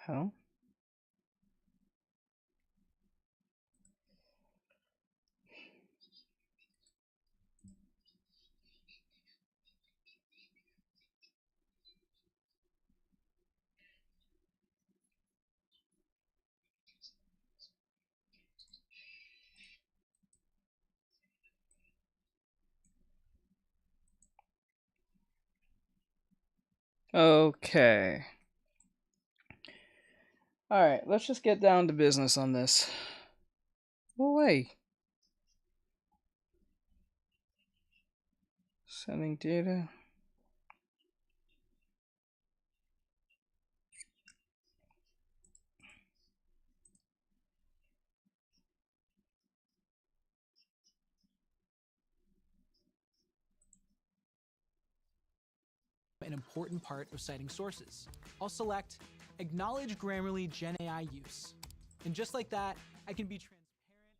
hell? Okay. Alright, let's just get down to business on this. Oh, wait. Sending data. An important part of citing sources. I'll select Acknowledge Grammarly Gen AI Use. And just like that, I can be transparent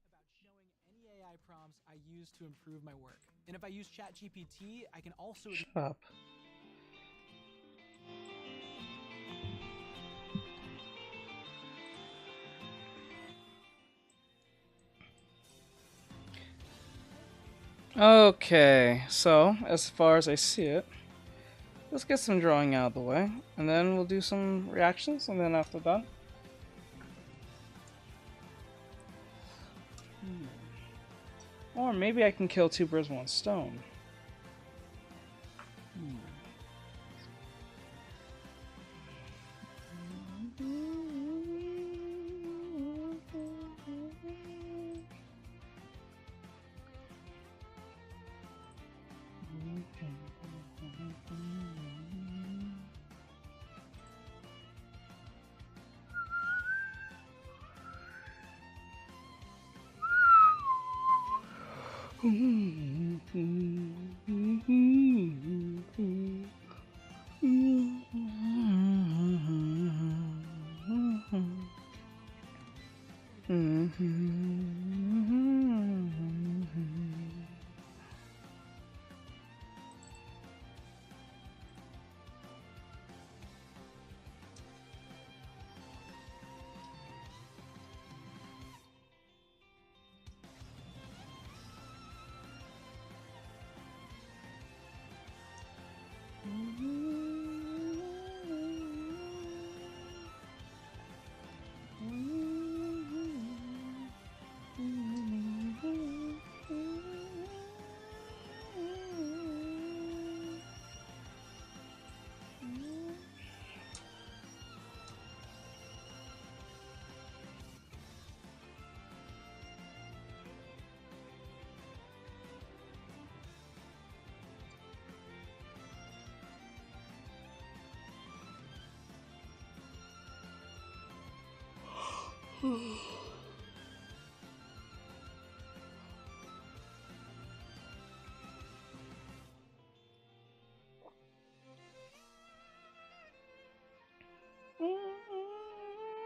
about showing any AI prompts I use to improve my work. And if I use ChatGPT, I can also... Shut up. Okay, so as far as I see it, let's get some drawing out of the way, and then we'll do some reactions, and then after that, or maybe I can kill two birds with one stone.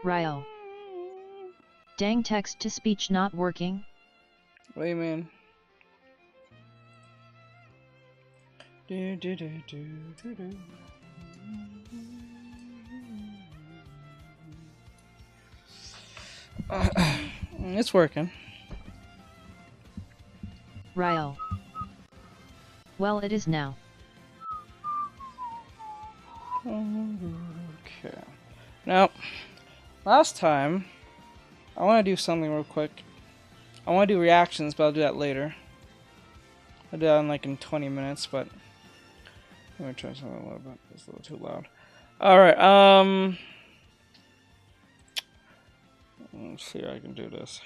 Ryo. Dang, text-to-speech not working? What do you mean? Do, do, do, do, do, do. It's working. Ryo. Well, it is now. Okay. Now, last time, I want to do something real quick. I want to do reactions, but I'll do that later. I'll do that in like in 20 minutes, but let me try something a little bit. It's a little too loud. Alright, let's see how I can do this.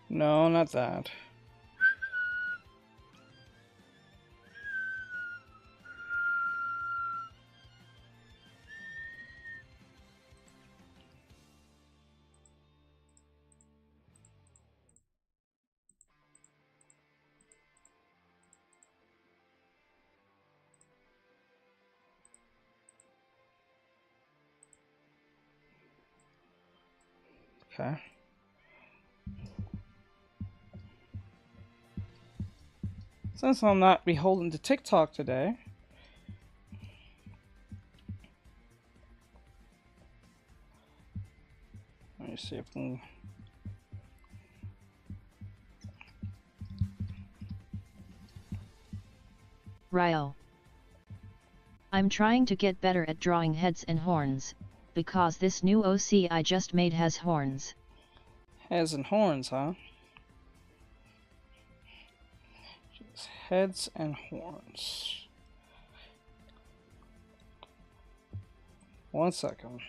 No, not that. Okay. Since I'm not beholden to TikTok today, let me see if we can... Ryo. I'm trying to get better at drawing heads and horns, because this new OC I just made has horns. Heads and horns, huh? Just heads and horns. 1 second.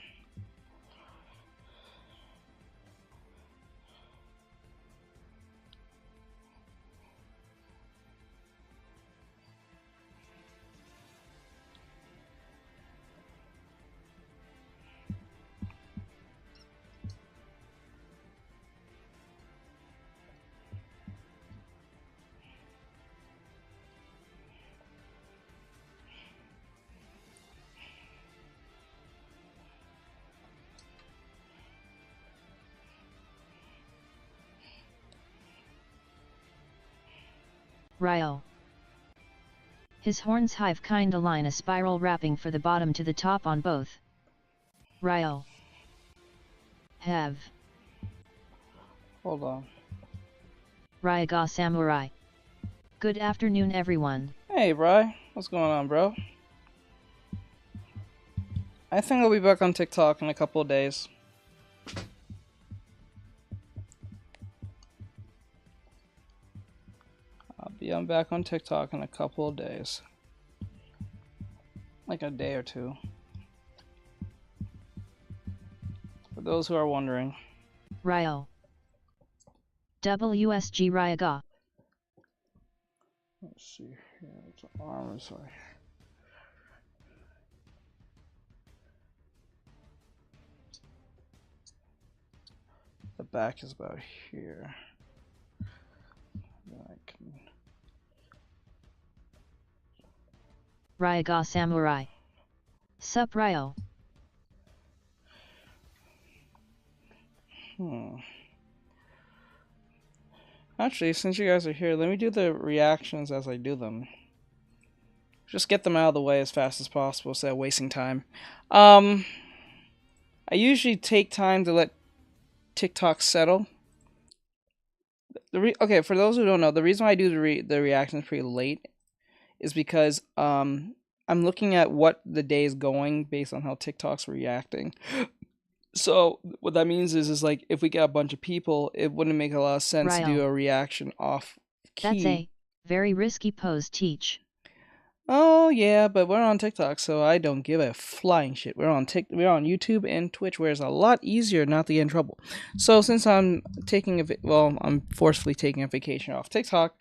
Ryo. His horns have kinda line a spiral wrapping for the bottom to the top on both. Ryo. Have. Hold on. Ryaga Samurai. Good afternoon everyone. Hey, Bri. What's going on, bro? I think I'll be back on TikTok in a couple of days. I'm back on TikTok in a couple of days. Like a day or two. For those who are wondering. Ryo. WSG Ryaga. Let's see here. It's an arm, sorry. The back is about here. Then I can... Ryaga Samurai. Sup Ryo. Actually, since you guys are here, let me do the reactions as I do them. Just get them out of the way as fast as possible instead of wasting time. I usually take time to let TikTok settle. Okay, for those who don't know, the reason why I do the reactions pretty late is because I'm looking at what the day is going based on how TikTok's reacting. So what that means is like if we get a bunch of people, it wouldn't make a lot of sense to do a reaction off key. That's a very risky pose, Teach. Oh yeah, but we're on TikTok, so I don't give a flying shit. We're on YouTube and Twitch, where it's a lot easier not to get in trouble. So since I'm taking I'm forcefully taking a vacation off TikTok,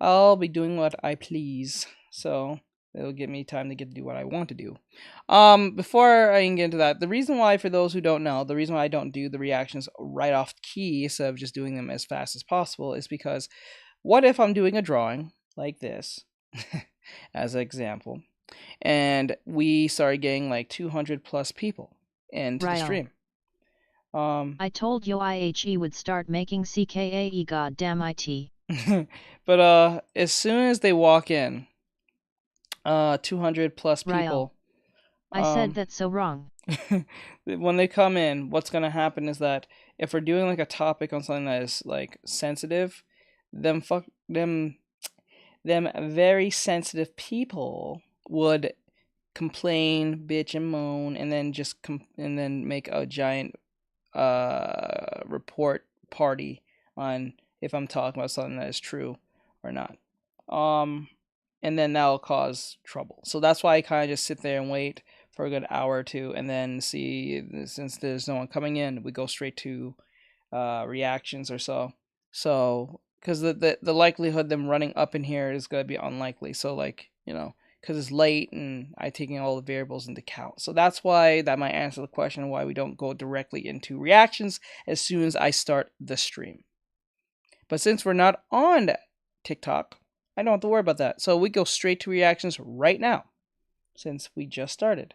I'll be doing what I please. So it'll give me time to get to do what I want to do. Before I can get into that, the reason why, for those who don't know, the reason why I don't do the reactions right off key instead of just doing them as fast as possible is because what if I'm doing a drawing like this, as an example, and we started getting like 200 plus people into the stream. I told you IHE would start making CKAE goddamn IT. But as soon as they walk in, 200 plus people. I said that's so wrong. When they come in, what's gonna happen is that if we're doing like a topic on something that is like sensitive, them very sensitive people would complain, bitch, and moan, and then just and then make a giant report party on if I'm talking about something that is true or not. And then that'll cause trouble. So that's why I kind of just sit there and wait for a good hour or two, and then see, since there's no one coming in, we go straight to reactions or so. So, because the likelihood them running up in here is going to be unlikely. So, like, you know, because it's late and I taking all the variables into account. So that's why that might answer the question why we don't go directly into reactions as soon as I start the stream. But since we're not on TikTok, I don't have to worry about that. So we go straight to reactions right now, since we just started.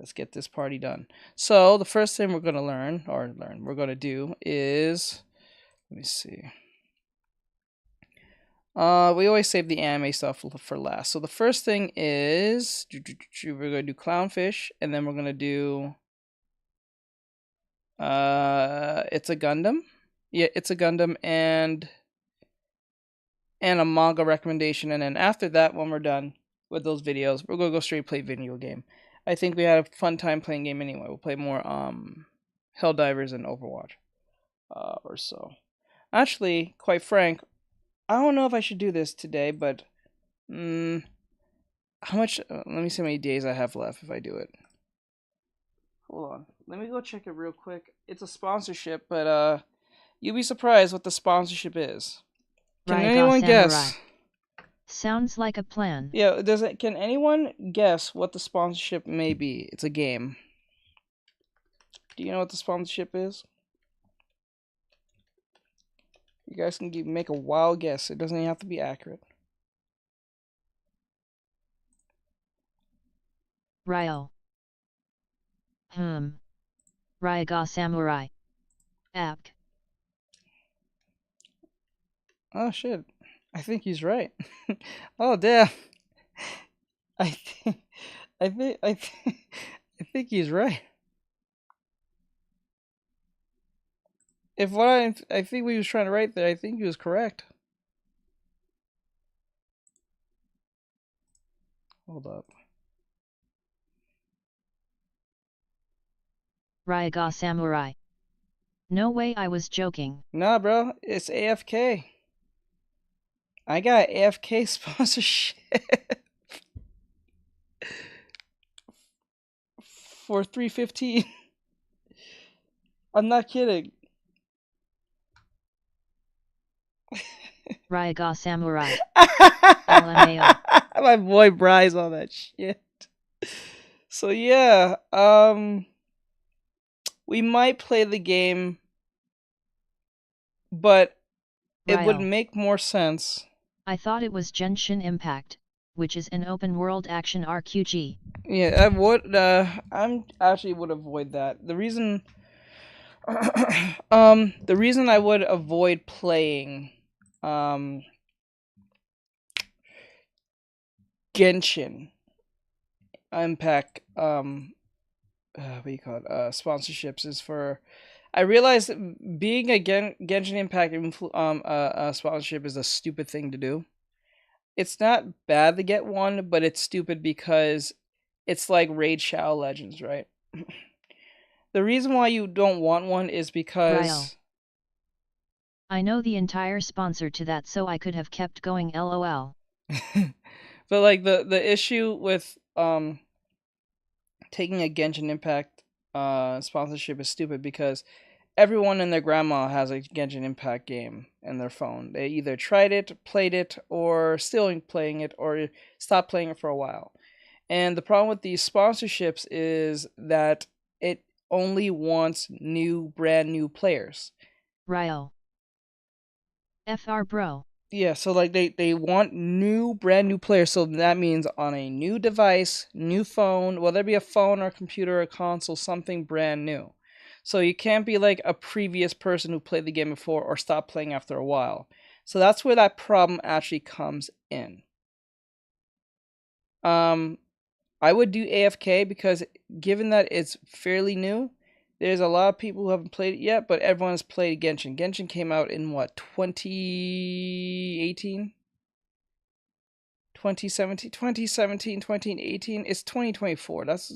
Let's get this party done. So the first thing we're going to we're going to do is, let me see. We always save the anime stuff for last. So the first thing is, we're going to do clownfish, and then we're going to do, it's a Gundam. Yeah, it's a Gundam, and a manga recommendation. And then after that, when we're done with those videos, we're going to go straight play video game. I think we had a fun time playing game anyway. We'll play more Helldivers and Overwatch or so. Actually, quite frank, I don't know if I should do this today, but how much? Let me see how many days I have left if I do it. Hold on, let me go check it real quick. It's a sponsorship, but you'll be surprised what the sponsorship is. Can anyone guess? Sounds like a plan. Yeah, can anyone guess what the sponsorship may be? It's a game. Do you know what the sponsorship is? You guys can make a wild guess. It doesn't even have to be accurate. Ryo. Ryaga Samurai. Abk. Oh shit. I think he's right. Oh damn. I think he's right. If what I think we was trying to write there, I think he was correct. Hold up. Ryaga Samurai. No way, I was joking. Nah, bro, it's AFK. I got AFK sponsorship for $3.15. I'm not kidding. Ryaga Samurai. LMAO. My boy Bry's on that shit. So yeah, we might play the game, but it would make more sense. I thought it was Genshin Impact, which is an open world action RPG. Yeah, I would. I'm actually would avoid that. The reason, the reason I would avoid playing, Genshin Impact, what do you call it? Sponsorships is for. I realize being a Genshin Impact sponsorship is a stupid thing to do. It's not bad to get one, but it's stupid because it's like Raid Shadow Legends, right? The reason why you don't want one is because... I know the entire sponsor to that, so I could have kept going, LOL. But like the issue with taking a Genshin Impact sponsorship is stupid because everyone and their grandma has a Genshin Impact game in their phone. They either tried it, played it, or still playing it, or stopped playing it for a while. And the problem with these sponsorships is that it only wants brand new players. Ryo. FR bro. Yeah, so like they want brand new players, so that means on a new device, new phone, whether it be a phone or a computer or a console, something brand new. So you can't be like a previous person who played the game before or stopped playing after a while. So that's where that problem actually comes in. I would do AFK because given that it's fairly new, there's a lot of people who haven't played it yet, but everyone has played Genshin. Genshin came out in what, 2018? 2017, 2018. It's 2024. That's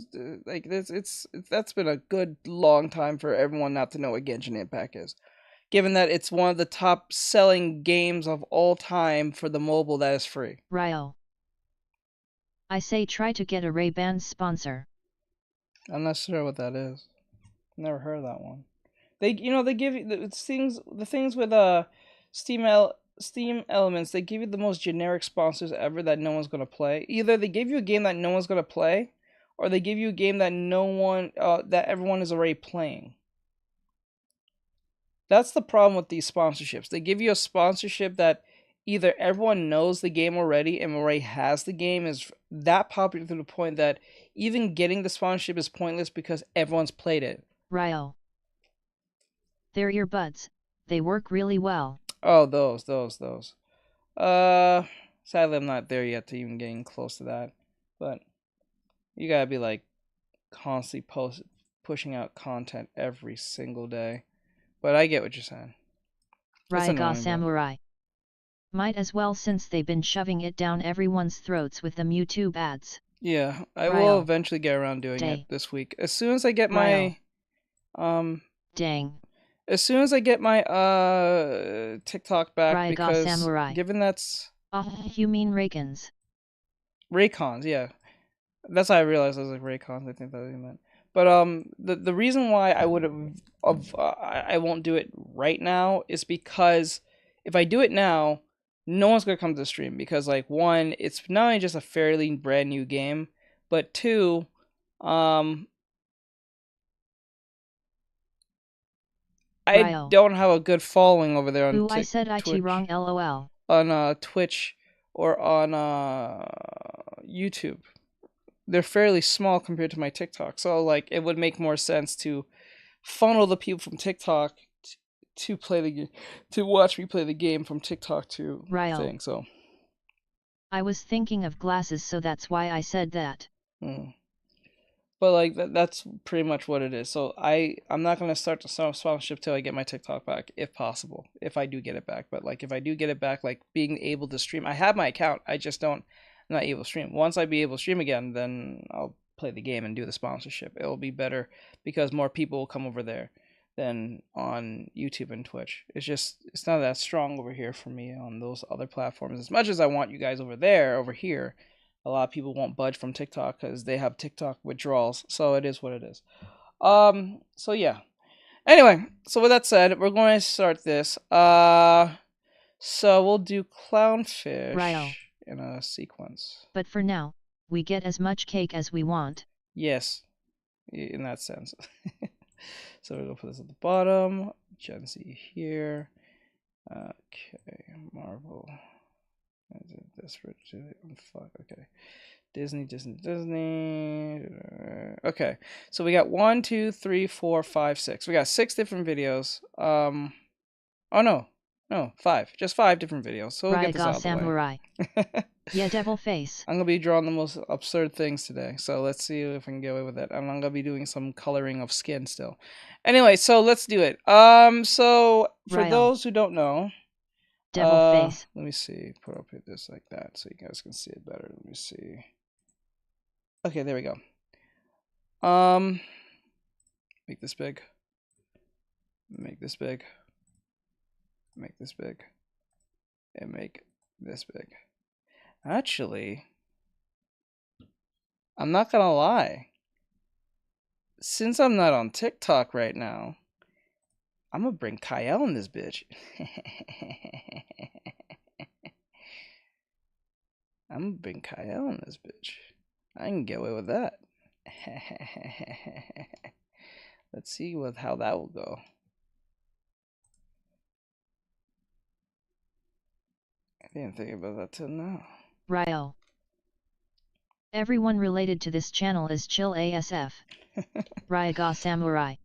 like that's been a good long time for everyone not to know what Genshin Impact is, given that it's one of the top selling games of all time for the mobile that is free. Ryo. I say try to get a Ray-Ban sponsor. I'm not sure what that is. Never heard of that one. They give you the things with Steam Elements. They give you the most generic sponsors ever that no one's gonna play. Either they give you a game that no one's gonna play, or they give you a game that that everyone is already playing. That's the problem with these sponsorships. They give you a sponsorship that either everyone knows the game already and already has the game, is that popular to the point that even getting the sponsorship is pointless because everyone's played it. Ryo. They're earbuds. They work really well. Oh, those. Sadly, I'm not there yet to even getting close to that. But you gotta be like constantly pushing out content every single day. But I get what you're saying. Ryo Samurai. Might as well since they've been shoving it down everyone's throats with them YouTube ads. Yeah, I will eventually get around doing it this week. As soon as I get my Dang. As soon as I get my TikTok back, because Samurai. given that's you mean Raycons? Raycons, yeah. That's how I realized I was like Raycons. I think that's what you meant. But the reason why I would I won't do it right now is because if I do it now, no one's gonna come to the stream because like one, it's not only just a fairly brand new game, but two, I don't have a good following over there on I said Twitch. IT wrong, lol. On Twitch or on YouTube. They're fairly small compared to my TikTok. So like it would make more sense to funnel the people from TikTok to play the game, to watch me play the game from TikTok to thing. So I was thinking of glasses, so that's why I said that. But like that's pretty much what it is. So I'm not gonna start the sponsorship till I get my TikTok back, if possible. If I do get it back, but like if I do get it back, like being able to stream, I have my account. I just I'm not able to stream. Once I be able to stream again, then I'll play the game and do the sponsorship. It'll be better because more people will come over there than on YouTube and Twitch. It's not that strong over here for me on those other platforms. As much as I want you guys over here, a lot of people won't budge from TikTok because they have TikTok withdrawals. So it is what it is. So yeah. Anyway, so with that said, we're going to start this. So we'll do clownfish in a sequence. But for now, we get as much cake as we want. Yes, in that sense. So we're going to put this at the bottom. Gen Z here. Okay, Marvel. This fuck. Okay, Disney. Okay, so we got 1, 2, 3, 4, 5, 6. We got 6 different videos. Oh no, 5. Just 5 different videos. So we'll get this out of the way. Yeah, devil face. I'm gonna be drawing the most absurd things today, so let's see if I can get away with it. I'm gonna be doing some coloring of skin still. Anyway, so let's do it. So for those who don't know, devil face. Let me see. Put up this like that so you guys can see it better. Let me see. Okay, there we go. Make this big. Make this big. Make this big. And make this big. Actually, I'm not gonna lie. Since I'm not on TikTok right now, I'm gonna bring Kyle in this bitch. I'm gonna bring Kyle in this bitch. I can get away with that. Let's see how that will go. I didn't think about that till now. Ryo. Everyone related to this channel is chill ASF. Ryo Samurai.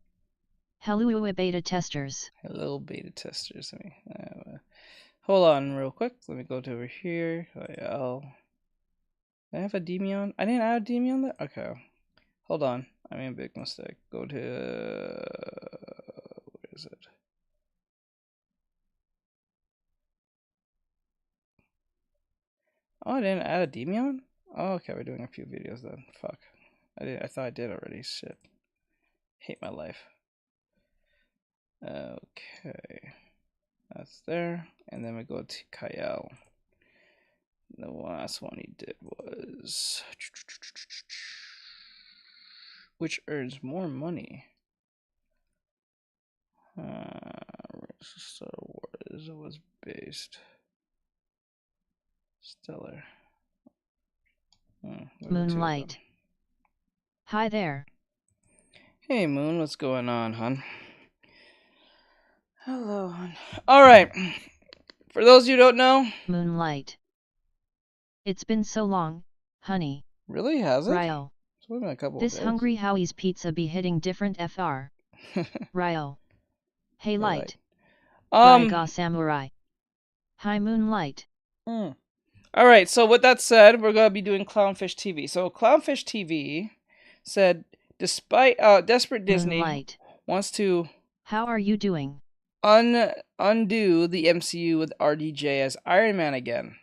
Hello beta testers. Hello beta testers. Hold on real quick. Let me go to over here. Did I have a Demion? I didn't add a Demion there? Okay. Hold on. I made a big mistake. Go to... where is it? Oh, I didn't add a Demion? Oh, okay, we're doing a few videos then. Fuck. I thought I did already. Shit. Hate my life. Okay. That's there. And then we go to Kyle. The last one he did was... which earns more money? Star Wars was based... Stellar. Moonlight. Hi there. Hey Moon, what's going on, hon? Hello, hon. Alright. For those you don't know... Moonlight. It's been so long, honey. Really? Has it? Ryo. It's been a couple This of days. hungry Howie's pizza be hitting different FR. Ryo. Hey light. Raiga samurai. High moonlight. Alright, so with that said, we're going to be doing Clownfish TV. So Clownfish TV said, despite Desperate Disney Moonlight. wants to... How are you doing? Undo the MCU with RDJ as Iron Man again.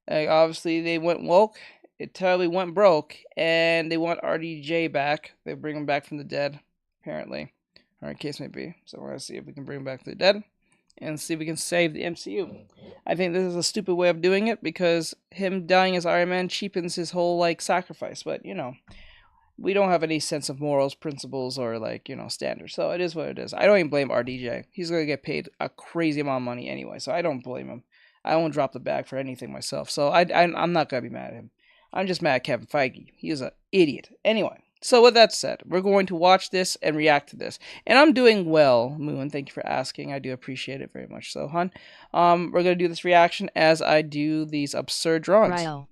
Obviously, they went woke. It totally went broke. And they want RDJ back. They bring him back from the dead, apparently. Or in case may be. So we're going to see if we can bring him back to the dead. And see if we can save the MCU. I think this is a stupid way of doing it. Because him dying as Iron Man cheapens his whole, like, sacrifice. But, you know, we don't have any sense of morals, principles, or, like, you know, standards. So it is what it is. I don't even blame RDJ. He's going to get paid a crazy amount of money anyway. So I don't blame him. I won't drop the bag for anything myself. So I'm not going to be mad at him. I'm just mad at Kevin Feige. He is an idiot. Anyway, so with that said, we're going to watch this and react to this. And I'm doing well, Moon. Thank you for asking. I do appreciate it very much. So, hon, we're going to do this reaction as I do these absurd drawings. Ryo.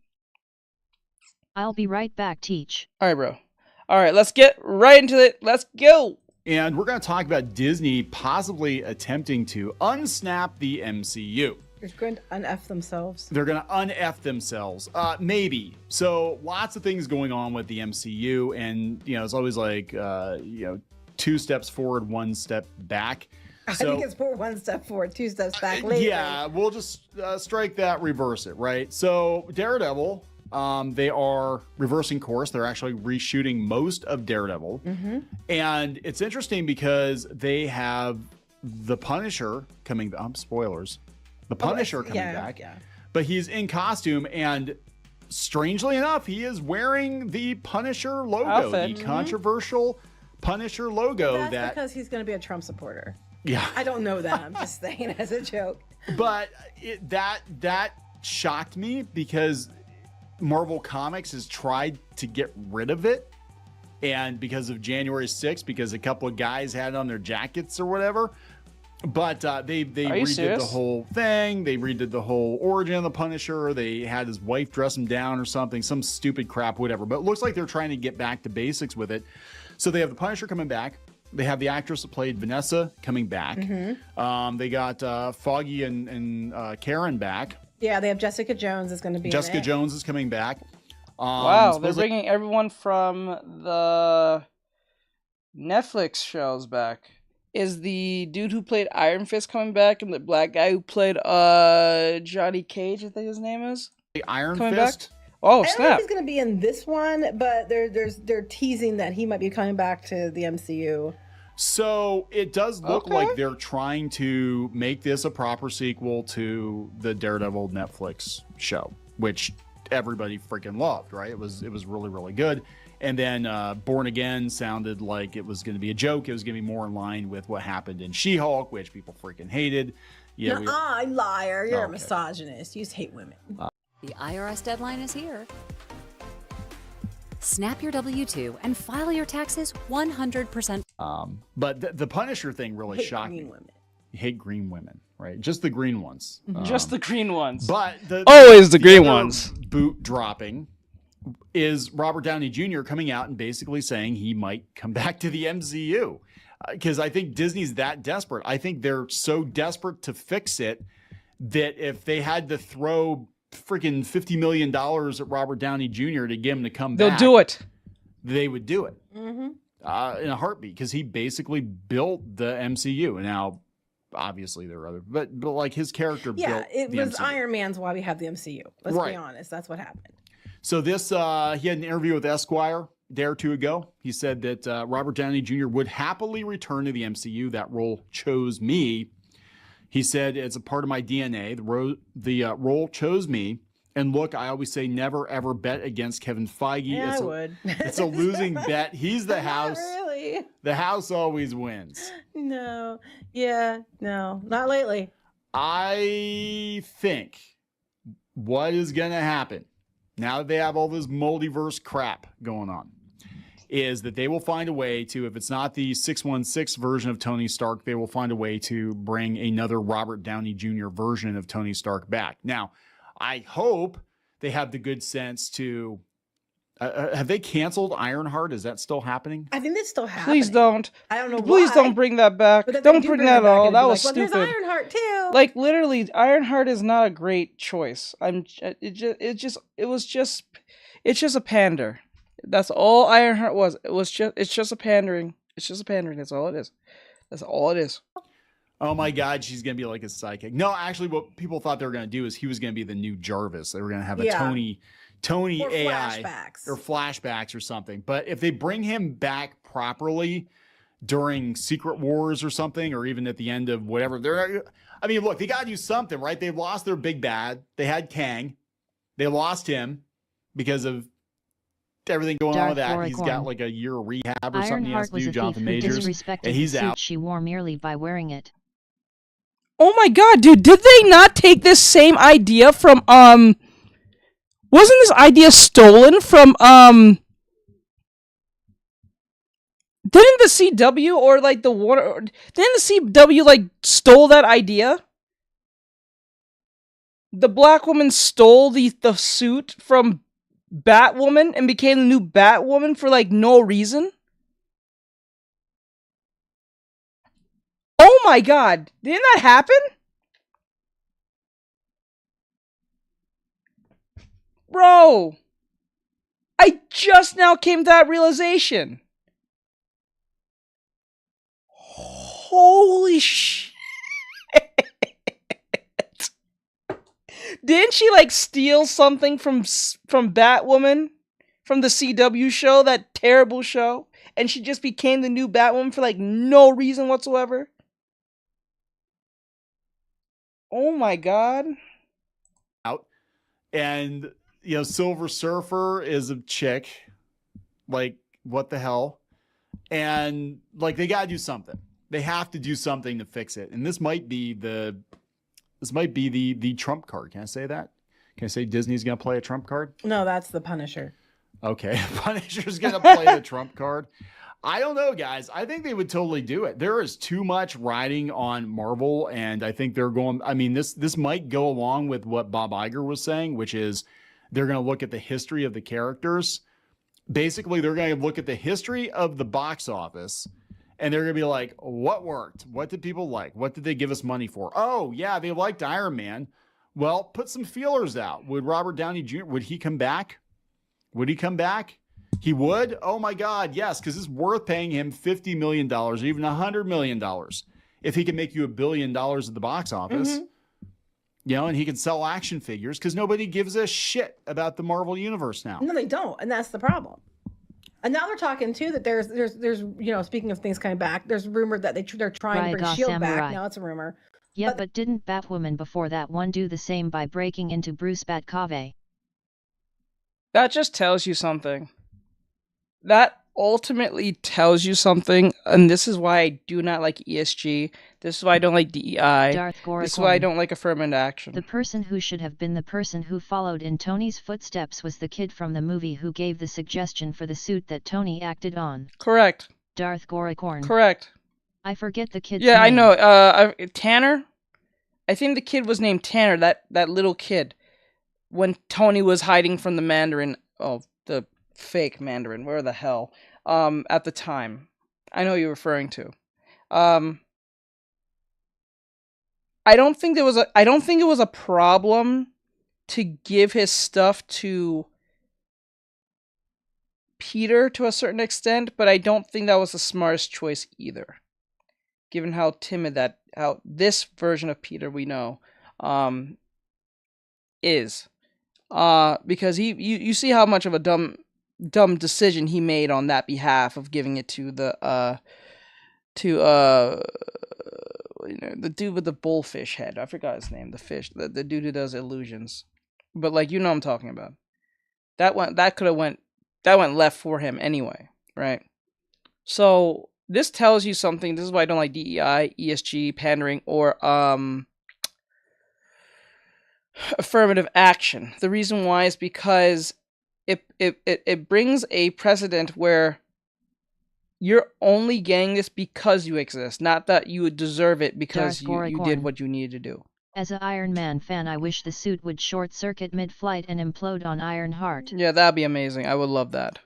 I'll be right back, Teach. All right, bro. All right, let's get right into it. Let's go. And we're going to talk about Disney possibly attempting to unsnap the MCU. They're going to un-F themselves. They're going to un-F themselves. Maybe. So lots of things going on with the MCU. And, you know, it's always like, you know, 2 steps forward, 1 step back. I think it's more 1 step forward, 2 steps back later. Yeah, we'll just strike that, reverse it, right? So Daredevil, they are reversing course. They're actually reshooting most of Daredevil. And it's interesting because they have the Punisher coming, spoilers. The Punisher coming back, but he's in costume, and strangely enough, he is wearing the Punisher logo, the controversial Punisher logo. That's because he's going to be a Trump supporter. Yeah, I don't know that. I'm just saying as a joke. But that shocked me because Marvel Comics has tried to get rid of it, and because of January 6th, because a couple of guys had it on their jackets or whatever. But they redid the whole thing. They redid the whole origin of the Punisher. They had his wife dress him down or something, some stupid crap, whatever. But it looks like they're trying to get back to basics with it. So they have the Punisher coming back. They have the actress that played Vanessa coming back. They got Foggy and Karen back. Yeah, they have Jessica Jones is going to be Jessica Jones is coming back. Wow, they're bringing everyone from the Netflix shows back. Is the dude who played Iron Fist coming back, and the black guy who played Johnny Cage, I think his name is? The Iron coming Fist? Back? Oh, I don't know snap. if he's going to be in this one, but they're teasing that he might be coming back to the MCU. So it does look like they're trying to make this a proper sequel to the Daredevil Netflix show, which everybody freaking loved, right? It was really, really good. And then Born Again sounded like it was going to be a joke. It was going to be more in line with what happened in She-Hulk, which people freaking hated. Yeah, liar. You're a misogynist. You just hate women. The IRS deadline is here. Snap your W-2 and file your taxes 100%. But the Punisher thing really shocked me. You hate green women, right? Just the green ones. Just the green ones. But always the green ones. Boot dropping is Robert Downey Jr. coming out and basically saying he might come back to the MCU. Because I think Disney's that desperate. I think they're so desperate to fix it that if they had to throw freaking $50 million at Robert Downey Jr. to get him to come back, they'll do it. They would do it in a heartbeat, because he basically built the MCU. Now, obviously there are other, but like his character built it the was MCU. Iron Man's why we have the MCU. Let's be honest. That's what happened. So this, he had an interview with Esquire a day or two ago. He said that Robert Downey Jr. would happily return to the MCU. That role chose me. He said, it's a part of my DNA. The role chose me. And look, I always say never, ever bet against Kevin Feige. Yeah, I would. It's a losing bet. He's the house. Not really. The house always wins. No. Yeah. No. Not lately. I think what is going to happen now that they have all this multiverse crap going on is that they will find a way to, if it's not the 616 version of Tony Stark, they will find a way to bring another Robert Downey Jr. version of Tony Stark back. Now, I hope they have the good sense to Have they canceled Ironheart? Is that still happening? I think that's still happening. Please don't. I don't know Please why. don't bring that back. But if they Don't do bring it that at back, all. it'd That be was like, well, stupid. there's Ironheart too. Like literally, Ironheart is not a great choice. It's just a pander. That's all Ironheart was. It's just a pandering. It's just a pandering. That's all it is. That's all it is. Oh my God, she's gonna be like a psychic. No, actually, what people thought they were gonna do is he was gonna be the new Jarvis. They were gonna have a Tony or AI flashbacks. or flashbacks or something. But if they bring him back properly during Secret Wars or something, or even at the end of whatever, I mean, look, they gotta do something, right? They lost their big bad. They had Kang. They lost him because of everything going on with that. He's got like a year of rehab or something he has to do, Jonathan Majors, and he's out. She wore merely by wearing it. Oh my God, dude! Did they not take this same idea from Wasn't this idea stolen from Didn't the CW or like the Warner? Didn't the CW like stole that idea? The black woman stole the suit from Batwoman and became the new Batwoman for like no reason. Oh my God! Didn't that happen? Bro! I just now came to that realization. Holy shit! Didn't she like steal something from Batwoman? From the CW show, that terrible show? And she just became the new Batwoman for like no reason whatsoever? Oh my God. Out. And, you know, Silver Surfer is a chick. Like, what the hell? And, like, they got to do something. They have to do something to fix it. And this might be the trump card. Can I say that? Can I say Disney's going to play a trump card? No, that's the Punisher. Okay. Punisher's going to play the trump card. I don't know, guys. I think they would totally do it. There is too much riding on Marvel, and I think they're going. I mean, this might go along with what Bob Iger was saying, which is they're going to look at the history of the characters. Basically, they're going to look at the history of the box office, and they're going to be like, what worked? What did people like? What did they give us money for? Oh, yeah, they liked Iron Man. Well, put some feelers out. Would Robert Downey Jr., would he come back? Would he come back? He would? Oh my God, yes, because it's worth paying him $50 million, or even $100 million, if he can make you $1 billion at the box office. Mm-hmm. You know, and he can sell action figures because nobody gives a shit about the Marvel Universe now. No, they don't, and that's the problem. And now they're talking too that there's you know, speaking of things coming back, there's rumored that they're trying to bring S.H.I.E.L.D. back. Now it's a rumor. Yeah, but didn't Batwoman before that one do the same by breaking into Bruce Batcave? That just tells you something. That ultimately tells you something, and this is why I do not like ESG. This is why I don't like DEI. This is why I don't like affirmative action. The person who should have been the person who followed in Tony's footsteps was the kid from the movie who gave the suggestion for the suit that Tony acted on. Correct. Darth Goricorn. Correct. I forget the kid's name. Yeah, I know. Tanner? I think the kid was named Tanner, that little kid. When Tony was hiding from the Mandarin. Oh, the fake Mandarin, where the hell, at the time. I know you're referring to. I don't think it was a problem to give his stuff to Peter to a certain extent, but I don't think that was the smartest choice either. Given how timid how this version of Peter we know is. Because you see how much of a dumb decision he made on that behalf of giving it to the dude with the bullfish head. I forgot his name. The fish, the dude who does illusions. But like, you know what I'm talking about. That went left for him anyway, right? So this tells you something. This is why I don't like DEI, ESG, pandering, or affirmative action. The reason why is because it brings a precedent where you're only getting this because you exist, not that you would deserve it because you did what you needed to do. As a Iron Man fan, I wish the suit would short-circuit mid-flight and implode on Ironheart. Yeah, that'd be amazing. I would love that.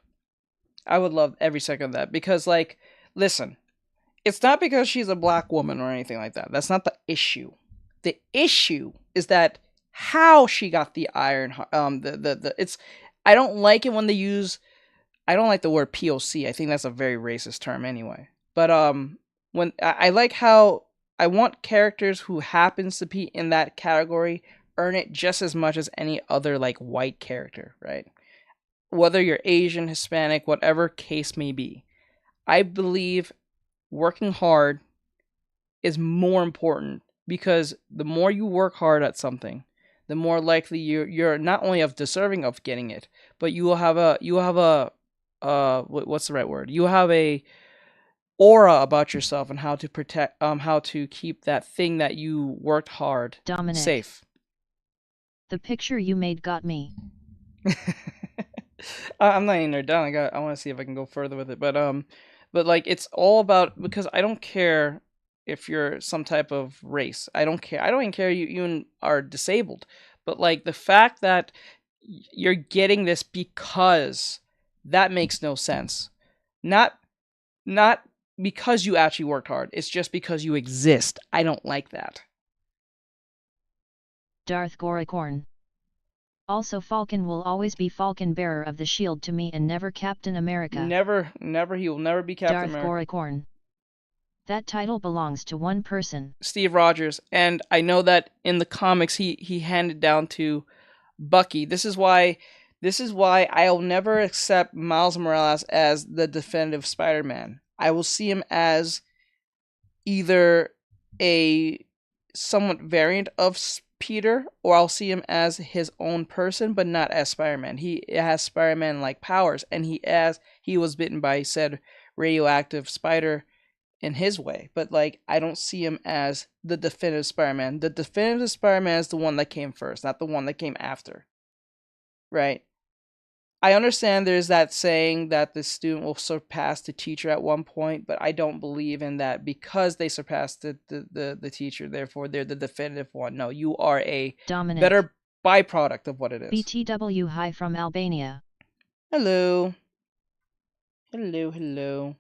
I would love every second of that. Because, like, listen, it's not because she's a black woman or anything like that. That's not the issue. The issue is that how she got the iron, it's, I don't like it when they use, I don't like the word POC. I think that's a very racist term anyway. But, when, I like how, I want characters who happens to be in that category earn it just as much as any other, like, white character, right? Whether you're Asian, Hispanic, whatever case may be. I believe working hard is more important, because the more you work hard at something, the more likely you're not only of deserving of getting it, but you will have a what's the right word? You have a aura about yourself and how to protect, how to keep that thing that you worked hard Dominic, safe. The picture you made got me. I'm not even there done. I want to see if I can go further with it, but like, it's all about, because I don't care if you're some type of race. I don't care. I don't even care you even are disabled. But like, the fact that you're getting this because that makes no sense. Not because you actually worked hard. It's just because you exist. I don't like that. Darth Goricorn. Also, Falcon will always be Falcon Bearer of the Shield to me, and never Captain America. Never, he will never be Captain America. Darth Goricorn. That title belongs to one person. Steve Rogers. And I know that in the comics he handed down to Bucky. This is why I'll never accept Miles Morales as the definitive Spider-Man. I will see him as either a somewhat variant of Peter, or I'll see him as his own person, but not as Spider-Man. He has Spider-Man-like powers, and he was bitten by said radioactive spider in his way. But like, I don't see him as the definitive Spider-Man. The definitive Spider-Man is the one that came first, not the one that came after. Right? I understand there's that saying that the student will surpass the teacher at one point, but I don't believe in that because they surpassed the teacher, therefore they're the definitive one. No, you are a Dominic. Better byproduct of what it is. BTW hi from Albania. Hello. Hello.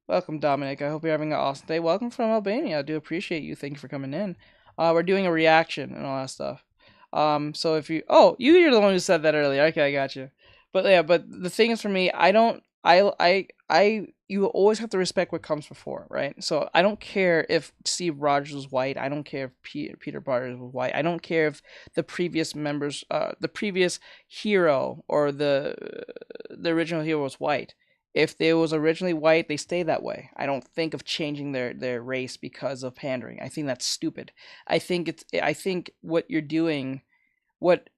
Welcome, Dominic. I hope you're having an awesome day. Welcome from Albania. I do appreciate you. Thank you for coming in. We're doing a reaction and all that stuff. So if you... Oh, you're the one who said that earlier. Okay, I got you. But yeah, but the thing is, for me, you always have to respect what comes before, right? So I don't care if Steve Rogers was white. I don't care if Peter Parker was white. I don't care if the previous members, the previous hero or the original hero was white. If they was originally white, they stay that way. I don't think of changing their race because of pandering. I think that's stupid. I think what you're doing, what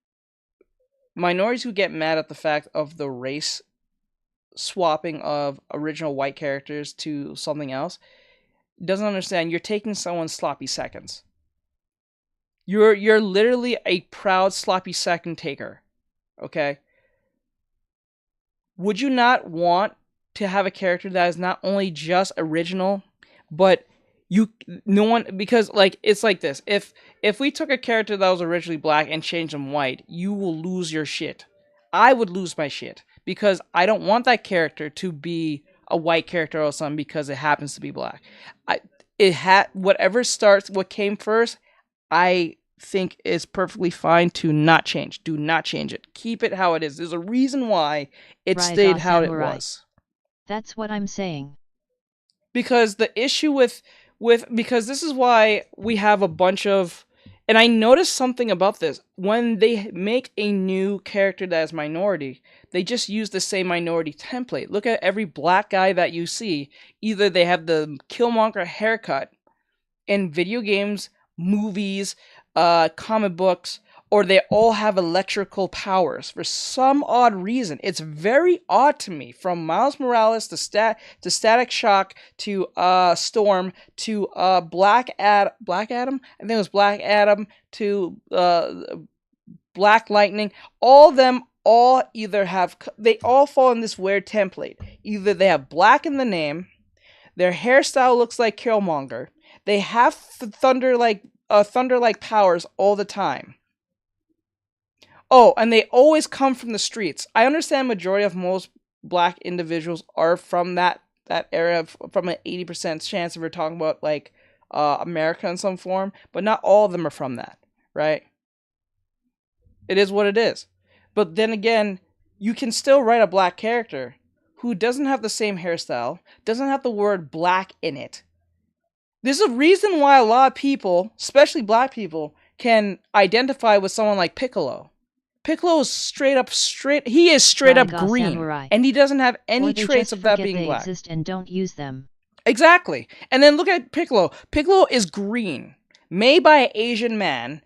minorities who get mad at the fact of the race swapping of original white characters to something else doesn't understand you're taking someone's sloppy seconds. You're literally a proud sloppy second taker. Okay? Would you not want to have a character that is not only just original, but because like, it's like this. If we took a character that was originally black and changed them white, you will lose your shit. I would lose my shit because I don't want that character to be a white character or something because it happens to be black. What came first, I think is perfectly fine to not change. Do not change it. Keep it how it is. There's a reason why it stayed how it was. That's what I'm saying. Because the issue because this is why we have a bunch of, and I noticed something about this. When they make a new character that is minority, they just use the same minority template. Look at every black guy that you see. Either they have the Killmonger haircut in video games, movies, comic books, or they all have electrical powers for some odd reason. It's very odd to me. From Miles Morales to Static Shock to Storm to Black Adam. I think it was Black Adam to Black Lightning. All of them they all fall in this weird template. Either they have black in the name, their hairstyle looks like Killmonger, they have thunder like thunder-like powers all the time. Oh, and they always come from the streets. I understand majority of most black individuals are from that area, from an 80% chance if we're talking about like America in some form, but not all of them are from that, right? It is what it is. But then again, you can still write a black character who doesn't have the same hairstyle, doesn't have the word black in it. There's a reason why a lot of people, especially black people, can identify with someone like Piccolo. Piccolo is straight up green, samurai. and he doesn't have any traits of that being they black. Exist and don't use them. Exactly. And then look at Piccolo. Piccolo is green, made by an Asian man,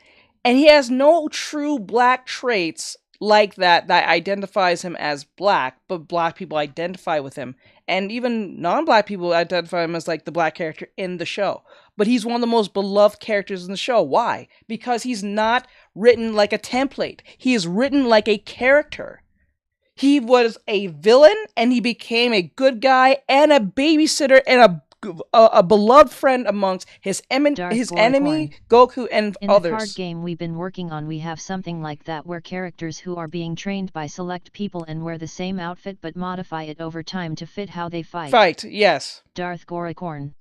and he has no true black traits like that identifies him as black, but black people identify with him. And even non-black people identify him as like the black character in the show. But he's one of the most beloved characters in the show. Why? Because he's not written like a template. He is written like a character. He was a villain, and he became a good guy and a babysitter and a beloved friend amongst his enemy, Goku, and in others. In the card game we've been working on, we have something like that where characters who are being trained by select people and wear the same outfit but modify it over time to fit how they fight. Yes. Darth Goricorn.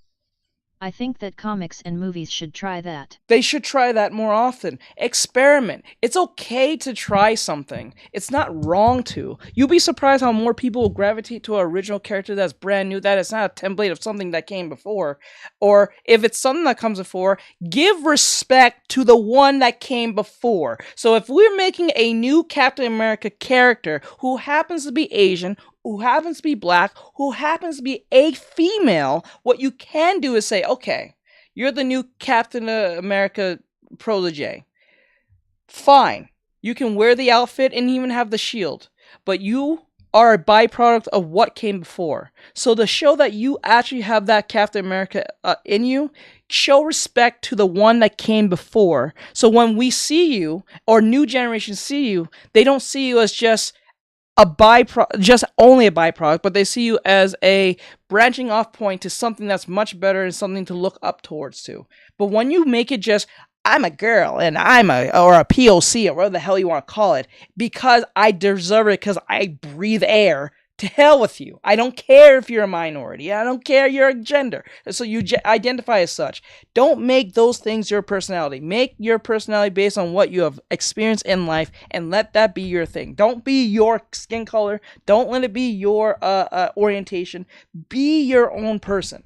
I think that comics and movies should try that. They should try that more often. Experiment. It's okay to try something. It's not wrong to. You'll be surprised how more people will gravitate to an original character that's brand new, that is not a template of something that came before. Or if it's something that comes before, give respect to the one that came before. So if we're making a new Captain America character who happens to be Asian, who happens to be black, who happens to be a female, what you can do is say, okay, you're the new Captain America protege. Fine. You can wear the outfit and even have the shield, but you are a byproduct of what came before. So to show that you actually have that Captain America in you, show respect to the one that came before. So when we see you, or new generations see you, they don't see you as just only a byproduct, but they see you as a branching off point to something that's much better and something to look up towards to. But when you make it just, I'm a girl and or a POC or whatever the hell you want to call it, because I deserve it because I breathe air, to hell with you. I don't care if you're a minority. I don't care your gender. So you identify as such. Don't make those things your personality. Make your personality based on what you have experienced in life, and let that be your thing. Don't be your skin color. Don't let it be your orientation. Be your own person.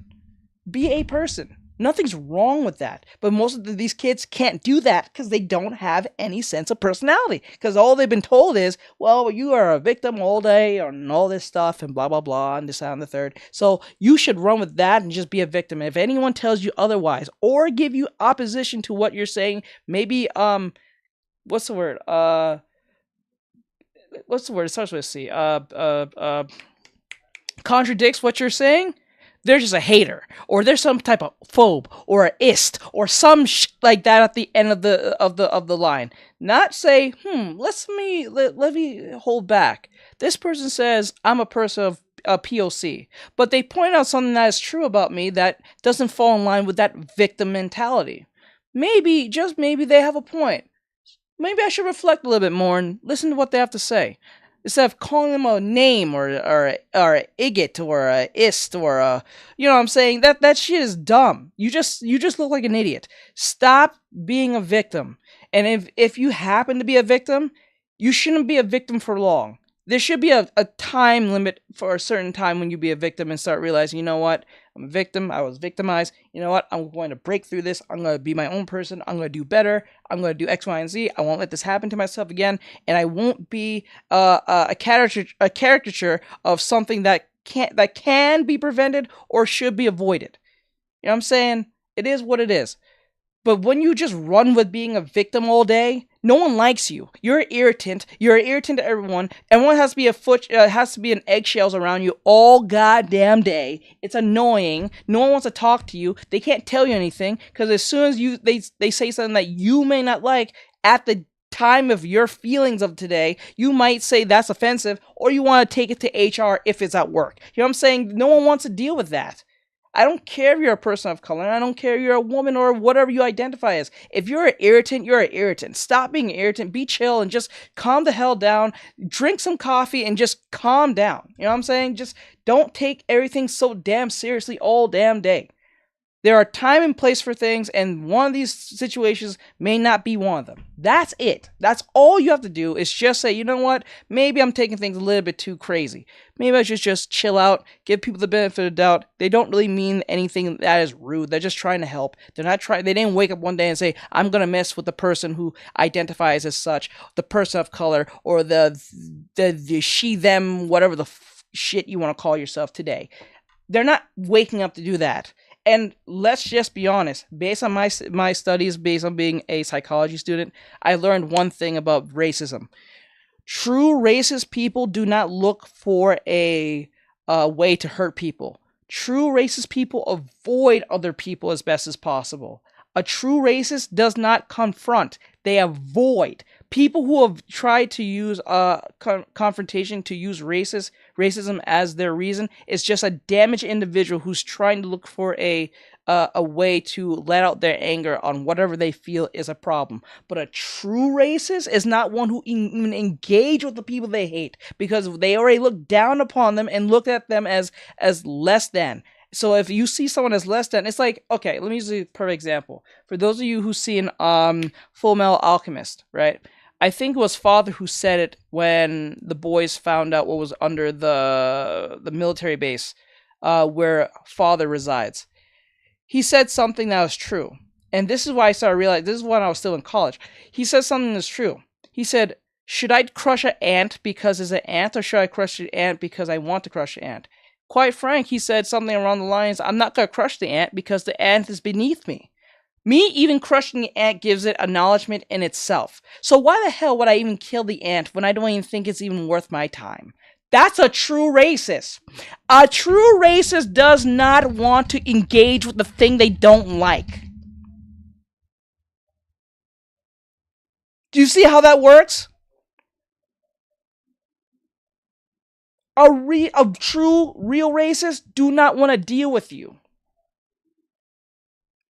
Be a person. Nothing's wrong with that. But most of these kids can't do that because they don't have any sense of personality. Because all they've been told is, well, you are a victim all day and all this stuff and blah, blah, blah, and this, that, and the third. So you should run with that and just be a victim. And if anyone tells you otherwise or give you opposition to what you're saying, maybe, what's the word? It starts with a C. Contradicts what you're saying, they're just a hater, or there's some type of phobe, or an ist, or some like that at the end of the line. Not say, let me hold back. This person says I'm a person of POC, but they point out something that is true about me that doesn't fall in line with that victim mentality. Maybe, just maybe, they have a point. Maybe I should reflect a little bit more and listen to what they have to say. Instead of calling them a name or an igot or a ist or a, you know what I'm saying? That shit is dumb. You just look like an idiot. Stop being a victim. And if you happen to be a victim, you shouldn't be a victim for long. There should be a time limit for a certain time when you be a victim and start realizing, you know what? I'm a victim. I was victimized. You know what? I'm going to break through this. I'm going to be my own person. I'm going to do better. I'm going to do X, Y, and Z. I won't let this happen to myself again. And I won't be a caricature of something that can be prevented or should be avoided. You know what I'm saying? It is what it is. But when you just run with being a victim all day, no one likes you. You're an irritant. You're an irritant to everyone. Everyone has to be an eggshells around you all goddamn day. It's annoying. No one wants to talk to you. They can't tell you anything because as soon as they say something that you may not like at the time of your feelings of today, you might say that's offensive, or you want to take it to HR if it's at work. You know what I'm saying? No one wants to deal with that. I don't care if you're a person of color. I don't care if you're a woman or whatever you identify as. If you're an irritant, you're an irritant. Stop being irritant. Be chill and just calm the hell down. Drink some coffee and just calm down. You know what I'm saying? Just don't take everything so damn seriously all damn day. There are time and place for things, and one of these situations may not be one of them. That's it. That's all you have to do is just say, you know what? Maybe I'm taking things a little bit too crazy. Maybe I should just chill out, give people the benefit of the doubt. They don't really mean anything that is rude. They're just trying to help. They're not trying. They didn't wake up one day and say, I'm going to mess with the person who identifies as such, the person of color, or the she, them, whatever the shit you want to call yourself today. They're not waking up to do that. And let's just be honest, based on my studies, based on being a psychology student, I learned one thing about racism. True racist people do not look for a way to hurt people. True racist people avoid other people as best as possible. A true racist does not confront, they avoid. People who have tried to use confrontation, to use racism as their reason, is just a damaged individual who's trying to look for a way to let out their anger on whatever they feel is a problem. But a true racist is not one who even engage with the people they hate, because they already look down upon them and look at them as less than. So if you see someone as less than, it's like, okay, let me use a perfect example. For those of you who've seen Full Metal Alchemist, right? I think it was Father who said it when the boys found out what was under the military base where Father resides. He said something that was true. And this is why I started realizing, this is when I was still in college. He said something that's true. He said, should I crush an ant because it's an ant, or should I crush an ant because I want to crush an ant? Quite frank, he said something around the lines, I'm not going to crush the ant because the ant is beneath me. Me even crushing the ant gives it acknowledgement in itself. So why the hell would I even kill the ant when I don't even think it's even worth my time? That's a true racist. A true racist does not want to engage with the thing they don't like. Do you see how that works? A true, real racist do not want to deal with you.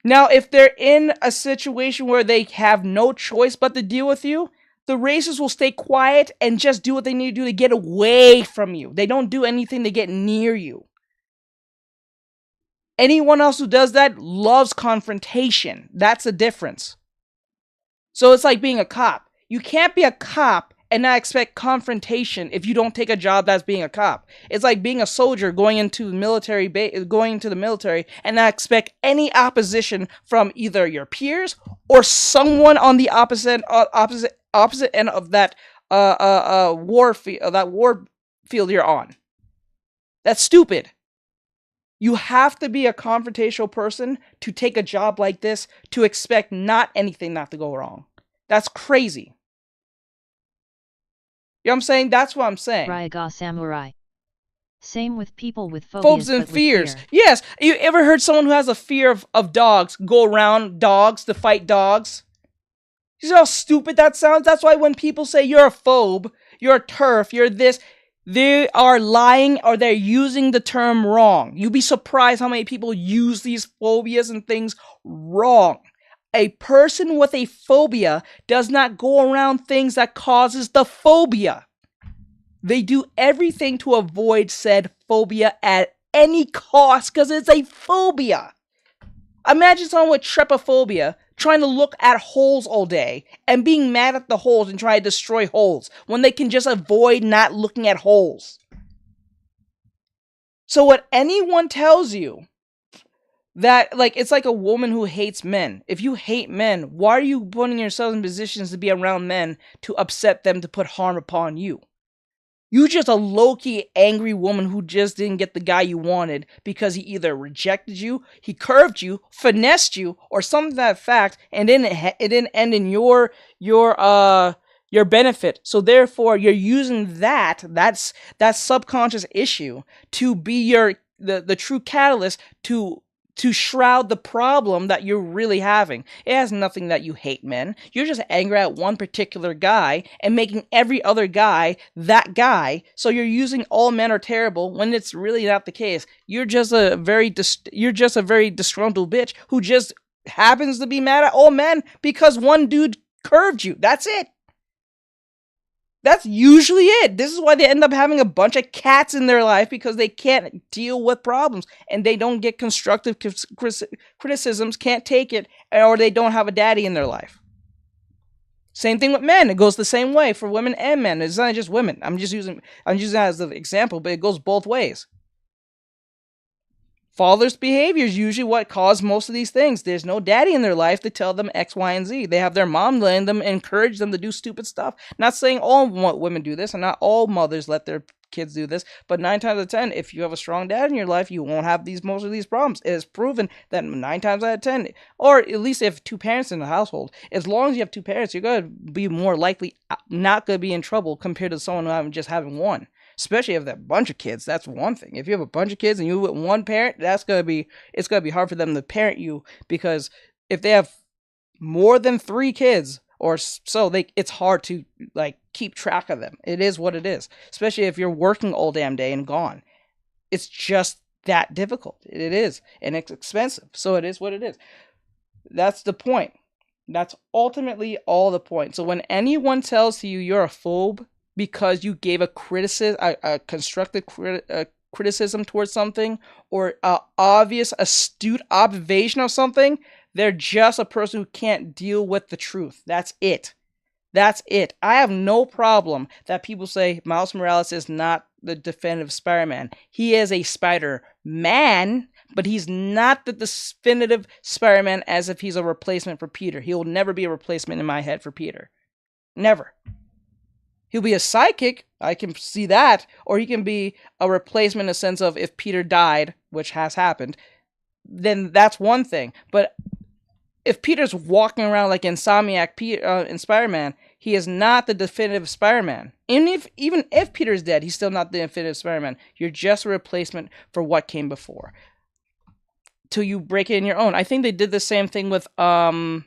Now, if they're in a situation where they have no choice but to deal with you, the racists will stay quiet and just do what they need to do to get away from you. They don't do anything to get near you. Anyone else who does that loves confrontation. That's the difference. So it's like being a cop. You can't be a cop and not expect confrontation if you don't take a job that's being a cop. It's like being a soldier going into the military and not expect any opposition from either your peers or someone on the opposite end of that war field you're on. That's stupid. You have to be a confrontational person to take a job like this to expect anything not to go wrong. That's crazy. You know what I'm saying? That's what I'm saying. Raiga Samurai. Same with people with phobias and fears. Yes. You ever heard someone who has a fear of dogs go around dogs to fight dogs? You see how stupid that sounds? That's why when people say you're a phobe, you're a turf, you're this, they are lying or they're using the term wrong. You'd be surprised how many people use these phobias and things wrong. A person with a phobia does not go around things that causes the phobia. They do everything to avoid said phobia at any cost because it's a phobia. Imagine someone with trypophobia trying to look at holes all day and being mad at the holes and trying to destroy holes when they can just avoid not looking at holes. So what anyone tells you that, like, it's like a woman who hates men. If you hate men, why are you putting yourself in positions to be around men to upset them, to put harm upon you? You're just a low-key angry woman who just didn't get the guy you wanted because he either rejected you, he curved you, finessed you, or something to that fact, and it didn't end in your benefit. So therefore, you're using that subconscious issue to be the true catalyst to to shroud the problem that you're really having. It has nothing that you hate men. You're just angry at one particular guy and making every other guy that guy. So you're using all men are terrible when it's really not the case. You're just a very disgruntled bitch who just happens to be mad at all men because one dude curved you. That's it. That's usually it. This is why they end up having a bunch of cats in their life, because they can't deal with problems and they don't get constructive criticisms, can't take it, or they don't have a daddy in their life. Same thing with men. It goes the same way for women and men. It's not just women. I'm using that as an example, but it goes both ways. Father's behavior is usually what caused most of these things. There's no daddy in their life to tell them X, Y, and Z. They have their mom letting them encourage them to do stupid stuff. Not saying all women do this, and not all mothers let their kids do this, but 9 times out of 10, if you have a strong dad in your life, you won't have most of these problems. It is proven that 9 times out of 10, or at least if 2 parents in the household, as long as you have 2 parents, you're going to be more likely not going to be in trouble compared to someone just having one. Especially if they have a bunch of kids, that's one thing. If you have a bunch of kids and you with one parent, it's gonna be hard for them to parent you, because if they have more than 3 kids or so, it's hard to keep track of them. It is what it is. Especially if you're working all damn day and gone. It's just that difficult. It is, and it's expensive. So it is what it is. That's the point. That's ultimately all the point. So when anyone tells you you're a phobe because you gave a constructive criticism towards something, or an obvious, astute observation of something, they're just a person who can't deal with the truth. That's it. That's it. I have no problem that people say Miles Morales is not the definitive Spider-Man. He is a Spider-Man, but he's not the definitive Spider-Man as if he's a replacement for Peter. He will never be a replacement in my head for Peter. Never. He'll be a sidekick, I can see that, or he can be a replacement in the sense of if Peter died, which has happened, then that's one thing. But if Peter's walking around like Insomniac in Spider-Man, he is not the definitive Spider-Man. Even if Peter's dead, he's still not the definitive Spider-Man. You're just a replacement for what came before. Till you break it in your own. I think they did the same thing with Batman.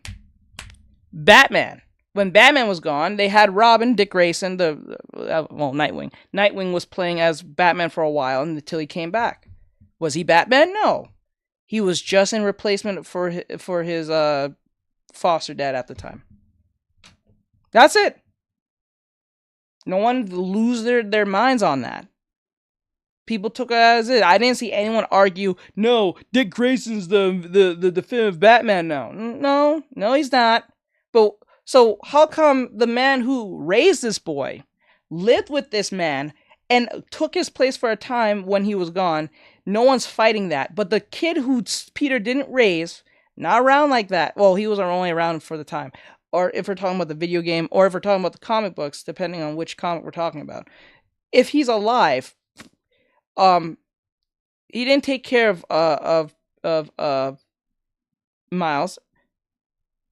When Batman was gone, they had Robin, Dick Grayson, Nightwing. Nightwing was playing as Batman for a while until he came back. Was he Batman? No. He was just in replacement for his foster dad at the time. That's it. No one lose their minds on that. People took it as it. I didn't see anyone argue, no, Dick Grayson's the definitive Batman now. No, he's not. But so how come the man who raised this boy lived with this man and took his place for a time when he was gone? No one's fighting that. But the kid who Peter didn't raise, not around like that. Well, he was only around for the time. Or if we're talking about the video game, or if we're talking about the comic books, depending on which comic we're talking about. If he's alive, he didn't take care of Miles.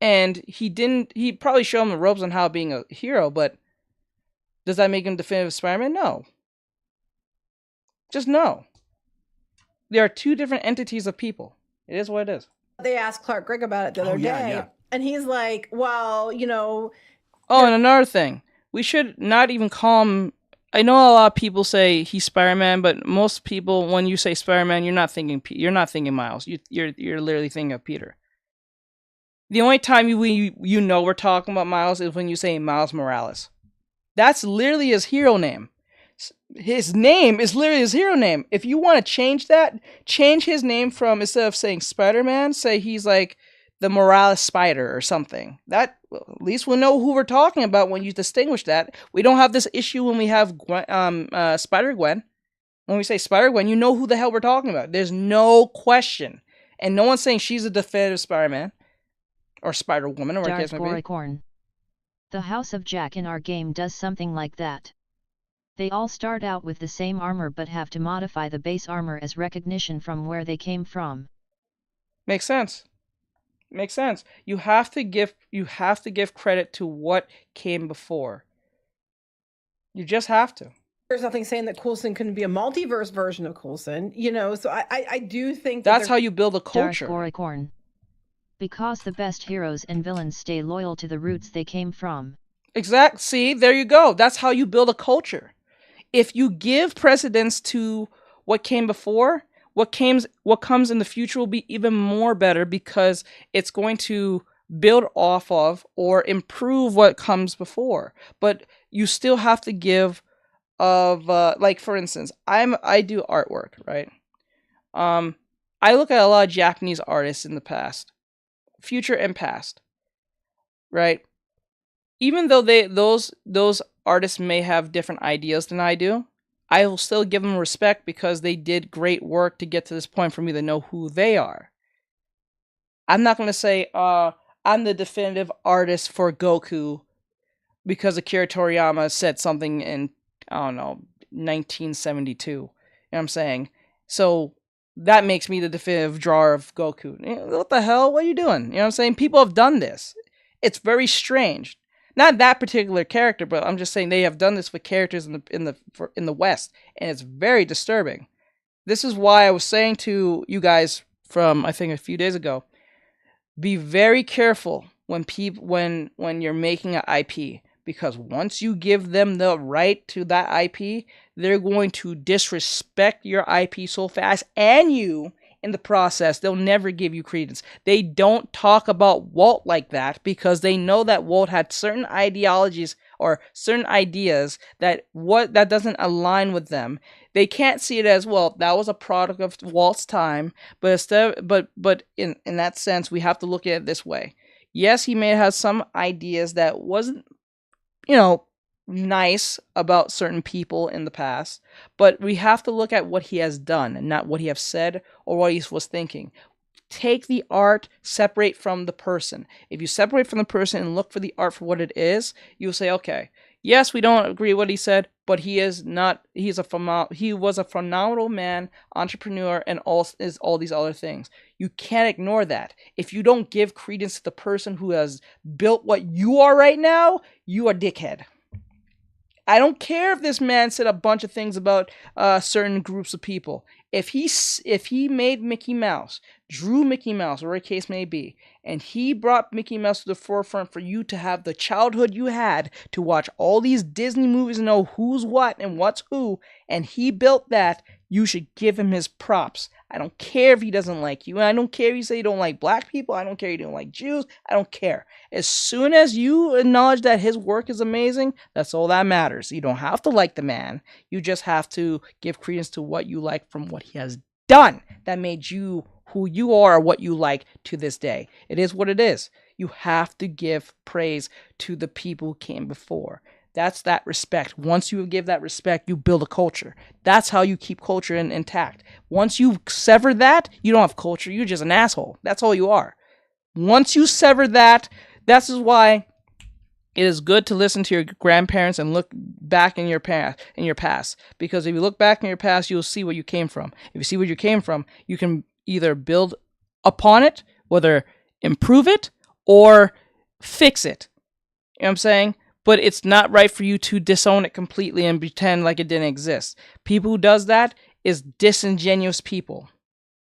And he probably showed him the ropes on how being a hero, but does that make him definitive Spider-Man? No. Just no. There are 2 different entities of people. It is what it is. They asked Clark Gregg about it the other day, and he's like, well, Oh, and another thing. We should not even call him... I know a lot of people say he's Spider-Man, but most people, when you say Spider-Man, you're not thinking Miles. You're literally thinking of Peter. The only time we're talking about Miles is when you say Miles Morales. That's literally his hero name. His name is literally his hero name. If you want to change that, change his name from, instead of saying Spider-Man, say he's like the Morales Spider or something. At least we'll know who we're talking about when you distinguish that. We don't have this issue when we have Spider-Gwen. When we say Spider-Gwen, you know who the hell we're talking about. There's no question. And no one's saying she's a definitive Spider-Man. Or Spider-Woman, or what case may be. The House of Jack in our game does something like that. They all start out with the same armor but have to modify the base armor as recognition from where they came from. Makes sense. Makes sense. You have to give credit to what came before. You just have to. there's nothing saying that Coulson couldn't be a multiverse version of Coulson, you know. So I do think that's how you build a culture. Darth because the best heroes and villains stay loyal to the roots they came from. Exact. See, there you go. That's how you build a culture. If you give precedence to what came before, what comes in the future will be even more better because it's going to build off of or improve what comes before. But you still have to give of like, for instance, I do artwork, right? I look at a lot of Japanese artists in the past, future and past, right? Even though those artists may have different ideas than I do, I will still give them respect because they did great work to get to this point for me to know who they are. I'm not going to say I'm the definitive artist for Goku because Akira Toriyama said something in, I don't know, 1972. You know what I'm saying? So that makes me the definitive drawer of Goku. What the hell? What are you doing? You know what I'm saying? People have done this. It's very strange. Not that particular character, but I'm just saying they have done this with characters in the West, and it's very disturbing. This is why I was saying to you guys from, I think, a few days ago, be very careful when you're making an IP, because once you give them the right to that IP, they're going to disrespect your IP so fast, and you in the process, they'll never give you credence. They don't talk about Walt like that because they know that Walt had certain ideologies or certain ideas that doesn't align with them. They can't see it as, well, that was a product of Walt's time, but in that sense, we have to look at it this way. Yes, he may have some ideas that wasn't, nice about certain people in the past, but we have to look at what he has done and not what he has said or what he was thinking. Take the art, separate from the person. If you separate from the person and look for the art for what it is, you'll say, okay, yes, we don't agree with what he said, but he was a phenomenal man, entrepreneur, and all these other things. You can't ignore that. If you don't give credence to the person who has built what you are right now, you are a dickhead. I don't care if this man said a bunch of things about certain groups of people. If he made Mickey Mouse, drew Mickey Mouse, whatever the case may be, and he brought Mickey Mouse to the forefront for you to have the childhood you had to watch all these Disney movies and know who's what and what's who, and he built that, you should give him his props. I don't care if he doesn't like you. I don't care if you say you don't like black people. I don't care if you don't like Jews. I don't care. As soon as you acknowledge that his work is amazing, that's all that matters. You don't have to like the man. You just have to give credence to what you like from what he has done that made you who you are, what you like to this day. It is what it is. You have to give praise to the people who came before. That's that respect. Once you give that respect, you build a culture. That's how you keep culture intact. Once you sever that, you don't have culture. You're just an asshole. That's all you are. Once you sever that, that's why it is good to listen to your grandparents and look back in your past. Because if you look back in your past, you'll see where you came from. If you see where you came from, you can either build upon it, whether improve it or fix it. You know what I'm saying? But it's not right for you to disown it completely and pretend like it didn't exist. People who does that is disingenuous people.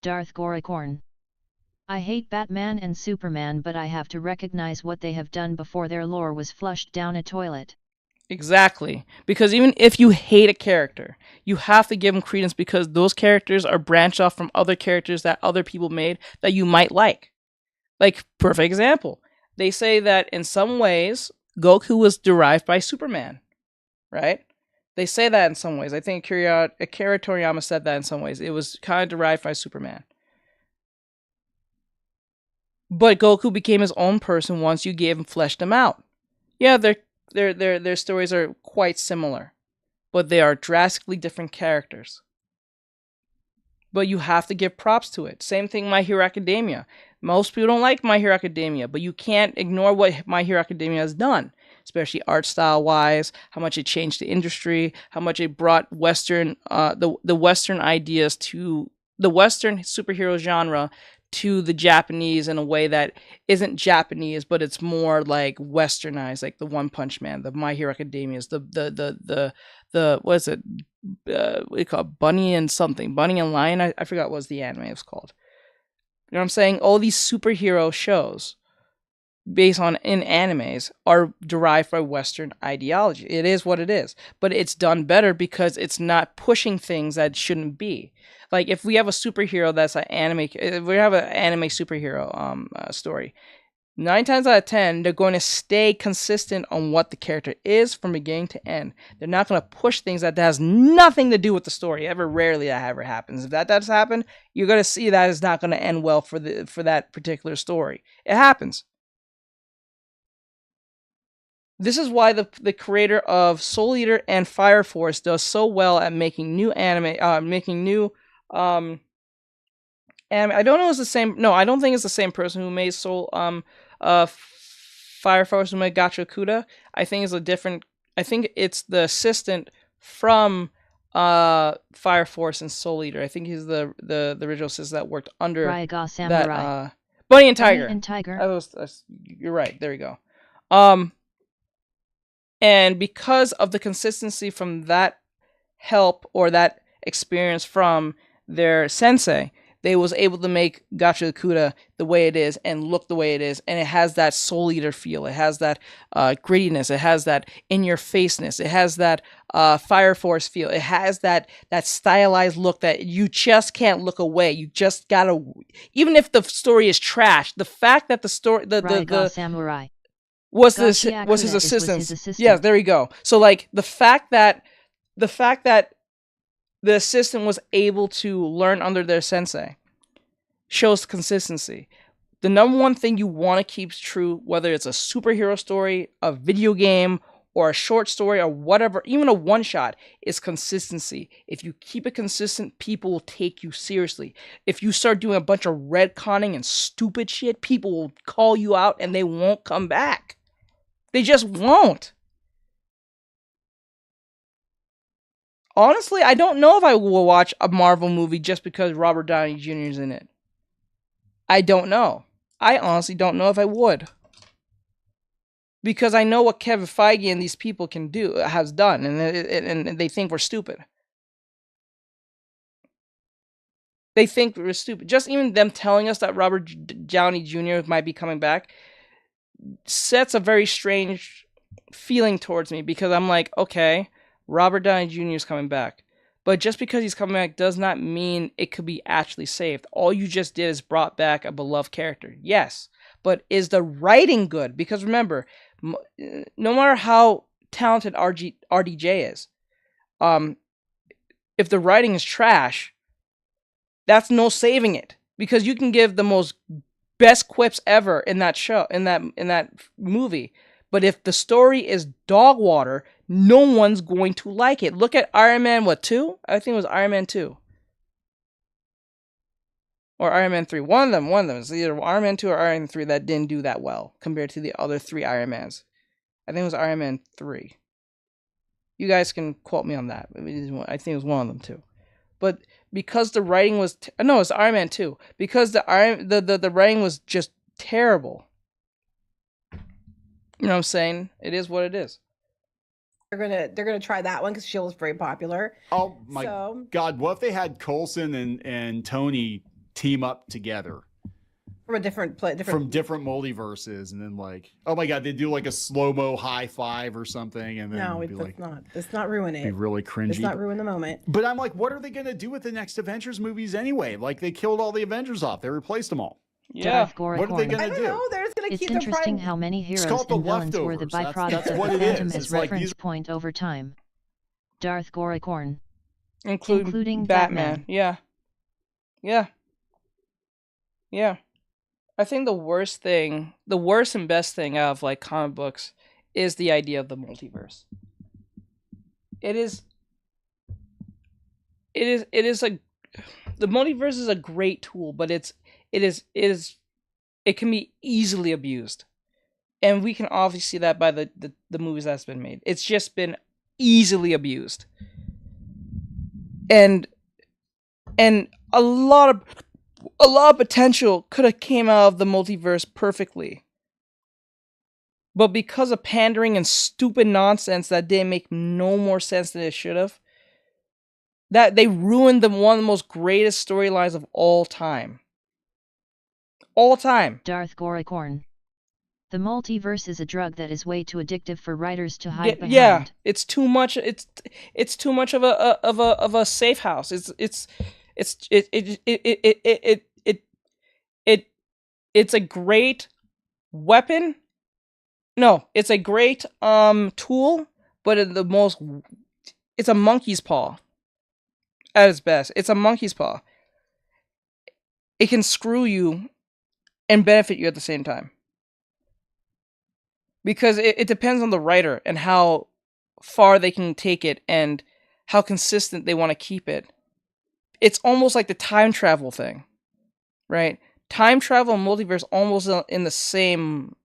Darth Goricorn. I hate Batman and Superman, but I have to recognize what they have done before their lore was flushed down a toilet. Exactly. Because even if you hate a character, you have to give them credence because those characters are branched off from other characters that other people made that you might like. Like, perfect example. They say that in some ways, Goku was derived by Superman, right? They say that in some ways. I think Akira Toriyama said that in some ways. It was kind of derived by Superman. But Goku became his own person once you gave him, fleshed him out. Yeah, their stories are quite similar, but they are drastically different characters. But you have to give props to it. Same thing, My Hero Academia. Most people don't like My Hero Academia, but you can't ignore what My Hero Academia has done, especially art style wise, how much it changed the industry, how much it brought Western, the Western ideas to the Western superhero genre to the Japanese in a way that isn't Japanese, but it's more like westernized, like the One Punch Man, the My Hero Academias, the what is it? What do you call it? Bunny and something, Bunny and Lion. I forgot what was the anime it was called. You know what I'm saying? All these superhero shows based on in animes are derived from Western ideology. It is what it is, but it's done better because it's not pushing things that shouldn't be. Like if we have a superhero that's an anime, if we have an anime superhero story, 9 times out of 10 they're going to stay consistent on what the character is from beginning to end. They're not going to push things that has nothing to do with the story. Rarely that ever happens. If that does happen, you're going to see that it's not going to end well for that particular story. It happens. This is why the creator of Soul Eater and Fire Force does so well at making new anime, anime. I don't know if it's the same. No, I don't think it's the same person who made Fire Force who made Gacha Kuda. I think it's a different. I think it's the assistant from Fire Force and Soul Eater. I think he's the original assistant that worked under that. Bunny and Tiger. Bunny and Tiger. You're right. There we go. And because of the consistency from that help or that experience from their sensei, they was able to make Gacha Kuda the way it is and look the way it is. And it has that Soul Eater feel. It has that grittiness. It has that in-your-faceness. It has that Fire Force feel. It has that stylized look that you just can't look away. You just gotta... Even if the story is trash, the fact that the story... the Samurai. Was his assistant. Yeah, there you go. So like the fact that the assistant was able to learn under their sensei shows consistency. The number one thing you want to keep true, whether it's a superhero story, a video game, or a short story, or whatever, even a one-shot, is consistency. If you keep it consistent, people will take you seriously. If you start doing a bunch of retconning and stupid shit, people will call you out and they won't come back. They just won't. Honestly, I don't know if I will watch a Marvel movie just because Robert Downey Jr. is in it. I don't know. I honestly don't know if I would. Because I know what Kevin Feige and these people has done, and they think we're stupid. They think we're stupid. Just even them telling us that Robert Downey Jr. might be coming back sets a very strange feeling towards me, because I'm like, okay, Robert Downey Jr. is coming back. But just because he's coming back does not mean it could be actually saved. All you just did is brought back a beloved character. Yes, but is the writing good? Because remember, no matter how talented RDJ is, if the writing is trash, that's no saving it. Because you can give the most best quips ever in that show, in that movie, but if the story is dog water, no one's going to like it. Look at Iron Man 2? I think it was Iron Man 2 or Iron Man 3. One of them. It's either Iron Man 2 or Iron Man 3 that didn't do that well compared to the other 3 Iron Mans. I think it was Iron Man 3. You guys can quote me on that. I think it was one of them too. But because the writing was... no, it's Iron Man 2. Because the writing was just terrible. You know what I'm saying? It is what it is. They're gonna try that one because Shield's very popular. Oh my God! What if they had Coulson and Tony team up together from a different multiverses, and then like, oh my God, they do like a slow-mo high five or something, and then no, let's not ruin it. Be really cringy. Let's not ruin the moment. But I'm like, what are they gonna do with the next Avengers movies anyway? Like they killed all the Avengers off. They replaced them all. Yeah. What are they gonna do? They're just gonna it's keep interesting how many heroes and villains were the byproduct of the Phantom as reference point over time. Darth Goricorn. Including Batman. Yeah. I think the worst and best thing out of like comic books is the idea of the multiverse. It is like the multiverse is a great tool, but it can be easily abused. And we can obviously see that by the movies that's been made. It's just been easily abused. And a lot of a lot of potential could have came out of the multiverse perfectly. But because of pandering and stupid nonsense that didn't make no more sense than it should have, that they ruined one of the most greatest storylines of all time. All time. Darth Goricorn. The multiverse is a drug that is way too addictive for writers to hide behind. Yeah, it's too much. It's too much of a safe house. It's a great weapon. No, it's a great tool, but it's a monkey's paw. At its best, it's a monkey's paw. It can screw you and benefit you at the same time. Because it depends on the writer and how far they can take it and how consistent they want to keep it. It's almost like the time travel thing, right? Time travel and multiverse almost in the same,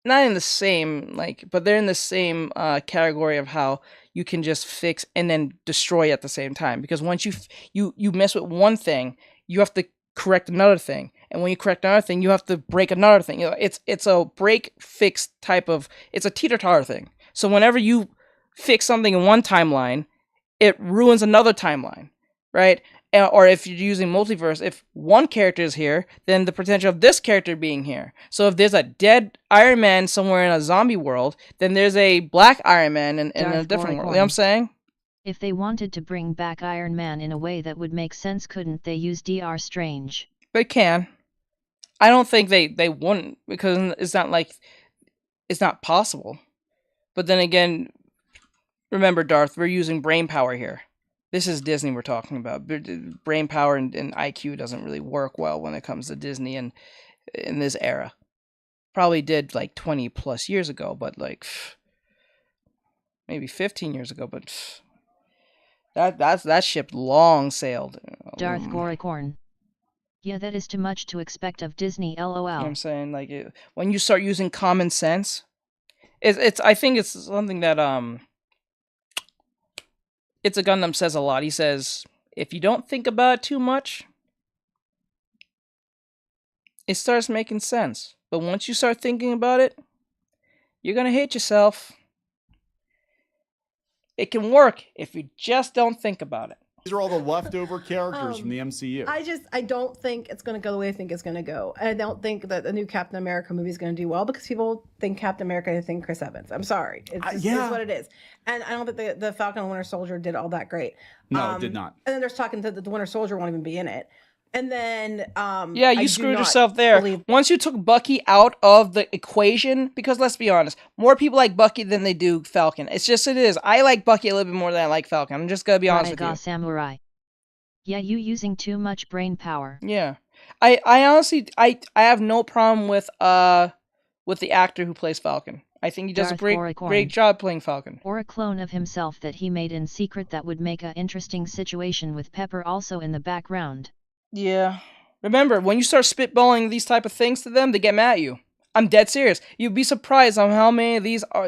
not in the same, but they're in the same category of how you can just fix and then destroy at the same time. Because once you mess with one thing, you have to correct another thing. And when you correct another thing, you have to break another thing. It's a break-fix type of... It's a teeter-totter thing. So whenever you fix something in one timeline, it ruins another timeline, right? Or if you're using multiverse, if one character is here, then the potential of this character being here. So if there's a dead Iron Man somewhere in a zombie world, then there's a black Iron Man in a different world. You know what I'm saying? If they wanted to bring back Iron Man in a way that would make sense, couldn't they use Dr. Strange? They can. I don't think they wouldn't, because it's not possible. But then again, remember, Darth, we're using brain power here. This is Disney we're talking about. Brain power and IQ doesn't really work well when it comes to Disney and in this era. Probably did 20 plus years ago, but maybe 15 years ago, but that ship long sailed. Darth Goricorn. Yeah, that is too much to expect of Disney, lol. You know what I'm saying? When you start using common sense, I think it's something that It's a Gundam says a lot. He says, if you don't think about it too much, it starts making sense. But once you start thinking about it, you're going to hate yourself. It can work if you just don't think about it. These are all the leftover characters from the MCU. I don't think it's going to go the way I think it's going to go. I don't think that the new Captain America movie is going to do well because people think Captain America, they think Chris Evans. I'm sorry. It's what it is. And I don't think the Falcon and Winter Soldier did all that great. No, it did not. And then there's talking that the Winter Soldier won't even be in it. And then yeah, you screwed yourself there. Once you took Bucky out of the equation, because let's be honest, more people like Bucky than they do Falcon. It's just it is. I like Bucky a little bit more than I like Falcon. I'm just gonna be honest with you. Samurai. Yeah, you using too much brain power. Yeah, I honestly I have no problem with the actor who plays Falcon. I think he does a great job playing Falcon. Or a clone of himself that he made in secret that would make an interesting situation with Pepper also in the background. Yeah. Remember, when you start spitballing these type of things to them, they get mad at you. I'm dead serious. You'd be surprised on how many of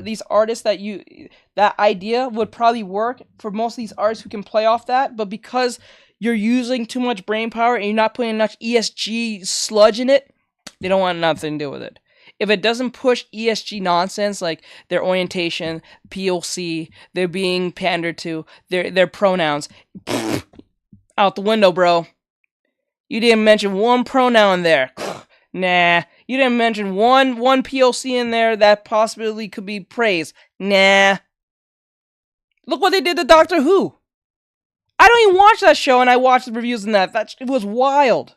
these artists that idea would probably work for most of these artists who can play off that, but because you're using too much brain power and you're not putting enough ESG sludge in it, they don't want nothing to do with it. If it doesn't push ESG nonsense like their orientation, POC, they're being pandered to, their pronouns, out the window, bro. You didn't mention one pronoun there. Nah. You didn't mention one POC in there that possibly could be praised. Nah. Look what they did to Doctor Who. I don't even watch that show, and I watched the reviews in that. It was wild.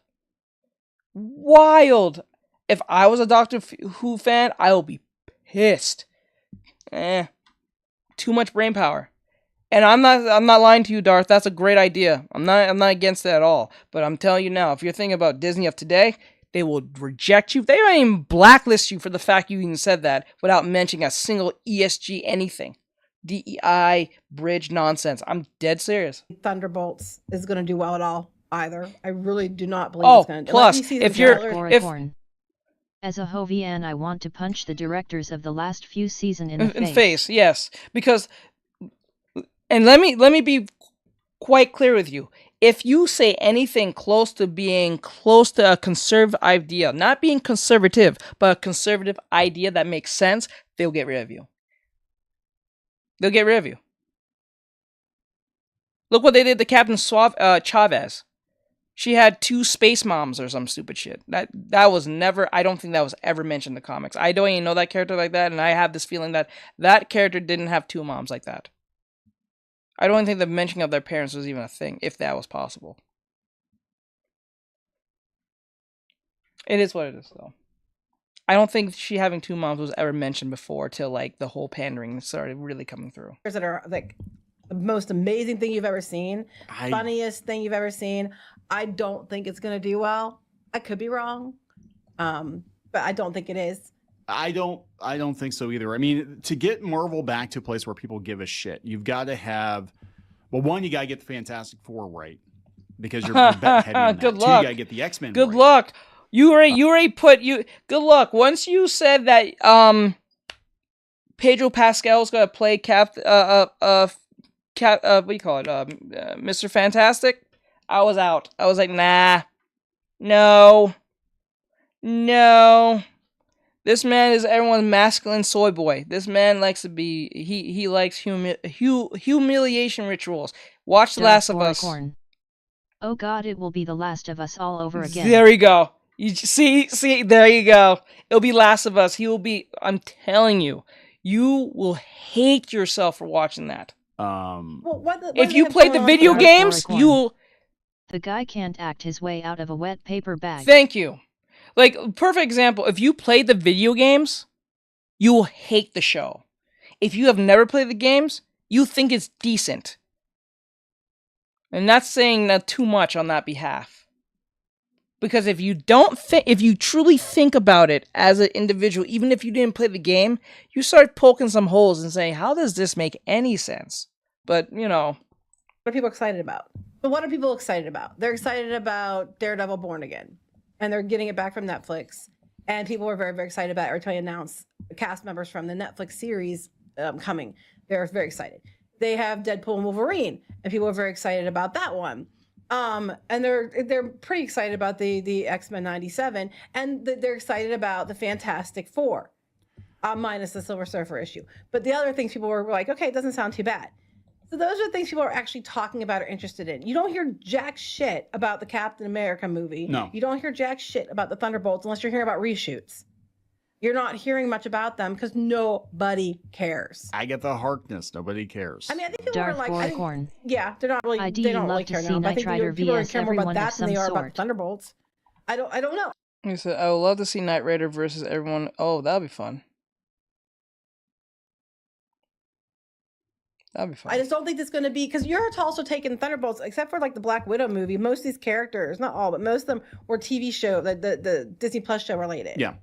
Wild. If I was a Doctor Who fan, I would be pissed. Too much brain power. And I'm not lying to you, Darth. That's a great idea. I'm not against it at all. But I'm telling you now, if you're thinking about Disney of today, they will reject you. They might even blacklist you for the fact you even said that without mentioning a single ESG anything. DEI bridge nonsense. I'm dead serious. Thunderbolts is going to do well at all either. I really do not believe it's going to. Plus, as a Hovian, I want to punch the directors of the last few seasons in the face. In face, yes, because. And let me be quite clear with you. if you say anything close to being close to a conservative idea, not being conservative, but a conservative idea that makes sense, they'll get rid of you. They'll get rid of you. Look what they did to Captain Chavez. She had 2 space moms or some stupid shit. That was never, I don't think that was ever mentioned in the comics. I don't even know that character like that, and I have this feeling that that character didn't have 2 moms like that. I don't think the mentioning of their parents was even a thing, if that was possible. It is what it is, though. I don't think she having 2 moms was ever mentioned before till like the whole pandering started really coming through. That are like the most amazing thing you've ever seen, funniest thing you've ever seen. I don't think it's gonna do well. I could be wrong, but I don't think it is. I don't think so either. I mean, to get Marvel back to a place where people give a shit, you've got to have, well, one, you got to get the Fantastic Four right because you're bet heavy on that. Good luck. 2, you got to get the X-Men Good right. luck. You already put you. Good luck. Once you said that Pedro Pascal's gonna play what do you call it? Mr. Fantastic. I was out. I was like, nah, no. This man is everyone's masculine soy boy. This man likes to be. He likes humiliation rituals. Watch The Last of Us. Oh God, it will be The Last of Us all over again. There you go. You see, there you go. It'll be Last of Us. He will be. I'm telling you, you will hate yourself for watching that. If you played the video games, you will. The guy can't act his way out of a wet paper bag. Thank you. Like, perfect example, if you played the video games, you will hate the show. If you have never played the games, you think it's decent. And that's saying not too much on that behalf. Because if you if you truly think about it as an individual, even if you didn't play the game, you start poking some holes and saying, how does this make any sense? But, you know. What are people excited about? But what are people excited about? They're excited about Daredevil Born Again. And they're getting it back from Netflix. And people were very, very excited about it. Every time you announce cast members from the Netflix series coming, they're very excited. They have Deadpool and Wolverine, and people are very excited about that one. And they're pretty excited about the X-Men 97, and they're excited about the Fantastic Four, minus the Silver Surfer issue. But the other things people were like, okay, it doesn't sound too bad. So those are the things people are actually talking about or interested in. You don't hear jack shit about the Captain America movie. No. You don't hear jack shit about the Thunderbolts unless you're hearing about reshoots. You're not hearing much about them because nobody cares. I get the Harkness. Nobody cares. I mean, I think people Darth are like, yeah, they're not really. They don't really care now. But I think people are care more about that than they are about the Thunderbolts. I don't know. He said, I would love to see Knight Rider versus everyone. Oh, that'd be fun. That'd be fun. I just don't think it's going to be, because you're also taking Thunderbolts, except for like the Black Widow movie. Most of these characters, not all, but most of them were TV show, the Disney Plus show related. Yeah.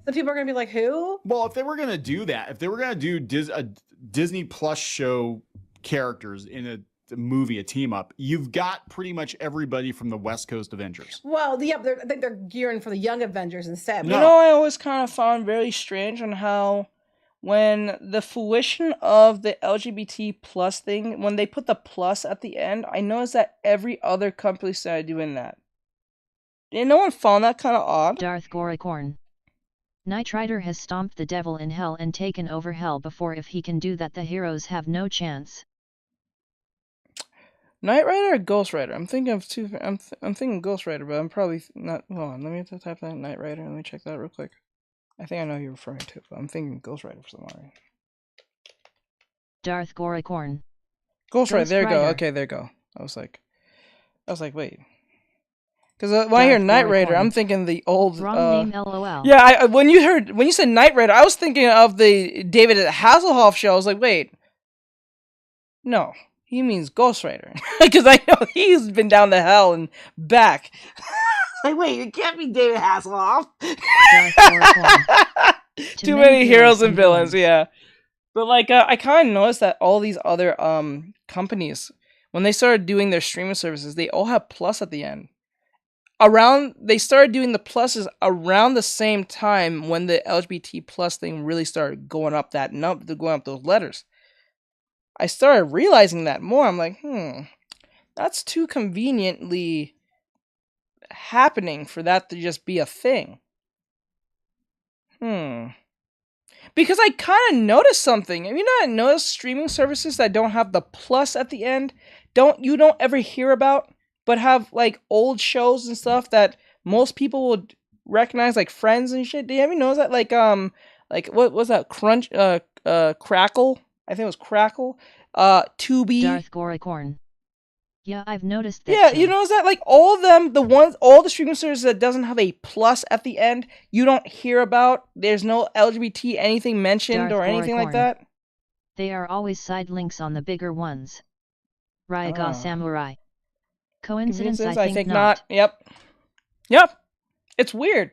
So people are going to be like, who? Well, if they were going to do that, if they were going to do a Disney Plus show characters in a movie, a team up, you've got pretty much everybody from the West Coast Avengers. Well, yeah, I think they're gearing for the Young Avengers instead. You know, I always kind of found very strange on how when the fruition of the LGBT plus thing, when they put the plus at the end, I noticed that every other company started doing that. Did no one found that kind of odd? Darth Goricorn. Knight Rider has stomped the devil in hell and taken over hell before. If he can do that, the heroes have no chance. Knight Rider or Ghost Rider? I'm thinking of two. I'm thinking Ghost Rider, but I'm probably not. Hold on, let me type that Knight Rider. Let me check that real quick. I think I know who you're referring to, but I'm thinking Ghost Rider for some reason. Darth Goricorn. Ghost Rider. There you go. Okay, there you go. I was like, wait. Because when I hear Knight Rider, I'm thinking the old. Wrong name, LOL. Yeah, when you said Knight Rider, I was thinking of the David Hasselhoff show. I was like, wait, no, he means Ghost Rider, because I know he's been down to hell and back. Like, wait, it can't be David Hasselhoff. Too many heroes and villains, yeah. But like, I kind of noticed that all these other companies, when they started doing their streaming services, they all have plus at the end. They started doing the pluses around the same time when the LGBT plus thing really started going up going up those letters. I started realizing that more. I'm like, That's too conveniently happening for that to just be a thing. Because I kind of noticed something. Have you not noticed streaming services that don't have the plus at the end? You don't ever hear about, but have like old shows and stuff that most people would recognize, like Friends and shit. Do you ever notice that? Like what was that? Crackle. I think it was Crackle. Tubi. Darth Goricorn. Yeah, I've noticed that. Yeah, too. you notice that? Like all of them, all the streaming services that doesn't have a plus at the end, you don't hear about. There's no LGBT anything mentioned Darth or anything like Goricorn. that. They are always side links on the bigger ones. Ryaga Samurai. Coincidence? I think not. Yep. It's weird.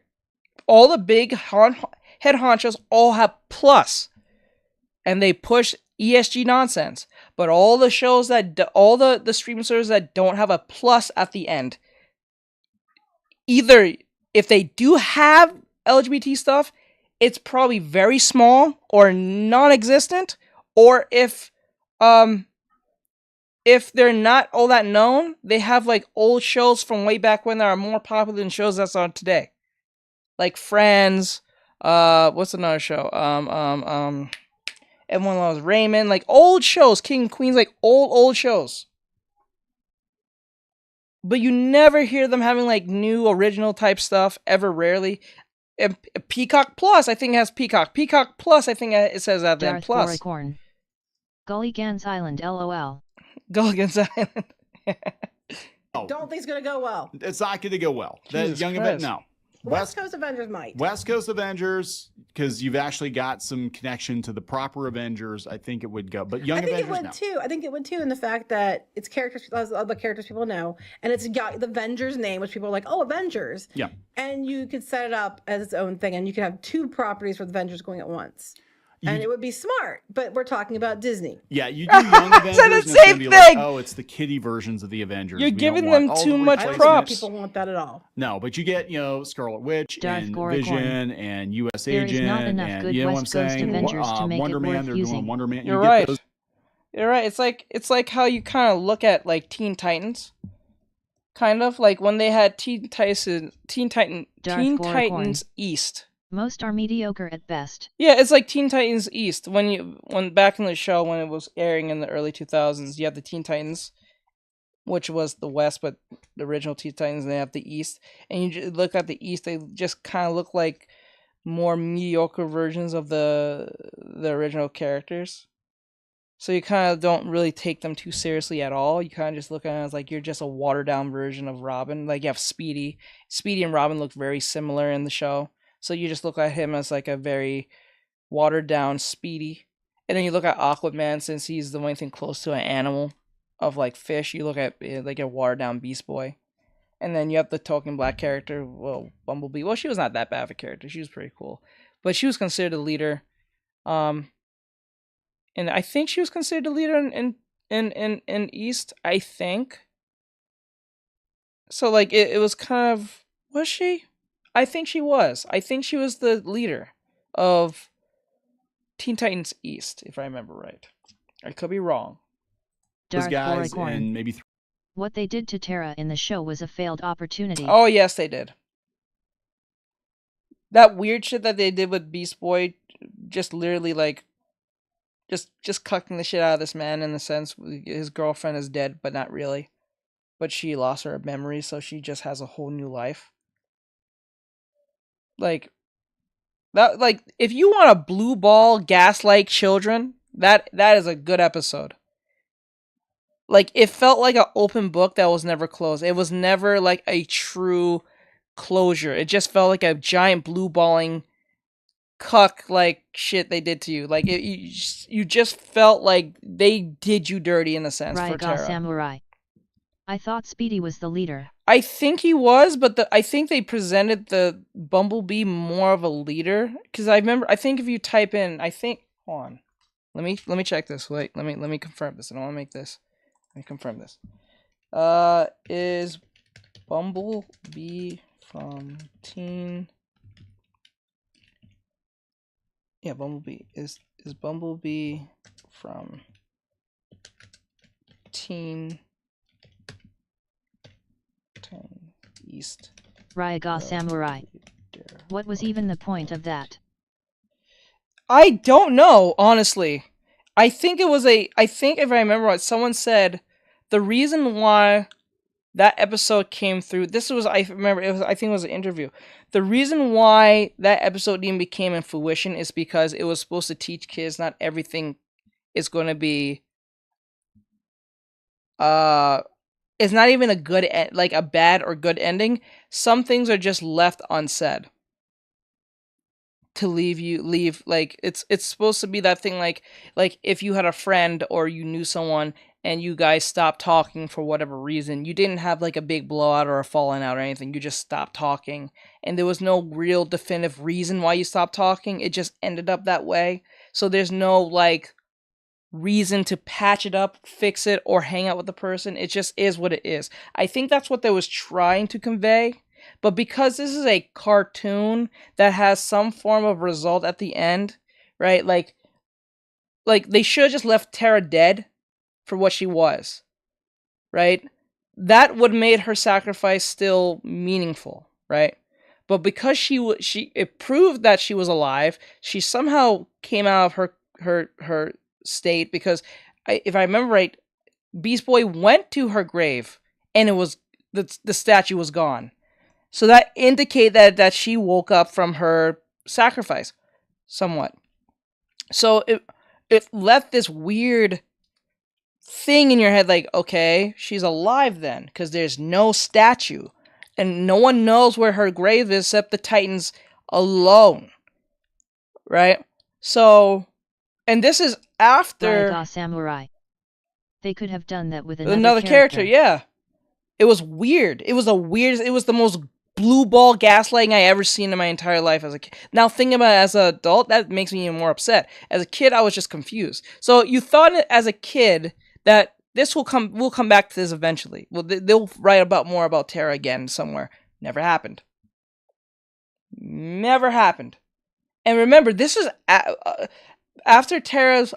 All the big head honchos all have plus, and they push ESG nonsense. But all the shows all the streaming services that don't have a plus at the end, either if they do have LGBT stuff, it's probably very small or non-existent, or if they're not all that known, they have like old shows from way back when that are more popular than shows that's on today. Like Friends, what's another show? Everyone Loves Raymond, like old shows, King and Queens, like old shows. But you never hear them having like new original type stuff, ever rarely. And Peacock Plus, I think has Peacock. Peacock Plus, I think it says that then plus. Goricorn. Gulligan's Island, LOL. Gulligan's Island. Don't think it's gonna go well. It's not going to go well. Jesus Young Christ. Avengers, no. West Coast Avengers might. West Coast Avengers, because you've actually got some connection to the proper Avengers. I think it would go, but Young Avengers, no. Too. I think it would too, in the fact that it's characters, other characters people know, and it's got the Avengers name, which people are like, oh, Avengers. Yeah. And you could set it up as its own thing, and you could have two properties for the Avengers going at once. And it would be smart, but we're talking about Disney. Yeah, you do Young Avengers, the and it's same gonna be like, thing. oh, it's the kiddie versions of the Avengers. You're We don't giving want them all too the much I don't think props. people want that at all. No, but you get, Scarlet Witch Darth and Goricorn. Vision and US There is Agent not enough and good you know West what I'm Coast saying? Avengers to make Wonder it Man, worth they're using. doing Wonder Man. You're You get right. those- You're right. It's like how you kind of look at like Teen Titans. Kind of like when they had Teen Titans Goricorn. East. Most are mediocre at best. Yeah, it's like Teen Titans East. When back in the show when it was airing in the early 2000s, you have the Teen Titans, which was the West, but the original Teen Titans, and they have the East. And you look at the East, they just kind of look like more mediocre versions of the original characters. So you kind of don't really take them too seriously at all. You kind of just look at it as like you're just a watered down version of Robin. Like you have Speedy. Speedy and Robin look very similar in the show. So you just look at him as like a very watered down Speedy. And then you look at Aquaman, since he's the only thing close to an animal of like fish. You look at like a watered down Beast Boy. And then you have the token black character, well, Bumblebee. Well, she was not that bad of a character. She was pretty cool. But she was considered a leader. And I think she was considered a leader in East, I think. So like it was kind of, was she? I think she was. I think she was the leader of Teen Titans East, if I remember right. I could be wrong. Those Darth guys Goricorn. and maybe What they did to Terra in the show was a failed opportunity. Oh, yes, they did. That weird shit that they did with Beast Boy, just literally like, just cucking the shit out of this man in the sense his girlfriend is dead, but not really. But she lost her memory, so she just has a whole new life. Like, that, like, if you want a blue ball gaslight children, that is a good episode. Like, it felt like an open book that was never closed. It was never like a true closure. It just felt like a giant blue balling cuck like shit they did to you. Like you just felt like they did you dirty in a sense for Terra. Samurai. I thought Speedy was the leader. I think he was, but I think they presented the Bumblebee more of a leader, because I think if you type in, hold on, let me check this. Wait, let me confirm this. I don't want to make this. Let me confirm this. Is Bumblebee from Teen? Yeah, Bumblebee is Bumblebee from Teen East. Ryaga Samurai. What was even the point of that? I don't know, honestly. I think if I remember right, someone said the reason why that episode came through, I think it was an interview. The reason why that episode even became in fruition is because it was supposed to teach kids not everything is going to be it's not even a good like a bad or good ending. Some things are just left unsaid to leave like it's supposed to be that thing like if you had a friend or you knew someone and you guys stopped talking for whatever reason, you didn't have like a big blowout or a falling out or anything, you just stopped talking and there was no real definitive reason why you stopped talking, it just ended up that way. So there's no like reason to patch it up, fix it, or hang out with the person. It just is what it is. I think that's what they was trying to convey. But because this is a cartoon that has some form of result at the end, right? Like they should have just left Tara dead for what she was, right? That would have made her sacrifice still meaningful, right? But because it proved that she was alive, she somehow came out of her state, because if I remember right, Beast Boy went to her grave and it was the statue was gone. So that indicated that she woke up from her sacrifice somewhat. So it left this weird thing in your head like, okay, she's alive then, because there's no statue and no one knows where her grave is except the Titans alone, right? So, and this is after Ryaga Samurai. They could have done that with another character. Yeah, it was weird. It was the most blue ball gaslighting I ever seen in my entire life as a kid. Now thinking about it as an adult, that makes me even more upset. As a kid, I was just confused. So you thought as a kid that we'll come back to this eventually. Well, they'll write more about Tara again somewhere. Never happened. Never happened. And remember, this is after Tara's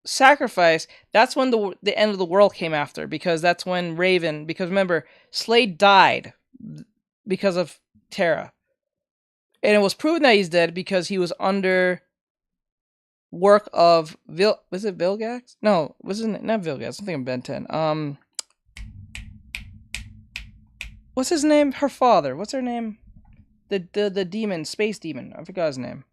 sacrifice. That's when the end of the world came after, because that's when Raven. Because remember, Slade died because of Tara, and it was proven that he's dead because he was under work of was it Vilgax? No, wasn't it not Vilgax? I'm thinking Ben 10. What's his name? Her father. What's her name? The demon, space demon. I forgot his name.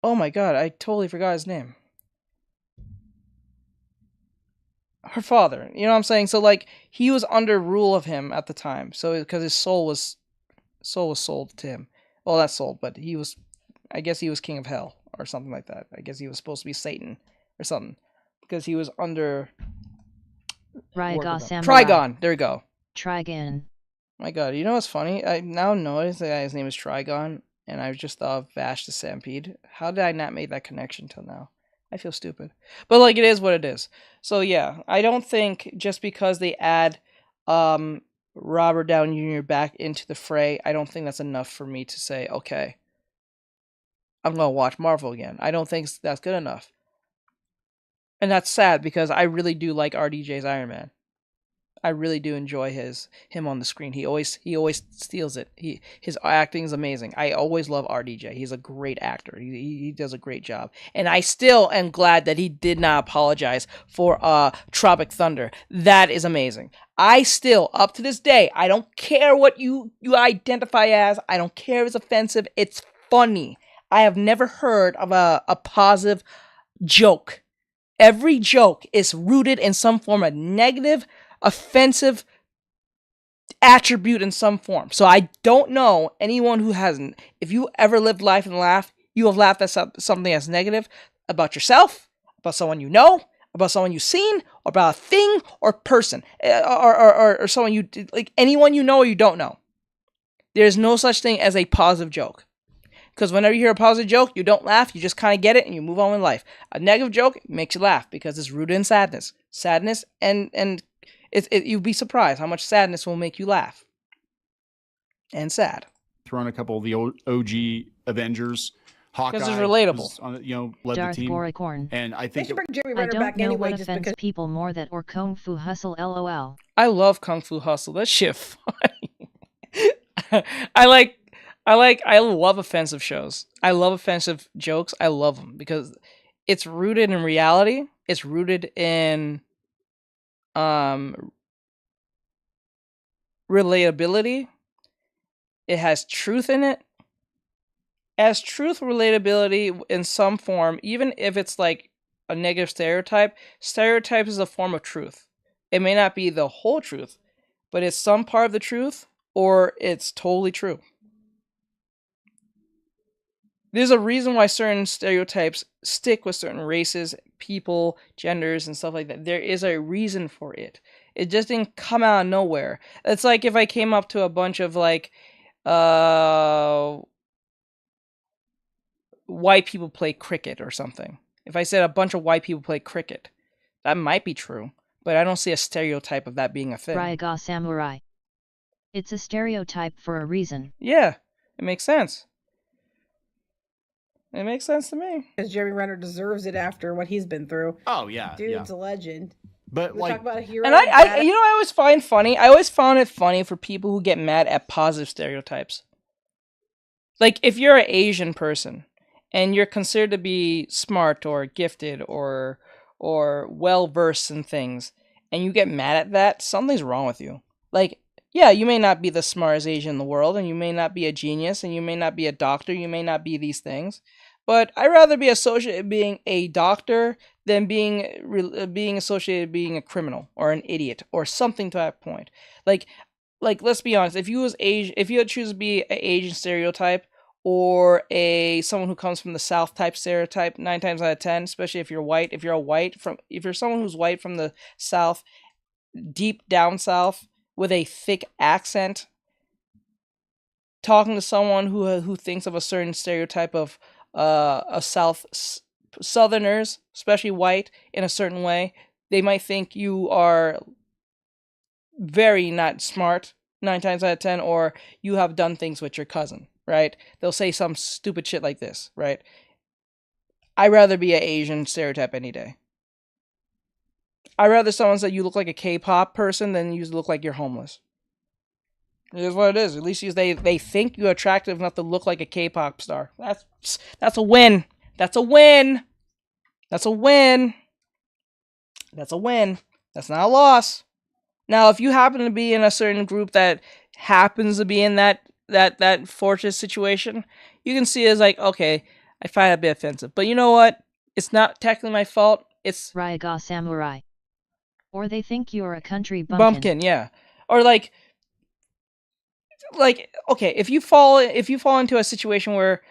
Oh my god, I totally forgot his name. Her father. You know what I'm saying? So like he was under rule of him at the time. So because his soul was sold to him. Well, not sold, but I guess he was king of hell or something like that. I guess he was supposed to be Satan or something, because he was under Ryaga Samurai. Trigon. There we go. Trigon. My god, you know what's funny? I now notice that his name is Trigon, and I just thought of Vash the Stampede. How did I not make that connection till now? I feel stupid. But like, it is what it is. So yeah, I don't think just because they add Robert Downey Jr. back into the fray, I don't think that's enough for me to say, okay, I'm going to watch Marvel again. I don't think that's good enough. And that's sad, because I really do like RDJ's Iron Man. I really do enjoy him on the screen. He always steals it. His acting is amazing. I always love RDJ. He's a great actor. He does a great job. And I still am glad that he did not apologize for Tropic Thunder. That is amazing. I still, up to this day, I don't care what you identify as. I don't care if it's offensive. It's funny. I have never heard of a positive joke. Every joke is rooted in some form of negative, offensive attribute in some form. So I don't know anyone who hasn't. If you ever lived life and laughed, you have laughed at something that's negative about yourself, about someone you know, about someone you've seen, or about a thing or person, or someone you like, anyone you know or you don't know. There's no such thing as a positive joke. Because whenever you hear a positive joke, you don't laugh, you just kind of get it and you move on with life. A negative joke makes you laugh because it's rooted in sadness. Sadness and you'd be surprised how much sadness will make you laugh. And sad. Throw in a couple of the OG Avengers. Hawkeye it's relatable. was on, led Darth the team, Goricorn. and I They think should bring Jeremy I Renner don't back know anyway, what just offends because. people more, that or Kung Fu Hustle LOL. I love Kung Fu Hustle. That shit funny. I love offensive shows. I love offensive jokes. I love them because it's rooted in reality. It's rooted in relatability. It has truth in it. As truth, relatability in some form, even if it's like a negative stereotype is a form of truth. It may not be the whole truth, but it's some part of the truth, or it's totally true. There's a reason why certain stereotypes stick with certain races, people, genders, and stuff like that. There is a reason for it. It just didn't come out of nowhere. It's like if I came up to a bunch of like, white people play cricket or something. If I said a bunch of white people play cricket, that might be true, but I don't see a stereotype of that being a thing. Ryaga Samurai. It's a stereotype for a reason. Yeah, it makes sense. It makes sense to me. Because Jeremy Renner deserves it after what he's been through. Oh yeah, Dude's a legend. But We like, talk about a hero. And I always find funny. I always found it funny for people who get mad at positive stereotypes. Like if you're an Asian person and you're considered to be smart or gifted or well versed in things, and you get mad at that, something's wrong with you. Like, yeah, you may not be the smartest Asian in the world, and you may not be a genius, and you may not be a doctor, you may not be these things, but I'd rather be associated being a doctor than being associated being a criminal or an idiot or something to that point. Like let's be honest, if you had to choose to be an Asian stereotype or someone who comes from the South type stereotype, 9 times out of 10, especially if you're white, if you're someone who's white from the South, deep down South, with a thick accent, talking to someone who thinks of a certain stereotype of Southerners, especially white, in a certain way, they might think you are very not smart 9 times out of 10, or you have done things with your cousin, right? They'll say some stupid shit like this, right? I'd rather be an Asian stereotype any day. I'd rather someone say you look like a K-pop person than you look like you're homeless. It is what it is. At least they think you're attractive enough to look like a K-pop star. That's a win. That's a win. That's a win. That's a win. That's not a loss. Now, if you happen to be in a certain group that happens to be in that fortunate situation, you can see it as like, okay, I find it a bit offensive. But you know what? It's not technically my fault. It's Ryaga Samurai. Or they think you're a country bumpkin, yeah. Or like okay, if you fall into a situation where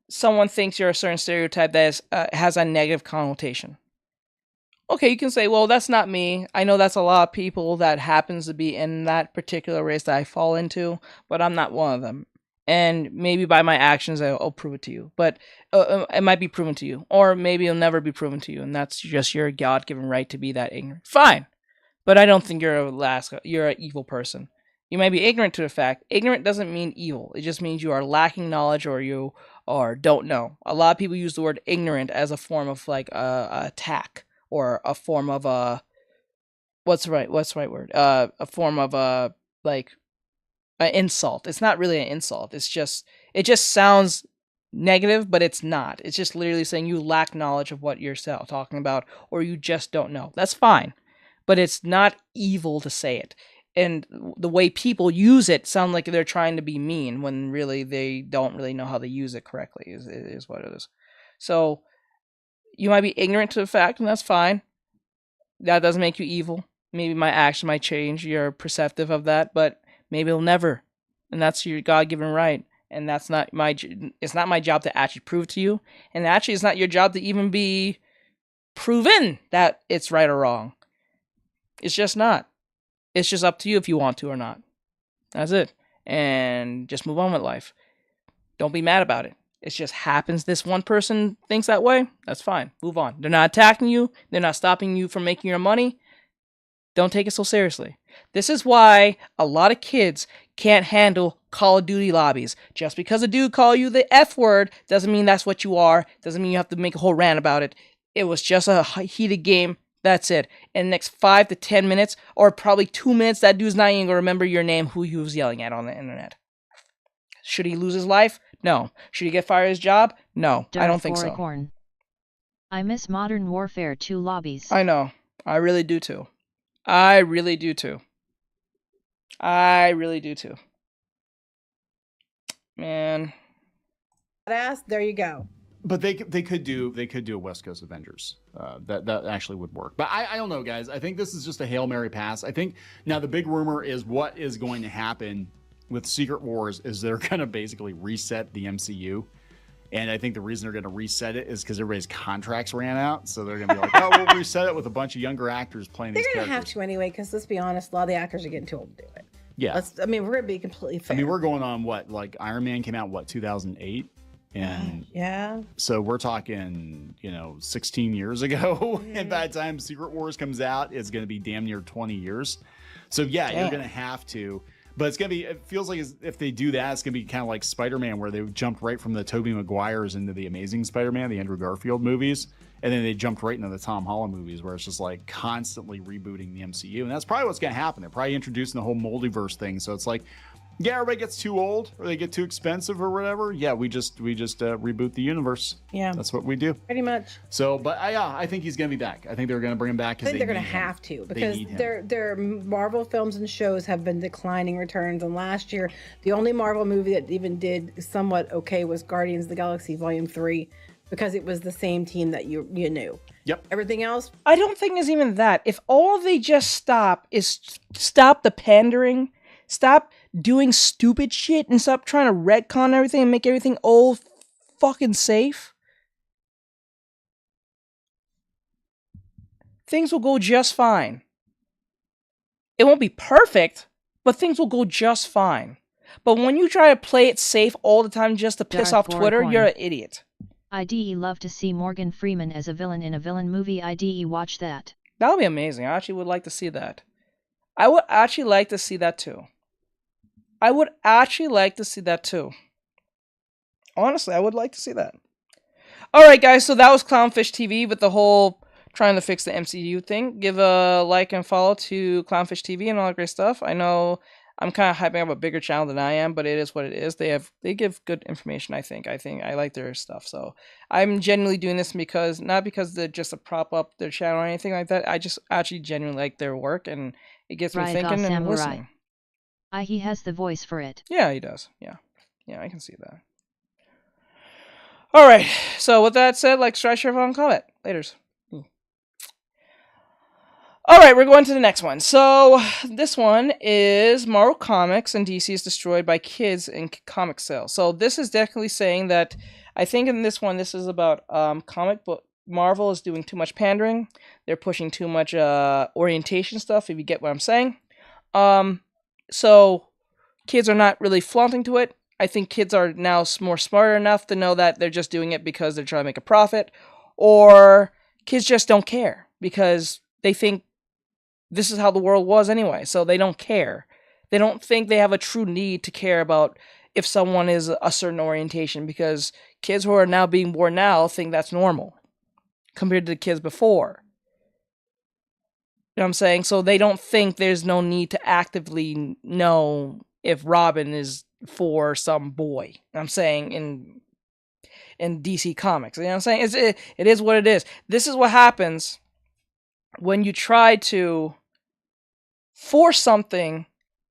someone thinks you're a certain stereotype that has a negative connotation. Okay, you can say, well, that's not me. I know that's a lot of people that happens to be in that particular race that I fall into, but I'm not one of them. And maybe by my actions, I'll prove it to you. But it might be proven to you. Or maybe it'll never be proven to you, and that's just your God-given right to be that ignorant. Fine. But I don't think you're an evil person. You might be ignorant to the fact. Ignorant doesn't mean evil. It just means you are lacking knowledge or you don't know. A lot of people use the word ignorant as a form of like a attack or a form of a what's the right word? A form of like an insult. It's not really an insult. It just sounds negative, but it's not. It's just literally saying you lack knowledge of what you're talking about, or you just don't know. That's fine, but it's not evil to say it. And the way people use it sound like they're trying to be mean when really they don't really know how to use it correctly, is what it is. So you might be ignorant to the fact, and that's fine. That doesn't make you evil. Maybe my action might change. You're perceptive of that, but maybe it'll never. And that's your God-given right. And it's not my job to actually prove to you. And actually, it's not your job to even be proven that it's right or wrong. It's just not. It's just up to you if you want to or not. That's it. And just move on with life. Don't be mad about it. It just happens this one person thinks that way. That's fine. Move on. They're not attacking you. They're not stopping you from making your money. Don't take it so seriously. This is why a lot of kids can't handle Call of Duty lobbies. Just because a dude call you the F word doesn't mean that's what you are. Doesn't mean you have to make a whole rant about it. It was just a heated game. That's it. In the next 5 to 10 minutes, or probably 2 minutes, that dude's not even going to remember your name, who he was yelling at on the internet. Should he lose his life? No. Should he get fired his job? No. I don't think so. I miss Modern Warfare 2 lobbies. I know. I really do too. I really do too. I really do too. Man. Badass, there you go. But they could do a West Coast Avengers. That actually would work. But I don't know, guys. I think this is just a Hail Mary pass. I think now the big rumor is what is going to happen with Secret Wars is they're going to basically reset the MCU. And I think the reason they're going to reset it is because everybody's contracts ran out. So they're going to be like, oh, we'll reset it with a bunch of younger actors playing these characters. They're going to have to anyway, because let's be honest, a lot of the actors are getting too old to do it. Yeah. I mean, we're going to be completely fair. I mean, we're going on what? Like Iron Man came out, what, 2008? And yeah. So we're talking, 16 years ago. And by the time Secret Wars comes out, it's going to be damn near 20 years. So yeah, you're going to have to. But it's going to be, it feels like if they do that, it's going to be kind of like Spider-Man, where they jumped right from the Tobey Maguires into the Amazing Spider-Man, the Andrew Garfield movies. And then they jumped right into the Tom Holland movies, where it's just like constantly rebooting the MCU. And that's probably what's going to happen. They're probably introducing the whole multiverse thing. So it's like, yeah, everybody gets too old or they get too expensive or whatever. Yeah, we just reboot the universe. Yeah. That's what we do. Pretty much. So, but I think he's going to be back. I think they're going to bring him back. I think they're going to have to, because their Marvel films and shows have been declining returns. And last year, the only Marvel movie that even did somewhat okay was Guardians of the Galaxy Volume 3, because it was the same team that you knew. Yep. Everything else, I don't think it's even that. If all they just stop the pandering, stop doing stupid shit, and stop trying to retcon everything and make everything old fucking safe, things will go just fine. It won't be perfect, but things will go just fine. But when you try to play it safe all the time just to piss off Twitter, you're an idiot. IDE love to see Morgan Freeman as a villain in a villain movie. IDE watch that. That would be amazing. I actually would like to see that. I would actually like to see that too. Honestly, I would like to see that. Alright guys, so that was Clownfish TV with the whole trying to fix the MCU thing. Give a like and follow to Clownfish TV and all that great stuff. I know I'm kind of hyping up a bigger channel than I am, but it is what it is. They give good information, I think. I like their stuff. So I'm genuinely doing this because, not because they're just to prop up their channel or anything like that. I just actually genuinely like their work, and it gets me thinking and listening. He has the voice for it. Yeah, he does. Yeah, I can see that. All right. So with that said, like, subscribe, share, and comment. Laters. All right, we're going to the next one. So this one is Marvel Comics and DC is destroyed by kids in comic sales. So this is definitely saying that, I think in this one, this is about comic book. Marvel is doing too much pandering. They're pushing too much orientation stuff, if you get what I'm saying. So kids are not really flaunting to it. I think kids are now more smarter enough to know that they're just doing it because they're trying to make a profit. Or kids just don't care because they think this is how the world was anyway, so they don't care. They don't think they have a true need to care about if someone is a certain orientation, because kids who are now being born now think that's normal compared to the kids before. You know what I'm saying? So they don't think there's no need to actively know if Robin is for some boy. You know what I'm saying? In DC Comics. You know what I'm saying? It is what it is. This is what happens when you try to force something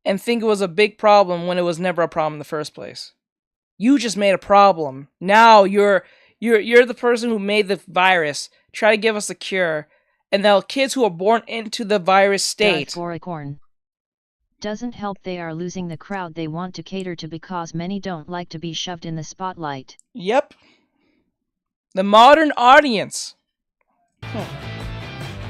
and think it was a big problem when it was never a problem in the first place. You just made a problem. Now you're the person who made the virus. Try to give us a cure. And now kids who are born into the virus state. Doesn't help they are losing the crowd they want to cater to, because many don't like to be shoved in the spotlight. Yep. The modern audience.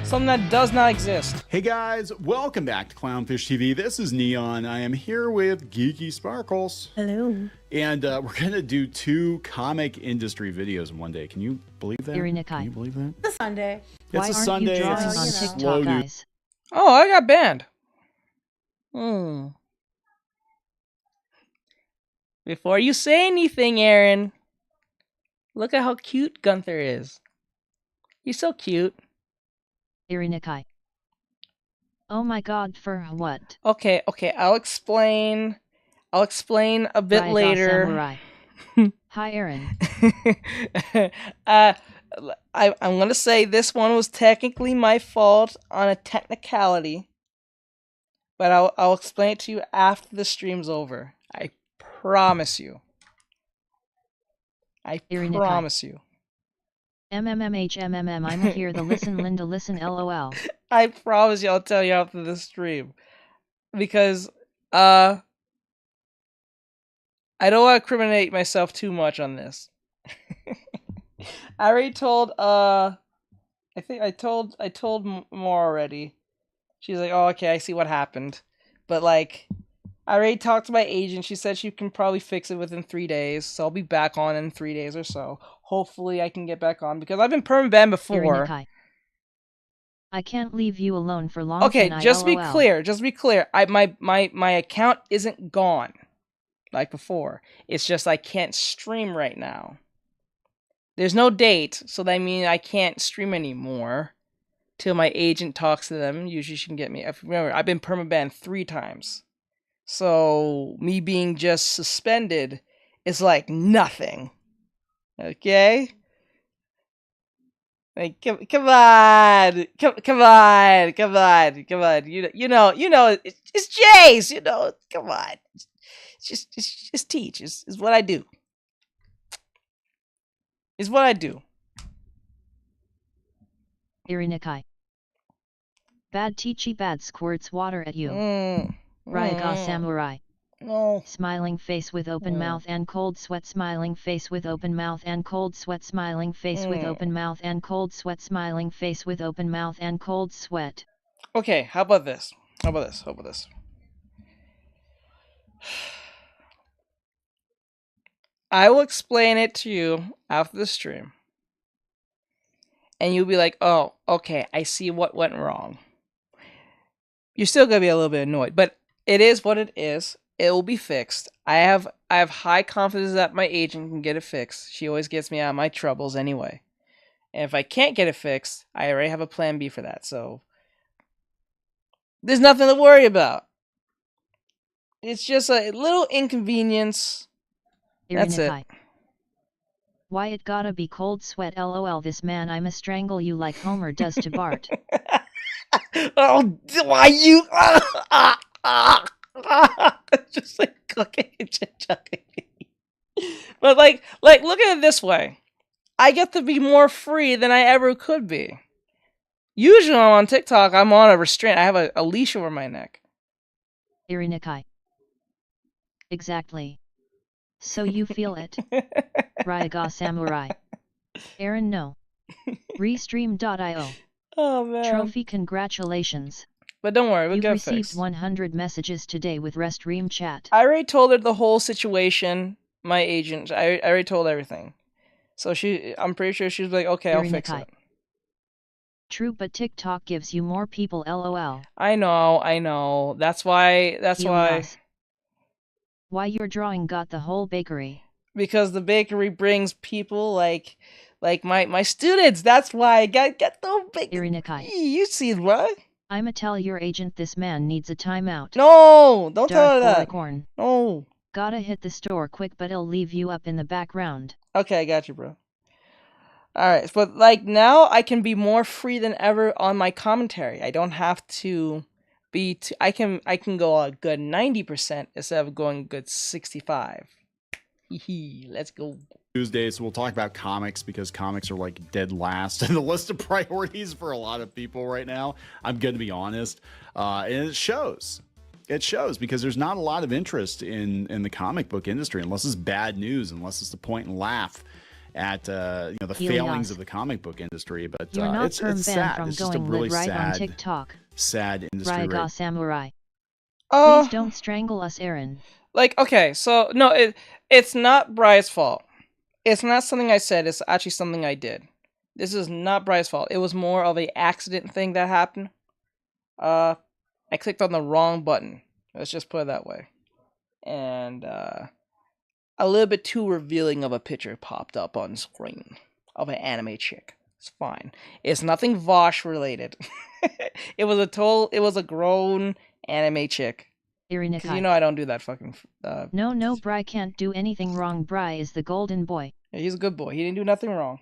Something that does not exist. Hey guys, welcome back to Clownfish TV. This is Neon. I am here with Geeky Sparkles. Hello. And we're going to do 2 comic industry videos in one day. Can you believe that? Can you believe that? It's a Sunday. Why It's a aren't Sunday. you drawing It's on a TikTok, slow guys? Oh, I got banned. Before you say anything, Aaron, look at how cute Gunther is. He's so cute. Irinikai. Oh my god, for what? Okay, I'll explain a bit Raiga later. Samurai. Hi, Aaron. I'm gonna say this one was technically my fault on a technicality, but I'll explain it to you after the stream's over. I promise you. I promise you. MMMHMMM, I'm here the listen Linda listen LOL. I promise you I'll tell you after the stream. Because I don't want to incriminate myself too much on this. I already told I think I told more already. She's like, "Oh, okay, I see what happened." But like I already talked to my agent. She said she can probably fix it within 3 days. So I'll be back on in 3 days or so. Hopefully I can get back on because I've been perma-banned before. I can't leave you alone for long. Okay, just be clear. My account isn't gone like before. It's just I can't stream right now. There's no date, so that means I can't stream anymore till my agent talks to them. Usually she can get me. Remember, I've been perma-banned 3 times. So me being just suspended is like nothing. Okay? Like come on. You know, it's Jace, you know. Come on. It's just teach. Is what I do. Is what I do. Irinikai. Bad teachy bad squirts water at you. Raiga Samurai. No. Smiling face with open mouth and cold sweat. Smiling face with open mouth and cold sweat. Smiling face with open mouth and cold sweat. Smiling face with open mouth and cold sweat. Okay, how about this? I will explain it to you after the stream. And you'll be like, "Oh, okay, I see what went wrong." You're still gonna be a little bit annoyed, but it is what it is. It will be fixed. I have high confidence that my agent can get it fixed. She always gets me out of my troubles anyway. And if I can't get it fixed, I already have a plan B for that. So there's nothing to worry about. It's just a little inconvenience. That's it. Why it gotta be cold sweat LOL this man I'ma strangle you like Homer does to Bart. Oh, why you just like cooking and chucking. But like look at it this way. I get to be more free than I ever could be. Usually when I'm on TikTok, I'm on a restraint. I have a leash over my neck. Irinikai. Exactly. So you feel it. Raiga Samurai. Aaron no. Restream.io. Oh man. Trophy congratulations. But don't worry, we'll You've get received fixed. 100 messages today with Restream chat. I already told her the whole situation, my agent. I already told everything. So I'm pretty sure she's like, "Okay, I'll fix it." True, but TikTok gives you more people LOL. I know. That's why. Why your drawing got the whole bakery? Because the bakery brings people like my students. That's why I get the bakery. You see what? I'ma tell your agent this man needs a timeout. No, don't tell her that. No. Gotta hit the store quick, but it'll leave you up in the background. Okay, I got you, bro. Alright, but like now I can be more free than ever on my commentary. I don't have to be I can go a good 90% instead of going a good 65. Let's go. Tuesday, so we'll talk about comics because comics are like dead last in the list of priorities for a lot of people right now. I'm going to be honest. And it shows. It shows because there's not a lot of interest in the comic book industry unless it's bad news, unless it's to point and laugh at the failings of the comic book industry. But it's sad. It's just a really sad industry. Raiga Samurai. Please don't strangle us, Aaron. Like, okay, so no, it's not Brian's fault. It's not something I said. It's actually something I did. This is not Brian's fault. It was more of an accident thing that happened. I clicked on the wrong button. Let's just put it that way. And a little bit too revealing of a picture popped up on screen of an anime chick. It's fine. It's nothing Vosh related. It was a grown anime chick. Because you know I don't do that fucking... No, Bry can't do anything wrong. Bry is the golden boy. Yeah, he's a good boy. He didn't do nothing wrong.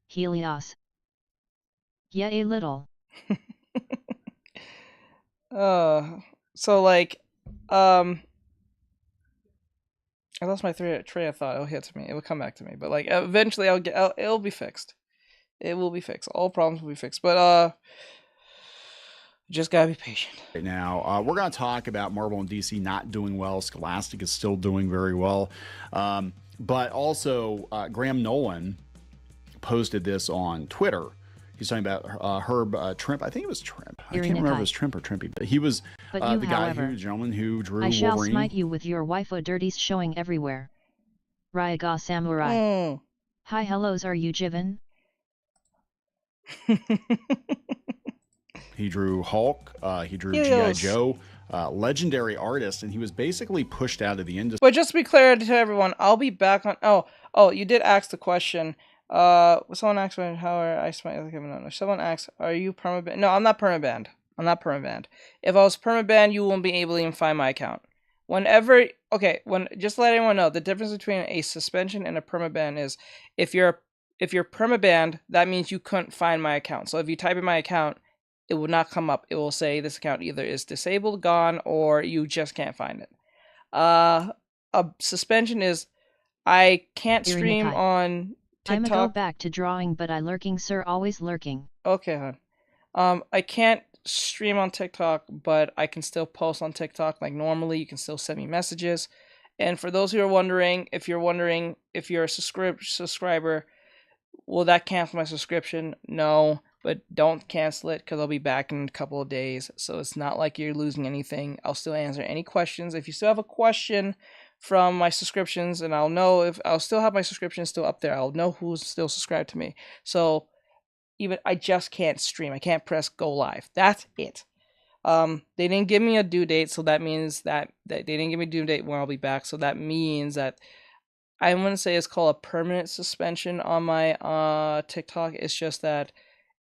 Helios. Yeah, a little. So like, I lost my train of thought. It'll hit me. It will come back to me. But like, eventually it'll be fixed. It will be fixed. All problems will be fixed. But just gotta be patient. Right now, we're going to talk about Marvel and DC not doing well. Scholastic is still doing very well. But also, Graham Nolan posted this on Twitter. He's talking about Herb Trimp. I think it was Trimp. I can't remember if it was Trimp or Trimpy, but he was the gentleman who drew Wolverine. I shall smite you with your waifu dirties showing everywhere. Ryaga Samurai. Hi, hellos, are you Jiven? He drew Hulk. He drew G.I. Joe. Legendary artist, and he was basically pushed out of the industry. But just to be clear to everyone, I'll be back on... Oh, you did ask the question. Someone asked me how I smite. Someone asked, "Are you permabanned?" No, I'm not permabanned. I'm not permabanned. If I was permabanned, you won't be able to even find my account. Just let everyone know the difference between a suspension and a permaban is if you're permabanned, that means you couldn't find my account. So if you type in my account, it will not come up. It will say this account either is disabled, gone, or you just can't find it. A suspension is I can't stream on TikTok. I'ma go back to drawing, but I lurking, sir, always lurking. Okay, hon. I can't stream on TikTok, but I can still post on TikTok like normally. You can still send me messages. And for those who are wondering, if you're a subscriber, will that cancel my subscription? No, but don't cancel it because I'll be back in a couple of days. So it's not like you're losing anything. I'll still answer any questions. If you still have a question from my subscriptions, and I'll still have my subscriptions still up there. I'll know who's still subscribed to me. So even I just can't stream. I can't press go live. That's it. They didn't give me a due date, so that means that they didn't give me a due date when I'll be back. So that means that I wouldn't say it's called a permanent suspension on my TikTok. It's just that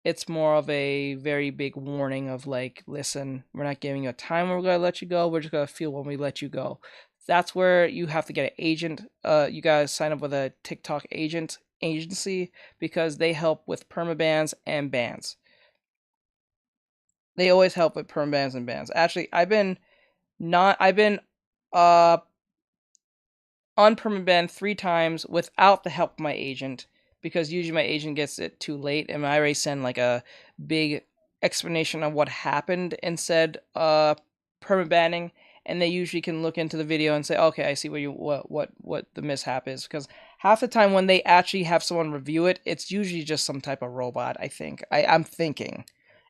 it's more of a very big warning of like, listen, we're not giving you a time when we're gonna let you go. We're just gonna feel when we let you go. That's where you have to get an agent. You guys sign up with a TikTok agency because they help with permabans and bans. They always help with permabans and bans. Actually, I've been unpermabanned 3 times without the help of my agent because usually my agent gets it too late and I already send like a big explanation of what happened and said permabanning. And they usually can look into the video and say, okay, I see what the mishap is. Because half the time when they actually have someone review it, it's usually just some type of robot, I think. I'm thinking.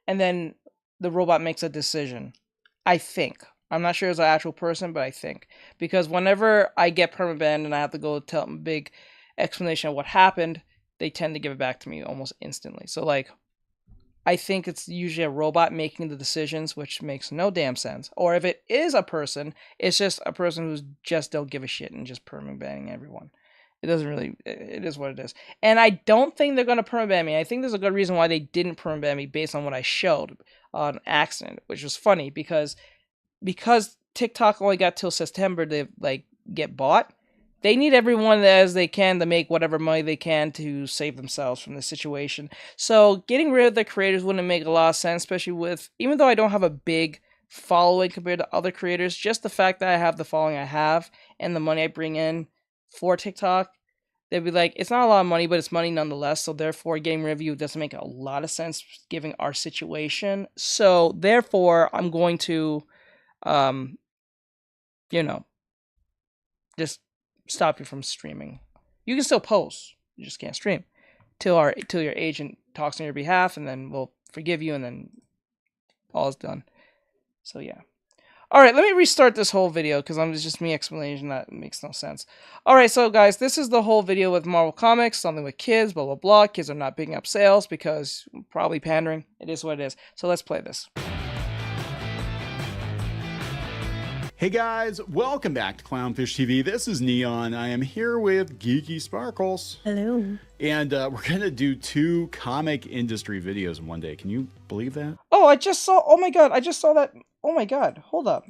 And then the robot makes a decision. I think. I'm not sure it's an actual person, but I think. Because whenever I get permabanned and I have to go tell them a big explanation of what happened, they tend to give it back to me almost instantly. So, like, I think it's usually a robot making the decisions, which makes no damn sense. Or if it is a person, it's just a person who's just don't give a shit and just permabanning everyone. It doesn't really, it is what it is. And I don't think they're going to permaban me. I think there's a good reason why they didn't permaban me based on what I showed on accident, which was funny because TikTok only got till September to like get bought. They need everyone as they can to make whatever money they can to save themselves from the situation. So getting rid of the creators wouldn't make a lot of sense, especially even though I don't have a big following compared to other creators, just the fact that I have the following I have and the money I bring in for TikTok, they'd be like, it's not a lot of money, but it's money nonetheless. So therefore, getting rid of you doesn't make a lot of sense given our situation. So therefore, I'm going to, just stop you from streaming. You can still post, you just can't stream till your agent talks on your behalf, and then we'll forgive you, and then all is done. So yeah. All right, let me restart this whole video because it's just me explanation that makes no sense. All right, so guys, this is the whole video with Marvel Comics, something with kids, blah blah blah. Kids are not picking up sales because probably pandering. It is what it is. So let's play this. Hey guys, welcome back to Clownfish TV. This is Neon. I am here with Geeky Sparkles. Hello. And we're going to do 2 comic industry videos in one day. Can you believe that? Oh, I just saw. Oh my god, I just saw that. Oh my god, hold up.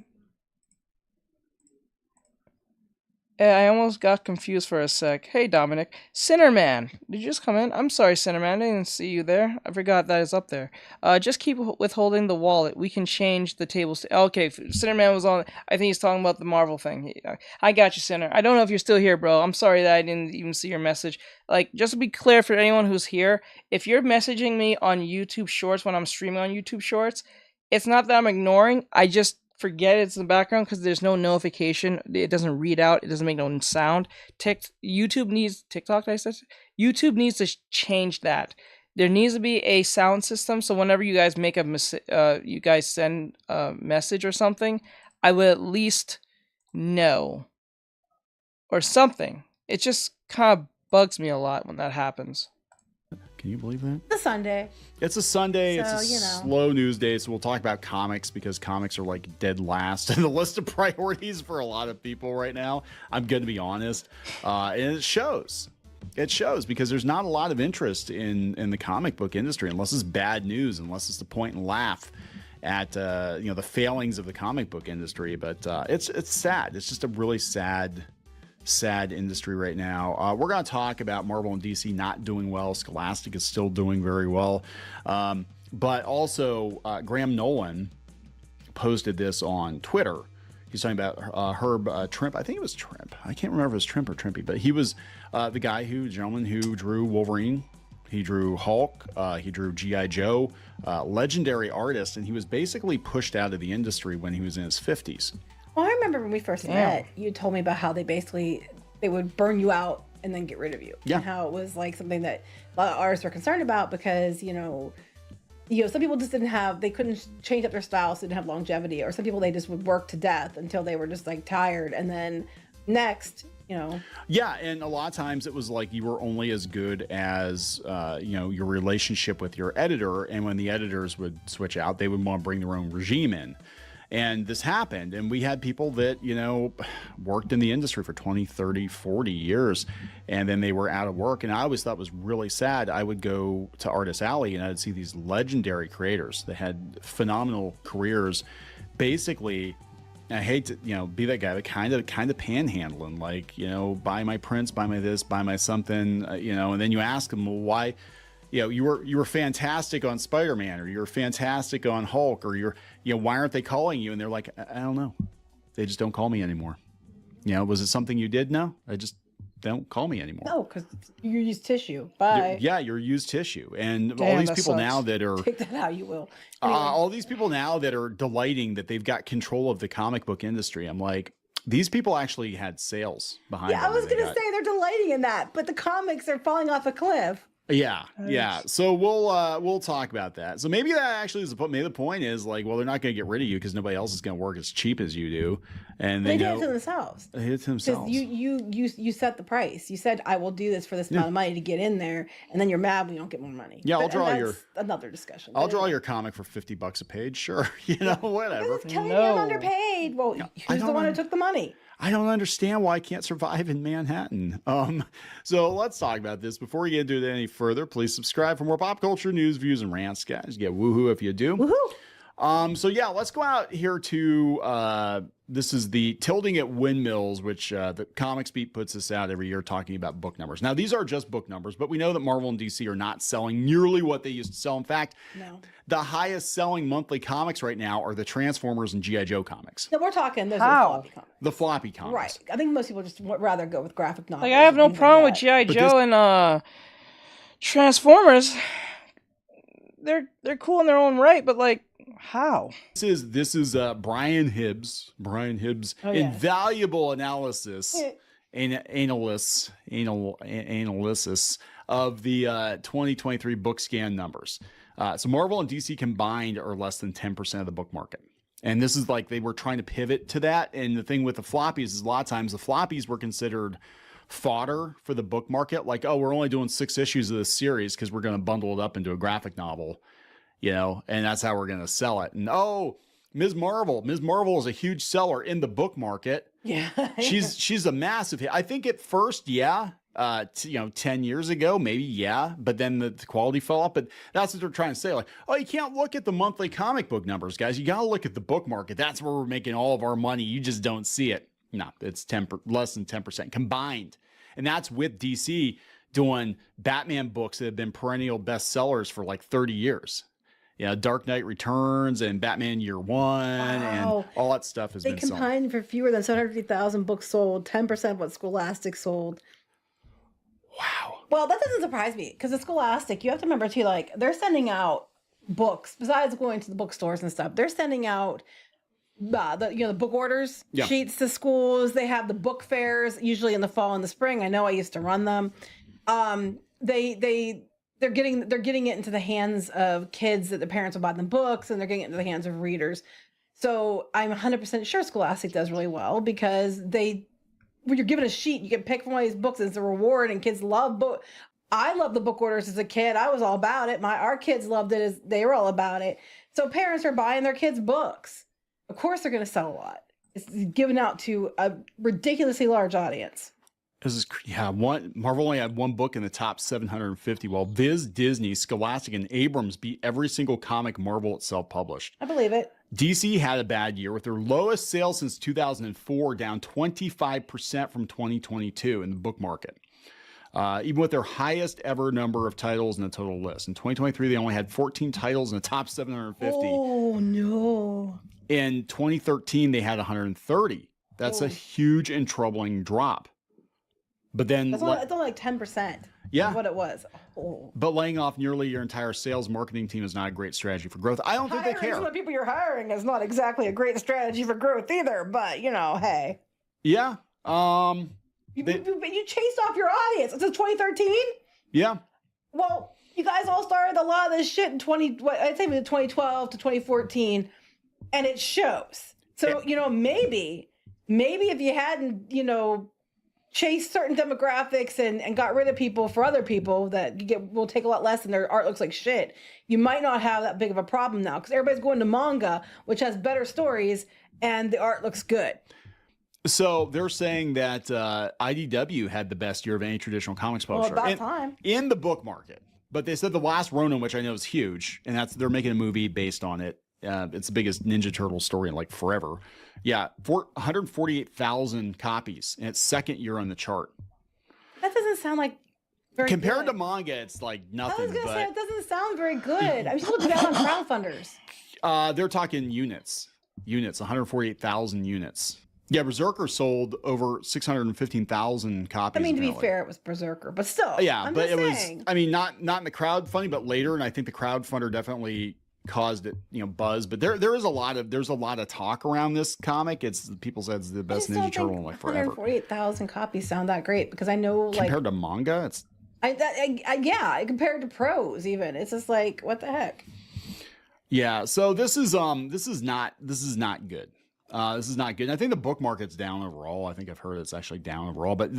I almost got confused for a sec. Hey, Dominic. Sinnerman, did you just come in? I'm sorry, Sinnerman. I didn't see you there. I forgot that is up there. Just keep withholding the wallet. We can change the tables. Okay, Sinnerman was on. I think he's talking about the Marvel thing. I got you, Sinner. I don't know if you're still here, bro. I'm sorry that I didn't even see your message. Like, just to be clear for anyone who's here, if you're messaging me on YouTube Shorts when I'm streaming on YouTube Shorts, it's not that I'm ignoring. I just forget it's in the background because there's no notification. It doesn't read out. It doesn't make no sound. YouTube needs to change that. There needs to be a sound system, so whenever you guys make you guys send a message or something, I would at least know or something. It just kind of bugs me a lot when that happens. Can you believe that? It's a Sunday. It's a Sunday. So, it's a slow news day, so we'll talk about comics because comics are like dead last in the list of priorities for a lot of people right now. I'm going to be honest. And it shows. It shows because there's not a lot of interest in the comic book industry unless it's bad news, unless it's to point and laugh at the failings of the comic book industry. But it's sad. It's just a really sad industry right now. We're going to talk about Marvel and DC not doing well. Scholastic is still doing very well. But also, Graham Nolan posted this on Twitter. He's talking about Herb Trimp. I think it was Trimp. I can't remember if it was Trimp or Trimpy, but he was the gentleman who drew Wolverine. He drew Hulk. He drew G.I. Joe. Legendary artist, and he was basically pushed out of the industry when he was in his 50s. Well, I remember when we first met, you told me about how they would burn you out and then get rid of you. Yeah. And how it was like something that a lot of artists were concerned about because, some people just they couldn't change up their style, so they didn't have longevity. Or some people, they just would work to death until they were just like tired. And then next, Yeah, and a lot of times it was like you were only as good as, your relationship with your editor. And when the editors would switch out, they would want to bring their own regime in. And this happened, and we had people that, worked in the industry for 20, 30, 40 years, and then they were out of work. And I always thought it was really sad. I would go to Artist Alley, and I'd see these legendary creators that had phenomenal careers. Basically, I hate to, be that guy, but kind of panhandling, like, buy my prints, buy my this, buy my something, and then you ask them, well, why? You were fantastic on Spider-Man, or you're fantastic on Hulk, or why aren't they calling you? And they're like, I don't know. They just don't call me anymore. Was it something you did? No, I just don't call me anymore. No, because you use tissue. Bye. You're used tissue. And Damn, all these people sucks. now that are Take that how you will. Anyway. all these people now that are delighting that they've got control of the comic book industry. I'm like, these people actually had sales behind them. I was going to say they're delighting in that, but the comics are falling off a cliff. Yeah. So we'll talk about that. So maybe that actually is maybe the point is like, well, they're not going to get rid of you because nobody else is going to work as cheap as you do, and they did it to themselves. They did it to themselves. You set the price. You said I will do this for this amount of money to get in there, and then you're mad when you don't get more money. Yeah, I'll draw another discussion. I'll draw your comic for $50 a page. Sure, whatever. Tell me I'm underpaid. Well, who's the one who took the money? I don't understand why I can't survive in Manhattan. So let's talk about this. Before we get into it any further, please subscribe for more pop culture news, views, and rants, guys. Get woohoo if you do. Woohoo! So yeah, let's go out here to this is the Tilting at Windmills, which the Comics Beat puts this out every year talking about book numbers. Now, these are just book numbers, but we know that Marvel and DC are not selling nearly what they used to sell. In fact, the highest selling monthly comics right now are the Transformers and G.I. Joe comics. No, we're talking those are floppy comics. The floppy comics. Right. I think most people just would rather go with graphic novels. Like, I have no problem with G.I. Joe and Transformers. They're cool in their own right, but like, how? This is Brian Hibbs. Invaluable analysis. Analysis of the 2023 book scan numbers. So Marvel and DC combined are less than 10% of the book market. And this is like they were trying to pivot to that. And the thing with the floppies is a lot of times the floppies were considered fodder for the book market. Like, oh, we're only doing 6 issues of this series because we're going to bundle it up into a graphic novel, and that's how we're going to sell it. And Ms. Marvel. Ms. Marvel is a huge seller in the book market. Yeah. She's a massive hit. I think at first, yeah. 10 years ago, maybe, yeah, but then the quality fell off. But that's what they're trying to say. Like, oh, you can't look at the monthly comic book numbers, guys. You got to look at the book market. That's where we're making all of our money. You just don't see it. No, it's less than 10% combined. And that's with DC doing Batman books that have been perennial bestsellers for like 30 years. Yeah, Dark Knight Returns and Batman Year One and all that stuff has been selling. They combined for fewer than 750,000 books sold, 10% of what Scholastic sold. Wow. Well, that doesn't surprise me because the Scholastic, you have to remember too, like they're sending out books besides going to the bookstores and stuff. They're sending out the book orders sheets to schools. They have the book fairs usually in the fall and the spring. I know I used to run them. They're getting it into the hands of kids that the parents will buy them books, and they're getting it into the hands of readers. So I'm 100% sure Scholastic does really well because when you're given a sheet, you can pick from one of these books as a reward, and kids love book. I loved the book orders as a kid. I was all about it. Our kids loved it as they were all about it. So parents are buying their kids books. Of course, they're going to sell a lot. It's given out to a ridiculously large audience. Marvel only had one book in the top 750, while Viz, Disney, Scholastic, and Abrams beat every single comic Marvel itself published. I believe it. DC had a bad year with their lowest sales since 2004, down 25% from 2022 in the book market. Even with their highest ever number of titles in the total list. In 2023, they only had 14 titles in the top 750. Oh, no. In 2013, they had 130. That's a huge and troubling drop. But then it's only like 10% of what it was. Oh. But laying off nearly your entire sales marketing team is not a great strategy for growth. I don't think they care. Some of the people you're hiring is not exactly a great strategy for growth either, but hey. Yeah. You chased off your audience. It's 2013? Yeah. Well, you guys all started a lot of this shit in 2012 to 2014, and it shows. So, maybe if you hadn't, chase certain demographics and got rid of people for other people that will take a lot less and their art looks like shit, you might not have that big of a problem now because everybody's going to manga, which has better stories and the art looks good. So they're saying that IDW had the best year of any traditional comics publisher in the book market. But they said The Last Ronin, which I know is huge, and they're making a movie based on it. It's the biggest Ninja Turtle story in like forever. Yeah, 148,000 copies in its second year on the chart. That doesn't sound like very compared good. to manga, it's like nothing. I was gonna say it doesn't sound very good. I'm still looking down on crowdfunders. They're talking units, 148,000 units. Yeah, Berserker sold over 615,000 copies. I mean, to be fair, it was Berserker, but still. Yeah, I'm but it saying. was. I mean, not in the crowdfunding, but later, and I think the crowdfunder definitely caused it, buzz. But there's a lot of talk around this comic. People said it's the best Ninja Turtle in like forever. 148,000 copies sound that great because I know compared to manga, it's. Compared to prose, even it's just like what the heck. Yeah, so this is not good. This is not good. I think the book market's down overall. I think I've heard it's actually down overall. But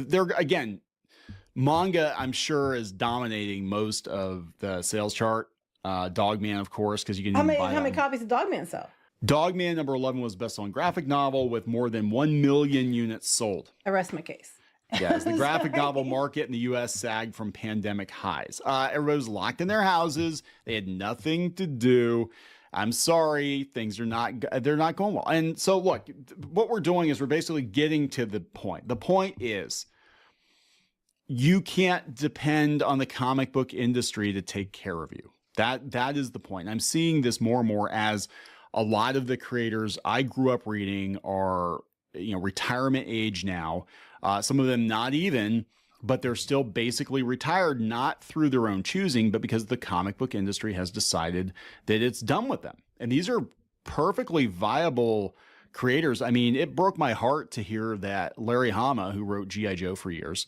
manga, I'm sure, is dominating most of the sales chart. Dogman, of course, because you can. How many copies did Dogman sell? Dogman number 11 was best-selling graphic novel with more than 1 million units sold. I rest my case. Yes, the graphic novel market in the U.S. sagged from pandemic highs. Everybody was locked in their houses. They had nothing to do. I'm sorry, they're not going well. And so look, what we're doing is we're basically getting to the point. The point is you can't depend on the comic book industry to take care of you. That is the point. I'm seeing this more and more as a lot of the creators I grew up reading are, retirement age now. Some of them not even, but they're still basically retired, not through their own choosing, but because the comic book industry has decided that it's done with them. And these are perfectly viable creators. I mean, it broke my heart to hear that Larry Hama, who wrote G.I. Joe for years,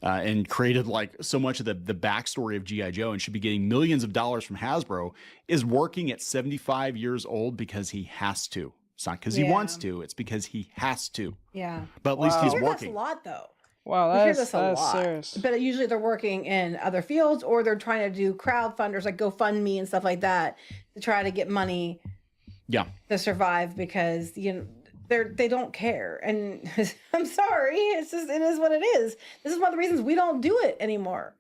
and created like so much of the backstory of G.I. Joe and should be getting millions of dollars from Hasbro, is working at 75 years old because he has to. It's not because he wants to, it's because he has to. Yeah. But at least he's working. That's a lot though. Wow, that's serious. But usually they're working in other fields or they're trying to do crowdfunders like GoFundMe and stuff like that to try to get money to survive because they don't care. And I'm sorry, it is what it is. This is one of the reasons we don't do it anymore.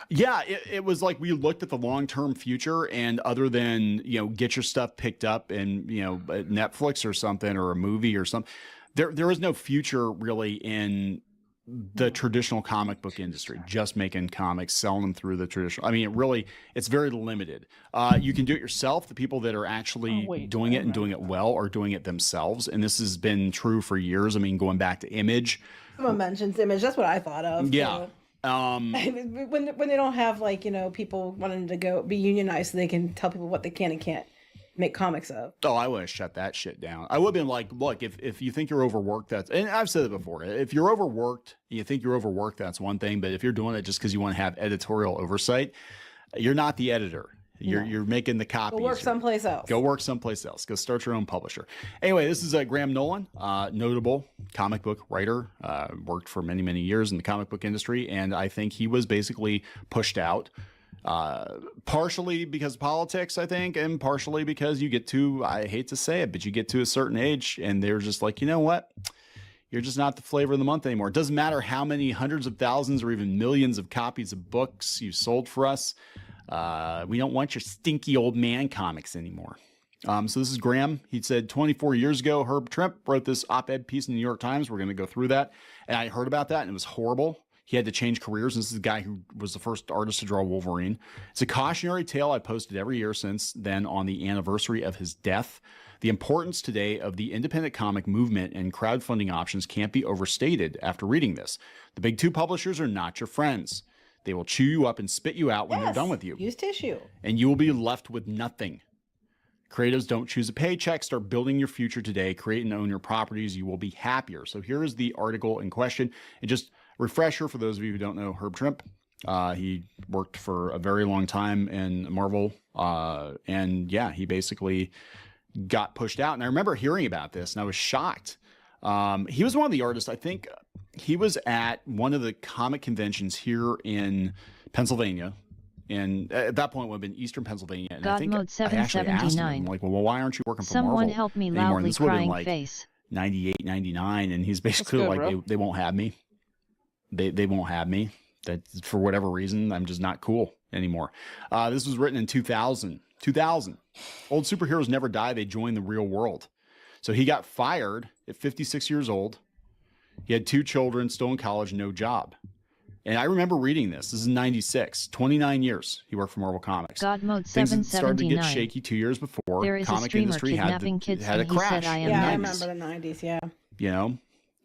Yeah, it was like we looked at the long-term future, and other than, get your stuff picked up and, Netflix or something, or a movie or something, there is no future really in the traditional comic book industry, just making comics, selling them through the traditional. I mean, it's very limited. You can do it yourself. The people that are actually doing it and doing it well are doing it themselves. And this has been true for years. I mean, going back to Image. Someone mentions Image. That's what I thought of. Yeah. When they don't have people wanting to be unionized so they can tell people what they can and can't make comics of. Oh, I would have shut that shit down. I would have been like, look, if you think you're overworked, and I've said it before, if you're overworked, you think you're overworked, that's one thing. But if you're doing it just because you want to have editorial oversight, you're not the editor. You're making the copies. Go work someplace else. Go work someplace else. Go start your own publisher. Anyway, this is Graham Nolan, notable comic book writer, worked for many, many years in the comic book industry. And I think he was basically pushed out, partially because of politics, I think, and partially because you get to, I hate to say it, but you get to a certain age and they're just like, you know what? You're just not the flavor of the month anymore. It doesn't matter how many hundreds of thousands or even millions of copies of books you sold for us. We don't want your stinky old man comics anymore. So this is Graham. He said 24 years ago, Herb Trimp wrote this op-ed piece in the New York Times. We're going to go through that. And I heard about that and it was horrible. He had to change careers. This is the guy who was the first artist to draw Wolverine. It's a cautionary tale I posted every year since then on the anniversary of his death. The importance today of the independent comic movement and crowdfunding options can't be overstated after reading this. The big two publishers are not your friends. They will chew you up and spit you out when they're done with you. Use tissue. And you will be left with nothing. Creatives don't choose a paycheck. Start building your future today. Create and own your properties. You will be happier. So here is the article in question. And just refresher for those of you who don't know Herb Trimp. He worked for a very long time in Marvel. And yeah, he basically got pushed out. And I remember hearing about this and I was shocked. He was one of the artists, I think he was at one of the comic conventions here in Pennsylvania. And at that point, it would have been Eastern Pennsylvania. And I think I actually asked him, like, well, why aren't you working for Marvel Someone help me anymore? And loudly this would have been crying like face. 98, 99. And he's basically good, like, bro. they won't have me. They won't have me. That for whatever reason, I'm just not cool anymore. This was written in 2000. 2000. Old superheroes never die. They join the real world. So he got fired at 56 years old. He had 2 children, still in college, no job. And I remember reading this. This is 96. 29 years he worked for Marvel Comics. God mode Things had started to 779. get shaky 2 years before. There is a Comic streamer industry kidnapping kids had a and he crash. said I am Yeah, I nice. remember the 90s, yeah. You know,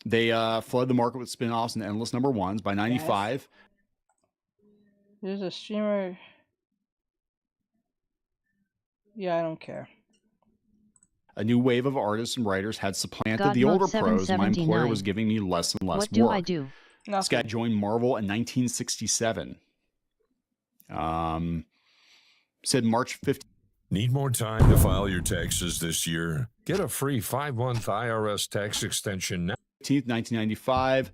they flooded the market with spin-offs and endless number ones. By 95, There's a streamer. Yeah, I don't care. a new wave of artists and writers had supplanted God the mode older pros, and my employer 779. was giving me less and less What do work. I do? This guy Nothing. joined Marvel in 1967. Said March 15th. Need more time to file your taxes this year? Get a free 5-month IRS tax extension now. 1995.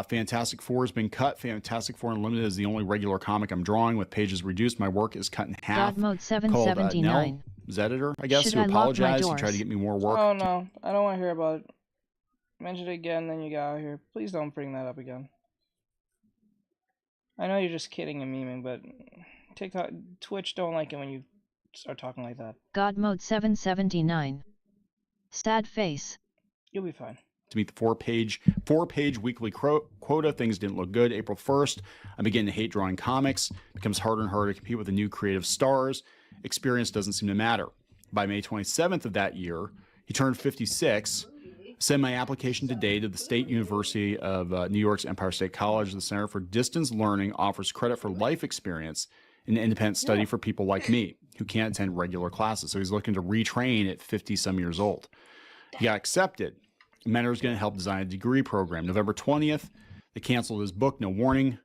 Fantastic Four has been cut. Fantastic Four Unlimited is the only regular comic I'm drawing with pages reduced. My work is cut in half. God mode Called 779. Nell's editor, I guess, Should who I lock my apologized. He doors? tried to get me more work. Oh no, I don't want to hear about it. Mention it again, then you get out of here. Please don't bring that up again. I know you're just kidding and memeing, but TikTok, Twitch don't like it when you start talking like that. God mode 779. Sad face. You'll be fine. To meet the four-page weekly quota. Things didn't look good. April 1st, I began to hate drawing comics. It becomes harder and harder to compete with the new creative stars. Experience doesn't seem to matter. By May 27th of that year, he turned 56. Sent my application today to the State University of New York's Empire State College. The Center for Distance Learning offers credit for life experience in independent study for people like me who can't attend regular classes. So he's looking to retrain at 50-some years old. He got accepted. A mentor is going to help design a degree program. November 20th, they canceled his book, No Warning.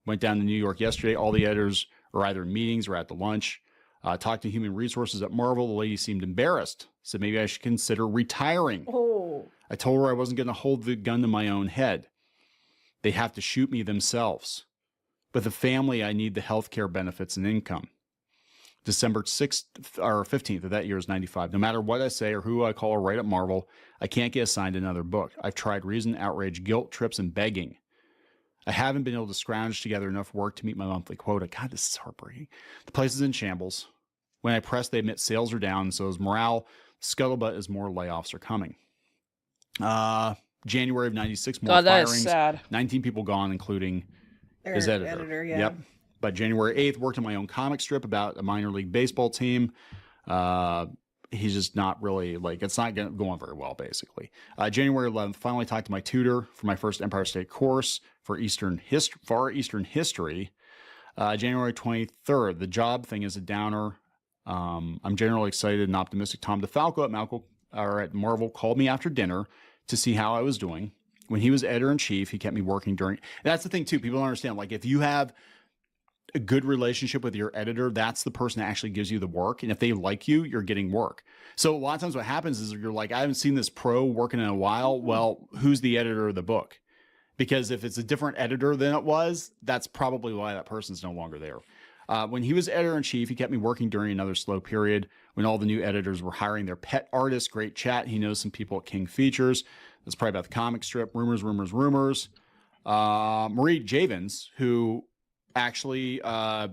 Went down to New York yesterday. All the editors are either in meetings or at the lunch. Talked to human resources at Marvel. The lady seemed embarrassed. Said maybe I should consider retiring. Oh. I told her I wasn't going to hold the gun to my own head. They have to shoot me themselves. But the family, I need the health care benefits and income. December 6th or 15th of that year is 95. No matter what I say or who I call or write at Marvel, I can't get assigned another book. I've tried reason, outrage, guilt, trips, and begging. I haven't been able to scrounge together enough work to meet my monthly quota. God, this is heartbreaking. The place is in shambles. When I press, they admit sales are down, so is morale. Scuttlebutt is more layoffs are coming. January of 96, more God, that firings. is sad. 19 people gone, including his editor. Yeah. Yep. But January 8th, worked on my own comic strip about a minor league baseball team. He's just not really, like, it's not going very well, basically. January 11th, finally talked to my tutor for my first Empire State course for Far Eastern History. January 23rd, the job thing is a downer. I'm generally excited and optimistic. Tom DeFalco at Marvel called me after dinner to see how I was doing. When he was editor-in-chief, he kept me working during... And that's the thing, too. People don't understand. Like, if you have a good relationship with your editor, that's the person that actually gives you the work. And if they like you, you're getting work. So a lot of times what happens is you're like, I haven't seen this pro working in a while. Well, who's the editor of the book? Because if it's a different editor than it was, that's probably why that person's no longer there. When he was editor-in-chief, he kept me working during another slow period when all the new editors were hiring their pet artists. Great chat. He knows some people at King Features. That's probably about the comic strip. Rumors. Marie Javins, who actually, I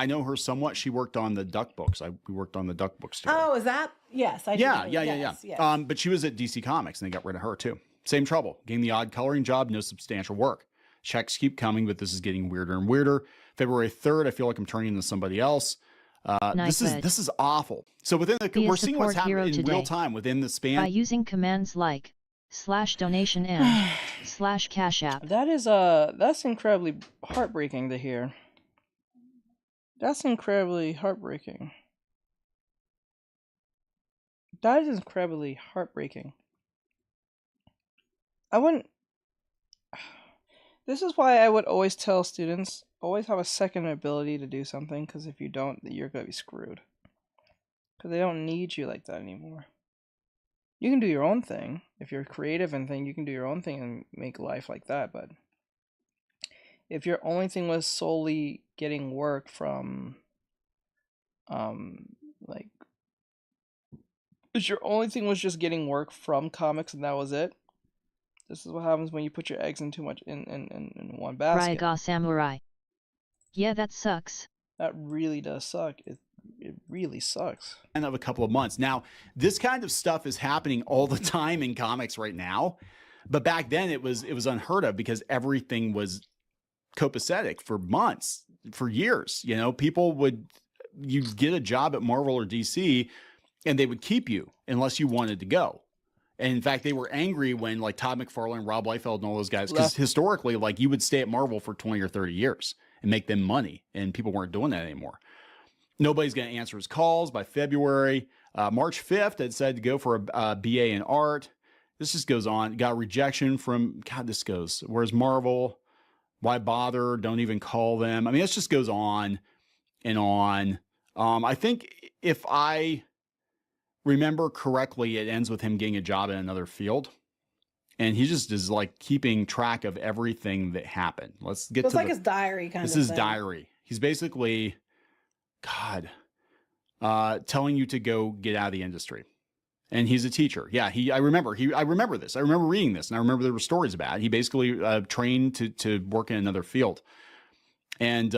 know her somewhat. She worked on the Duck books. We worked on the Duck books together. Oh, is that? Yes. Yeah. Yes. But she was at DC Comics and they got rid of her too. Same trouble. Getting the odd coloring job, no substantial work. Checks keep coming, but this is getting weirder and weirder. February 3rd, I feel like I'm turning into somebody else. This is awful. So we're seeing what's happening in real time within the span. By using commands like /donation and /cash app. That's incredibly heartbreaking to hear. That's incredibly heartbreaking. That is incredibly heartbreaking. This is why I would always tell students, always have a second ability to do something, because if you don't, you're going to be screwed. Because they don't need you like that anymore. You can do your own thing. If you're creative and you can do your own thing and make life like that, but if your only thing was solely getting work from, if your only thing was just getting work from comics and that was it, this is what happens when you put your eggs in too much in one basket. Raiga Samurai. Yeah, that sucks. That really does suck. It really sucks. End of a couple of months. Now, this kind of stuff is happening all the time in comics right now, but back then it was unheard of because everything was copacetic for months, for years. You know, you'd get a job at Marvel or DC, and they would keep you unless you wanted to go. And in fact, they were angry when like Todd McFarlane, Rob Liefeld, and all those guys, because historically, like you would stay at Marvel for 20 or 30 years and make them money, and people weren't doing that anymore. Nobody's going to answer his calls by February. March 5th, it said to go for a BA in art. This just goes on. Got a rejection from, God, this goes, where's Marvel? Why bother? Don't even call them. I mean, this just goes on and on. I think if I remember correctly, it ends with him getting a job in another field. And he just is like keeping track of everything that happened. Let's get to like his diary kind of thing. This is diary. He's basically, telling you to go get out of the industry. And he's a teacher. Yeah, I remember this. I remember reading this, and I remember there were stories about it. He basically trained to work in another field. And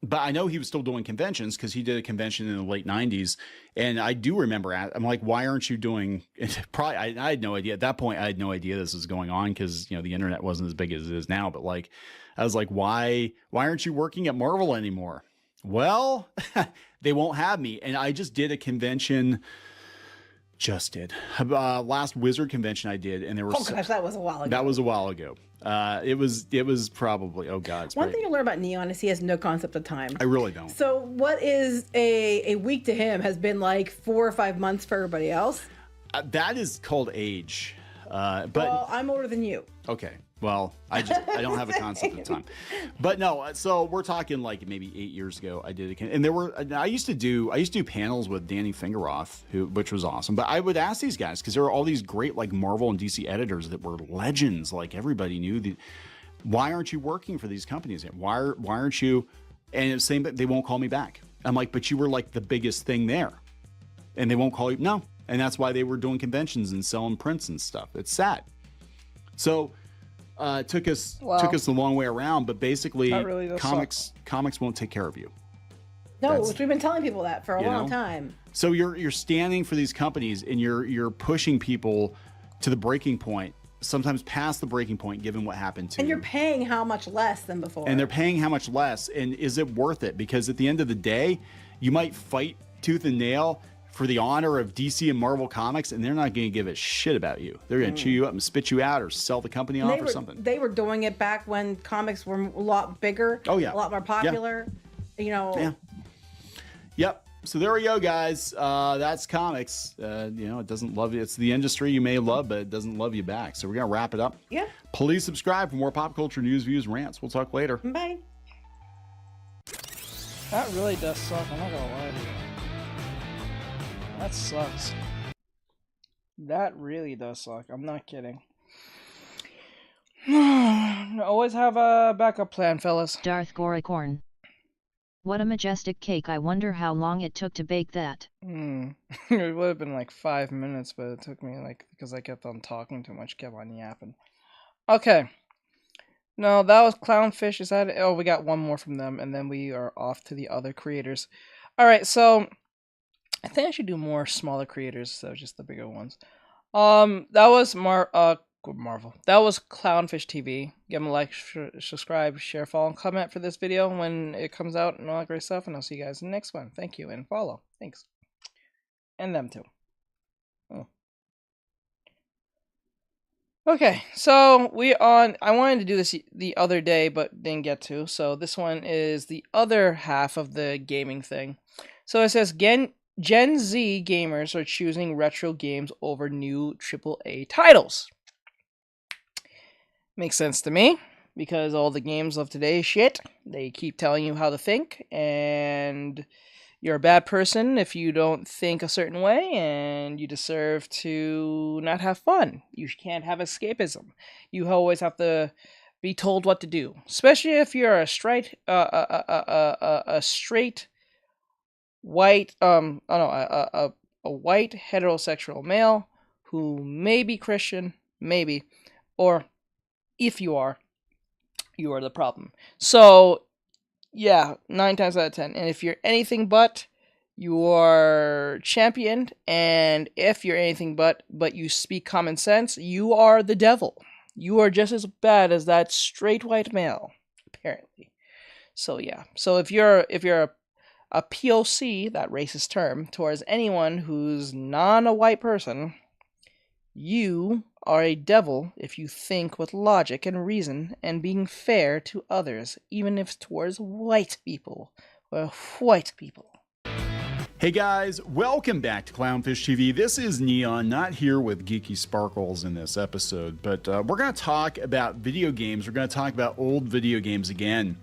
but I know he was still doing conventions because he did a convention in the late 90s. And I do remember, I'm like, why aren't you doing probably, I had no idea at that point. I had no idea this was going on because, you know, the internet wasn't as big as it is now. But like, I was like, why aren't you working at Marvel anymore? Well, they won't have me. And I just did a convention. Last Wizard convention I did, and there was that was a while ago. That was a while ago. It was probably, oh God. One thing you learn about Neon is he has no concept of time. I really don't. So what is a week to him has been like 4 or 5 months for everybody else. That is called age. Well, I'm older than you. Okay. Well, I don't have a concept of time, but no. So we're talking like maybe 8 years ago. I did and I used to do panels with Danny Fingeroth, which was awesome. But I would ask these guys because there were all these great like Marvel and DC editors that were legends. Like everybody knew why aren't you working for these companies yet? Why aren't you? And it's saying that they won't call me back. I'm like, but you were like the biggest thing there. And they won't call you. No. And that's why they were doing conventions and selling prints and stuff. It's sad. So it took us a long way around, but basically really comics won't take care of you. No, which we've been telling people that for a long time. So you're standing for these companies and you're pushing people to the breaking point, sometimes past the breaking point, given what happened to And you're paying how much less than before. And they're paying how much less. And is it worth it? Because at the end of the day, you might fight tooth and nail for the honor of DC and Marvel Comics, and they're not going to give a shit about you. They're going to chew you up and spit you out or sell the company off or something. They were doing it back when comics were a lot bigger. Oh, yeah. A lot more popular. Yeah. You know. Yeah. Yep. So there we go, guys. That's comics. It doesn't love you. It's the industry you may love, but it doesn't love you back. So we're going to wrap it up. Yeah. Please subscribe for more pop culture news, views, rants. We'll talk later. Bye. That really does suck. I'm not gonna lie to you. That sucks. That really does suck. I'm not kidding. Always have a backup plan, fellas. Darth Goricorn. What a majestic cake. I wonder how long it took to bake that. It would have been like 5 minutes, but it took me because I kept on talking too much, kept on yapping. Okay. No, that was Clownfish. Is that it? Oh, we got one more from them, and then we are off to the other creators. Alright, so I think I should do more smaller creators, so just the bigger ones. That was Marvel. That was Clownfish TV. Give them a like, subscribe, share, follow, and comment for this video when it comes out and all that great stuff. And I'll see you guys in the next one. Thank you, and follow. Thanks. And them too. Oh. Okay, so I wanted to do this the other day, but didn't get to. So this one is the other half of the gaming thing. So it says, Gen Z gamers are choosing retro games over new AAA titles. Makes sense to me, because all the games of today shit. They keep telling you how to think, and you're a bad person if you don't think a certain way, and you deserve to not have fun. You can't have escapism. You always have to be told what to do, especially if you're a straight white a white heterosexual male who may be Christian, maybe, or if you are the problem. So yeah, 9 times out of 10. And if you're anything but, you are championed, and if you're anything but you speak common sense, you are the devil. You are just as bad as that straight white male, apparently. So yeah. So if you're a POC, that racist term, towards anyone who's not a white person, you are a devil if you think with logic and reason and being fair to others, even if it's towards white people or white people. Hey guys, welcome back to Clownfish TV. This is Neon, not here with Geeky Sparkles in this episode, but we're going to talk about video games. We're going to talk about old video games again.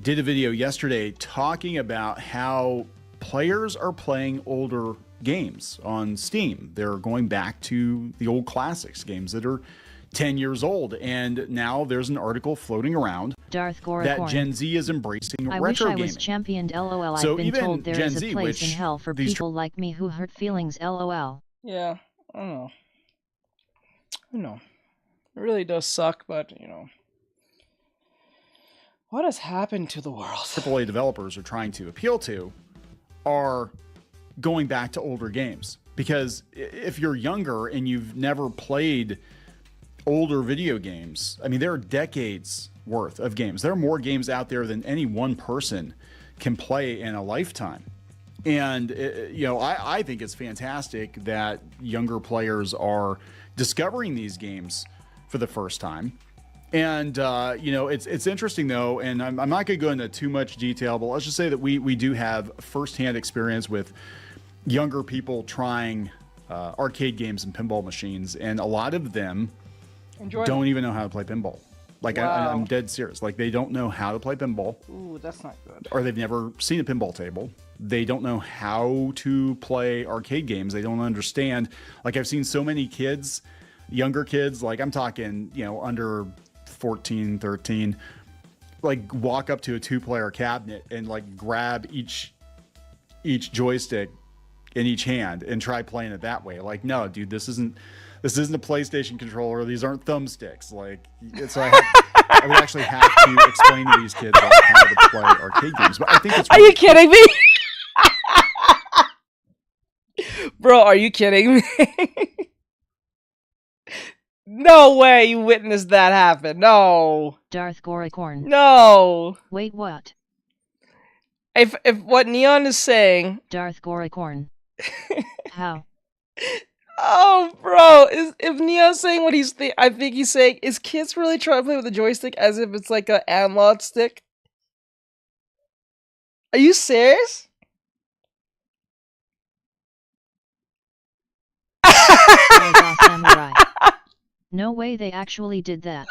Did a video yesterday talking about how players are playing older games on Steam. They're going back to the old classics, games that are 10 years old. And now there's an article floating around that Gen Z is embracing retro gaming. I wish I was championed, lol. So I've been told there Gen is Z, a place in hell for people like me who hurt feelings, lol. Yeah, I don't know. It really does suck, but, what has happened to the world? AAA developers are trying to appeal to are going back to older games. Because if you're younger and you've never played older video games, I mean, there are decades worth of games. There are more games out there than any one person can play in a lifetime. And, I think it's fantastic that younger players are discovering these games for the first time. And, it's interesting, though, and I'm not going to go into too much detail, but let's just say that we do have firsthand experience with younger people trying arcade games and pinball machines, and a lot of them don't even know how to play pinball. Like, wow. I'm dead serious. Like, they don't know how to play pinball. Ooh, that's not good. Or they've never seen a pinball table. They don't know how to play arcade games. They don't understand. Like, I've seen so many kids, younger kids, like I'm talking, under 14, 13, like walk up to a 2-player cabinet and like grab each each joystick in each hand and try playing it that way. Like, no, dude, this isn't a PlayStation controller. These aren't thumbsticks. Like, so I would actually have to explain to these kids about how to play arcade games. But I think it's. Are you kidding me? Bro, are you kidding me? No way you witnessed that happen. No. Darth Goricorn. No. Wait, what? If what Neon is saying. Darth Goricorn. How? Oh, bro. If Neon's saying what he's I think he's saying, is kids really trying to play with a joystick as if it's like an analog stick? Are you serious? No way they actually did that.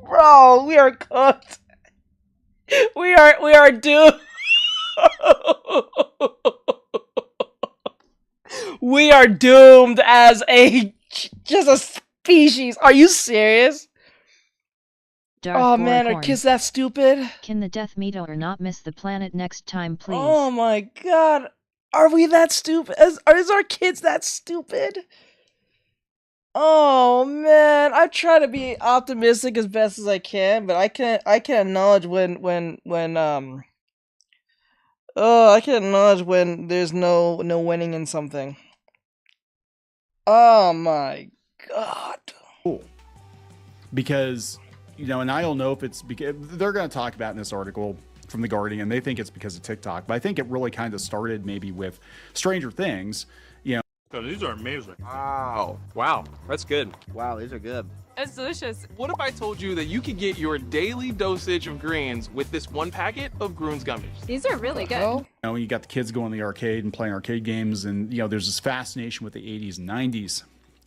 Bro, we are cooked. We are doomed. We are doomed as just a species. Are you serious? Darth man, are kids that stupid? Can the Death Meteor not miss the planet next time, please? Oh my god. Are we that stupid? Is our kids that stupid? Oh man, I try to be optimistic as best as I can, but I can't acknowledge when I can't acknowledge when there's no winning in something. Oh my god. Cool. Because, you know, and I don't know if it's because they're going to talk about in this article from The Guardian, they think it's because of TikTok, but I think it really kind of started maybe with Stranger Things. You know, oh, these are amazing. Wow, that's good. Wow, these are good. It's delicious. What if I told you that you could get your daily dosage of greens with this one packet of Groons gummies? These are really good. you know, you got the kids going to the arcade and playing arcade games, and you know, there's this fascination with the 80s and 90s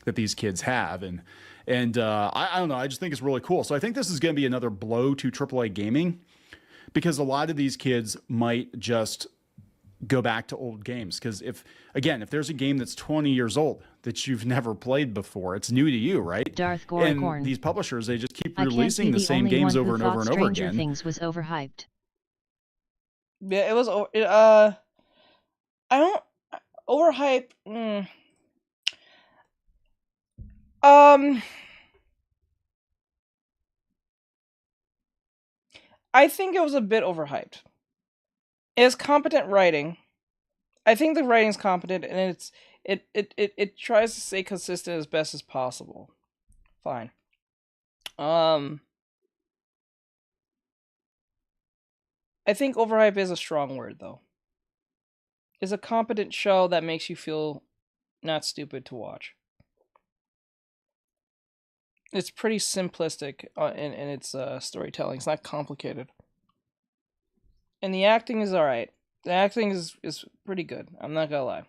that these kids have, and I don't know, I just think it's really cool. So I think this is going to be another blow to AAA gaming, because a lot of these kids might just go back to old games. Because if there's a game that's 20 years old that you've never played before, it's new to you, right? Darth Goricorn. And these publishers, they just keep releasing the same games over and over and over again. Stranger Things was overhyped. Yeah, it was. I don't overhype. I think it was a bit overhyped. It's competent writing. I think the writing's competent, and it tries to stay consistent as best as possible. Fine. I think overhype is a strong word, though. It's a competent show that makes you feel not stupid to watch. It's pretty simplistic in its storytelling. It's not complicated. And the acting is alright. The acting is pretty good. I'm not gonna lie.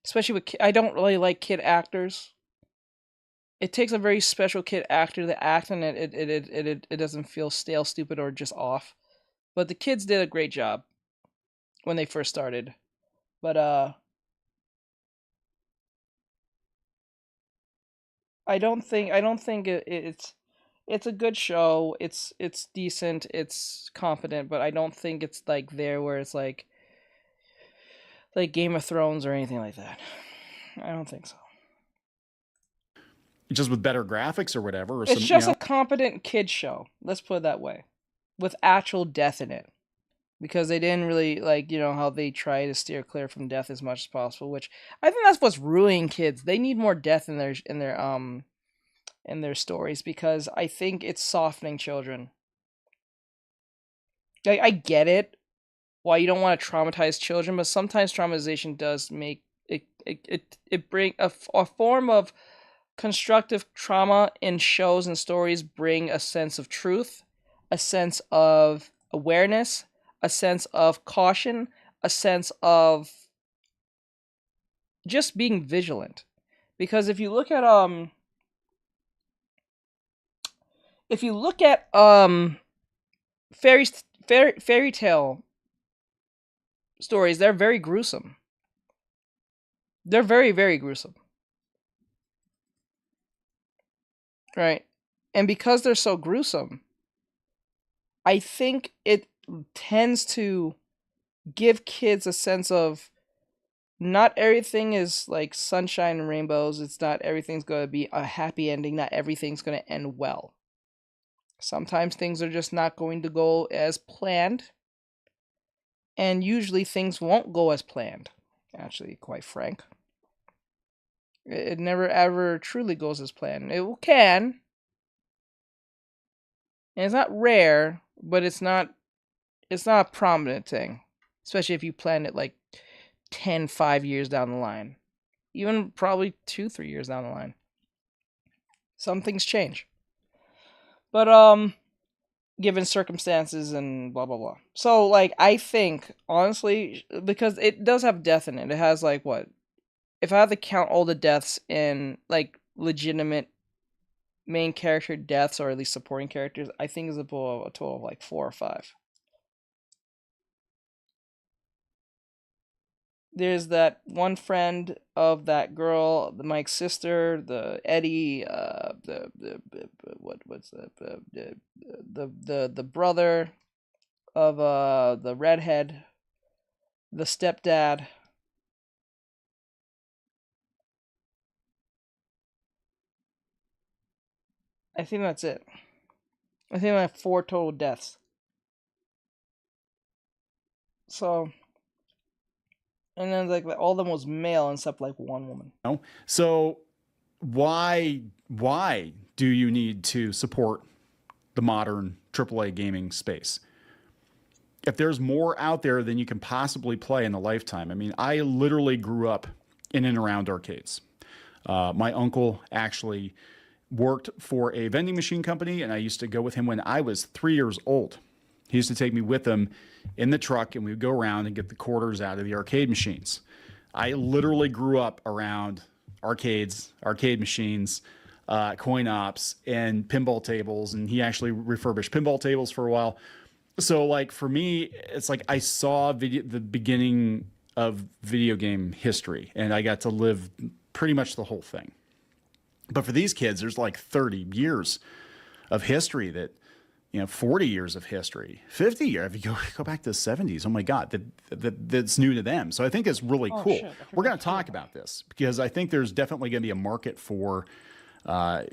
Especially with I don't really like kid actors. It takes a very special kid actor to act, and it doesn't feel stale, stupid, or just off. But the kids did a great job when they first started. But I don't think it's a good show. It's decent. It's competent, but I don't think it's like there where it's like Game of Thrones or anything like that. I don't think so. Just with better graphics or whatever. Or it's just a competent kid show. Let's put it that way, with actual death in it, because they didn't really how they try to steer clear from death as much as possible. Which I think that's what's ruining kids. They need more death in their stories, because I think it's softening children. I get it, why you don't want to traumatize children, but sometimes traumatization does make it bring a form of constructive trauma in shows and stories, bring a sense of truth, a sense of awareness, a sense of caution, a sense of just being vigilant. Because if you look at fairy tale stories, they're very gruesome. They're very, very gruesome. Right? And because they're so gruesome, I think it tends to give kids a sense of not everything is like sunshine and rainbows. It's not everything's going to be a happy ending. Not everything's going to end well. Sometimes things are just not going to go as planned. And usually things won't go as planned. Actually, quite frank. It never ever truly goes as planned. It can. And it's not rare, but it's not a prominent thing. Especially if you plan it like 5 years down the line. Even probably 2-3 years down the line. Some things change. But given circumstances and blah blah blah. So like I think honestly, because it does have death in it. It has like what? If I have to count all the deaths in like legitimate main character deaths or at least supporting characters, I think it's a total of like 4 or 5. There's that one friend of that girl, Mike's sister, the Eddie, the brother of the redhead, the stepdad. I think that's it. I think I have 4 total deaths. So. And then like all of them was male except like one woman. So why do you need to support the modern AAA gaming space? If there's more out there than you can possibly play in a lifetime. I mean, I literally grew up in and around arcades. My uncle actually worked for a vending machine company, and I used to go with him when I was 3 years old. He used to take me with him in the truck, and we would go around and get the quarters out of the arcade machines. I literally grew up around arcades, arcade machines, coin ops, and pinball tables, and he actually refurbished pinball tables for a while. So, like, for me, it's like I saw the beginning of video game history, and I got to live pretty much the whole thing. But for these kids, there's like 30 years of history that, 40 years of history, 50 years. If you go back to the 70s, oh my God, that's new to them. So I think it's really cool. Shit, we're going to talk about this because I think there's definitely going to be a market for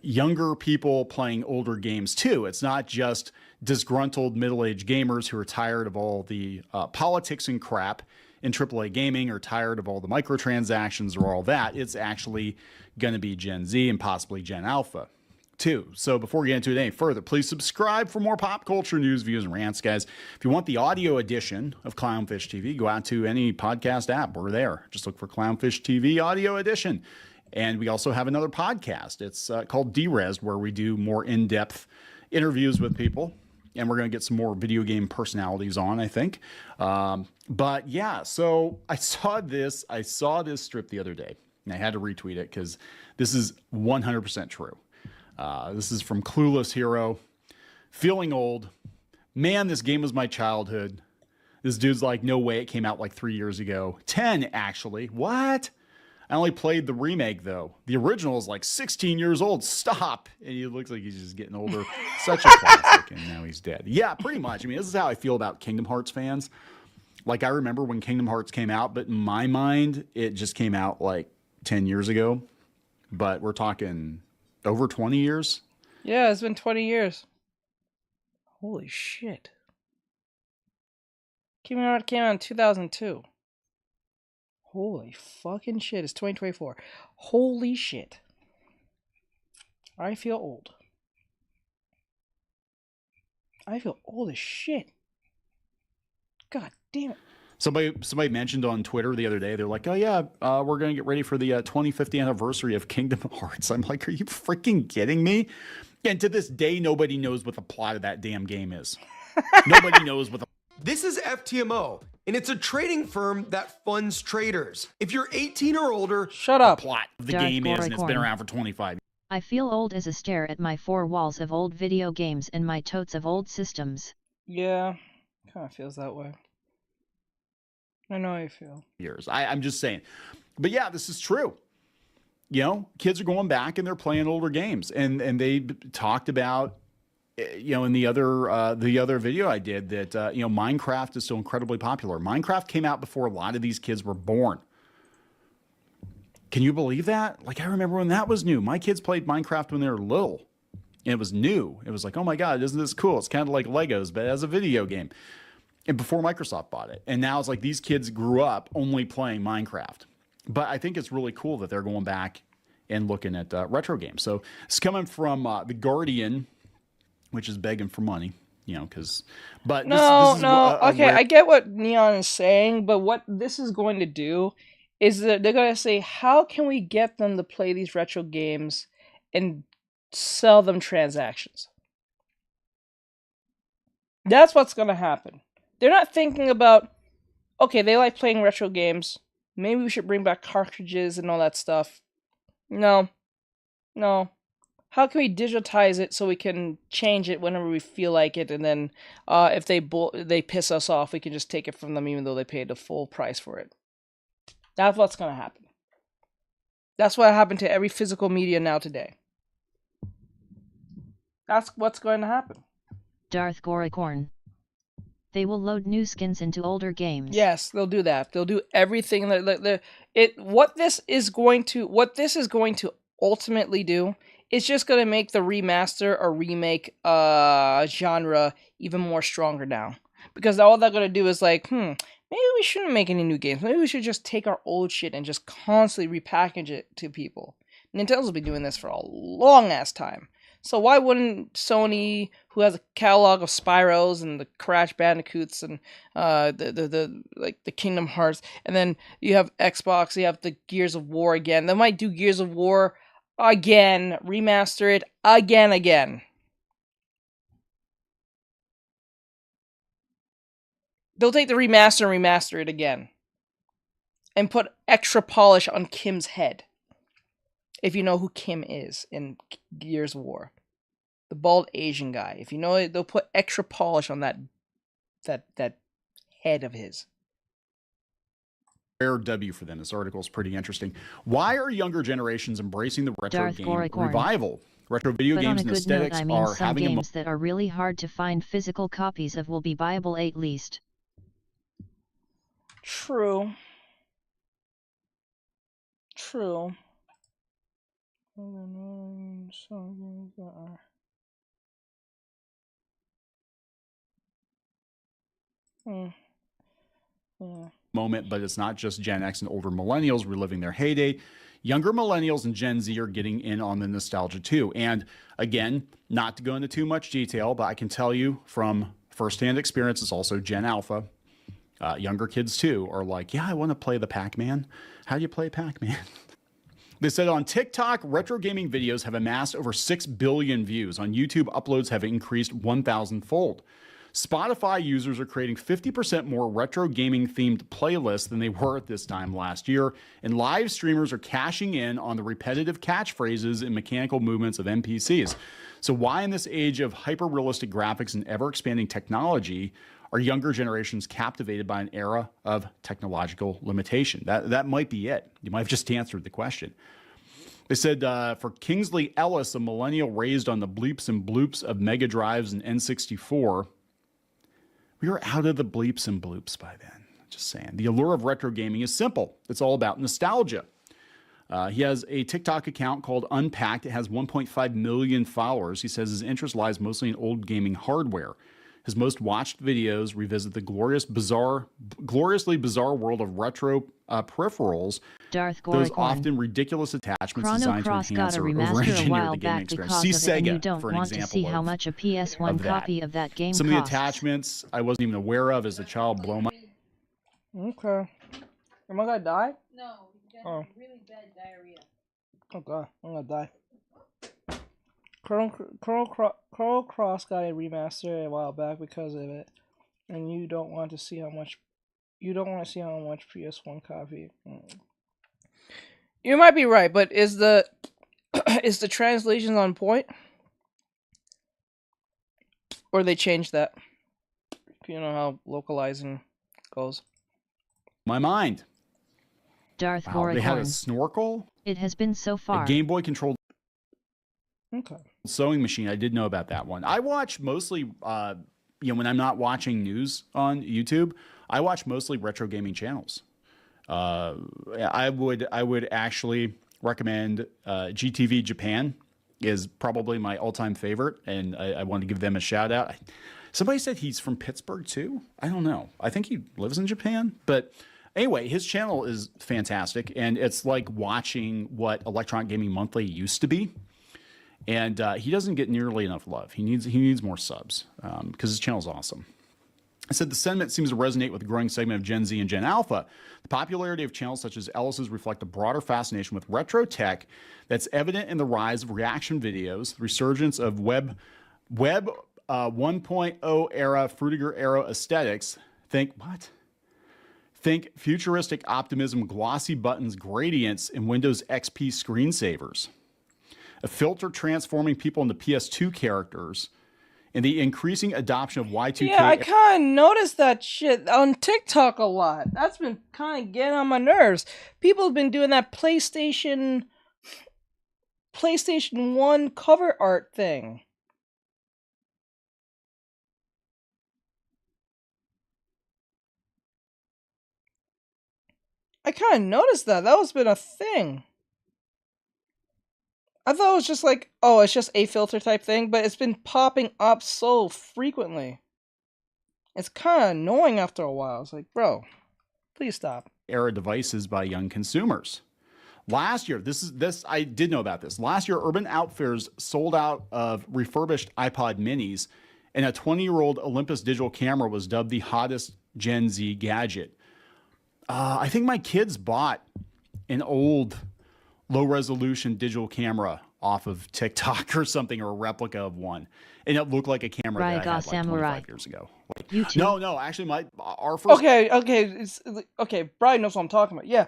younger people playing older games too. It's not just disgruntled middle-aged gamers who are tired of all the politics and crap in AAA gaming or tired of all the microtransactions or all that. It's actually going to be Gen Z and possibly Gen Alpha too. So before we get into it any further, please subscribe for more pop culture news, views, and rants, guys. If you want the audio edition of Clownfish TV, go out to any podcast app. We're there. Just look for Clownfish TV audio edition. And we also have another podcast. It's called D-Res, where we do more in-depth interviews with people. And we're going to get some more video game personalities on, I think. But yeah, so I saw this strip the other day, and I had to retweet it because this is 100% true. This is from Clueless Hero. Feeling old. Man, this game was my childhood. This dude's like, no way, it came out like 3 years ago. 10, actually. What? I only played the remake, though. The original is like 16 years old. Stop. And he looks like he's just getting older. Such a classic, and now he's dead. Yeah, pretty much. I mean, this is how I feel about Kingdom Hearts fans. Like, I remember when Kingdom Hearts came out, but in my mind, it just came out like 10 years ago. But we're talking over 20 years. Yeah, it's been 20 years. Holy shit. Kingdom Hearts came out in 2002. Holy fucking shit, it's 2024. Holy shit. I feel old. I feel old as shit. God damn it. Somebody mentioned on Twitter the other day, they're like, oh yeah, we're going to get ready for the 25th anniversary of Kingdom Hearts. I'm like, are you freaking kidding me? And to this day, nobody knows what the plot of that damn game is. Nobody knows what the... This is FTMO, and it's a trading firm that funds traders. If you're 18 or older, shut up. The plot of the Dark game is, and it's been Oricorn. around for 25 years. I feel old as a stare at my 4 walls of old video games and my totes of old systems. Yeah, kind of feels that way. I know how you feel. Years. I'm just saying. But yeah, this is true. Kids are going back and they're playing older games. And they talked about in the other video I did that Minecraft is still incredibly popular. Minecraft came out before a lot of these kids were born. Can you believe that? Like, I remember when that was new. My kids played Minecraft when they were little. And it was new. It was like, oh my God, isn't this cool? It's kind of like Legos, but as a video game. And before Microsoft bought it. And now it's like these kids grew up only playing Minecraft. But I think it's really cool that they're going back and looking at retro games. So it's coming from The Guardian, which is begging for money, because. But no. Okay, I get what Neon is saying, but what this is going to do is that they're going to say, how can we get them to play these retro games and sell them transactions? That's what's going to happen. They're not thinking about, okay, they like playing retro games. Maybe we should bring back cartridges and all that stuff. No. How can we digitize it so we can change it whenever we feel like it, and then if they piss us off, we can just take it from them even though they paid the full price for it. That's what's going to happen. That's what happened to every physical media now today. That's what's going to happen. Darth Goricorn. They will load new skins into older games. Yes, they'll do that. They'll do everything. What this is going to ultimately do is just going to make the remaster or remake genre even more stronger now. Because all they're going to do is like, maybe we shouldn't make any new games. Maybe we should just take our old shit and just constantly repackage it to people. Nintendo's been doing this for a long ass time. So why wouldn't Sony, who has a catalog of Spyros and the Crash Bandicoots and the Kingdom Hearts, and then you have Xbox, you have the Gears of War again. They might do Gears of War again, remaster it again. They'll take the remaster and remaster it again. And put extra polish on Kim's head. If you know who Kim is in Gears of War. The bald Asian guy. If you know it, they'll put extra polish on that head of his. Rare W for them. This article is pretty interesting. Why are younger generations embracing the retro Darth game Goricorn. Revival? Retro video But games on a and good note, aesthetics I mean are some having games that are really hard to find physical copies of will be buyable at least. True. moment, but it's not just Gen X and older millennials reliving their heyday. Younger millennials and Gen Z are getting in on the nostalgia too. And again, not to go into too much detail, but I can tell you from firsthand experience, it's also Gen Alpha. Younger kids too are like, yeah, I want to play the Pac-Man. How do you play Pac-Man? They said on TikTok, retro gaming videos have amassed over 6 billion views. On YouTube, uploads have increased 1,000-fold. Spotify users are creating 50% more retro gaming themed playlists than they were at this time last year, and live streamers are cashing in on the repetitive catchphrases and mechanical movements of NPCs. So why in this age of hyper-realistic graphics and ever-expanding technology are younger generations captivated by an era of technological limitation? That might be it. You might have just answered the question. They said for Kingsley Ellis, a millennial raised on the bleeps and bloops of Mega Drives and N64, we were out of the bleeps and bloops by then. Just saying. The allure of retro gaming is simple. It's all about nostalgia. He has a TikTok account called Unpacked. It has 1.5 million followers. He says his interest lies mostly in old gaming hardware. His most watched videos revisit the gloriously bizarre world of retro peripherals. Darth Those Goricorn. often ridiculous attachments Chrono designed to Cross enhance got a or remaster a over-engineer while the gaming back experience. because See of it, and you Sega don't for an want to example see how of much a PS1 of that. copy of that game Some of the costs. attachments I wasn't even aware of as a child blow my... Okay. Am I gonna die? No, you got really bad diarrhea. Oh god, I'm gonna die. Chrono Cross got a remaster a while back because of it, and you don't want to see how much PS1 copy. You might be right, but is the is the translations on point, or they changed that? You know how localizing goes. My mind. Darth Wow, they had a Goricorn. snorkel, It has been so a far. Game Boy controlled Okay. Sewing machine. I did know about that one. I watch mostly, you know, when I'm not watching news on YouTube, I watch mostly retro gaming channels. I would actually recommend GTV Japan is probably my all-time favorite, and I want to give them a shout out. Somebody said he's from Pittsburgh too. I don't know. I think he lives in Japan, but anyway, his channel is fantastic, and it's like watching what Electronic Gaming Monthly used to be. And he doesn't get nearly enough love. He needs more subs because his channel is awesome. I said the sentiment seems to resonate with a growing segment of Gen Z and Gen Alpha. The popularity of channels such as Ellis's reflect a broader fascination with retro tech that's evident in the rise of reaction videos, the resurgence of web 1.0 era, Frutiger era aesthetics. Think futuristic optimism, glossy buttons, gradients, and Windows XP screensavers. A filter transforming people into PS2 characters, and the increasing adoption of Y2K. Yeah, I kind of noticed that shit on TikTok a lot. That's been kind of getting on my nerves. People have been doing that PlayStation 1 cover art thing. I kind of noticed that. That was been a thing. I thought it was just like, oh, it's just a filter type thing, but it's been popping up so frequently. It's kind of annoying after a while. It's like, bro, please stop. Era devices by young consumers. Last year, I did know about this. Last year, Urban Outfitters sold out of refurbished iPod minis, and a 20-year-old Olympus digital camera was dubbed the hottest Gen Z gadget. I think my kids bought an old low-resolution digital camera off of TikTok or something, or a replica of one, and it looked like a camera that I had like 25 years ago. Like, no, actually, our first. Okay, Brian knows what I'm talking about. Yeah,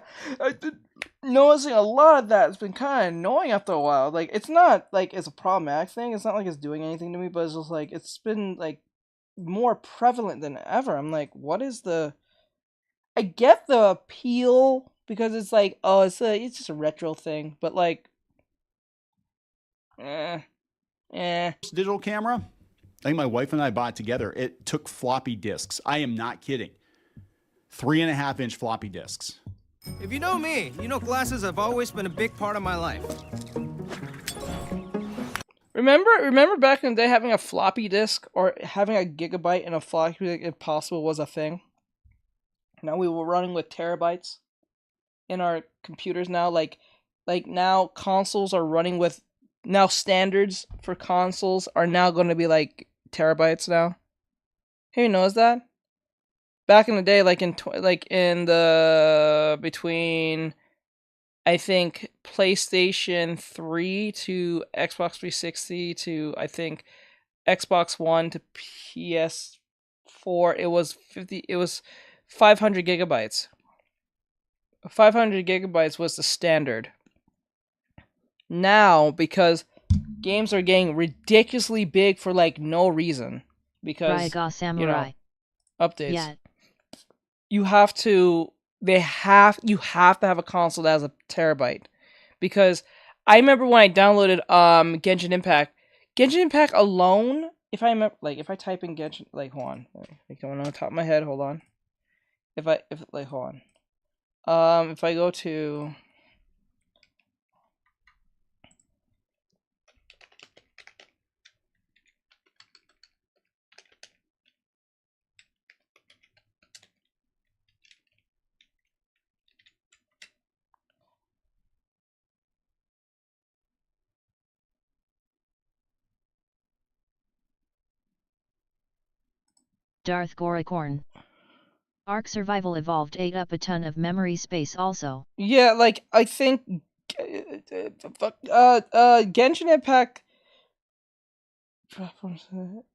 noticing a lot of that. It's been kind of annoying after a while. Like, it's not like it's a problematic thing. It's not like it's doing anything to me, but it's just like it's been like more prevalent than ever. I'm like, what is the? I get the appeal because it's like, oh, it's just a retro thing, but like, digital camera, I think my wife and I bought it together. It took floppy disks. I am not kidding. 3.5-inch floppy disks. If you know me, you know glasses have always been a big part of my life. Remember back in the day having a floppy disk or having a gigabyte in a floppy disk, if possible, was a thing. Now we were running with terabytes in our computers now. Like now consoles are running with, now standards for consoles are now going to be like terabytes now. Have you noticed that? Back in the day, between I think PlayStation 3 to Xbox 360 to I think Xbox One to PS4, it was 500 gigabytes. 500 gigabytes was the standard. Now, because games are getting ridiculously big for like no reason, because updates. Yeah. You have to have a console that has a terabyte, because I remember when I downloaded Genshin Impact. Genshin Impact alone, if I type in Genshin, hold on, going on the top of my head, hold on. If I go to Darth Goricorn. Ark Survival Evolved ate up a ton of memory space also. Yeah, I think Genshin Impact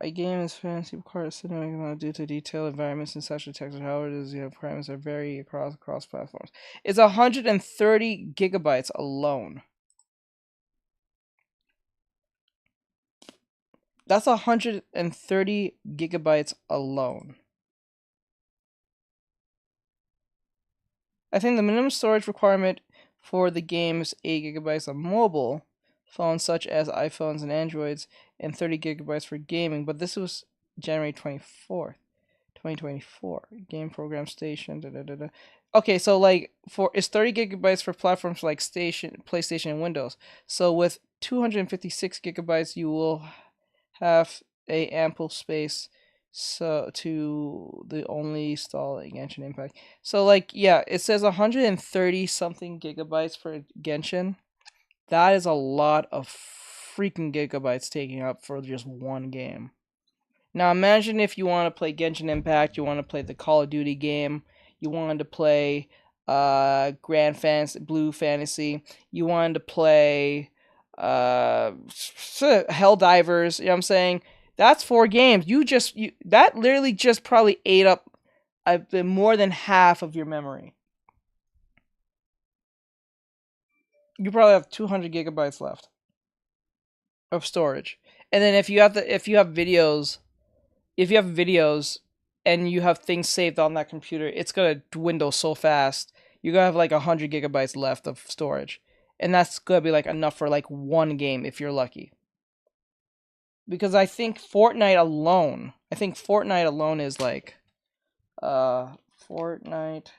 a game is fantasy requires cinematic due to detailed environments and such text. However, parameters are vary across platforms. It's 130 gigabytes alone. That's 130 gigabytes alone. I think the minimum storage requirement for the game is 8 gigabytes on mobile, phones such as iPhones and Androids, and 30 gigabytes for gaming. But this was January 24th, 2024. Game program station. Da, da, da, da. Okay, so like it's 30 gigabytes for platforms like PlayStation, and Windows. So with 256 gigabytes, you will have a ample space to the only install Genshin Impact. So like yeah, it says 130 something gigabytes for Genshin. That is a lot of freaking gigabytes taking up for just one game. Now imagine if you want to play Genshin Impact, you want to play the Call of Duty game, you wanted to play Grand Fantasy, Blue Fantasy, you wanted to play Helldivers, you know what I'm saying? That's 4 games. That literally just probably ate up more than half of your memory. You probably have 200 gigabytes left of storage. And then if you have videos, and you have things saved on that computer, it's gonna dwindle so fast. You're gonna have like 100 gigabytes left of storage. And that's gonna be like enough for like one game if you're lucky. Because I think Fortnite alone is like Fortnite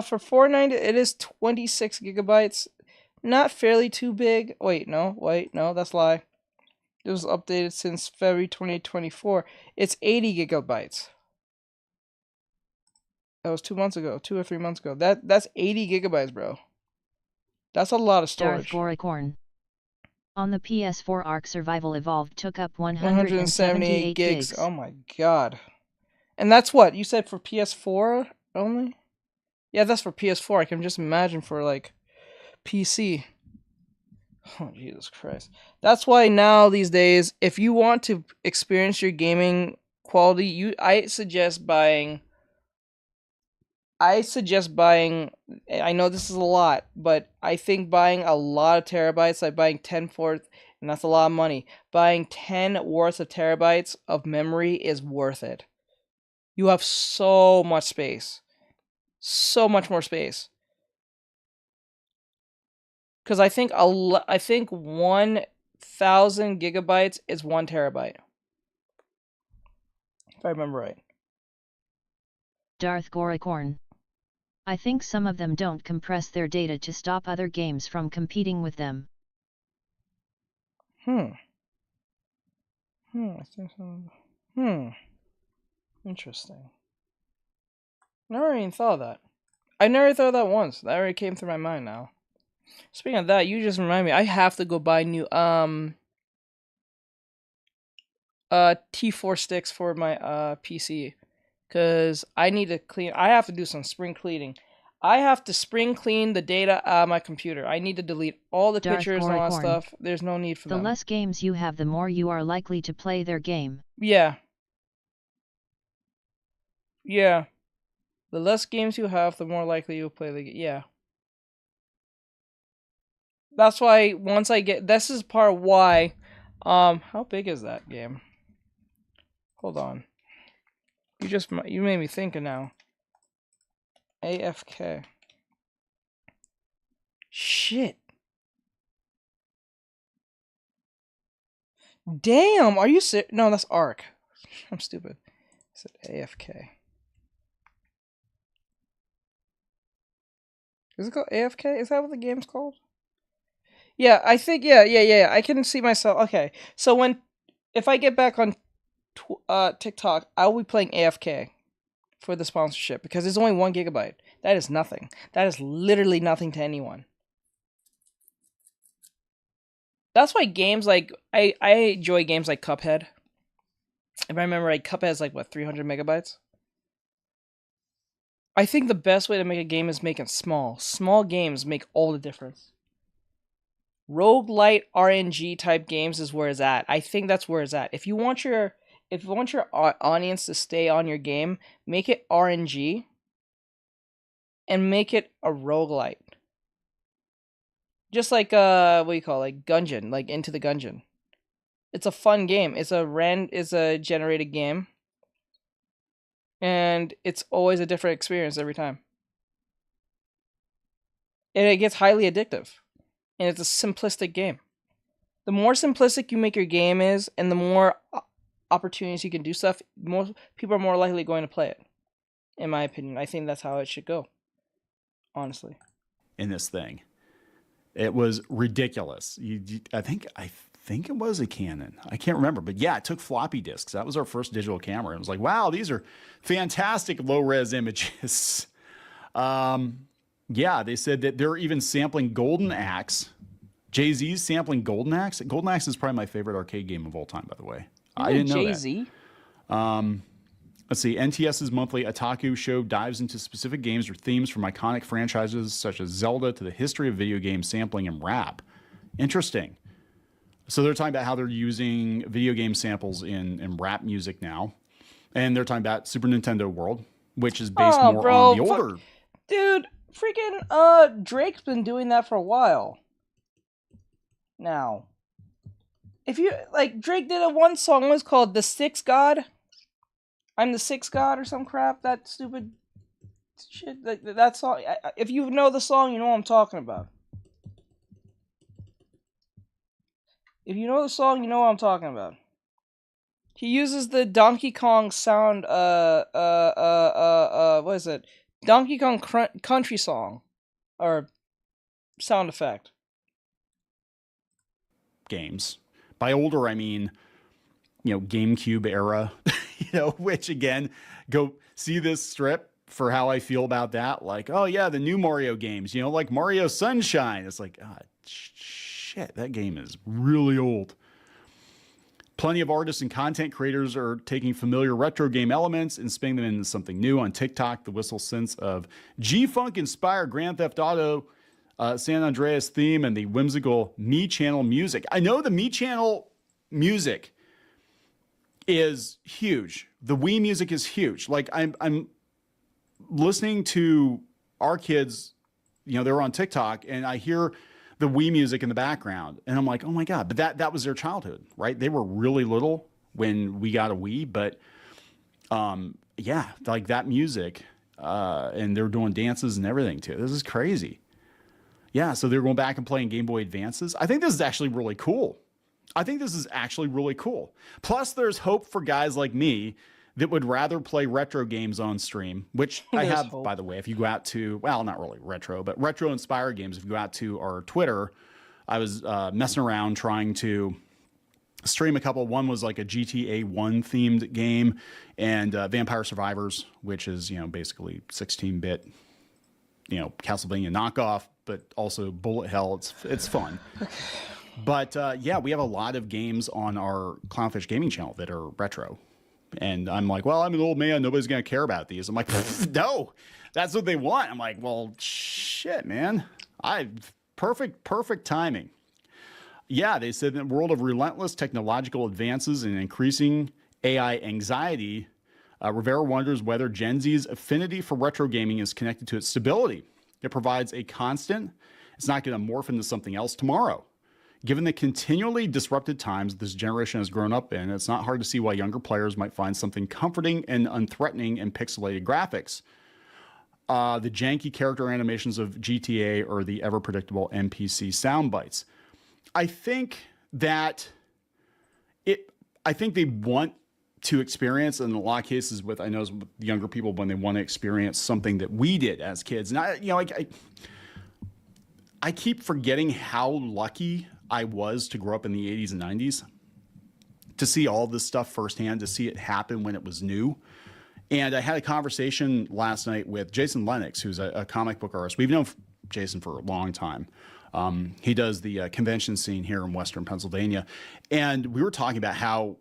for Fortnite it is 26 gigabytes. Not fairly too big. Wait, no, that's a lie. It was updated since February 2024. It's 80 gigabytes. That was 2 months ago, 2 or 3 months ago. That's 80 gigabytes, bro. That's a lot of storage. Darth Goricorn. On the PS4, Ark Survival Evolved took up 178 gigs. Oh my god. And that's what you said for PS4 only? Yeah, that's for PS4. I can just imagine for like PC. Oh, Jesus Christ. That's why now these days, if you want to experience your gaming quality, I suggest buying, I know this is a lot, but I think buying a lot of terabytes, like buying 10 worth, and that's a lot of money. Buying 10 worth of terabytes of memory is worth it. You have so much space. So much more space. Because I think 1,000 gigabytes is 1 terabyte. If I remember right. Darth Goricorn. I think some of them don't compress their data to stop other games from competing with them. I think so. Interesting. Never even thought of that. I never thought of that once. That already came through my mind now. Speaking of that, you just remind me. I have to go buy new T4 sticks for my PC, cause I need to clean. I have to do some spring cleaning. I have to spring clean the data out of my computer. I need to delete all the pictures and all that stuff. There's no need for them. The less games you have, the more you are likely to play their game. Yeah. Yeah. The less games you have, the more likely you'll play the game. Yeah. That's why once I get, this is part why, how big is that game? Hold on. You made me think of now. AFK. Shit. Damn, are you serious? No, that's Ark. I'm stupid. I said AFK. Is it called AFK? Is that what the game's called? Yeah, I think, yeah. I can see myself. Okay, so if I get back on TikTok, I will be playing AFK for the sponsorship because it's only 1 gigabyte. That is nothing. That is literally nothing to anyone. That's why games like I enjoy games like Cuphead. If I remember right, Cuphead is like what, 300 megabytes. I think the best way to make a game is make it small. Small games make all the difference. Roguelite RNG type games is where it's at. I think that's where it's at. If you want your audience to stay on your game, make it RNG and make it a roguelite. Just like what do you call it? Like Gungeon, like Into the Gungeon. It's a fun game. It's a generated game. And it's always a different experience every time. And it gets highly addictive. And it's a simplistic game. The more simplistic you make your game is, and the more opportunities you can do stuff, more people are more likely going to play it. In my opinion, I think that's how it should go. Honestly. In this thing, it was ridiculous. I think it was a Canon. I can't remember, but yeah, it took floppy disks. That was our first digital camera. It was like, wow, these are fantastic low-res images. Yeah, they said that they're even sampling Golden Axe. Jay-Z's sampling Golden Axe. Golden Axe is probably my favorite arcade game of all time, by the way. I didn't know Jay-Z? that. Let's see. NTS's monthly Otaku show dives into specific games or themes from iconic franchises such as Zelda to the history of video game sampling and rap. Interesting. So they're talking about how they're using video game samples in rap music now. And they're talking about Super Nintendo World, which is based more on the older... Dude, freaking Drake's been doing that for a while. Now. If you... Like, Drake did one song, it was called The Sixth God. I'm the Sixth God or some crap. That stupid shit. That song... If you know the song, you know what I'm talking about. If you know the song, you know what I'm talking about. He uses the Donkey Kong sound, what is it? Donkey Kong country song. Or sound effect. Games. By older, I mean, GameCube era, which again, go see this strip for how I feel about that. Like, oh yeah, the new Mario games, like Mario Sunshine. It's like, shit, that game is really old. Plenty of artists and content creators are taking familiar retro game elements and spinning them into something new. On TikTok, the whistle sense of G-Funk inspired Grand Theft Auto San Andreas theme and the whimsical Me Channel music. I know the Me Channel music is huge. The Wii music is huge. Like I'm listening to our kids, they're on TikTok, and I hear the Wii music in the background, and I'm like, oh my God, but that was their childhood, right? They were really little when we got a Wii, but yeah, like that music, and they're doing dances and everything too. This is crazy. Yeah, so they're going back and playing Game Boy Advances. I think this is actually really cool. Plus, there's hope for guys like me that would rather play retro games on stream, which I have, by the way. If you go out to, well, not really retro, but retro-inspired games, if you go out to our Twitter, I was messing around trying to stream a couple. One was like a GTA 1 themed game, and Vampire Survivors, which is, basically 16-bit, Castlevania knockoff, but also bullet hell. It's fun. But yeah, we have a lot of games on our Clownfish Gaming channel that are retro. And I'm like, well, I'm an old man. Nobody's going to care about these. I'm like, no, that's what they want. I'm like, well, shit, man. Perfect timing. Yeah, they said in the world of relentless technological advances and increasing AI anxiety, Rivera wonders whether Gen Z's affinity for retro gaming is connected to its stability. It provides a constant. It's not going to morph into something else tomorrow. Given the continually disrupted times this generation has grown up in, it's not hard to see why younger players might find something comforting and unthreatening in pixelated graphics. The janky character animations of GTA or the ever-predictable NPC sound bites. I think they want to experience, in a lot of cases with younger people, when they want to experience something that we did as kids. And I keep forgetting how lucky I was to grow up in the 80s and 90s, to see all this stuff firsthand, to see it happen when it was new. And I had a conversation last night with Jason Lennox, who's a comic book artist. We've known Jason for a long time. He does the convention scene here in Western Pennsylvania. And we were talking about how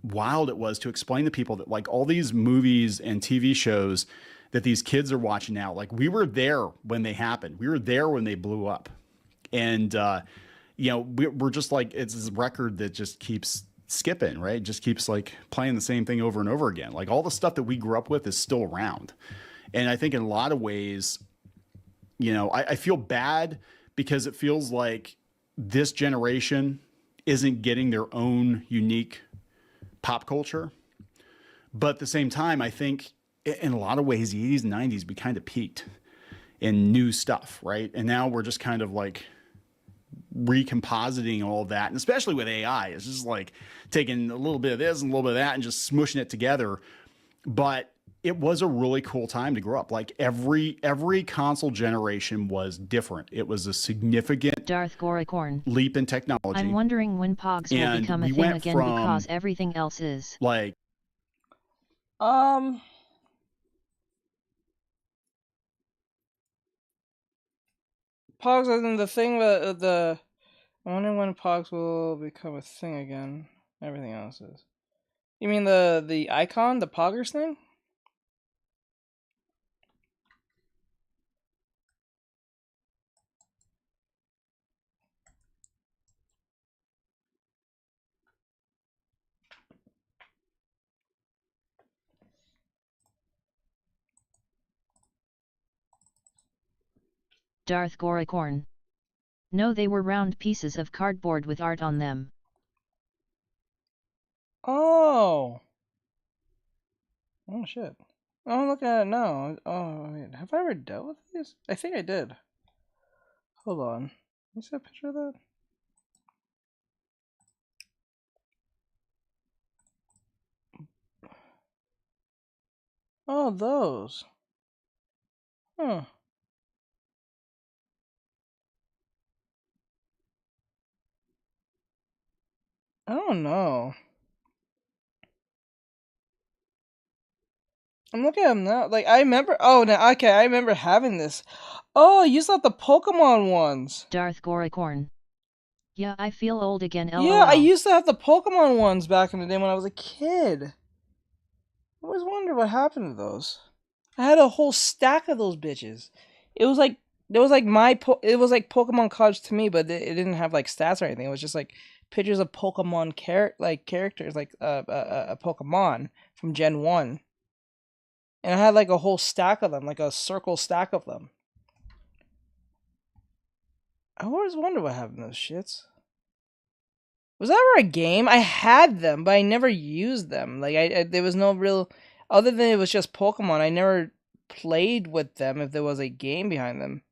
wild it was to explain to people that, like, all these movies and TV shows that these kids are watching now, like, we were there when they happened. We were there when they blew up. And, we're just like, it's this record that just keeps skipping, right? It just keeps like playing the same thing over and over again. Like, all the stuff that we grew up with is still around. And I think in a lot of ways, I feel bad because it feels like this generation isn't getting their own unique pop culture. But at the same time, I think in a lot of ways, the 80s and 90s, we kind of peaked in new stuff, right? And now we're just kind of like recompositing all of that. And especially with AI, it's just like taking a little bit of this and a little bit of that and just smushing it together. But it was a really cool time to grow up. Like every console generation was different. It was a significant Darth Goricorn leap in technology. I'm wondering when Pogs will become a thing again because everything else is. Like, Pogs, and the thing that I wonder when Pogs will become a thing again. Everything else is. You mean the icon, the Poggers thing? Darth Goricorn. No, they were round pieces of cardboard with art on them. Oh. Oh shit. Oh, I'm looking at it now. Oh, wait. Have I ever dealt with these? I think I did. Hold on. Can you see a picture of that? Oh, those. Huh. I don't know. I'm looking at them now. Like, I remember. Oh, now, okay, I remember having this. Oh, you saw the Pokemon ones. Darth Goricorn. Yeah, I feel old again, LOL. Yeah, I used to have the Pokemon ones back in the day when I was a kid. I always wondered what happened to those. I had a whole stack of those bitches. It was like it was like Pokemon cards to me, but it didn't have like stats or anything. It was just like pictures of Pokemon characters, like a Pokemon from Gen 1. And I had like a whole stack of them, like a circle stack of them. I always wonder what happened to those shits. Was that ever a game? I had them, but I never used them. Like there was no real, other than it was just Pokemon. I never played with them if there was a game behind them.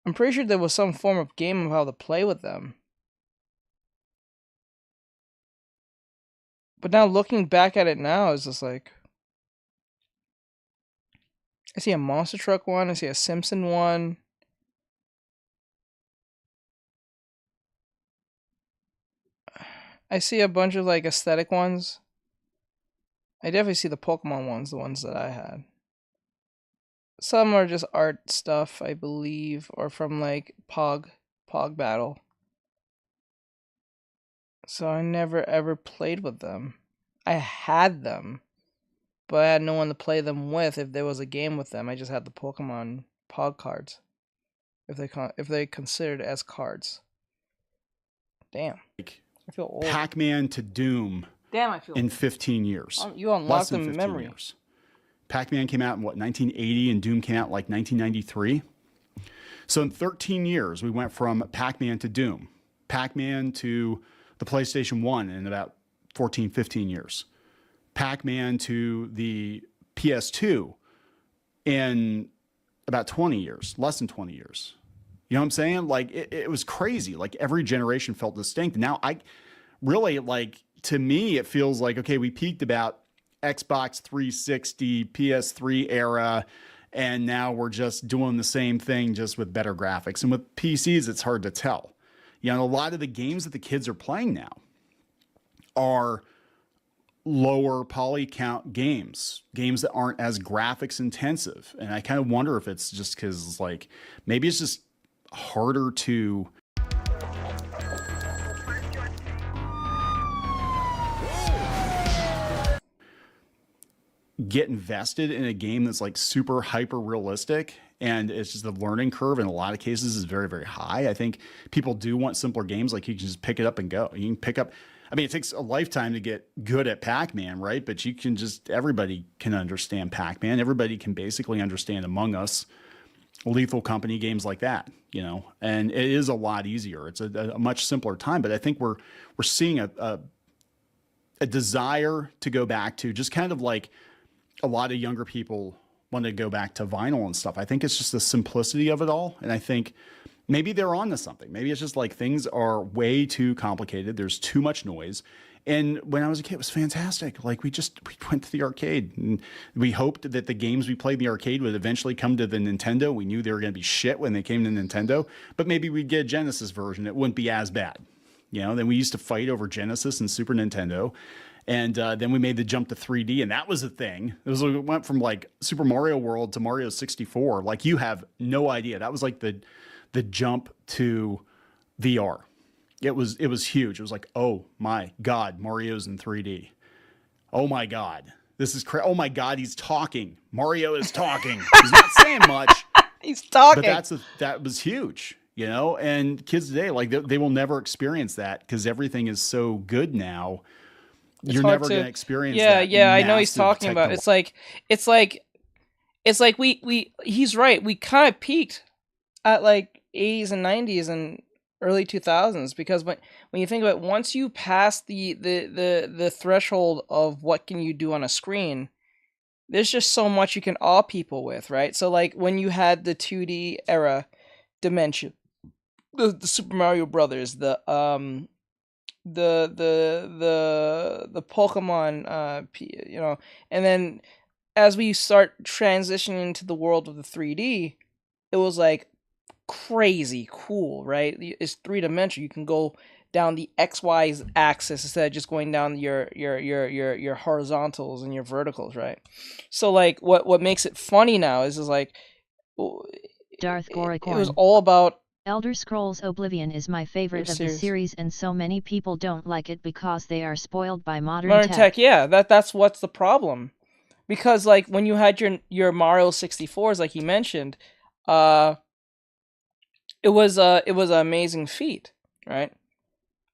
I'm pretty sure there was some form of game of how to play with them. But now looking back at it now, it's just like, I see a Monster Truck one, I see a Simpson one. I see a bunch of like aesthetic ones. I definitely see the Pokemon ones, the ones that I had. Some are just art stuff, I believe, or from like Pog Battle. So I never ever played with them. I had them, but I had no one to play them with if there was a game with them. I just had the Pokemon Pog cards. If they considered as cards. Damn. I feel old. Pac-Man to Doom. Damn, I feel in 15 years. You unlocked them in memory. Years. Pac-Man came out in what, 1980, and Doom came out like 1993. So in 13 years, we went from Pac-Man to Doom, Pac-Man to the PlayStation 1 in about 14, 15 years, Pac-Man to the PS2 in about 20 years, less than 20 years. You know what I'm saying? Like, it was crazy. Like, every generation felt distinct. Now, I really, like, to me, it feels like, okay, we peaked about Xbox 360, PS3 era, and now we're just doing the same thing, just with better graphics. And with PCs, it's hard to tell. You know, a lot of the games that the kids are playing now are lower poly count games that aren't as graphics intensive. And I kind of wonder if it's just because, like, maybe it's just harder to get invested in a game that's like super hyper realistic, and it's just the learning curve in a lot of cases is very, very high. I think people do want simpler games, like you can just pick it up and go. You can pick up, I mean, it takes a lifetime to get good at Pac-Man, right? But you can just, everybody can understand Pac-Man. Everybody can basically understand Among Us. Lethal Company, games like that, you know, and it is a lot easier. It's a much simpler time, but I think we're seeing a desire to go back to just kind of like a lot of younger people want to go back to vinyl and stuff. I think it's just the simplicity of it all. And I think maybe they're on to something. Maybe it's just like things are way too complicated. There's too much noise. And when I was a kid, it was fantastic. Like we went to the arcade and we hoped that the games we played in the arcade would eventually come to the Nintendo. We knew they were going to be shit when they came to Nintendo, but maybe we'd get a Genesis version. It wouldn't be as bad. You know, then we used to fight over Genesis and Super Nintendo. And then we made the jump to 3D, and that was a thing. It went from like Super Mario World to Mario 64. Like you have no idea. That was like the jump to VR. It was huge. It was like, oh my God, Mario's in 3D. Oh my God, this is crazy. Oh my God, he's talking. Mario is talking. He's not saying much. He's talking. But that was huge, you know. And kids today, like they will never experience that because everything is so good now. You're never going to experience that. Yeah, I know he's talking about. It's like he's right. We kind of peaked at like 80s and 90s and early 2000s because when you think about it, once you pass the threshold of what can you do on a screen, there's just so much you can awe people with, right? So like when you had the 2D era dimension, the Super Mario Brothers, the Pokemon, you know, and then as we start transitioning into the world of the 3D, it was like crazy cool, right? It's 3-dimensional. You can go down the XY axis instead of just going down your horizontals and your verticals, right? So like what makes it funny now is like Darth Goricorn. It was all about Elder Scrolls Oblivion is my favorite of the series, and so many people don't like it because they are spoiled by modern tech. Yeah, that's what's the problem. Because like when you had your Mario 64s, like you mentioned, it was an amazing feat, right?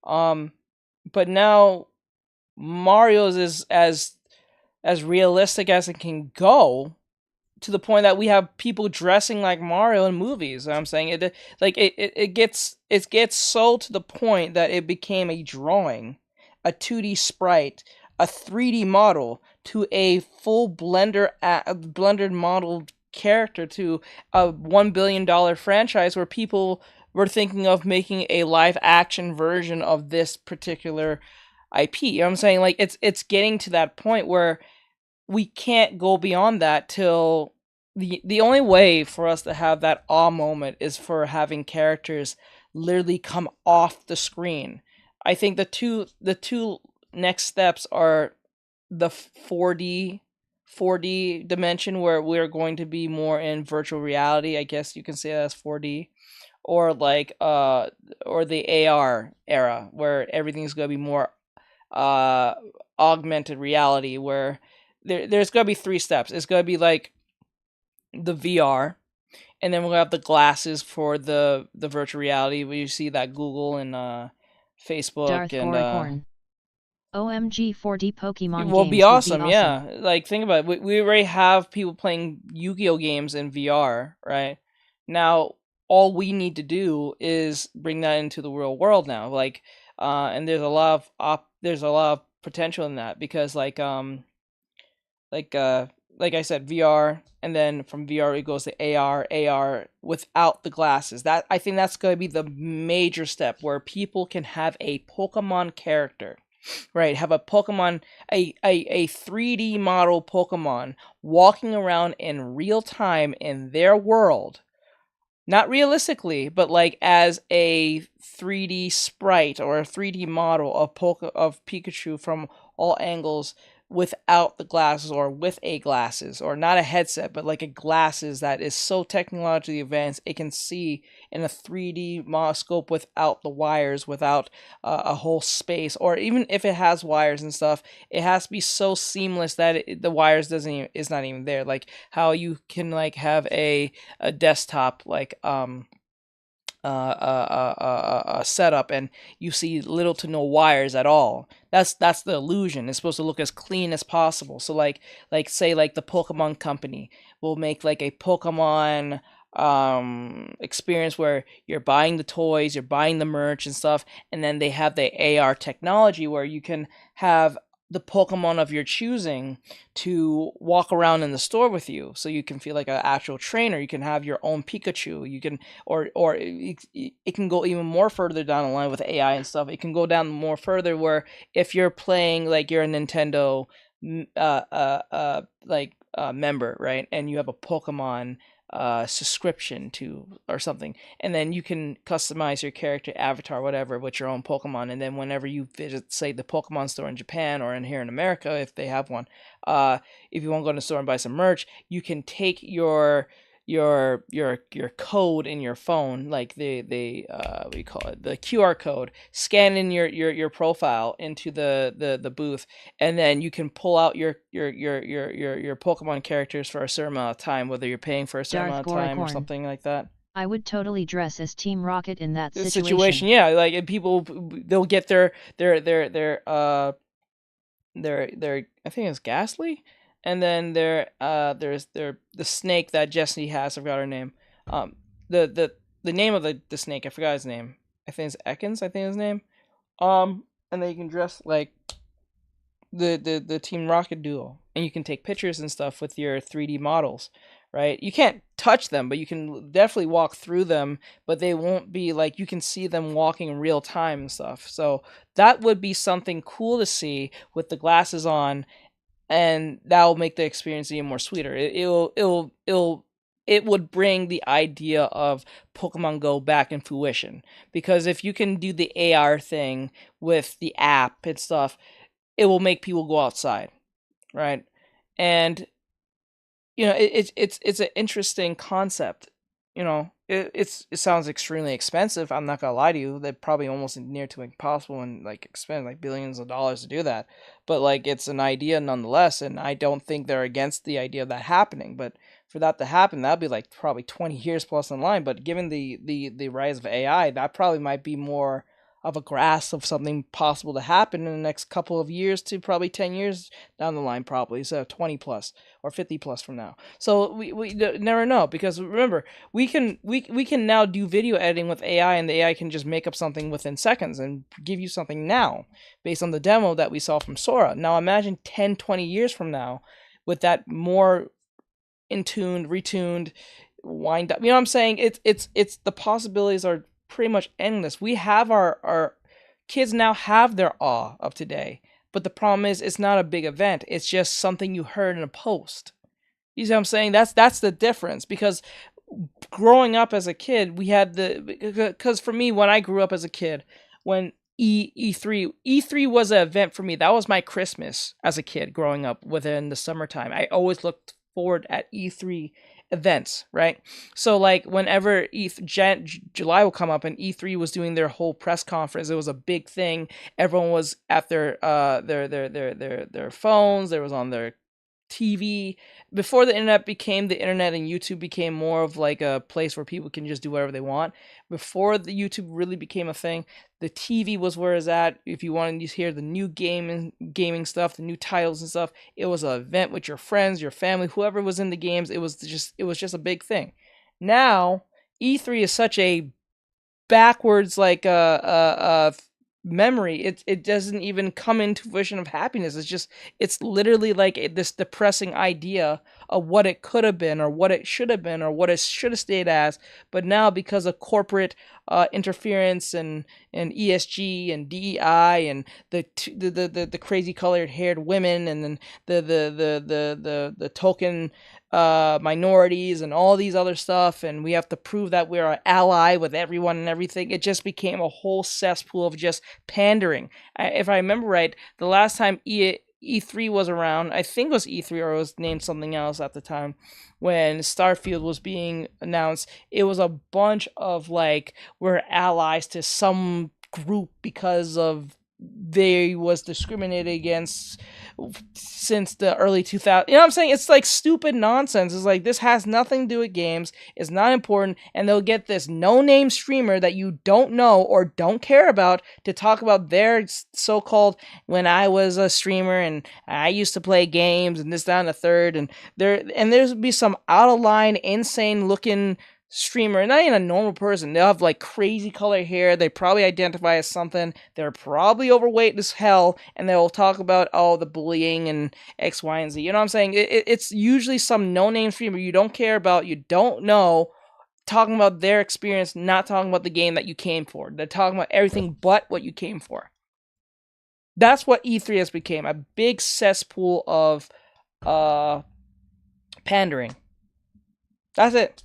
But now Mario's is as realistic as it can go, to the point that we have people dressing like Mario in movies. I'm saying it gets so to the point that it became a drawing, a 2D sprite, a 3D model, to a full blended modeled character, to a $1 billion franchise where people were thinking of making a live action version of this particular IP. You know what I'm saying? Like it's getting to that point where we can't go beyond that till the only way for us to have that awe moment is for having characters literally come off the screen. I think the two next steps are the 4D dimension, where we're going to be more in virtual reality. I guess you can say that's 4D, or like or the AR era, where everything's going to be more augmented reality, where there's going to be 3 steps. It's going to be like the VR, and then we're going to have the glasses for the virtual reality, where you see that Google and Facebook Darth and Goricorn. OMG 4D Pokemon will games be awesome. would be awesome. Yeah, like think about it. We already have people playing Yu-Gi-Oh games in VR, right? Now all we need to do is bring that into the real world now. Like and there's a lot of potential in that, because like I said, VR, and then from VR it goes to AR without the glasses. That, I think that's going to be the major step, where people can have a Pokemon character, right? Have a Pokemon, a 3D model Pokemon walking around in real time in their world. Not realistically, but like as a 3D sprite or a 3D model of Pikachu from all angles, without the glasses, or with a glasses, or not a headset, but like a glasses that is so technologically advanced it can see in a 3D scope without the wires, without a whole space, or even if it has wires and stuff, it has to be so seamless that the wires is not even there. Like how you can like have a desktop like setup and you see little to no wires at all. That's the illusion. It's supposed to look as clean as possible. So like say like the Pokemon company will make like a Pokemon experience where you're buying the toys, you're buying the merch and stuff, and then they have the AR technology where you can have the Pokemon of your choosing to walk around in the store with you, so you can feel like an actual trainer. You can have your own Pikachu. You can, or it can go even more further down the line with AI and stuff. It can go down more further where if you're playing like you're a Nintendo member, right, and you have a Pokemon subscription to or something, and then you can customize your character avatar, whatever, with your own Pokemon. And then whenever you visit, say, the Pokemon store in Japan or in here in America, if they have one, if you want to go in the store and buy some merch, you can take your code in your phone, like the what do you call it, the QR code, scan in your profile into the booth, and then you can pull out your Pokemon characters for a certain amount of time, whether you're paying for a certain amount of time or something like that. I would totally dress as Team Rocket in that situation. Yeah, like, and people, they'll get their I think it's Ghastly. And then there's the snake that Jessie has. I forgot her name. The name of the snake, I forgot his name. I think it's Ekans. I think his name. And then you can dress like the Team Rocket duo, and you can take pictures and stuff with your 3D models, right? You can't touch them, but you can definitely walk through them. But they won't be like, you can see them walking in real time and stuff. So that would be something cool to see with the glasses on. And that will make the experience even more sweeter. It would bring the idea of Pokemon Go back in fruition, because if you can do the AR thing with the app and stuff, it will make people go outside, right? And it's an interesting concept. It sounds extremely expensive. I'm not gonna lie to you. They're probably almost near to impossible and like expend like billions of dollars to do that. But like, it's an idea nonetheless, and I don't think they're against the idea of that happening. But for that to happen, that'd be like probably 20 years plus in line. But given the rise of AI, that probably might be more of a grasp of something possible to happen in the next couple of years to probably 10 years down the line, probably. So 20 plus or 50 plus from now. So we never know, because remember, we can now do video editing with AI, and the AI can just make up something within seconds and give you something now based on the demo that we saw from Sora. Now imagine 10, 20 years from now with that more in-tuned, retuned, wind up. You know what I'm saying? It's the possibilities are pretty much endless. We have our kids now have their awe of today, but the problem is it's not a big event. It's just something you heard in a post. You see what I'm saying? That's the difference, because growing up as a kid, we had because for me, when I grew up as a kid, when E3 was an event for me. That was my Christmas as a kid growing up within the summertime. I always looked forward at E3 events, right? So like whenever July will come up and E3 was doing their whole press conference, it was a big thing. Everyone was at their phones, there was on their TV. Before the internet became the internet and YouTube became more of like a place where people can just do whatever they want, before the YouTube really became a thing, the TV was where it's at. If you wanted to hear the new gaming stuff, the new titles and stuff, it was an event with your friends, your family, whoever was in the games. It was just a big thing. Now E3 is such a backwards like memory. It doesn't even come into vision of happiness. It's literally like this depressing idea of what it could have been or what it should have been or what it should have stayed as. But now, because of corporate interference and ESG and DEI and the crazy colored haired women and then the token minorities and all these other stuff, and we have to prove that we're an ally with everyone and everything, it just became a whole cesspool of just pandering. If I remember right, the last time E3 was around, I think it was E3 or it was named something else at the time, when Starfield was being announced, it was a bunch of like, we're allies to some group because of they was discriminated against since the early 2000s. You know what I'm saying? It's like stupid nonsense. It's like, this has nothing to do with games. It's not important. And they'll get this no-name streamer that you don't know or don't care about to talk about their so-called, when I was a streamer and I used to play games and this, that, and the third. And there's be some out-of-line, insane-looking streamer, not even a normal person. They'll have like crazy color hair. They probably identify as something. They're probably overweight as hell, and they'll talk about the bullying and X, Y, and Z. You know what I'm saying? It's usually some no-name streamer you don't care about, you don't know, talking about their experience, not talking about the game that you came for. They're talking about everything but what you came for. That's what E3 has become, a big cesspool of pandering. That's it.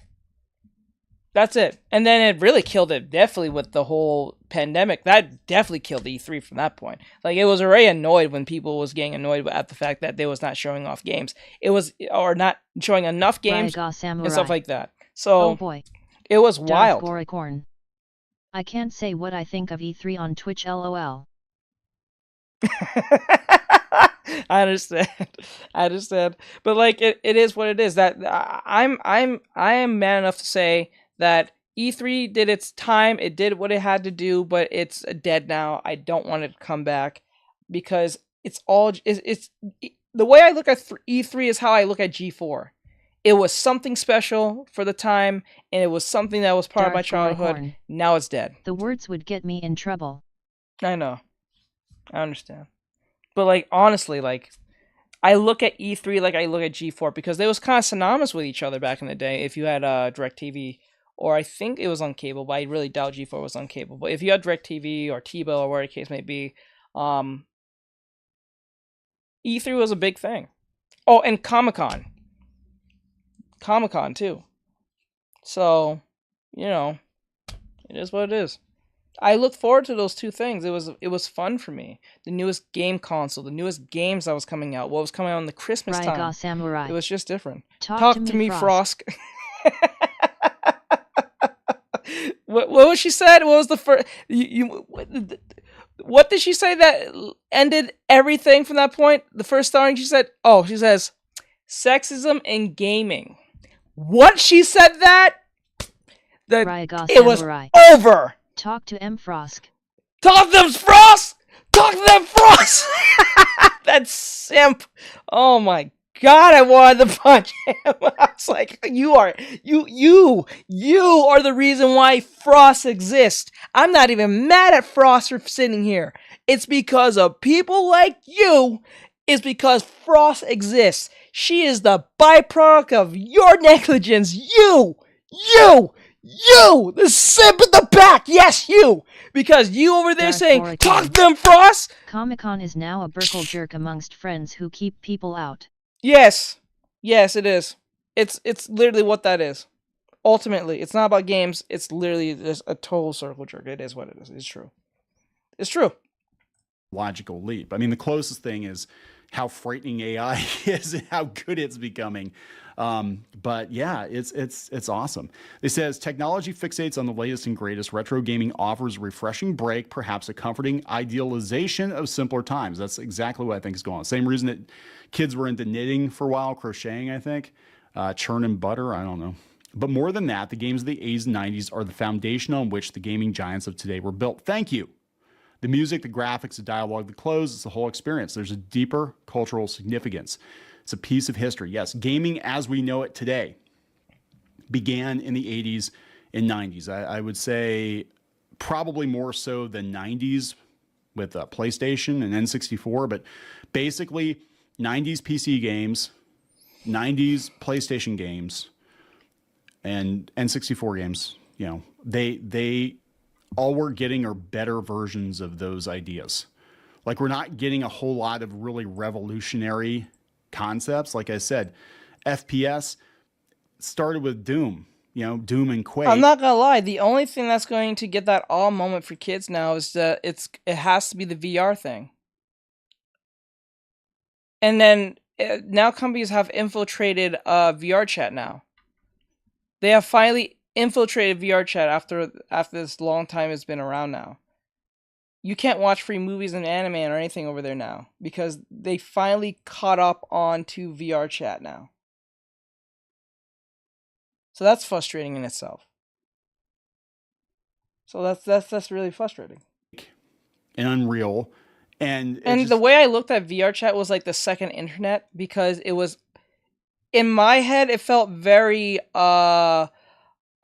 That's it. And then it really killed it, definitely, with the whole pandemic. That definitely killed E3 from that point. Like, it was already annoyed when people was getting annoyed at the fact that they was not showing off games. It was, or not showing enough games and stuff like that. So, oh boy. It was wild. I can't say what I think of E3 on Twitch, lol. I understand. But like, it is what it is. That I am man enough to say that E3 did its time. It did what it had to do, but it's dead now. I don't want it to come back because it's the way I look at E3 is how I look at G4. It was something special for the time, and it was something that was part of my childhood. Now it's dead. The words would get me in trouble. I know. I understand. But like, honestly, like, I look at E3 like I look at G4 because they was kind of synonymous with each other back in the day. If you had DirecTV, or I think it was on cable, but I really doubt G4 was on cable. But if you had DirecTV or TiVo or whatever the case may be, E3 was a big thing. Oh, and Comic-Con too. So, you know, it is what it is. I look forward to those two things. It was fun for me. The newest game console, the newest games that was coming out, what was coming out in the Christmas time. Samurai. It was just different. Talk to me, Frosk. What was she said? What was the first? What did she say that ended everything from that point? The first starting she said, she says, sexism in gaming. What she said that? It was over. Talk to M. Frosk. Talk to them, Frost! Talk to them, Frost! That simp. Oh my God, I wanted to punch him. I was like, you are the reason why Frost exists. I'm not even mad at Frost for sitting here. It's because of people like you. It's because Frost exists. She is the byproduct of your negligence. You, the simp in the back. Yes, you. Because you over there saying, talk to them, Frost. Comic-Con is now a Burkle jerk amongst friends who keep people out. Yes, it is. It's literally what that is. Ultimately, it's not about games. It's literally just a total circle jerk. It is what it is. It's true. It's true. Logical leap. I mean, the closest thing is how frightening AI is and how good it's becoming. But yeah, it's awesome. It says technology fixates on the latest and greatest. Retro gaming offers a refreshing break, perhaps a comforting idealization of simpler times. That's exactly what I think is going on. Same reason that kids were into knitting for a while, crocheting, I think, churning butter. I don't know. But more than that, the games of the 80s and 90s are the foundation on which the gaming giants of today were built. Thank you. The music, the graphics, the dialogue, the clothes, it's the whole experience. There's a deeper cultural significance. It's a piece of history. Yes, gaming as we know it today began in the 80s and 90s. I would say probably more so than 90s with PlayStation and N64, but basically 90s PC games, 90s PlayStation games, and N64 games, you know, they all we're getting are better versions of those ideas. Like, we're not getting a whole lot of really revolutionary concepts. Like I said, FPS started with Doom, you know, Doom and Quake. I'm not gonna lie, the only thing that's going to get that all moment for kids now is that it has to be the VR thing. And then now companies have infiltrated VR chat now. They have finally infiltrated VR chat after this long time it's been around now. You can't watch free movies and anime or anything over there now because they finally caught up onto VR chat now. So that's frustrating in itself. So that's really frustrating. And Unreal. And the way I looked at VR chat was like the second internet, because it was, in my head, it felt very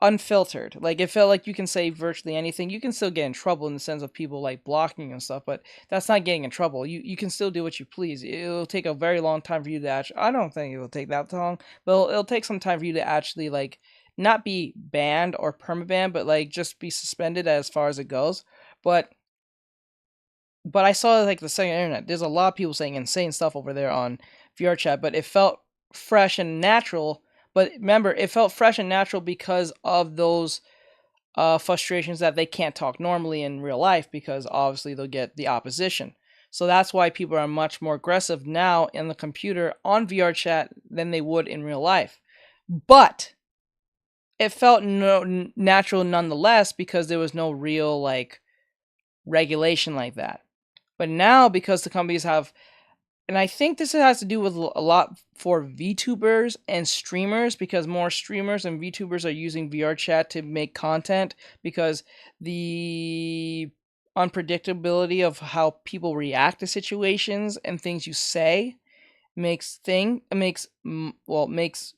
unfiltered. Like it felt like you can say virtually anything. You can still get in trouble in the sense of people like blocking and stuff, but that's not getting in trouble. You can still do what you please. It'll take a very long time for you to actually, I don't think it will take that long, but it'll take some time for you to actually like not be banned or permabanned, but like just be suspended as far as it goes. But I saw like the second internet. There's a lot of people saying insane stuff over there on VR chat, but it felt fresh and natural. But remember, it felt fresh and natural because of those frustrations that they can't talk normally in real life because obviously they'll get the opposition. So that's why people are much more aggressive now in the computer on VR chat than they would in real life. But it felt natural nonetheless because there was no real like regulation like that. But now because the companies have, and I think this has to do with a lot for VTubers and streamers because more streamers and VTubers are using VR chat to make content because the unpredictability of how people react to situations and things you say makes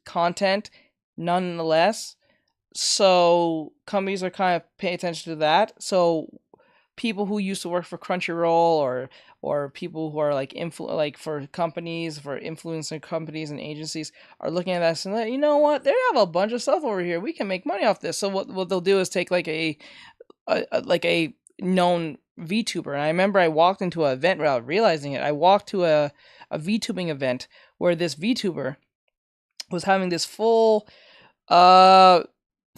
content nonetheless. So companies are kind of paying attention to that. So people who used to work for Crunchyroll or people who are like for companies, for influencer companies and agencies are looking at us and like, you know what, they have a bunch of stuff over here. We can make money off this. So what they'll do is take like a known VTuber. And I remember I walked into an event without realizing it. I walked to a VTubing event where this VTuber was having this full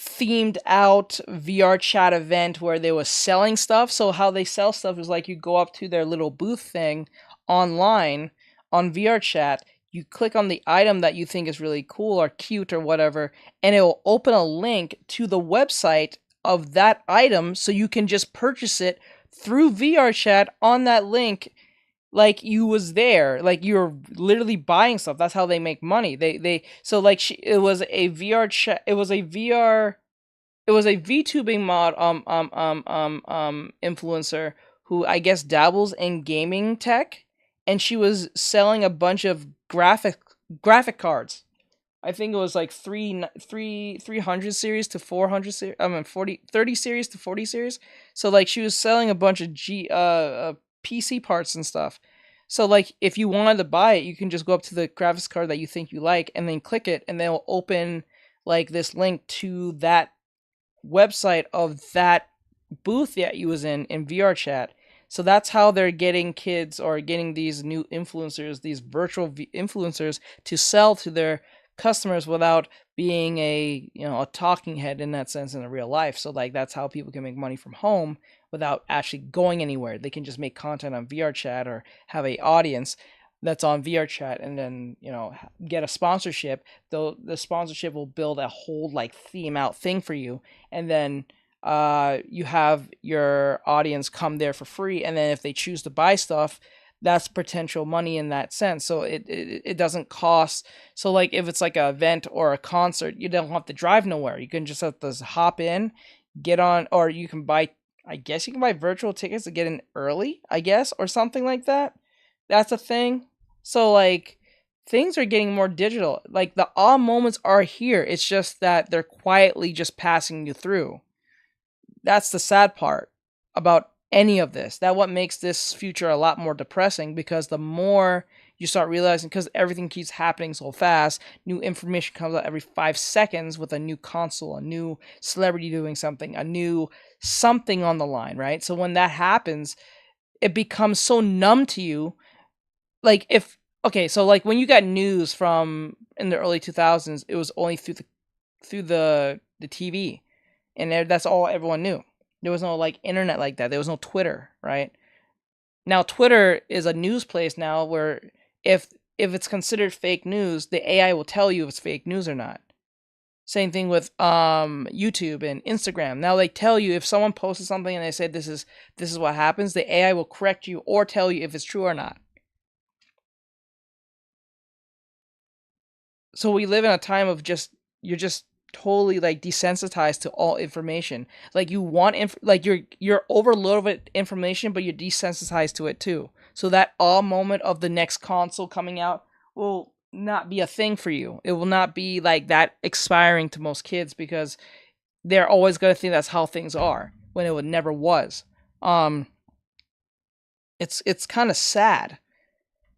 themed out VR chat event where they were selling stuff. So how they sell stuff is like you go up to their little booth thing online on VR chat, you click on the item that you think is really cool or cute or whatever, and it will open a link to the website of that item so you can just purchase it through VR chat on that link like you was there, like you're literally buying stuff. That's how they make money. So like it was a VR chat, it was a VTubing mod influencer who I guess dabbles in gaming tech, and she was selling a bunch of graphic cards. I think it was like 300 series to 400 series. 30 series to 40 series. So like she was selling a bunch of PC parts and stuff. So like if you wanted to buy it, you can just go up to the graphics card that you think you like and then click it, and they'll open like this link to that website of that booth that you was in VR chat. So that's how they're getting kids or getting these new influencers, these virtual influencers to sell to their customers without being a talking head in that sense in the real life. So like that's how people can make money from home without actually going anywhere. They can just make content on VR chat or have a audience that's on VR chat and then, get a sponsorship. Though the sponsorship will build a whole like theme out thing for you. And then you have your audience come there for free. And then if they choose to buy stuff, that's potential money in that sense. So it doesn't cost. So like if it's like an event or a concert, you don't have to drive nowhere. You can just have to hop in, get on, or you can buy, I guess you can buy virtual tickets to get in early, I guess, or something like that. That's a thing. So like things are getting more digital. Like the awe moments are here. It's just that they're quietly just passing you through. That's the sad part about any of this. That what makes this future a lot more depressing, because the more you start realizing, because everything keeps happening so fast, new information comes out every 5 seconds with a new console, a new celebrity doing something, a new something on the line, right? So when that happens, it becomes so numb to you. Like so like when you got news from in the early 2000s, it was only through the TV, and that's all everyone knew. There was no like internet like that. There was no Twitter, right? Now Twitter is a news place now where if it's considered fake news, the AI will tell you if it's fake news or not. Same thing with YouTube and Instagram. Now they tell you if someone posted something and they said this is what happens, the AI will correct you or tell you if it's true or not. So we live in a time of you're just totally like desensitized to all information. Like you want you're overloaded with information, but you're desensitized to it too. So that awe moment of the next console coming out will not be a thing for you. It will not be like that expiring to most kids, because they're always going to think that's how things are when it never was. It's kind of sad.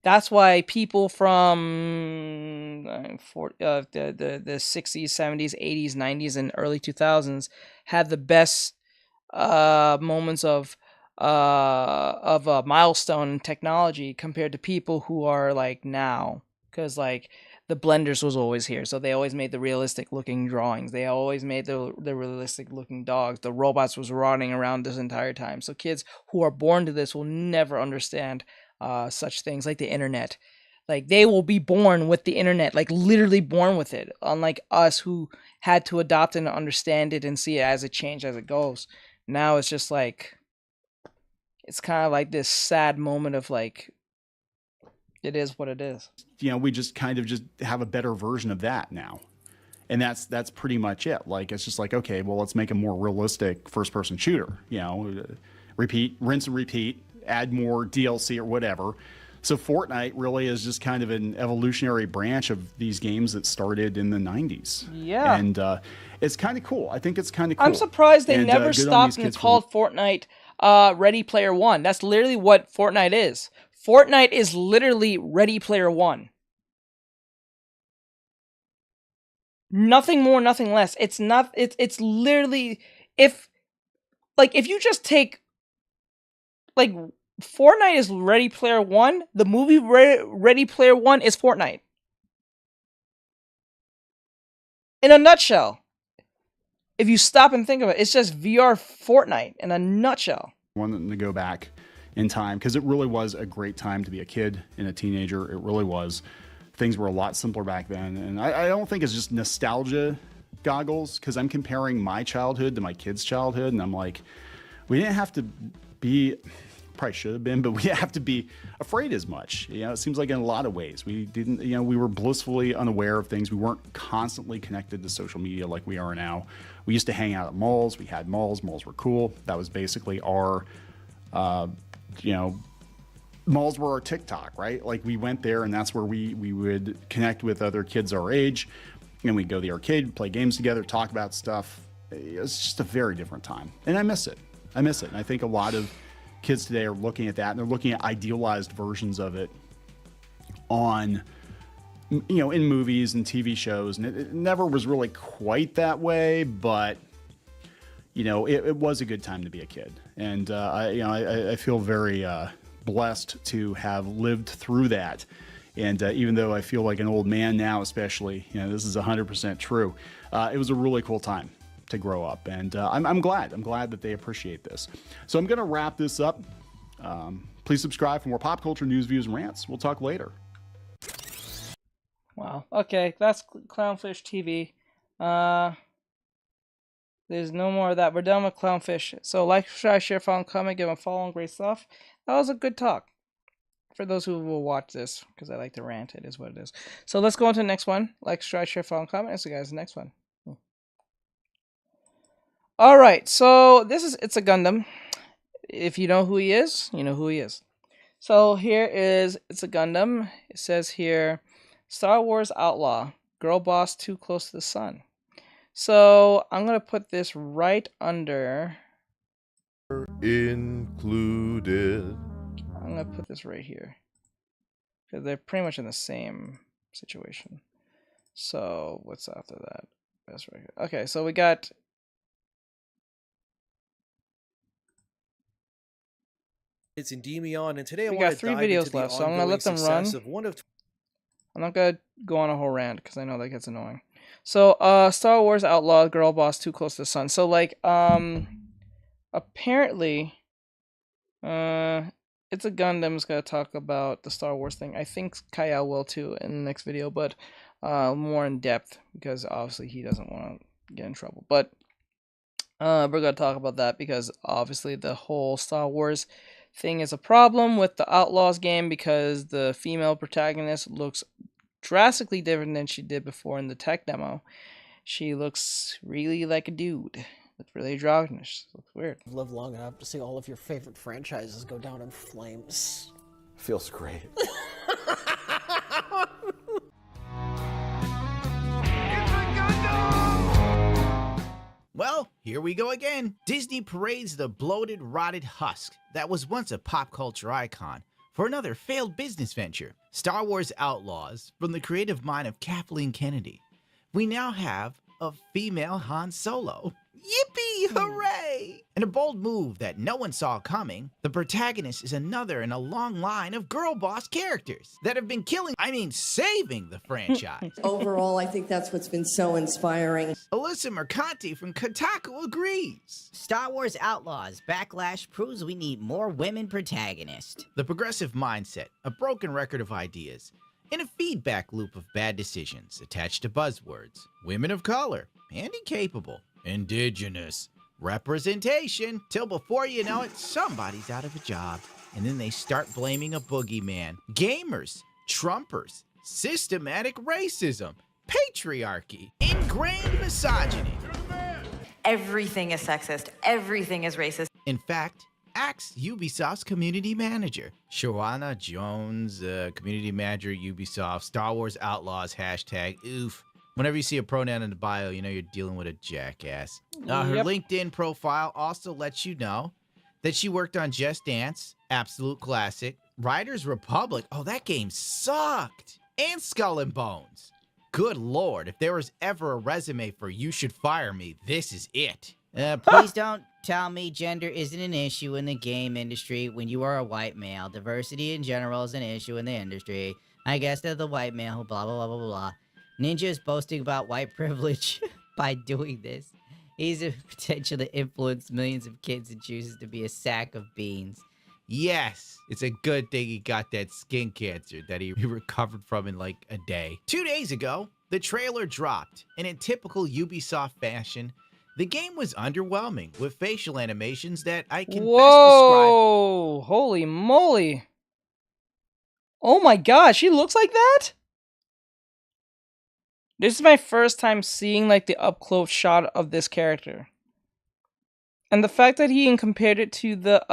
That's why people from the 60s, 70s, 80s, 90s, and early 2000s had the best moments of a milestone in technology compared to people who are like now, because like the blenders was always here, so they always made the realistic looking drawings, they always made the realistic looking dogs, the robots was running around this entire time. So kids who are born to this will never understand such things like the internet. Like they will be born with the internet, like literally born with it, unlike us who had to adopt and understand it and see it as it changed as it goes. Now it's just like, it's kind of like this sad moment of like, it is what it is. You know, we just kind of just have a better version of that now. And that's pretty much it. Like, it's just like, okay, well, let's make a more realistic first-person shooter. You know, repeat, rinse and repeat, add more DLC or whatever. So Fortnite really is just kind of an evolutionary branch of these games that started in the 90s. Yeah. And it's kind of cool. I think it's kind of cool. I'm surprised they never stopped and called Fortnite Ready Player One. That's literally what Fortnite is. Fortnite is literally Ready Player One. Nothing more, nothing less. It's not. It's literally, if you just take, like, Fortnite is Ready Player One. The movie Ready Player One is Fortnite. In a nutshell. If you stop and think of it, it's just VR Fortnite in a nutshell. Wanting to go back in time, because it really was a great time to be a kid and a teenager. It really was. Things were a lot simpler back then. And I don't think it's just nostalgia goggles, because I'm comparing my childhood to my kids' childhood, and I'm like, we didn't have to be, probably should have been, but we have to be afraid as much. You know, it seems like in a lot of ways we didn't, you know, we were blissfully unaware of things. We weren't constantly connected to social media like we are now. We used to hang out at malls. We had malls. Malls were cool. That was basically our, you know, malls were our TikTok, right? Like we went there, and that's where we would connect with other kids our age, and we'd go to the arcade, play games together, talk about stuff. It's just a very different time, and I miss it. I miss it. And I think a lot of kids today are looking at that, and they're looking at idealized versions of it on, you know, in movies and TV shows, and it never was really quite that way, but you know, it was a good time to be a kid, and I feel very blessed to have lived through that. And even though I feel like an old man now, especially, you know, this is 100% true. It was a really cool time to grow up, and I'm glad that they appreciate this. So I'm going to wrap this up. Please subscribe for more pop culture news, views, and rants. We'll talk later. Wow. Okay, that's Clownfish TV. There's no more of that. We're done with Clownfish. So like, subscribe, share, follow, comment, give them a follow, and great stuff. That was a good talk. For those who will watch this, because I like to rant, it is what it is. So let's go on to the next one. Like, subscribe, share, follow, and comment. And see you guys in the next one. Alright, so it's a Gundam. If you know who he is, you know who he is. So here it's a Gundam. It says here, Star Wars Outlaw, Girl Boss Too Close to the Sun. So I'm going to put this right under... Included. I'm going to put this right here. Because they're pretty much in the same situation. So what's after that? That's right here. Okay, so we got... It's Endymion, and today we got 3 videos left, so I'm gonna let them run. I'm not gonna go on a whole rant because I know that gets annoying. So, Star Wars Outlaw, Girl Boss Too Close to the Sun. So, like, apparently, it's a Gundam's gonna talk about the Star Wars thing. I think Kyle will too in the next video, but more in depth because obviously he doesn't want to get in trouble. But we're gonna talk about that because obviously the whole Star Wars thing is a problem with the Outlaws game because the female protagonist looks drastically different than she did before in the tech demo. She looks really like a dude. Looks really androgynous. Looks weird. I've lived long enough to see all of your favorite franchises go down in flames. Feels great. Well, here we go again. Disney parades the bloated, rotted husk that was once a pop culture icon for another failed business venture. Star Wars Outlaws, from the creative mind of Kathleen Kennedy. We now have a female Han Solo. Yippee! Hooray! In a bold move that no one saw coming, the protagonist is another in a long line of girl boss characters that have been saving the franchise. Overall, I think that's what's been so inspiring. Alyssa Mercanti from Kotaku agrees. Star Wars Outlaws Backlash proves we need more women protagonists. The progressive mindset, a broken record of ideas, and a feedback loop of bad decisions attached to buzzwords. Women of color, handy-capable, indigenous, representation, till before you know it, somebody's out of a job. And then they start blaming a boogeyman. Gamers, Trumpers, systematic racism, patriarchy, ingrained misogyny. Everything is sexist. Everything is racist. In fact, ask Ubisoft's community manager. Shawana Jones, community manager, Ubisoft, Star Wars Outlaws, hashtag, oof. Whenever you see a pronoun in the bio, you know you're dealing with a jackass. Her LinkedIn profile also lets you know that she worked on Just Dance, absolute classic, Riders Republic, oh, that game sucked, and Skull and Bones. Good lord, if there was ever a resume for You Should Fire Me, this is it. Please don't tell me gender isn't an issue in the game industry when you are a white male. Diversity in general is an issue in the industry. I guess they're the white male who blah, blah, blah, blah, blah. Ninja is boasting about white privilege by doing this. He's a potential to influence millions of kids and chooses to be a sack of beans. Yes, it's a good thing he got that skin cancer that he recovered from in like a day. 2 days ago, the trailer dropped, and in typical Ubisoft fashion, the game was underwhelming with facial animations that I can best describe. Whoa! Holy moly! Oh my god, she looks like that? This is my first time seeing like the up-close shot of this character. And the fact that he compared it to the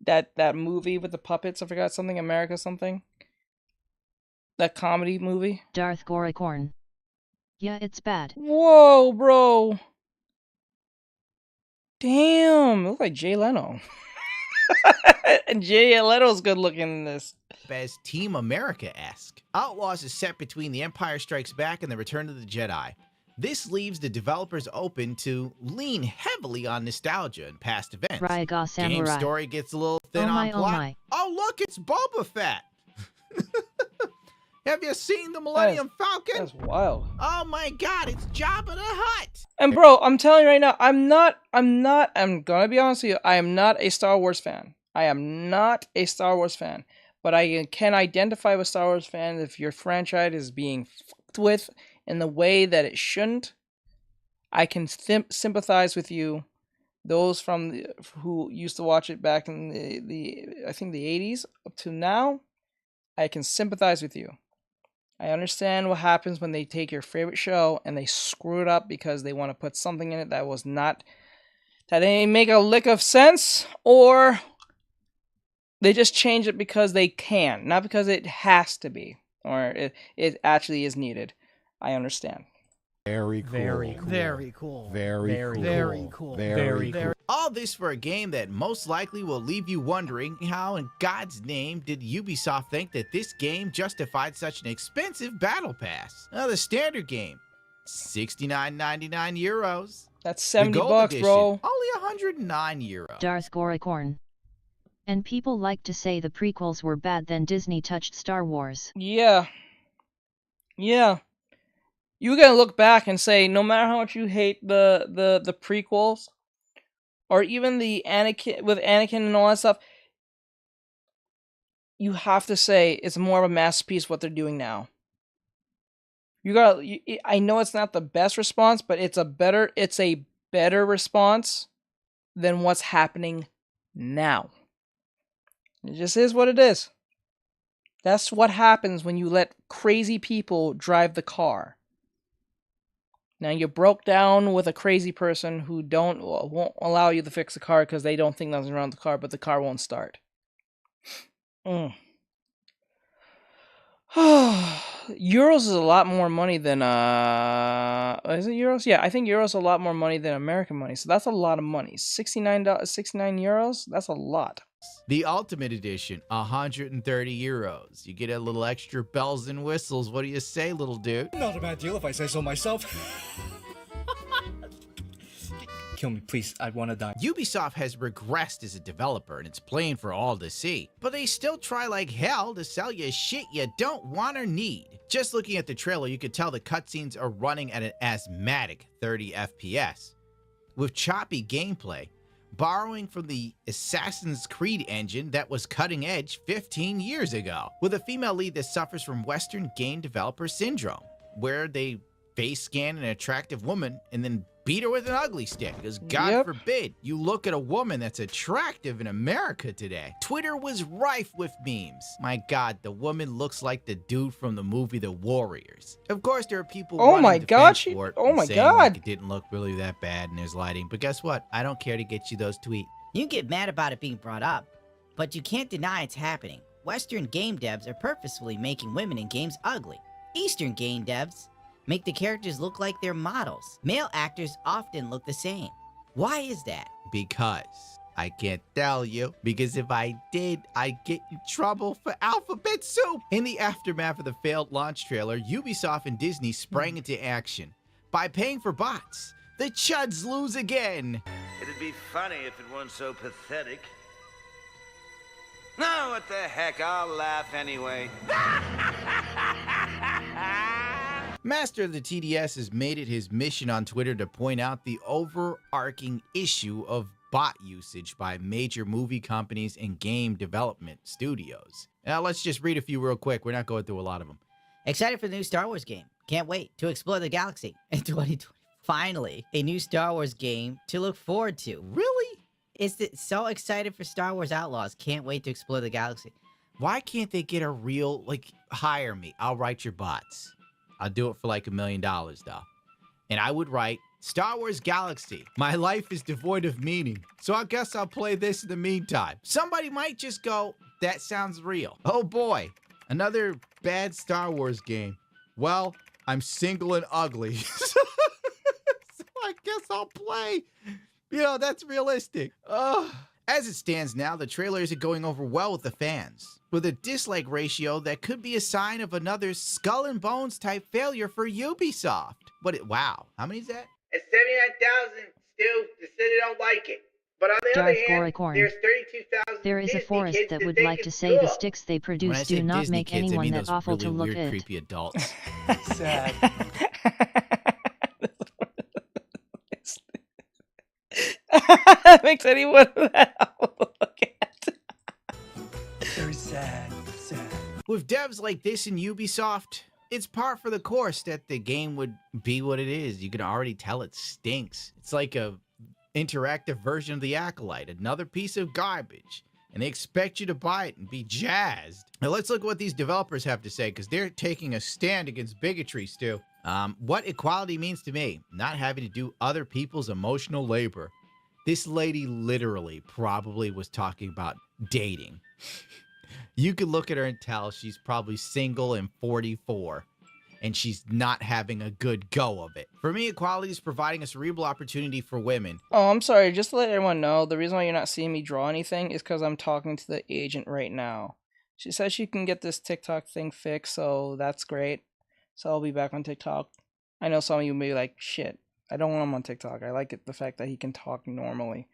that movie with the puppets, I forgot something, America something. That comedy movie. Darth Goricorn. Yeah, it's bad. Whoa, bro. Damn, it looks like Jay Leno. And Jay Leno's good looking in this. As Team America-esque. Outlaws is set between The Empire Strikes Back and The Return of the Jedi. This leaves the developers open to lean heavily on nostalgia and past events. Raiga Samurai. Game story gets a little thin on plot. Oh, look, it's Boba Fett. Have you seen the Millennium Falcon? That's wild. Oh my god, it's Jabba the Hutt. And bro, I'm telling you right now, I'm gonna be honest with you, I am not a Star Wars fan. I am not a Star Wars fan. But I can identify with Star Wars fans if your franchise is being fucked with in the way that it shouldn't. I can sympathize with you. Those who used to watch it back in the I think the 80s up to now, I can sympathize with you. I understand what happens when they take your favorite show and they screw it up because they want to put something in it that didn't make a lick of sense, or they just change it because they can, not because it has to be, or it actually is needed. I understand. Very cool. Very cool. Very cool. Very cool. Very cool. Very cool. All this for a game that most likely will leave you wondering how in God's name did Ubisoft think that this game justified such an expensive battle pass? Now, the standard game, €69.99 euros. That's $70, edition, bro. Only €109. Darth Goricorn. And people like to say the prequels were bad, then Disney touched Star Wars. Yeah. Yeah. You gotta look back and say, no matter how much you hate the prequels, or even the Anakin and all that stuff, you have to say it's more of a masterpiece what they're doing now. I know it's not the best response, but it's a better response than what's happening now. It just is what it is. That's what happens when you let crazy people drive the car. Now you broke down with a crazy person who won't allow you to fix the car because they don't think nothing's wrong with the car, but the car won't start. euros is a lot more money than is it euros? Yeah, I think euros is a lot more money than American money. So that's a lot of money. 69 euros. That's a lot. The Ultimate Edition, 130 euros. You get a little extra bells and whistles. What do you say, little dude? Not a bad deal if I say so myself. Kill me, please. I want to die. Ubisoft has regressed as a developer, and it's plain for all to see. But they still try like hell to sell you shit you don't want or need. Just looking at the trailer, you could tell the cutscenes are running at an asthmatic 30 FPS. With choppy gameplay, borrowing from the Assassin's Creed engine that was cutting edge 15 years ago. With a female lead that suffers from Western game developer syndrome, where they face scan an attractive woman and then beat her with an ugly stick, because God forbid you look at a woman that's attractive in America today. Twitter was rife with memes. My God, the woman looks like the dude from the movie The Warriors. Of course, there are people Oh my running God, defense for it oh and my saying, God. like, it didn't look really that bad and there's lighting. But guess what? I don't care to get you those tweets. You get mad about it being brought up, but you can't deny it's happening. Western game devs are purposefully making women in games ugly. Eastern game devs make the characters look like they're models. Male actors often look the same. Why is that? Because I can't tell you. Because if I did, I'd get in trouble for alphabet soup. In the aftermath of the failed launch trailer, Ubisoft and Disney sprang into action. By paying for bots, the chuds lose again. It'd be funny if it weren't so pathetic. No, what the heck, I'll laugh anyway. Master of the TDS has made it his mission on Twitter to point out the overarching issue of bot usage by major movie companies and game development studios. Now let's just read a few real quick. We're not going through a lot of them. Excited for the new Star Wars game. Can't wait to explore the galaxy in 2020. Finally, a new Star Wars game to look forward to. Really? So excited for Star Wars Outlaws. Can't wait to explore the galaxy. Why can't they get a real, hire me. I'll write your bots. I'll do it for like $1 million though. And I would write, Star Wars Galaxy. My life is devoid of meaning, so I guess I'll play this in the meantime. Somebody might just go, that sounds real. Oh boy, another bad Star Wars game. Well, I'm single and ugly. So I guess I'll play. That's realistic. As it stands now, the trailer isn't going over well with the fans, with a dislike ratio that could be a sign of another skull and bones type failure for Ubisoft. Wow, how many is that? It's 79,000 still. The city don't like it. But on the Darth other hand, Goricorn. there's 32,000 There is a Disney forest kids that would think like to it's say the cool. sticks they When I produce say do not Disney make kids, I anyone mean that those awful really to look weird, at. creepy adults. Sad. That makes anyone that awful to look at. Very sad. With devs like this in Ubisoft, it's par for the course that the game would be what it is. You can already tell it stinks. It's like a interactive version of The Acolyte, another piece of garbage. And they expect you to buy it and be jazzed. Now let's look at what these developers have to say, because they're taking a stand against bigotry, Stu. What equality means to me, not having to do other people's emotional labor. This lady literally probably was talking about dating. You could look at her and tell she's probably single and 44, and she's not having a good go of it. For me, equality is providing a cerebral opportunity for women. Oh, I'm sorry. Just to let everyone know, the reason why you're not seeing me draw anything is because I'm talking to the agent right now. She says she can get this TikTok thing fixed, so that's great. So I'll be back on TikTok. I know some of you may be like, shit, I don't want him on TikTok. I like it, the fact that he can talk normally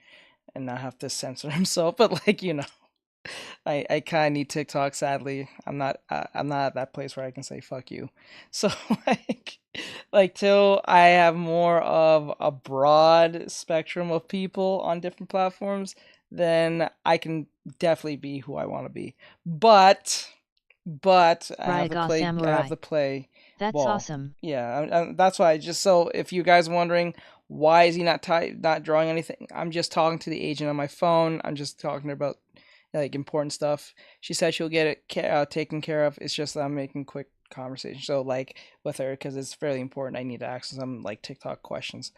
and not have to censor himself. But I kind of need TikTok. Sadly, I'm not at that place where I can say fuck you. So till I have more of a broad spectrum of people on different platforms, then I can definitely be who I want to be. But I have to play. That's ball. awesome. Yeah, that's why. So if you guys are wondering why is he not drawing anything, I'm just talking to the agent on my phone. I'm just talking about important stuff. She said she'll get it taken care of. It's just that I'm making quick conversation. So with her, because it's fairly important, I need to ask some TikTok questions.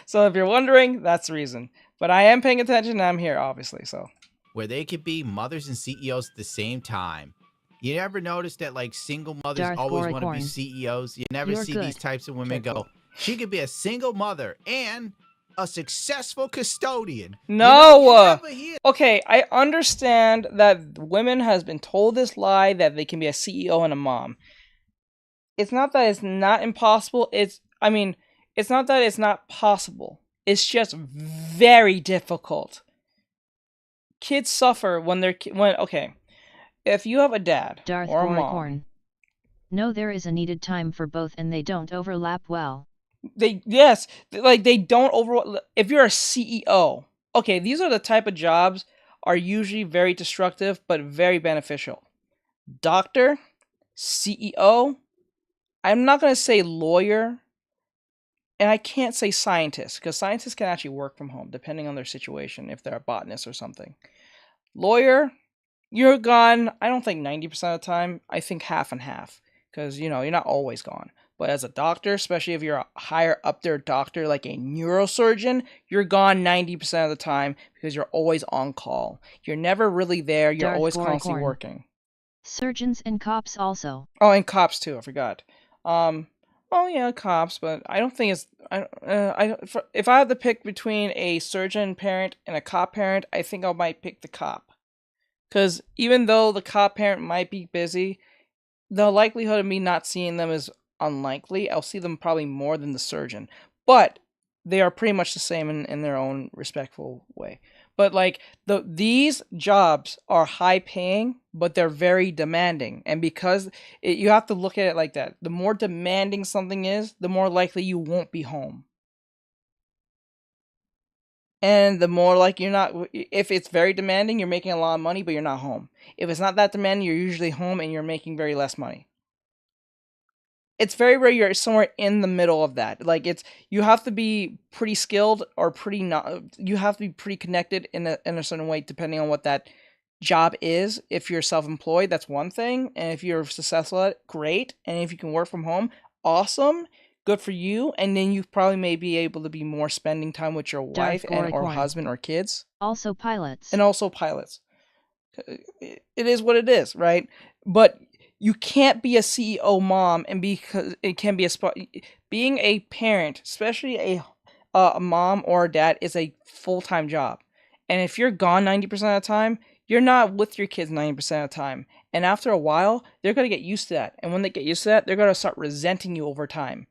So if you're wondering, that's the reason. But I am paying attention and I'm here, obviously. So where they could be mothers and CEOs at the same time. You never notice that like single mothers Darth always want to be Goricorn. CEOs? You never You're see good. these types of women go, she could be a single mother and a successful custodian. No. Okay, I understand that women has been told this lie that they can be a CEO and a mom. It's not that it's not impossible. It's not that it's not possible. It's just very difficult. Kids suffer when okay. If you have a dad Darth or a mom, Goricorn. No, there is a needed time for both and they don't overlap well. they don't over. If you're a CEO, okay, these are the type of jobs are usually very destructive but very beneficial. Doctor, CEO, I'm not going to say lawyer, and I can't say scientist, because scientists can actually work from home, depending on their situation, if they're a botanist or something. Lawyer, you're gone, I don't think 90% of the time, I think half and half, because, you're not always gone. But as a doctor, especially if you're a higher up there doctor, like a neurosurgeon, you're gone 90% of the time, because you're always on call. You're never really there, you're Darth always Goricorn. constantly working. Surgeons and cops also. Oh, and cops too. I forgot. Oh yeah, cops. But I don't think it's. If I had to pick between a surgeon parent and a cop parent, I think I might pick the cop. Because even though the cop parent might be busy, the likelihood of me not seeing them is unlikely. I'll see them probably more than the surgeon. But they are pretty much the same in their own respectful way. But like these jobs are high paying, but they're very demanding. And because you have to look at it like that. The more demanding something is, the more likely you won't be home. And the more like you're not, if it's very demanding, you're making a lot of money, but you're not home. If it's not that demanding, you're usually home and you're making very less money. It's very rare you're somewhere in the middle of that. Like you have to be pretty skilled or you have to be pretty connected in a certain way, depending on what that job is. If you're self-employed, that's one thing. And if you're successful at it, great. And if you can work from home, awesome. Good for you. And then you probably may be able to be more spending time with your wife or husband or kids. Also pilots. And also pilots. It is what it is, right? But you can't be a CEO mom and because it can be being a parent, especially a mom or a dad, is a full-time job. And if you're gone 90% of the time, you're not with your kids 90% of the time. And after a while, they're going to get used to that. And when they get used to that, they're going to start resenting you over time.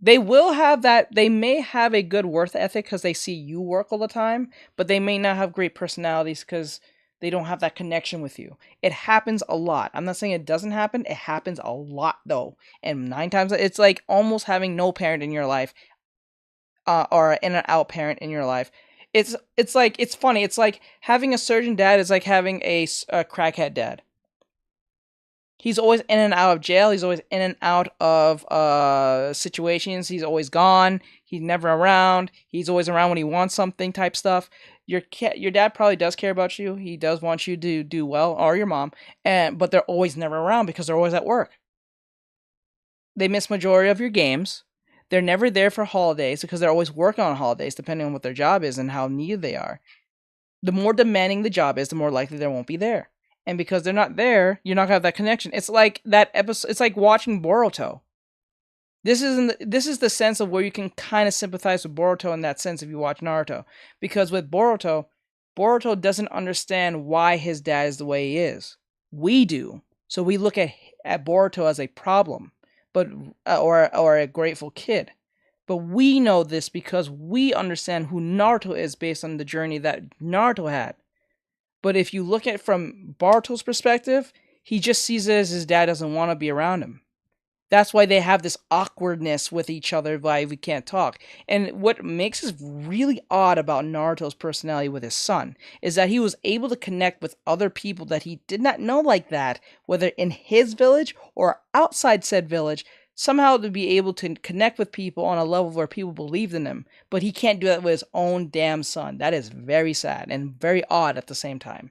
They will have that. They may have a good work ethic because they see you work all the time, but they may not have great personalities because they don't have that connection with you. It happens a lot. I'm not saying it doesn't happen. It happens a lot though. And 9 times, it's like almost having no parent in your life, or an in and out parent in your life. It's funny. It's like having a surgeon dad is like having a crackhead dad. He's always in and out of jail. He's always in and out of situations. He's always gone. He's never around. He's always around when he wants something type stuff. Your dad probably does care about you. He does want you to do well, or your mom. But they're always never around because they're always at work. They miss majority of your games. They're never there for holidays because they're always working on holidays, depending on what their job is and how needed they are. The more demanding the job is, the more likely they won't be there. And because they're not there, you're not gonna have that connection. It's like that episode. It's like watching Boruto. This is the sense of where you can kind of sympathize with Boruto in that sense if you watch Naruto. Because with Boruto doesn't understand why his dad is the way he is. We do. So we look at Boruto as a problem, but or a grateful kid. But we know this because we understand who Naruto is based on the journey that Naruto had. But if you look at it from Boruto's perspective, he just sees it as his dad doesn't want to be around him. That's why they have this awkwardness with each other, why we can't talk. And what makes this really odd about Naruto's personality with his son is that he was able to connect with other people that he did not know like that, whether in his village or outside said village, somehow to be able to connect with people on a level where people believed in him. But he can't do that with his own damn son. That is very sad and very odd at the same time.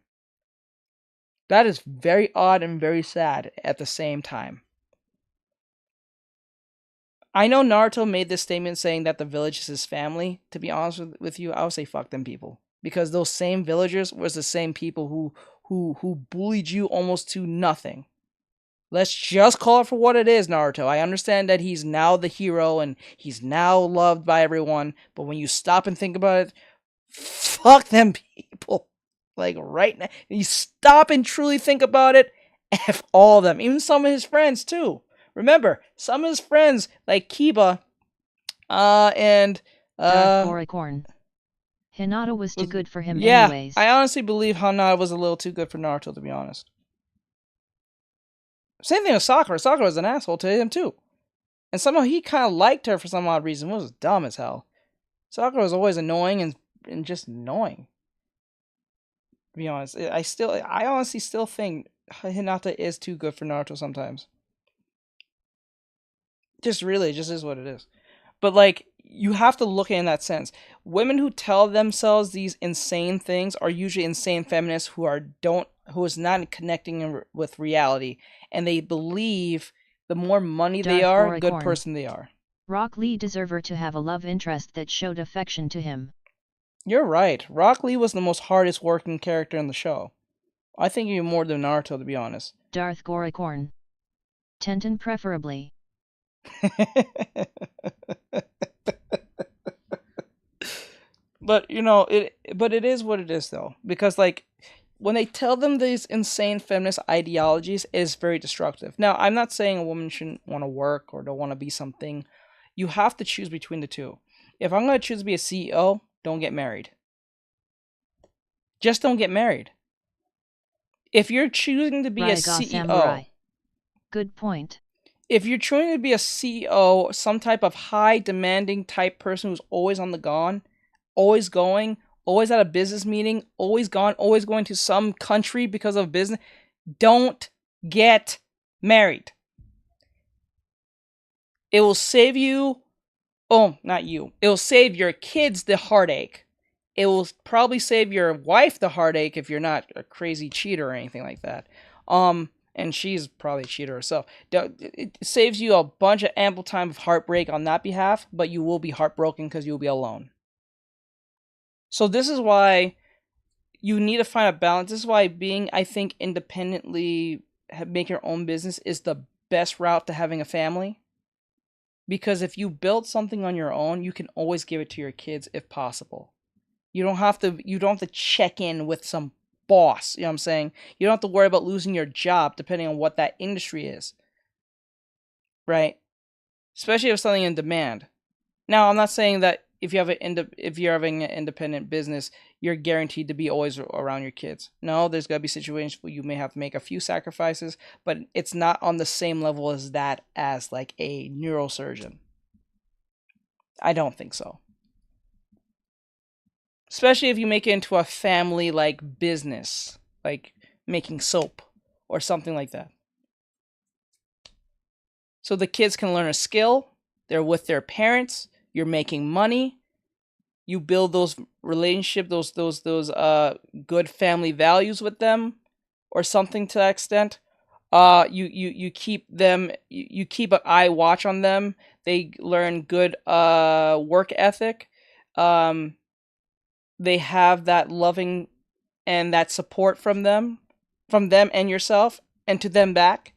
That is very odd and very sad at the same time. I know Naruto made this statement saying that the village is his family. To be honest with you, I would say fuck them people. Because those same villagers was the same people who bullied you almost to nothing. Let's just call it for what it is, Naruto. I understand that he's now the hero and he's now loved by everyone, but when you stop and think about it, fuck them people. Like right now, you stop and truly think about it, F all of them, even some of his friends too. Remember, some of his friends like Kiba, and Darth Goricorn. Hinata was too good for him yeah, anyways. I honestly believe Hinata was a little too good for Naruto, to be honest. Same thing with Sakura. Sakura was an asshole to him too. And somehow he kind of liked her for some odd reason. It was dumb as hell. Sakura was always annoying and just annoying. To be honest, I honestly still think Hinata is too good for Naruto sometimes. Just is what it is. But like, you have to look at it in that sense. Women who tell themselves these insane things are usually insane feminists who is not connecting with reality, and they believe the more money they are, good person they are. Rock Lee deserved to have a love interest that showed affection to him. You're right. Rock Lee was the most hardest working character in the show. I think even more than Naruto, to be honest. Darth Goricorn. Tenten preferably. But it is what it is though, because like when they tell them these insane feminist ideologies, it is very destructive. Now, I'm not saying a woman shouldn't want to work or don't want to be something. You have to choose between the two. If I'm going to choose to be a CEO, don't get married. Just don't get married. If you're choosing to be a CEO, Samurai. Good point. If you're trying to be a CEO, some type of high demanding type person who's always on the gone, always going, always at a business meeting, always gone, always going to some country because of business, don't get married. It will save you, not you, it will save your kids the heartache. It will probably save your wife the heartache if you're not a crazy cheater or anything like that. And she's probably a cheater herself. It saves you a bunch of ample time of heartbreak on that behalf, but you will be heartbroken because you'll be alone. So this is why you need to find a balance. This is why being, I think, independently, make your own business is the best route to having a family. Because if you build something on your own, you can always give it to your kids if possible. You don't have to check in with some boss, you know what I'm saying? You don't have to worry about losing your job depending on what that industry is. Right? Especially if something in demand. Now, I'm not saying that if you're having an independent business, you're guaranteed to be always around your kids. No, there's got to be situations where you may have to make a few sacrifices, but it's not on the same level as that as like a neurosurgeon. I don't think so. Especially if you make it into a family like business, like making soap or something like that. So the kids can learn a skill, they're with their parents, you're making money, you build those relationships, those good family values with them, or something to that extent. You keep them, you keep an eye watch on them. They learn good work ethic. They have that loving and that support from them and yourself, and to them back.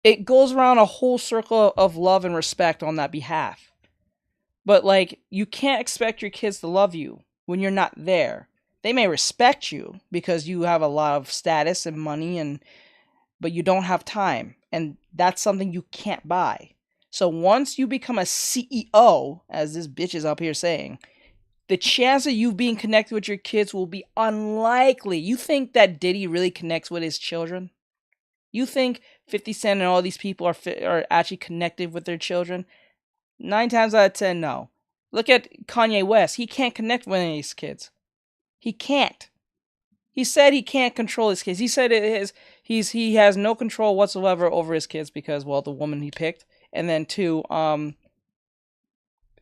It goes around a whole circle of love and respect on that behalf. But like, you can't expect your kids to love you when you're not there. They may respect you because you have a lot of status and money, but you don't have time, and that's something you can't buy. So once you become a CEO, as this bitch is up here saying, the chance of you being connected with your kids will be unlikely. You think that Diddy really connects with his children? You think 50 Cent and all these people are actually connected with their children? 9 times out of 10, no. Look at Kanye West. He can't connect with any of his kids. He can't. He said he can't control his kids. He said he has no control whatsoever over his kids because, well, the woman he picked. And then 2,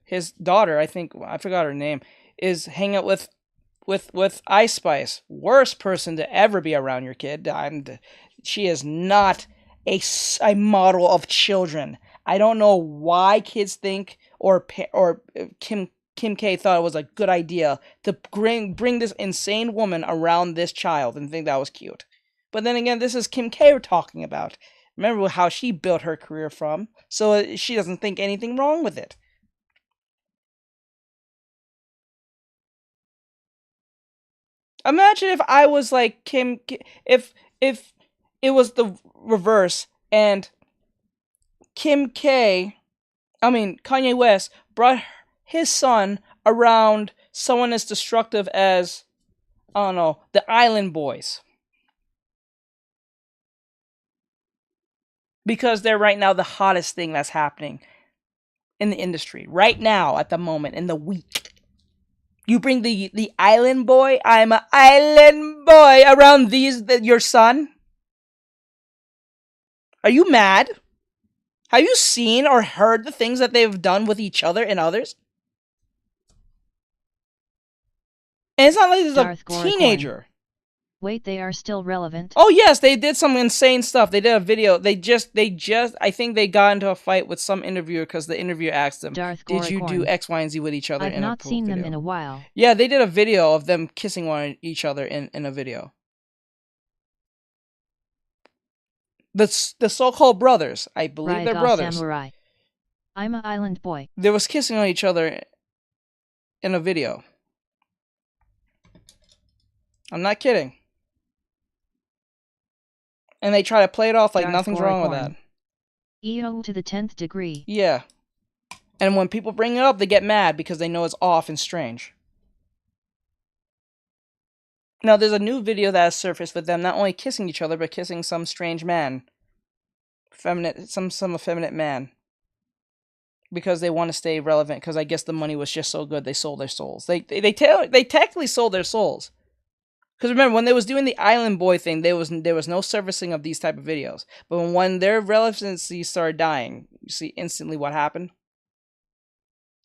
his daughter, I forgot her name, is hanging out with Ice Spice. Worst person to ever be around your kid. She is not a model of children. I don't know why kids think, or Kim Kim K thought it was a good idea to bring this insane woman around this child and think that was cute. But then again, this is Kim K we're talking about. Remember how she built her career from, so she doesn't think anything wrong with it. Imagine if I was like if it was the reverse and Kanye West brought his son around someone as destructive as, I don't know, the Island Boys. Because they're right now the hottest thing that's happening in the industry. Right now, at the moment, in the week. You bring the Island Boy, I'm an Island Boy, around your son? Are you mad? Have you seen or heard the things that they've done with each other and others? And it's not like this is a teenager. Wait, they are still relevant? Oh yes, they did some insane stuff. They did a video. They just I think they got into a fight with some interviewer because the interviewer asked them, "Did you do X, Y, and Z with each other?" I've not seen them in a while. Yeah, they did a video of them kissing each other in a video. The so-called brothers, I believe they're brothers. Samurai. I'm an Island Boy. They was kissing on each other in a video. I'm not kidding. And they try to play it off like nothing's wrong with that. EO to the 10th degree. Yeah. And when people bring it up, they get mad because they know it's off and strange. Now, there's a new video that has surfaced with them not only kissing each other, but kissing some strange man. Some effeminate man. Because they want to stay relevant, because I guess the money was just so good, they sold their souls. They technically sold their souls. Because remember, when they was doing the Island Boy thing, there was no servicing of these type of videos. But when their relevancy started dying, you see instantly what happened?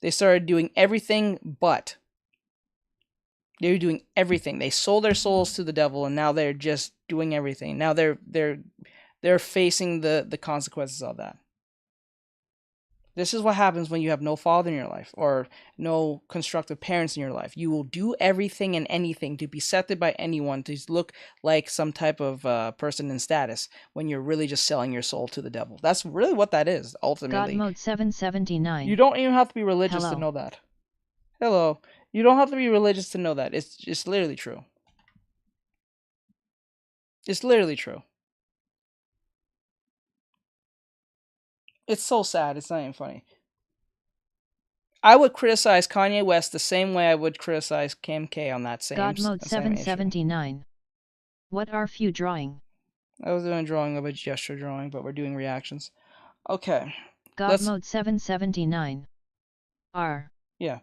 They started doing everything but. They were doing everything. They sold their souls to the devil, and now they're just doing everything. Now they're facing the consequences of that. This is what happens when you have no father in your life or no constructive parents in your life. You will do everything and anything to be accepted by anyone, to look like some type of person in status, when you're really just selling your soul to the devil. That's really what that is, ultimately. God mode 779. You don't even have to be religious to know that. Hello. You don't have to be religious to know that. It's literally true. It's literally true. It's so sad. It's not even funny. I would criticize Kanye West the same way I would criticize Kim K on that same God mode 779. What are few drawing? I was doing a drawing of a gesture drawing, but we're doing reactions. Okay. God mode 779. R. Yeah.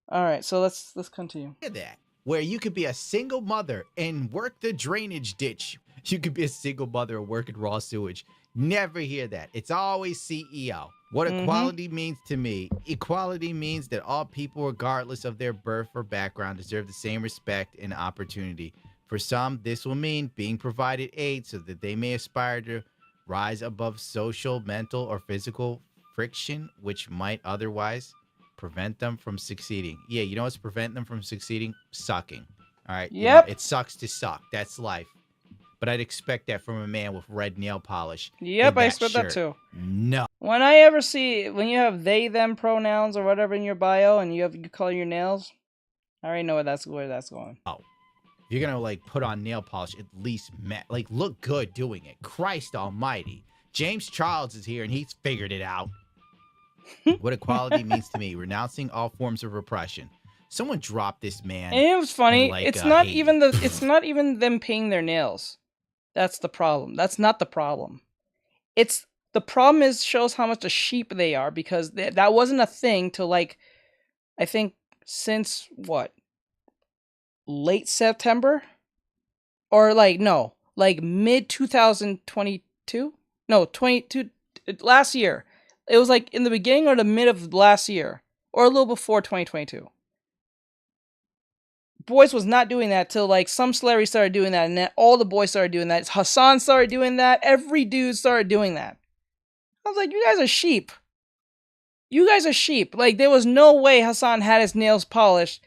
All right. So let's continue. Hear that? Where you could be a single mother and work the drainage ditch. You could be a single mother and work in raw sewage. Never hear that. It's always CEO. What equality means to me, equality means that all people, regardless of their birth or background, deserve the same respect and opportunity. For some, this will mean being provided aid so that they may aspire to rise above social, mental, or physical friction, which might otherwise prevent them from succeeding. Yeah, you know what's prevent them from succeeding? Sucking. All right? Yep. You know, it sucks to suck. That's life. But I'd expect that from a man with red nail polish. Yep, I expect that too. No. When you have they, them pronouns or whatever in your bio and you color your nails, I already know where that's going. Oh. If you're going to, like, put on nail polish, at least, look good doing it. Christ almighty. James Charles is here and he's figured it out. What equality means to me. Renouncing all forms of repression. Someone dropped this man. And it was funny. It's not even them painting their nails. That's the problem. That's not the problem. The problem shows how much a sheep they are, because that wasn't a thing till, like, I think since what? Late September? Or mid 2022? No, 22 last year. It was like in the beginning or the mid of last year, or a little before 2022. Boys was not doing that till, like, some celebrity started doing that, and then all the boys started doing that. Hassan started doing that. Every dude started doing that. I was like, you guys are sheep. You guys are sheep. Like, there was no way Hassan had his nails polished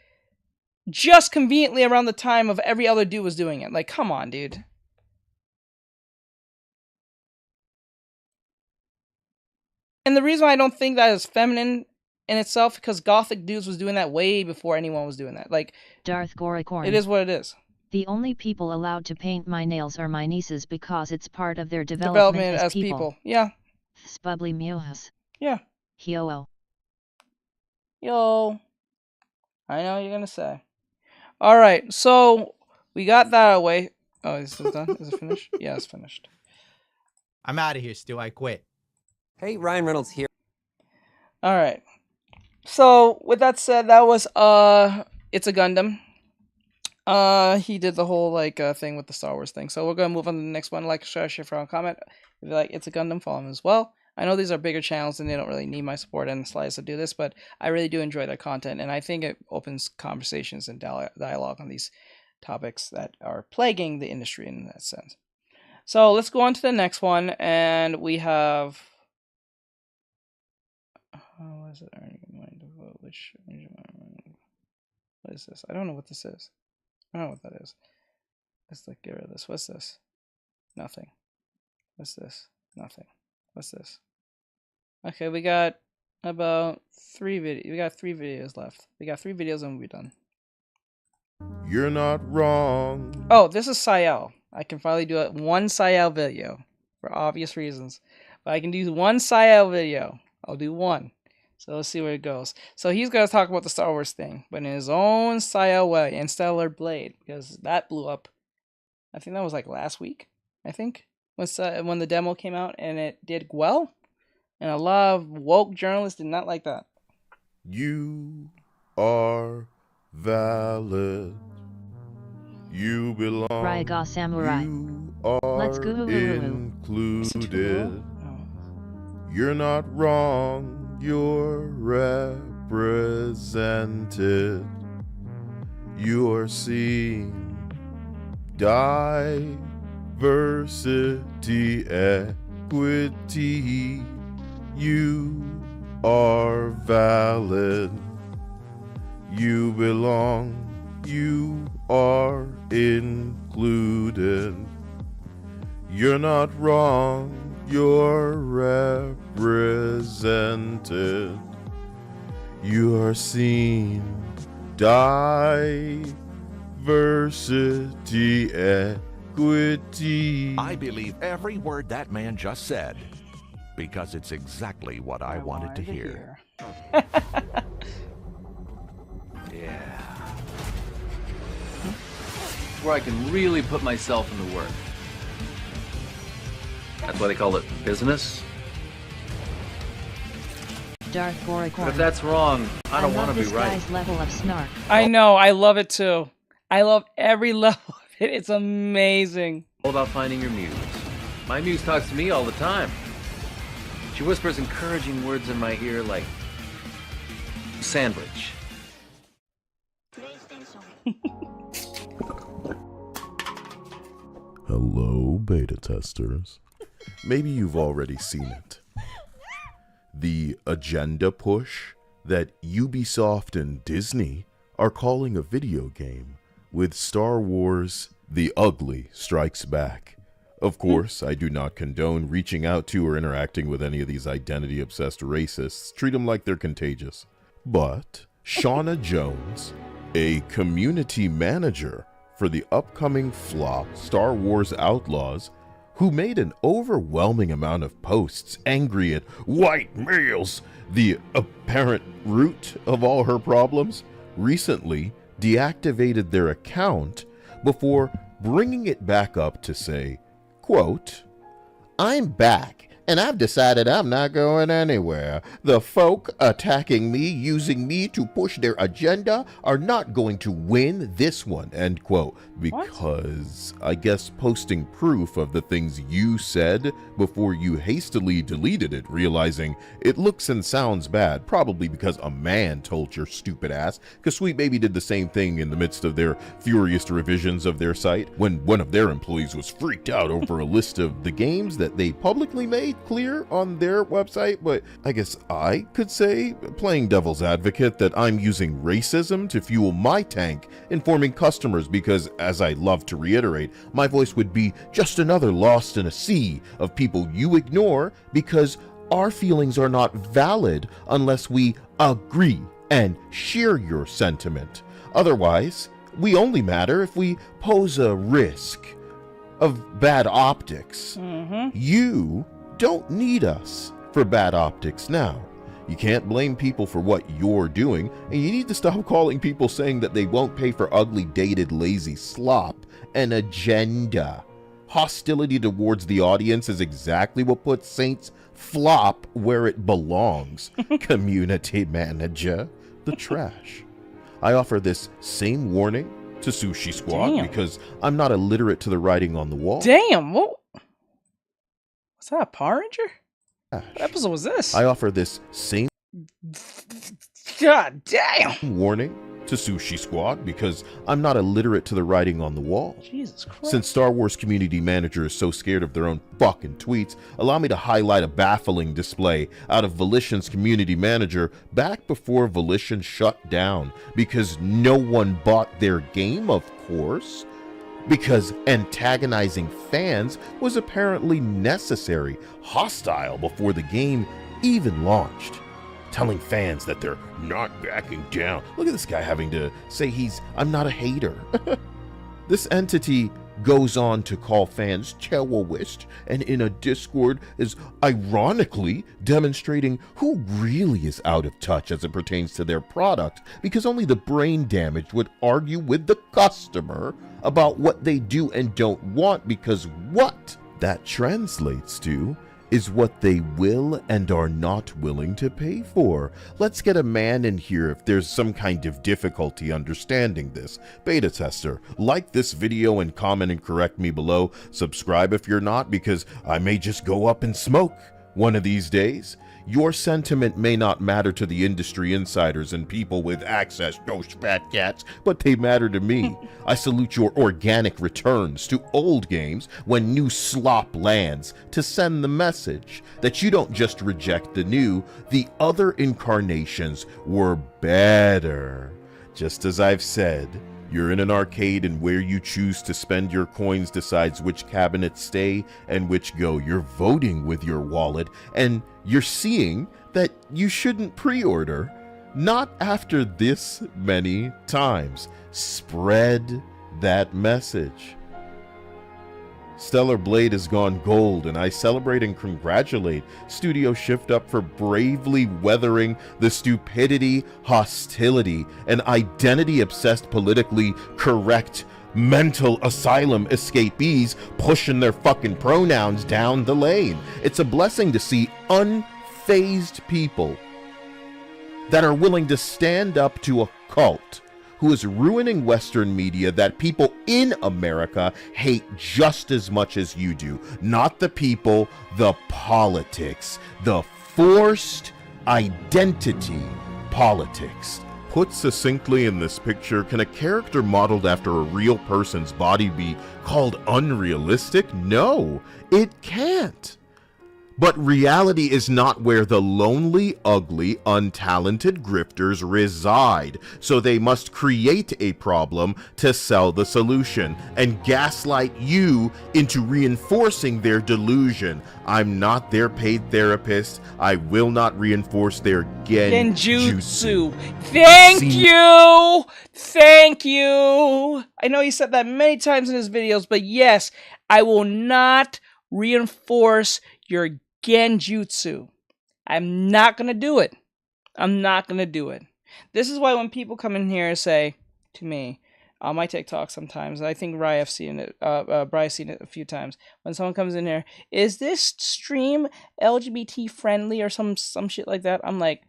just conveniently around the time of every other dude was doing it. Like, come on, dude. And the reason why I don't think that is feminine in itself, because gothic dudes was doing that way before anyone was doing that. Like, Darth Goricorn. It is what it is. The only people allowed to paint my nails are my nieces because it's part of their development as people. Yeah. Spubly Muhas. Yeah. Yo. Yo. I know what you're gonna say. Alright, so we got that away. Oh, is this done? Is it finished? Yeah, it's finished. I'm out of here, Stu. I quit. Hey, Ryan Reynolds here. Alright. So, with that said, that was, It's a Gundam. He did the whole, like, thing with the Star Wars thing. So, we're gonna move on to the next one. Like, share, comment. If you like It's a Gundam, follow him as well. I know these are bigger channels and they don't really need my support and slides to do this, but I really do enjoy their content, and I think it opens conversations and dialogue on these topics that are plaguing the industry in that sense. So let's go on to the next one, and we have... what is it? What is this? I don't know what this is. I don't know what that is. Let's like get rid of this. What's this? Nothing. What's this? Nothing. What's this? Okay, we got about 3 videos. We got 3 videos left. We got 3 videos and we'll be done. You're not wrong. Oh, this is Sayel. I can finally do one Sayel video for obvious reasons. But I can do one Sayel video. I'll do one. So let's see where it goes. So he's going to talk about the Star Wars thing, but in his own Sayel way, and Stellar Blade, because that blew up. I think that was like last week, I think. When the demo came out, and it did well, and a lot of woke journalists did not like that. You are valid. You belong. Ryaga Samurai. You are Let's go. included. You're not wrong. You're represented. You're seen. Diversity, equity, you are valid, you belong, you are included, you're not wrong, you're represented, you are seen, diversity, equity. I believe every word that man just said, because it's exactly what I wanted to hear. Yeah. Where I can really put myself into work. That's why they call it business. Darth Goricorn. But if that's wrong, I don't want to be right. Guy's level of snark. I know, I love it too. I love every level of it. It's amazing. All about finding your muse. My muse talks to me all the time. She whispers encouraging words in my ear like sandwich. Hello, beta testers. Maybe you've already seen it. The agenda push that Ubisoft and Disney are calling a video game with Star Wars The Ugly Strikes Back. Of course, I do not condone reaching out to or interacting with any of these identity-obsessed racists. Treat them like they're contagious. But Shauna Jones, a community manager for the upcoming flop Star Wars Outlaws, who made an overwhelming amount of posts angry at white males, the apparent root of all her problems, recently deactivated their account before bringing it back up to say, quote, "I'm back, and I've decided I'm not going anywhere. The folk attacking me, using me to push their agenda, are not going to win this one," end quote. Because I guess posting proof of the things you said before you hastily deleted it, realizing it looks and sounds bad, probably because a man told your stupid ass, because Sweet Baby did the same thing in the midst of their furious revisions of their site when one of their employees was freaked out over a list of the games that they publicly made made clear on their website, but I guess I could say, playing devil's advocate, that I'm using racism to fuel my tank, informing customers because, as I love to reiterate, my voice would be just another lost in a sea of people you ignore because our feelings are not valid unless we agree and share your sentiment. Otherwise, we only matter if we pose a risk of bad optics. You don't need us for bad optics now. You can't blame people for what you're doing, and you need to stop calling people saying that they won't pay for ugly, dated, lazy slop an agenda. Hostility towards the audience is exactly what puts Saints flop where it belongs. Community manager, the trash. I offer this same warning to Sushi Squad because I'm not illiterate to the writing on the wall. Damn, what? Was that a Power Ranger? What episode was this? I offer this same God damn warning to Sushi Squad because I'm not illiterate to the writing on the wall. Jesus Christ. Since Star Wars community manager is so scared of their own fucking tweets, allow me to highlight a baffling display out of Volition's community manager back before Volition shut down because no one bought their game, of course. Because antagonizing fans was apparently necessary, hostile before the game even launched. Telling fans that they're not backing down. Look at this guy having to say I'm not a hater. This entity goes on to call fans terrorist, and in a Discord is ironically demonstrating who really is out of touch as it pertains to their product, because only the brain damaged would argue with the customer about what they do and don't want, because what that translates to is what they will and are not willing to pay for. Let's get a man in here if there's some kind of difficulty understanding this. Beta tester, like this video and comment and correct me below. Subscribe if you're not, because I may just go up in smoke one of these days. Your sentiment may not matter to the industry insiders and people with access, those fat cats, but they matter to me. I salute your organic returns to old games when new slop lands to send the message that you don't just reject the new, the other incarnations were better. Just as I've said, you're in an arcade and where you choose to spend your coins decides which cabinets stay and which go. You're voting with your wallet and you're seeing that you shouldn't pre-order. Not after this many times. Spread that message. Stellar Blade has gone gold, and I celebrate and congratulate Studio Shift Up for bravely weathering the stupidity, hostility, and identity-obsessed politically correct mental asylum escapees pushing their fucking pronouns down the lane. It's a blessing to see unfazed people that are willing to stand up to a cult who is ruining Western media that people in America hate just as much as you do. Not the people, the politics, the forced identity politics. Put succinctly in this picture, can a character modeled after a real person's body be called unrealistic? No, it can't. But reality is not where the lonely, ugly, untalented grifters reside, so they must create a problem to sell the solution and gaslight you into reinforcing their delusion. I'm not their paid therapist. I will not reinforce their genjutsu. Thank you! Thank you! I know he said that many times in his videos, but yes, I will not reinforce your genjutsu. I'm not gonna do it. I'm not gonna do it. This is why when people come in here and say to me on my TikTok sometimes, I think Bry's seen it a few times, when someone comes in here, is this stream LGBT friendly or some shit like that? I'm like,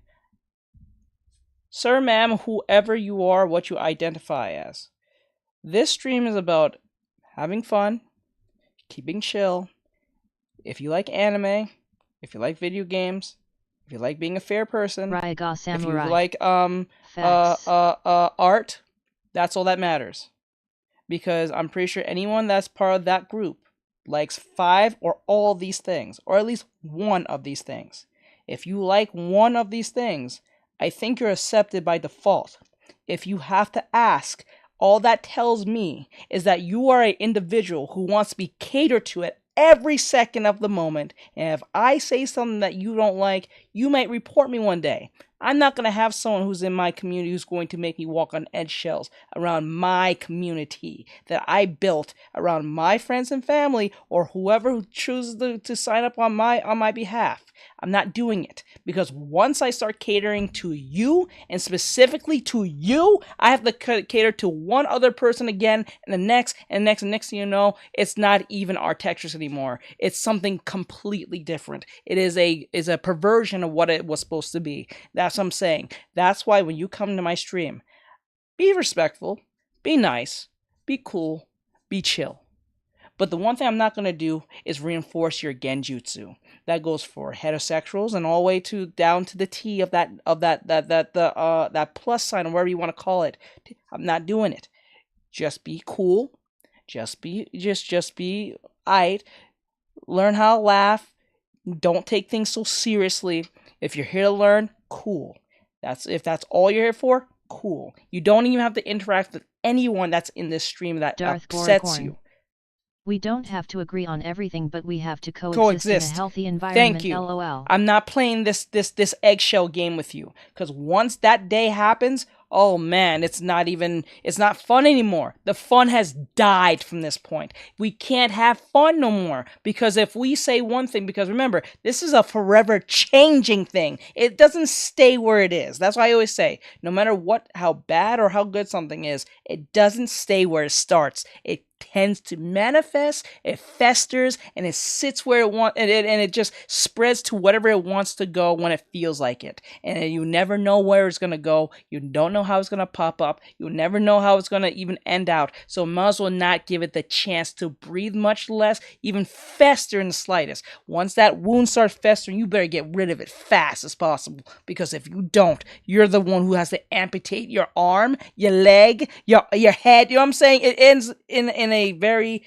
sir, ma'am, whoever you are, what you identify as, this stream is about having fun, keeping chill. If you like anime, if you like video games, if you like being a fair person, if you like art, that's all that matters. Because I'm pretty sure anyone that's part of that group likes 5 or all of these things, or at least one of these things. If you like one of these things, I think you're accepted by default. If you have to ask, all that tells me is that you are an individual who wants to be catered to at every second of the moment. And if I say something that you don't like, you might report me one day. I'm not going to have someone who's in my community who's going to make me walk on eggshells around my community that I built around my friends and family, or whoever who chooses to sign up on my behalf. I'm not doing it, because once I start catering to you, and specifically to you, I have to cater to one other person again, and the next, and next, and next thing you know, it's not even Artextric anymore. It's something completely different. It is a perversion of what it was supposed to be. That's what I'm saying. That's why when you come to my stream, be respectful, be nice, be cool, be chill. But the one thing I'm not going to do is reinforce your genjutsu. That goes for heterosexuals and all the way to down to the T of that plus sign, or whatever you want to call it. I'm not doing it. Just be cool. Just be aight. Learn how to laugh. Don't take things so seriously. If you're here to learn, cool. If that's all you're here for, cool. You don't even have to interact with anyone that's in this stream that upsets you. We don't have to agree on everything, but we have to coexist in a healthy environment. Thank you. LOL. I'm not playing this eggshell game with you, because once that day happens, oh man, it's not fun anymore. The fun has died from this point. We can't have fun no more, because if we say one thing, because remember, this is a forever changing thing. It doesn't stay where it is. That's why I always say, no matter how bad or how good something is, it doesn't stay where it starts. It tends to manifest, it festers, and it sits where it wants, and it just spreads to whatever it wants to go when it feels like it. And you never know where it's going to go. You don't know how it's going to pop up. You never know how it's going to even end out. So might as well not give it the chance to breathe, much less even fester in the slightest. Once that wound starts festering, you better get rid of it fast as possible, because if you don't, you're the one who has to amputate your arm, your leg, your head. You know what I'm saying? It ends in a very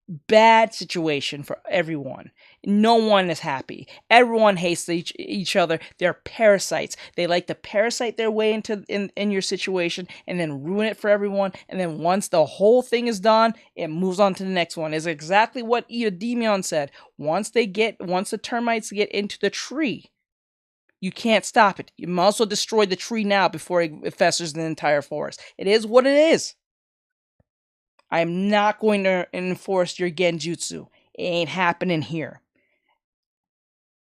bad situation for everyone. No one is happy. Everyone hates each other. They're parasites. They like to parasite their way in your situation and then ruin it for everyone. And then once the whole thing is done, it moves on to the next one. It's exactly what Demion said. Once the termites get into the tree, you can't stop it. You must also destroy the tree now before it festers the entire forest. It is what it is. I'm not going to enforce your genjutsu. It ain't happening here.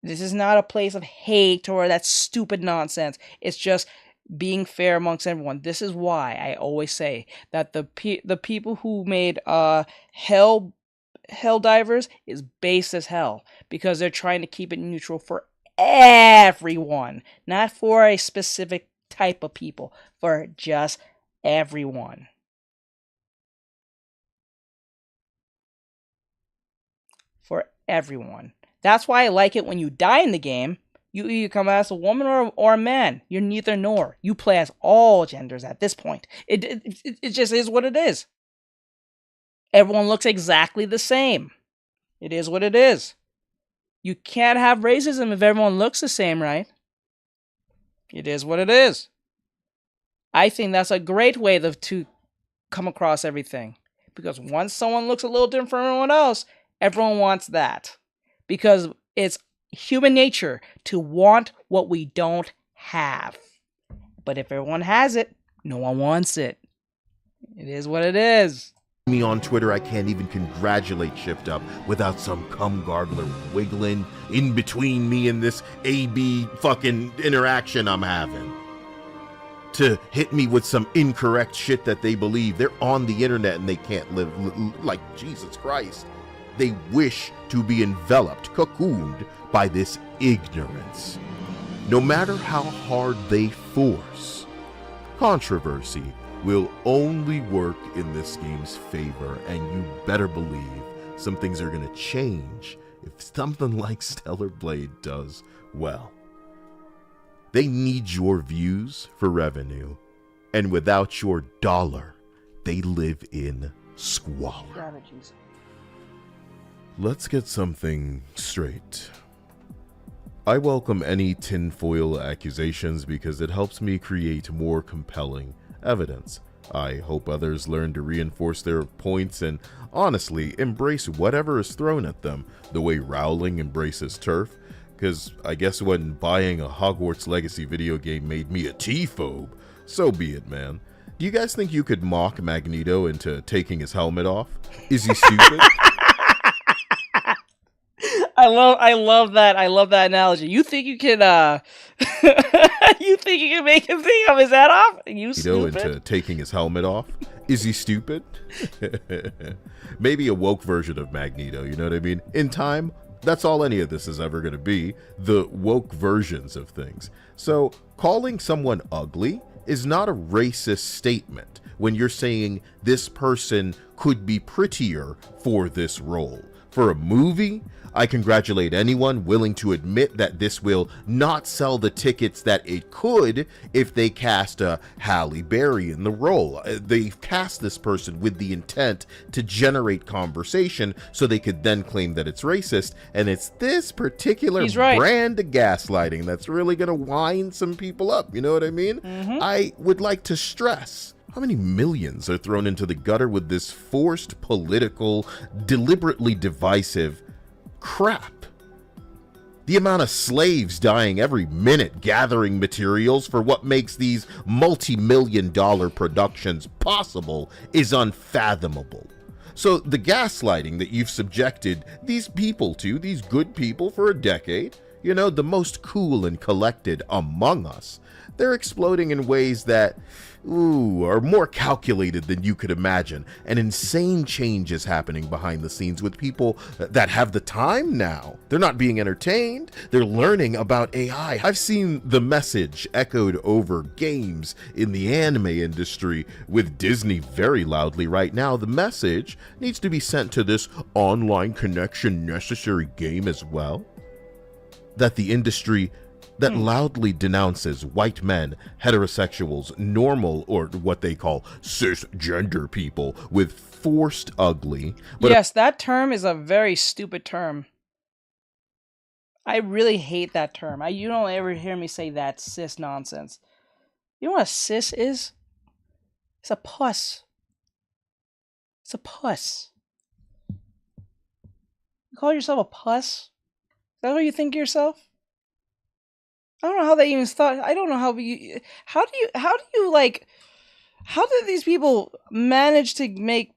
This is not a place of hate or that stupid nonsense. It's just being fair amongst everyone. This is why I always say that the people who made Helldivers is base as hell, because they're trying to keep it neutral for everyone, not for a specific type of people, for just everyone. For everyone. That's why I like it when you die in the game. You come as a woman or a man. You're neither nor. You play as all genders at this point. It just is what it is. Everyone looks exactly the same. It is what it is. You can't have racism if everyone looks the same, right? It is what it is. I think that's a great way to come across everything. Because once someone looks a little different from everyone else, everyone wants that, because it's human nature to want what we don't have. But if everyone has it, no one wants it. It is what it is. Me on Twitter, I can't even congratulate Shift Up without some cum gargler wiggling in between me and this AB fucking interaction I'm having. To hit me with some incorrect shit that they believe. They're on the internet and they can't live like Jesus Christ. They wish to be enveloped, cocooned by this ignorance. No matter how hard they force, controversy will only work in this game's favor, and you better believe some things are going to change if something like Stellar Blade does well. They need your views for revenue, and without your dollar, they live in squalor. Let's get something straight. I welcome any tinfoil accusations because it helps me create more compelling evidence. I hope others learn to reinforce their points and honestly embrace whatever is thrown at them, the way Rowling embraces turf. Because I guess when buying a Hogwarts Legacy video game made me a T-phobe, so be it, man. Do you guys think you could mock Magneto into taking his helmet off? Is he stupid? I love that analogy. You think you can you think you can make him take off his hat off? You stupid. Into taking his helmet off? Is he stupid? Maybe a woke version of Magneto, you know what I mean? In time, that's all any of this is ever going to be, the woke versions of things. So, calling someone ugly is not a racist statement when you're saying this person could be prettier for this role. For a movie, I congratulate anyone willing to admit that this will not sell the tickets that it could if they cast a Halle Berry in the role. They cast this person with the intent to generate conversation so they could then claim that it's racist, and it's this particular brand of gaslighting that's really going to wind some people up, you know what I mean? I would like to stress how many millions are thrown into the gutter with this forced, political, deliberately divisive crap. The amount of slaves dying every minute gathering materials for what makes these multi-million-dollar productions possible is unfathomable. So the gaslighting that you've subjected these people to, these good people, for a decade, you know, the most cool and collected among us, they're exploding in ways that, are more calculated than you could imagine. An insane change is happening behind the scenes with people that have the time now. They're not being entertained. They're learning about AI. I've seen the message echoed over games in the anime industry with Disney very loudly right now. The message needs to be sent to this online connection necessary game as well. That the industry that loudly denounces white men, heterosexuals, normal, or what they call cisgender people with forced ugly. But yes, that term is a very stupid term. I really hate that term. You don't ever hear me say that cis nonsense. You know what a cis is? It's a puss. It's a puss. You call yourself a puss? Is that what you think of yourself? I don't know how they even thought. I don't know how do these people manage to make?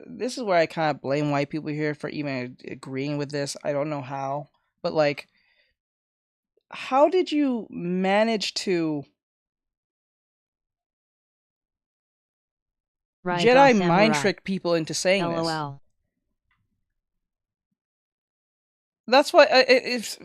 This is where I kind of blame white people here for even agreeing with this. I don't know how, but like, how did you manage to Jedi mind trick people into saying this? That's why it's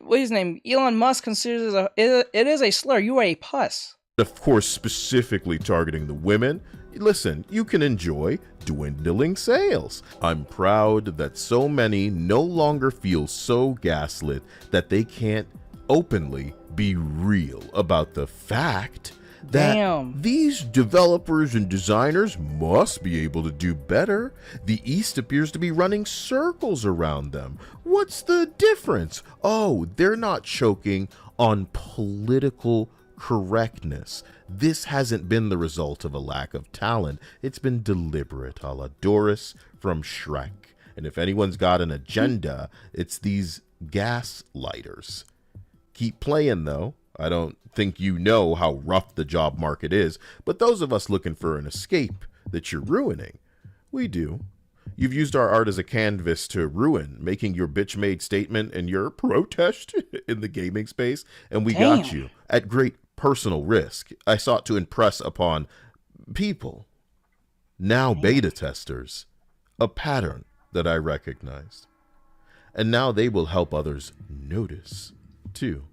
what's his name? Elon Musk considers it is a slur. You are a puss. Of course, specifically targeting the women. Listen, you can enjoy dwindling sales. I'm proud that so many no longer feel so gaslit that they can't openly be real about the fact that these developers and designers must be able to do better. The East appears to be running circles around them. What's the difference? Oh, they're not choking on political correctness. This hasn't been the result of a lack of talent. It's been deliberate, a la Doris from Shrek. And if anyone's got an agenda, it's these gaslighters. Keep playing, though. I don't think you know how rough the job market is, but those of us looking for an escape that you're ruining, we do. You've used our art as a canvas to ruin, making your bitch-made statement and your protest in the gaming space, and we got you at great personal risk. I sought to impress upon people, now beta testers, a pattern that I recognized. And now they will help others notice, too.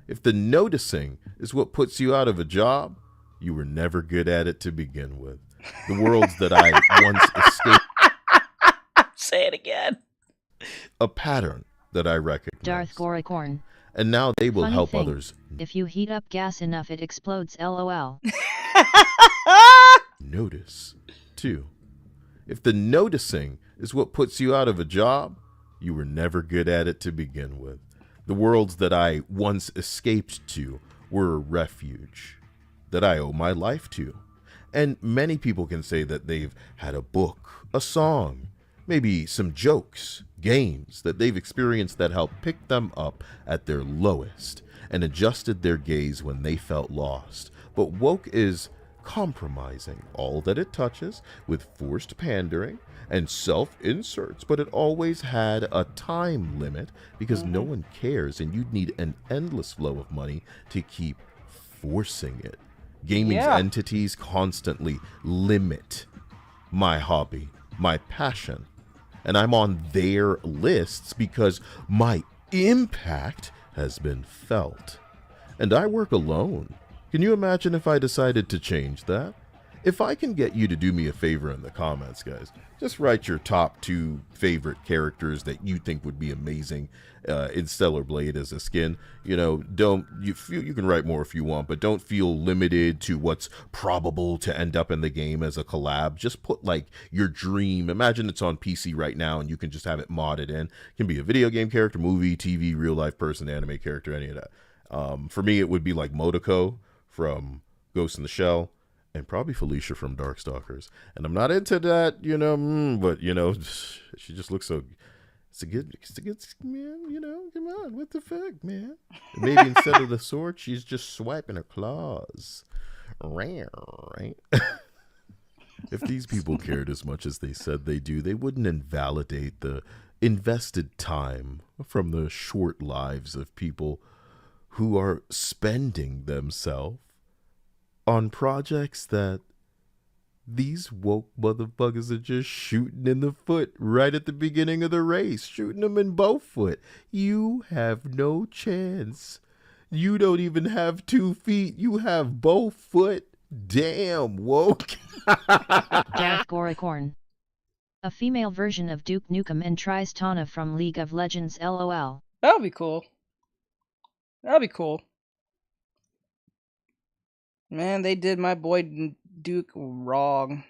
If the noticing is what puts you out of a job, you were never good at it to begin with. The worlds that I once escaped. Say it again. A pattern that I recognize. Darth Goricorn. And now they will help others. If you heat up gas enough, it explodes. LOL. Notice, too. If the noticing is what puts you out of a job, you were never good at it to begin with. The worlds that I once escaped to were a refuge that I owe my life to. And many people can say that they've had a book, a song, maybe some jokes, games that they've experienced that helped pick them up at their lowest and adjusted their gaze when they felt lost. But woke is compromising all that it touches with forced pandering and self-inserts, but it always had a time limit because no one cares and you'd need an endless flow of money to keep forcing it. Gaming's entities constantly limit my hobby, my passion, and I'm on their lists because my impact has been felt. And I work alone. Can you imagine if I decided to change that? If I can get you to do me a favor in the comments, guys, just write your top 2 favorite characters that you think would be amazing in Stellar Blade as a skin. You know, you can write more if you want, but don't feel limited to what's probable to end up in the game as a collab. Just put like your dream. Imagine it's on PC right now and you can just have it modded in. It can be a video game character, movie, TV, real life person, anime character, any of that. For me, it would be like Motoko from Ghost in the Shell, and probably Felicia from Darkstalkers. And I'm not into that, you know, but, you know, she just looks so... It's a good, man, you know, come on, what the fuck, man? And maybe instead of the sword, she's just swiping her claws. Right? If these people cared as much as they said they do, they wouldn't invalidate the invested time from the short lives of people who are spending themselves on projects that these woke motherfuckers are just shooting in the foot right at the beginning of the race, shooting them in both foot. You have no chance. You don't even have 2 feet. You have both foot. Damn, woke. Darth Goricorn. A female version of Duke Nukem and Tristana from League of Legends LOL. That would be cool. That'd be cool. Man, they did my boy Duke wrong.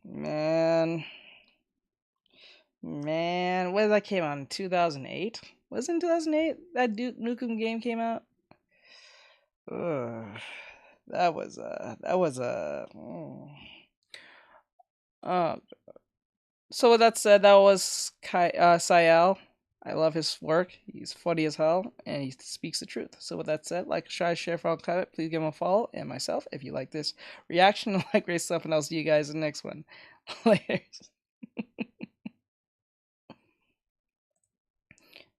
Man, when did that came out? In 2008? Was it in 2008 that Duke Nukem game came out? That was So with that said, that was Sayal. I love his work. He's funny as hell, and he speaks the truth. So with that said, like, try, share, follow, comment. Please give him a follow. And myself, if you like this reaction, like, great stuff, and I'll see you guys in the next one. Later.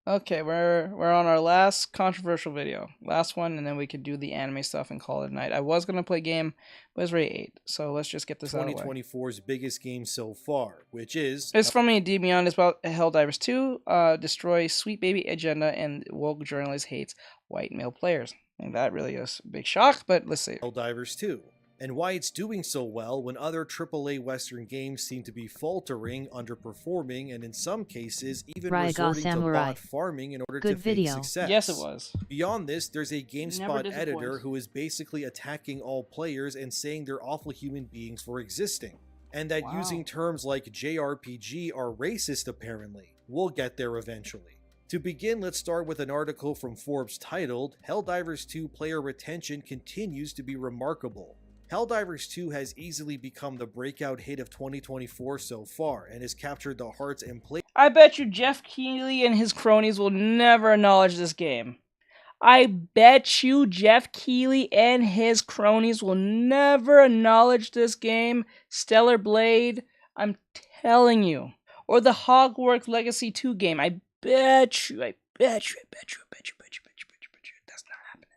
Okay, we're on our last controversial video. Last one, and then we could do the anime stuff and call it a night. I was going to play a game, but it's already 8. So let's just get this out of the way. 2024's biggest game so far, which is... It's from me, Debion. It's about Helldivers 2, destroy Sweet Baby Agenda, and woke journalist hates white male players. And that really is a big shock, but let's see. Helldivers 2. And why it's doing so well when other AAA Western games seem to be faltering, underperforming, and in some cases even resorting to bot farming in order to fake success. Yes, it was. Beyond this, there's a GameSpot editor who is basically attacking all players and saying they're awful human beings for existing. And that using terms like JRPG are racist apparently. We'll get there eventually. To begin, let's start with an article from Forbes titled, Helldivers 2 player retention continues to be remarkable. Helldivers 2 has easily become the breakout hit of 2024 so far, and has captured the hearts and play. I bet you Jeff Keighley and his cronies will never acknowledge this game. I bet you Jeff Keighley and his cronies will never acknowledge this game. Stellar Blade, I'm telling you. Or the Hogwarts Legacy 2 game. I bet you. That's not happening.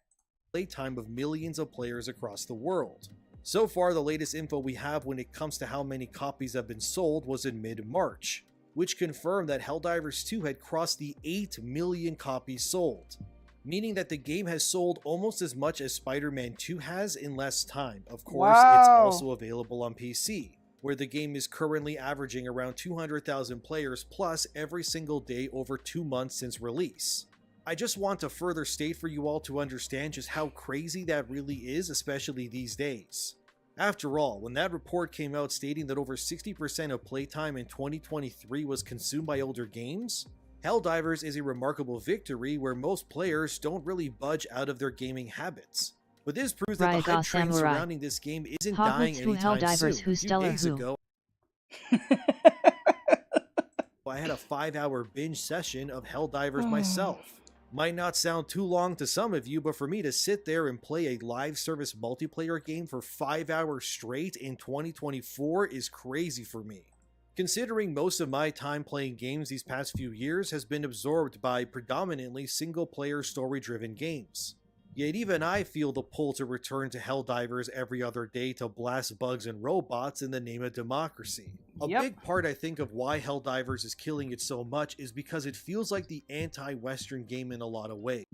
Playtime of millions of players across the world. So far, the latest info we have when it comes to how many copies have been sold was in mid-March, which confirmed that Helldivers 2 had crossed the 8 million copies sold, meaning that the game has sold almost as much as Spider-Man 2 has in less time. Of course, it's also available on PC, where the game is currently averaging around 200,000 players plus every single day over 2 months since release. I just want to further state for you all to understand just how crazy that really is, especially these days. After all, when that report came out stating that over 60% of playtime in 2023 was consumed by older games, Helldivers is a remarkable victory where most players don't really budge out of their gaming habits. But this proves that the hype train surrounding this game isn't dying anytime soon. A few days ago, I had a 5-hour binge session of Helldivers myself. Might not sound too long to some of you, but for me to sit there and play a live service multiplayer game for 5 hours straight in 2024 is crazy for me. Considering most of my time playing games these past few years has been absorbed by predominantly single-player story-driven games. Yet even I feel the pull to return to Helldivers every other day to blast bugs and robots in the name of democracy. A big part I think of why Helldivers is killing it so much is because it feels like the anti-Western game in a lot of ways.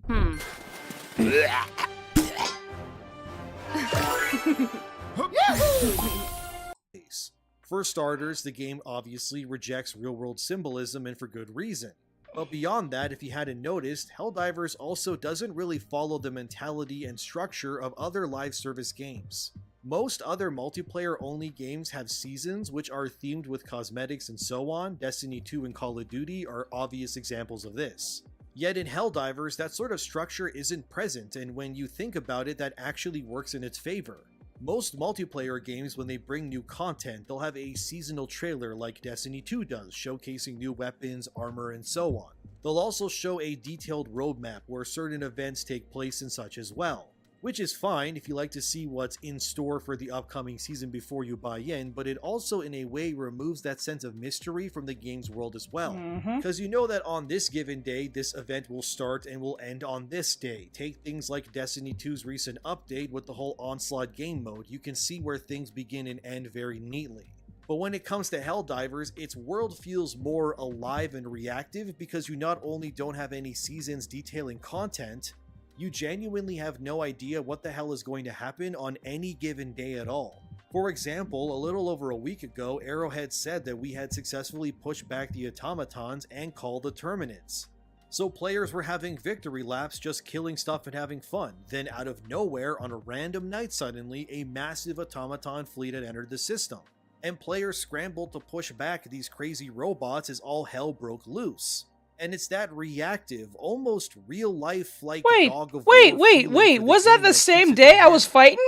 For starters, the game obviously rejects real-world symbolism, and for good reason. But beyond that, if you hadn't noticed, Helldivers also doesn't really follow the mentality and structure of other live service games. Most other multiplayer-only games have seasons which are themed with cosmetics and so on. Destiny 2 and Call of Duty are obvious examples of this. Yet in Helldivers, that sort of structure isn't present, and when you think about it, that actually works in its favor. Most multiplayer games, when they bring new content, they'll have a seasonal trailer like Destiny 2 does, showcasing new weapons, armor, and so on. They'll also show a detailed roadmap where certain events take place and such as well. Which is fine if you like to see what's in store for the upcoming season before you buy in, but it also in a way removes that sense of mystery from the game's world as well. Because you know that on this given day, this event will start and will end on this day. Take things like Destiny 2's recent update with the whole Onslaught game mode, you can see where things begin and end very neatly. But when it comes to Helldivers, its world feels more alive and reactive because you not only don't have any seasons detailing content, you genuinely have no idea what the hell is going to happen on any given day at all. For example, a little over a week ago, Arrowhead said that we had successfully pushed back the automatons and called the Terminids. So players were having victory laps, just killing stuff and having fun. Then out of nowhere, on a random night suddenly, a massive automaton fleet had entered the system. And players scrambled to push back these crazy robots as all hell broke loose. And it's that reactive, almost real-life-like dog of war. Wait, was that the same day I was fighting?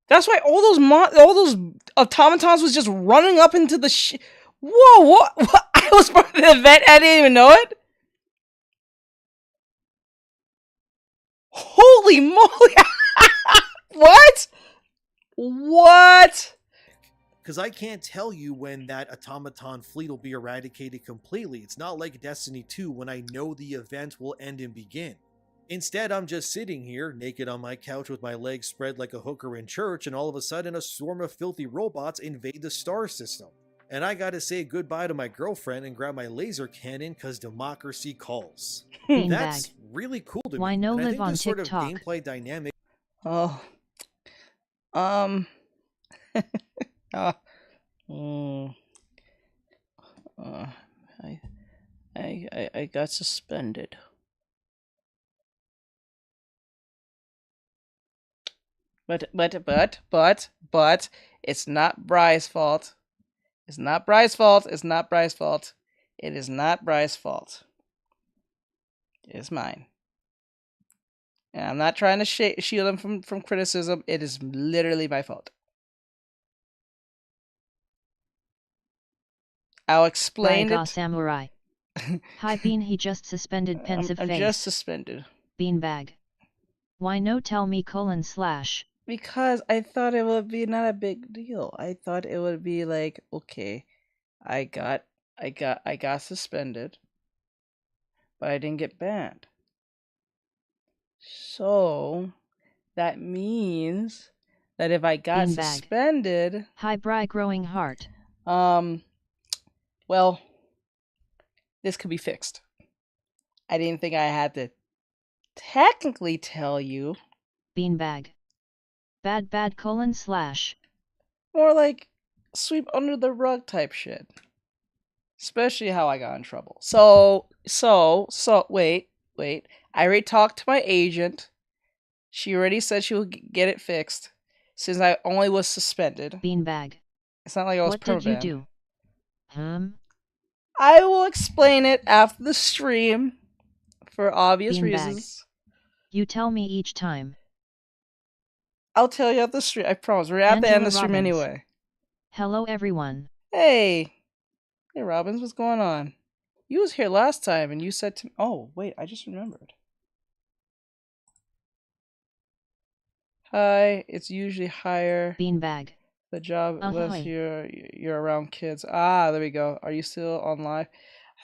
That's why all those automatons was just running up into the Whoa, what? I was part of the event, I didn't even know it? Holy moly! What? What? Because I can't tell you when that automaton fleet will be eradicated completely. It's not like Destiny 2 when I know the event will end and begin. Instead, I'm just sitting here, naked on my couch with my legs spread like a hooker in church, and all of a sudden a swarm of filthy robots invade the star system. And I gotta say goodbye to my girlfriend and grab my laser cannon because democracy calls. That's really cool to me. Why no and live I think on this sort of TikTok? gameplay dynamic. I got suspended. But it's not Bry's fault. It's not Bry's fault. It's not Bry's fault. It is not Bry's fault. It is mine. And I'm not trying to shield him from criticism. It is literally my fault. I'll explain it. Samurai. Hi Bean, he just suspended pensive face. I'm just suspended. Beanbag. Why no tell me : Because I thought it would be not a big deal. I thought it would be like, okay, I got suspended, but I didn't get banned. So that means that if I got suspended, hi Bry growing heart. Well, this could be fixed. I didn't think I had to technically tell you. Beanbag. Bad : More like sweep under the rug type shit. Especially how I got in trouble. So wait. I already talked to my agent. She already said she will get it fixed. since I only was suspended. Beanbag. It's not like I was What did you permabanned. do? I will explain it after the stream for obvious Beanbag. reasons. You tell me each time. I'll tell you at the stream. I promise. We're at the end of the stream Robbins. anyway. Hello, everyone. Hey. Hey, Robbins. What's going on? You was here last time and you said to me... Oh, wait. I just remembered. Hi. It's usually higher. Beanbag. The job was you're around kids. Ah, there we go. Are you still on live?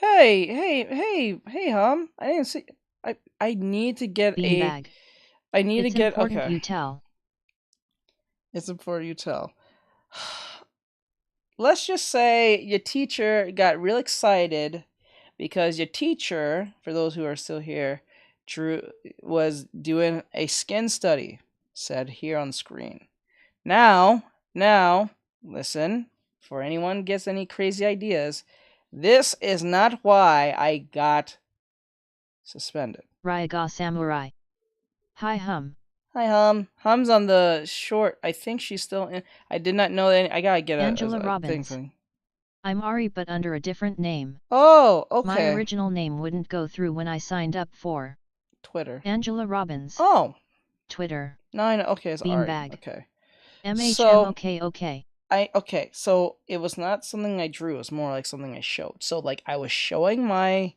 Hey, Hum. I didn't see... I need to get Beanbag. I need to get... Important okay. you tell. It's important you tell. Let's just say your teacher got real excited because your teacher, for those who are still here, was doing a skin study, said here on screen. Now, listen, for anyone gets any crazy ideas, this is not why I got suspended. Ryaga Samurai. Hi, Hum. Hi, Hum. Hum's on the short. I think she's still in. I did not know that. I gotta get Angela a Robbins. thing. I'm Ari, but under a different name. Oh, okay. My original name wouldn't go through when I signed up for Twitter. Angela Robbins. Oh. Twitter. No, I know. Okay, it's Ari. Beanbag. Okay. MHM. Okay. Okay. So it was not something I drew. It was more like something I showed. So like I was showing my,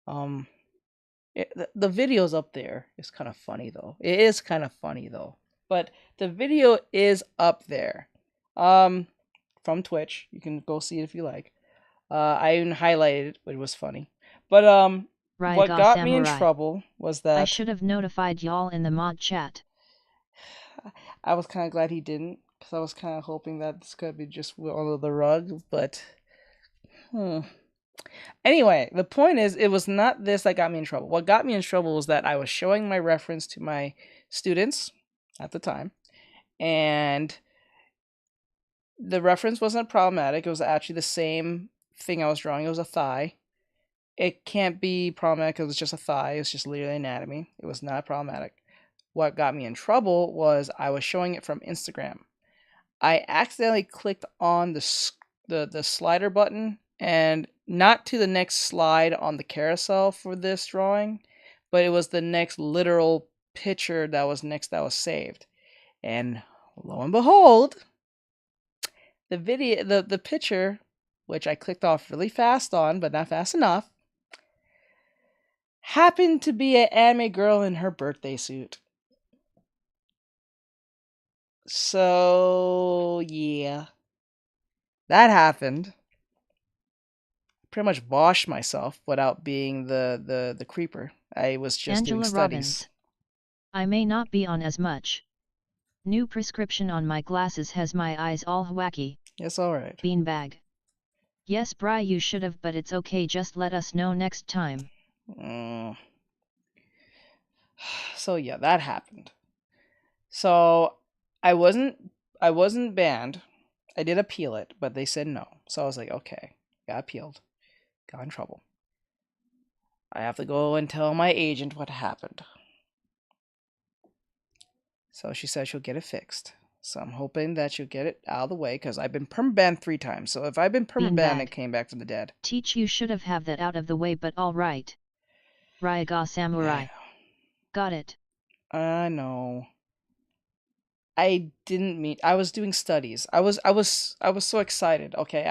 the video's up there. It's kind of funny though. It is kind of funny though. But the video is up there. From Twitch. You can go see it if you like. I even highlighted it, which was funny. But what got me in trouble was that I should have notified y'all in the mod chat. I was kind of glad he didn't, because I was kind of hoping that this could be just under the rug, but anyway, the point is, it was not this that got me in trouble. What got me in trouble was that I was showing my reference to my students at the time, and the reference wasn't problematic. It was actually the same thing I was drawing. It was a thigh. It can't be problematic because it's just a thigh. It's just literally anatomy. It was not problematic. What got me in trouble was I was showing it from Instagram. I accidentally clicked on the slider button, and not to the next slide on the carousel for this drawing, but it was the next literal picture that was saved. And lo and behold, the video, the picture, which I clicked off really fast on, but not fast enough, happened to be an anime girl in her birthday suit. So yeah, that happened. Pretty much boshed myself without being the creeper. I was just Angela doing studies. Robbins. I may not be on as much. New prescription on my glasses has my eyes all wacky. Yes, alright. Beanbag. Yes, Bri, you should have, but it's okay, just let us know next time. So yeah, that happened. So I wasn't banned. I did appeal it, but they said no. So I was like, okay, got appealed. Got in trouble. I have to go and tell my agent what happened. So she said she'll get it fixed. So I'm hoping that she'll get it out of the way, because I've been permabanned 3 times. So if I've been permabanned and came back from the dead. Teach, you should have that out of the way, but alright. Ryaga Samurai. Got it. I know. I didn't mean. I was doing studies. I was so excited. Okay,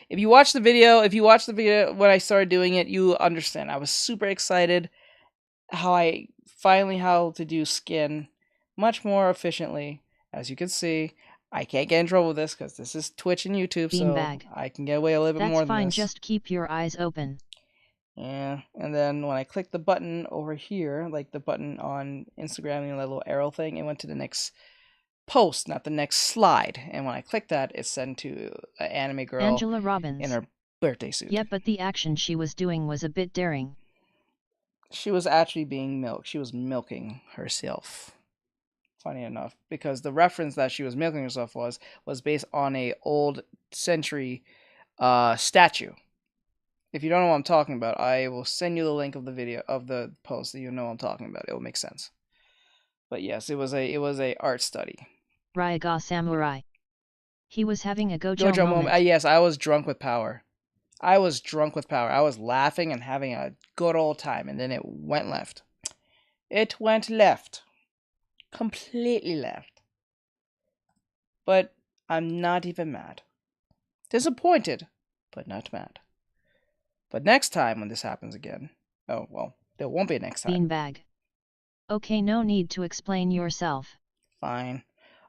if you watch the video when I started doing it, you understand. I was super excited how to do skin much more efficiently. As you can see, I can't get in trouble with this because this is Twitch and YouTube, Beanbag. so I can get away a little bit more than this. That's fine. Just keep your eyes open. Yeah, and then when I click the button over here, like the button on Instagram, that little arrow thing, it went to the next post, not the next slide. And when I click that, it's sent to an anime girl, Angela Robbins, in her birthday suit. Yeah, but the action she was doing was a bit daring. She was actually being milked. She was milking herself. Funny enough, because the reference that she was milking herself was based on a old century statue. If you don't know what I'm talking about, I will send you the link of the video of the post so you know what I'm talking about. It will make sense. But yes, it was a art study. Ryaga Samurai. He was having a Gojo moment. Yes, I was drunk with power. I was drunk with power. I was laughing and having a good old time, and then it went left. It went left. Completely left. But I'm not even mad. Disappointed, but not mad. But next time when this happens again, oh, well, there won't be a next time. Beanbag. Okay, no need to explain yourself. Fine.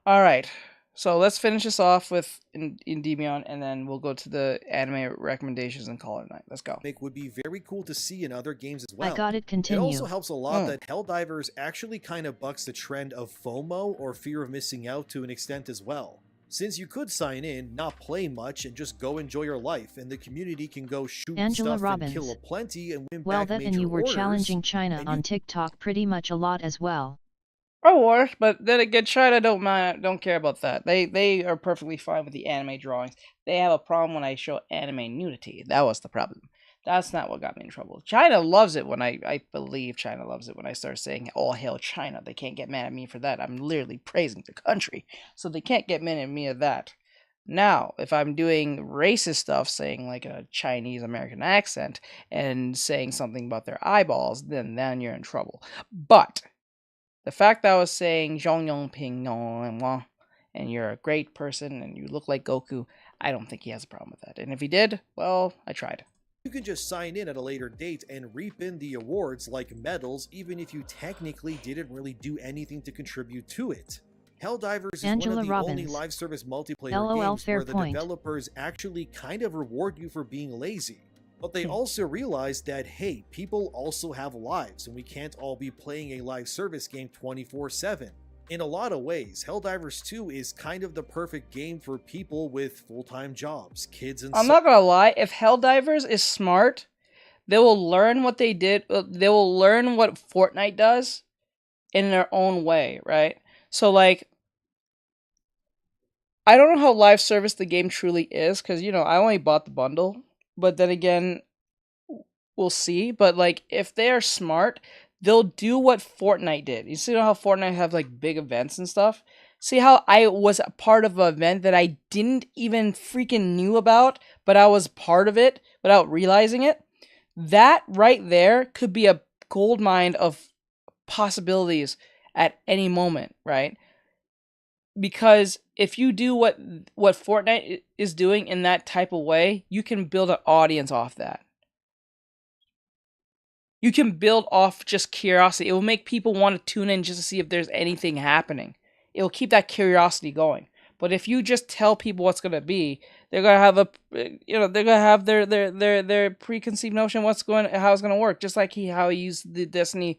Alright, so let's finish this off with Endymion, and then we'll go to the anime recommendations and call it a night. Let's go. Would be very cool to see in other games as well. I got it, continue. It also helps a lot that Helldivers actually kind of bucks the trend of FOMO, or fear of missing out, to an extent as well. Since you could sign in, not play much, and just go enjoy your life, and the community can go shoot Angela stuff Robbins. and kill a plenty and win Well, back that major and you were orders, challenging China on TikTok pretty much a lot as well. Or, but then again, China don't care about that. They are perfectly fine with the anime drawings. They have a problem when I show anime nudity. That was the problem. That's not what got me in trouble. China loves it when I believe China loves it when I start saying all hail China. They can't get mad at me for that. I'm literally praising the country, so they can't get mad at me of that. Now, if I'm doing racist stuff, saying like a Chinese American accent and saying something about their eyeballs, then you're in trouble. But the fact that I was saying Zhong Yongping and you're a great person and you look like Goku, I don't think he has a problem with that. And if he did, well, I tried. You can just sign in at a later date and reap in the awards like medals, even if you technically didn't really do anything to contribute to it. Helldivers is Angela one of the Robbins. only live service multiplayer LOL, games fair where the point. developers actually kind of reward you for being lazy. But they also realize that, hey, people also have lives, and we can't all be playing a live service game 24/7. In a lot of ways, Helldivers 2 is kind of the perfect game for people with full-time jobs, kids and I'm not gonna lie, if Helldivers is smart, they will learn what they did, they will learn what Fortnite does in their own way, right? So like, I don't know how live service the game truly is, because, you know, I only bought the bundle, but then again, we'll see. But like, if they are smart, they'll do what Fortnite did. You see how Fortnite have like big events and stuff? See how I was a part of an event that I didn't even freaking knew about, but I was part of it without realizing it? That right there could be a gold mine of possibilities at any moment, right? Because if you do what Fortnite is doing in that type of way, you can build an audience off that. You can build off just curiosity. It will make people want to tune in just to see if there's anything happening. It will keep that curiosity going. But if you just tell people what's gonna be, they're gonna have they're gonna have their preconceived notion how it's gonna work. Just like how he used the Destiny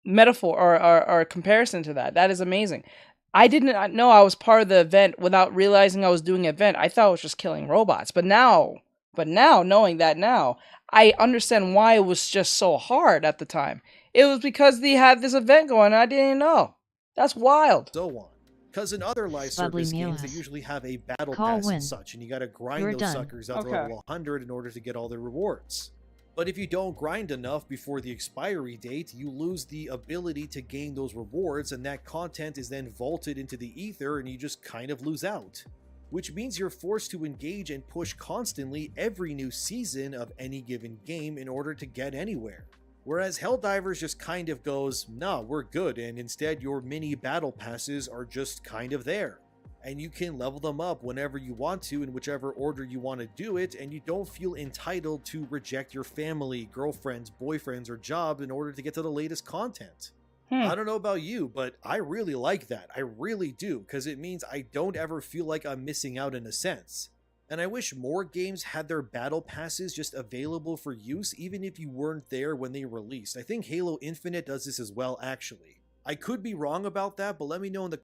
metaphor or comparison to that. That is amazing. I didn't know I was part of the event without realizing I was doing an event. I thought I was just killing robots. But now knowing that now, I understand why it was just so hard at the time. It was because they had this event going and I didn't know. That's wild. So on. Because in other live service games, they usually have a battle pass and such, and you gotta grind those suckers out to level 100 in order to get all the rewards. But if you don't grind enough before the expiry date, you lose the ability to gain those rewards, and that content is then vaulted into the ether and you just kind of lose out. Which means you're forced to engage and push constantly every new season of any given game in order to get anywhere. Whereas Helldivers just kind of goes, nah, we're good, and instead your mini battle passes are just kind of there. And you can level them up whenever you want to in whichever order you want to do it, and you don't feel entitled to reject your family, girlfriends, boyfriends, or job in order to get to the latest content. I don't know about you, but I really like that. I really do, because it means I don't ever feel like I'm missing out in a sense. And I wish more games had their battle passes just available for use even if you weren't there when they released. I think Halo Infinite does this as well, actually. I could be wrong about that, but let me know in the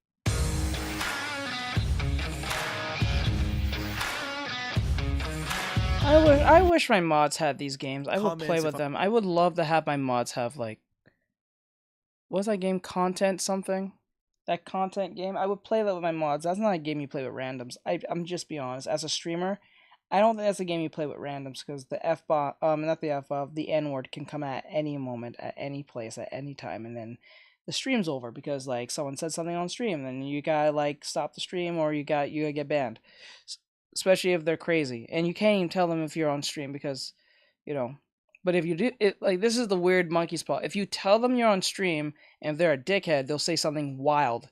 I wish my mods had these games. I would play with them. I would love to have my mods have, like, what's that game? Content something? That content game? I would play that with my mods. That's not a game you play with randoms. I'm just being honest. As a streamer, I don't think that's a game you play with randoms, because the F-bomb, not the F-bomb, the N-word can come at any moment, at any place, at any time, and then the stream's over because like someone said something on stream, then you gotta like stop the stream or you gotta get banned. Especially if they're crazy. And you can't even tell them if you're on stream because, you know, but if you do it, like this is the weird monkey spot. If you tell them you're on stream and if they're a dickhead, they'll say something wild.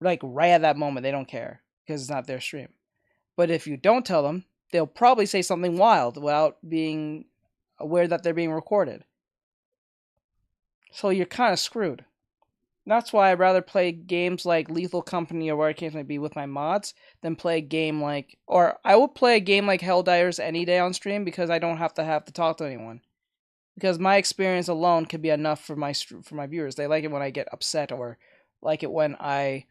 Like right at that moment, they don't care because it's not their stream. But if you don't tell them, they'll probably say something wild without being aware that they're being recorded. So you're kind of screwed. That's why I'd rather play games like Lethal Company or where I can't be with my mods than play a game like, or I would play a game like Helldivers any day on stream because I don't have to talk to anyone. Because my experience alone could be enough for my viewers. They like it when I get upset or like it when I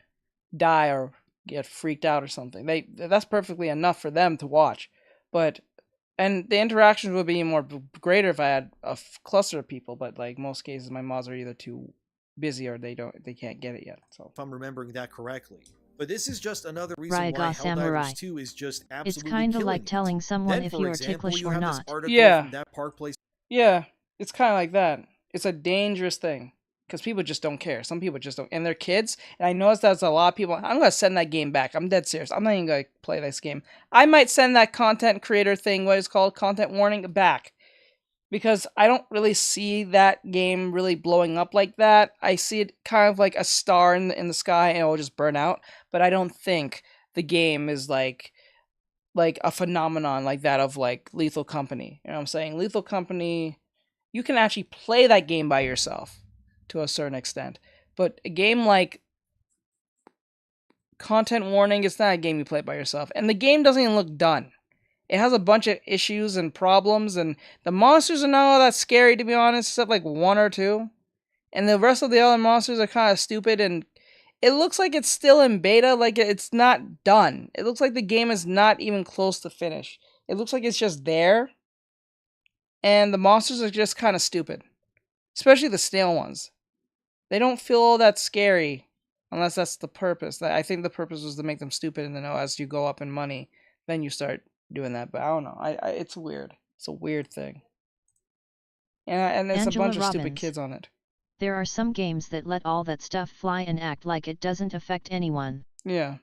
die or get freaked out or something. That's perfectly enough for them to watch. And the interactions would be more greater if I had a cluster of people, but like most cases my mods are either too busy or they can't get it yet. So if I'm remembering that correctly. But this is just another reason Raiga why Samurai. Helldivers 2 is just absolutely It's kind of like it. telling someone Then, if for you're example, ticklish you or have this not. article Yeah. from that Park Place. Yeah, it's kind of like that. It's a dangerous thing because people just don't care. Some people just don't, and they're kids. And I noticed that's a lot of people. I'm gonna send that game back. I'm dead serious. I'm not even gonna play this game. I might send that content creator thing, what is called content warning, back because I don't really see that game really blowing up like that. I see it kind of like a star in the sky and it will just burn out. But I don't think the game is like a phenomenon like that of like Lethal Company. You know what I'm saying? Lethal Company, you can actually play that game by yourself to a certain extent. But a game like Content Warning, it's not a game you play by yourself. And the game doesn't even look done. It has a bunch of issues and problems, and the monsters are not all that scary, to be honest, except like one or two. And the rest of the other monsters are kind of stupid, and it looks like it's still in beta, like it's not done. It looks like the game is not even close to finish. It looks like it's just there, and the monsters are just kind of stupid. Especially the snail ones. They don't feel all that scary, unless that's the purpose. I think the purpose was to make them stupid, and then as you go up in money, then you start doing that. But I don't know. It's weird. It's a weird thing. And there's Angela a bunch of stupid Robbins. kids on it. There are some games that let all that stuff fly and act like it doesn't affect anyone. Yeah.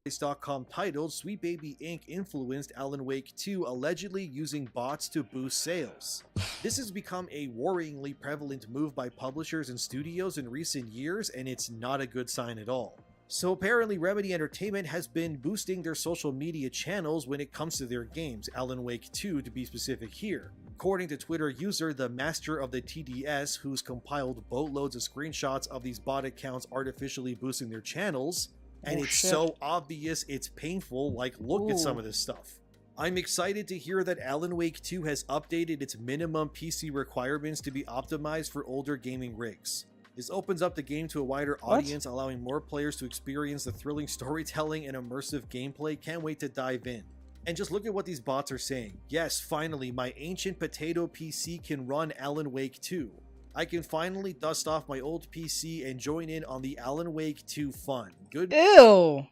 Place.com titled Sweet Baby Inc. influenced Alan Wake 2 allegedly using bots to boost sales. This has become a worryingly prevalent move by publishers and studios in recent years, and it's not a good sign at all. So apparently Remedy Entertainment has been boosting their social media channels when it comes to their games, Alan Wake 2 to be specific here. According to Twitter user The Master of the TDS, who's compiled boatloads of screenshots of these bot accounts artificially boosting their channels, and it's so obvious it's painful, like look at some of this stuff. I'm excited to hear that Alan Wake 2 has updated its minimum PC requirements to be optimized for older gaming rigs. This opens up the game to a wider audience, allowing more players to experience the thrilling storytelling and immersive gameplay. Can't wait to dive in. And just look at what these bots are saying. Yes, finally, my ancient potato PC can run Alan Wake 2. I can finally dust off my old PC and join in on the Alan Wake 2 fun. Good. Ew.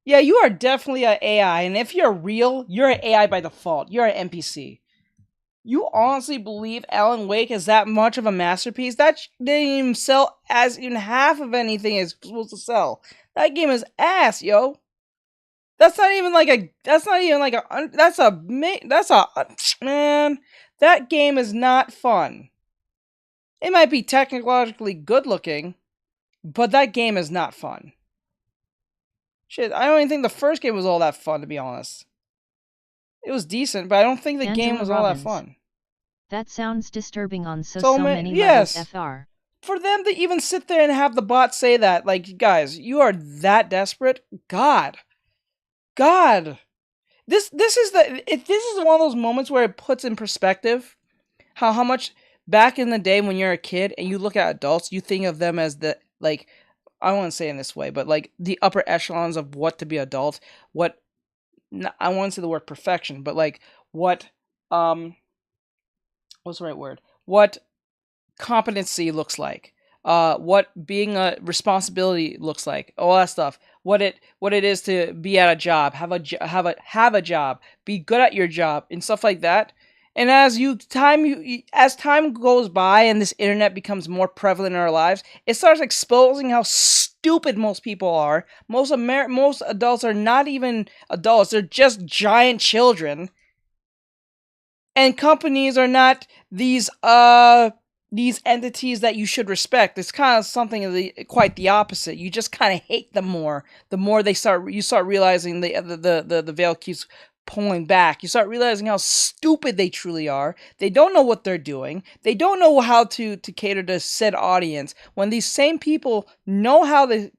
Yeah, you are definitely an AI, and if you're real, you're an AI by default. You're an NPC. You honestly believe Alan Wake is that much of a masterpiece? That didn't even sell as even half of anything it's supposed to sell. That game is ass, yo. That's not even like a. Man. That game is not fun. It might be technologically good looking, but that game is not fun. Shit, I don't even think the first game was all that fun, to be honest. It was decent, but I don't think the game was all that fun. That sounds disturbing on so many yes. levels, FR. For them to even sit there and have the bot say that, like, guys, you are that desperate? God. This is one of those moments where it puts in perspective how much back in the day when you're a kid and you look at adults, you think of them as the, like, I won't say in this way, but like the upper echelons of what to be adult, I won't say the word perfection, but like what's the right word? What competency looks like, what being a responsibility looks like, all that stuff. What it is to be at a job, have a job, be good at your job, and stuff like that. And as time goes by and this internet becomes more prevalent in our lives, it starts exposing how stupid most people are. Most adults are not even adults; they're just giant children. And companies are not these entities that you should respect. It's kind of something quite the opposite. You just kind of hate them more. The more you start realizing the veil keeps pulling back. You start realizing how stupid they truly are. They don't know what they're doing. They don't know how to cater to said audience. When these same people know how to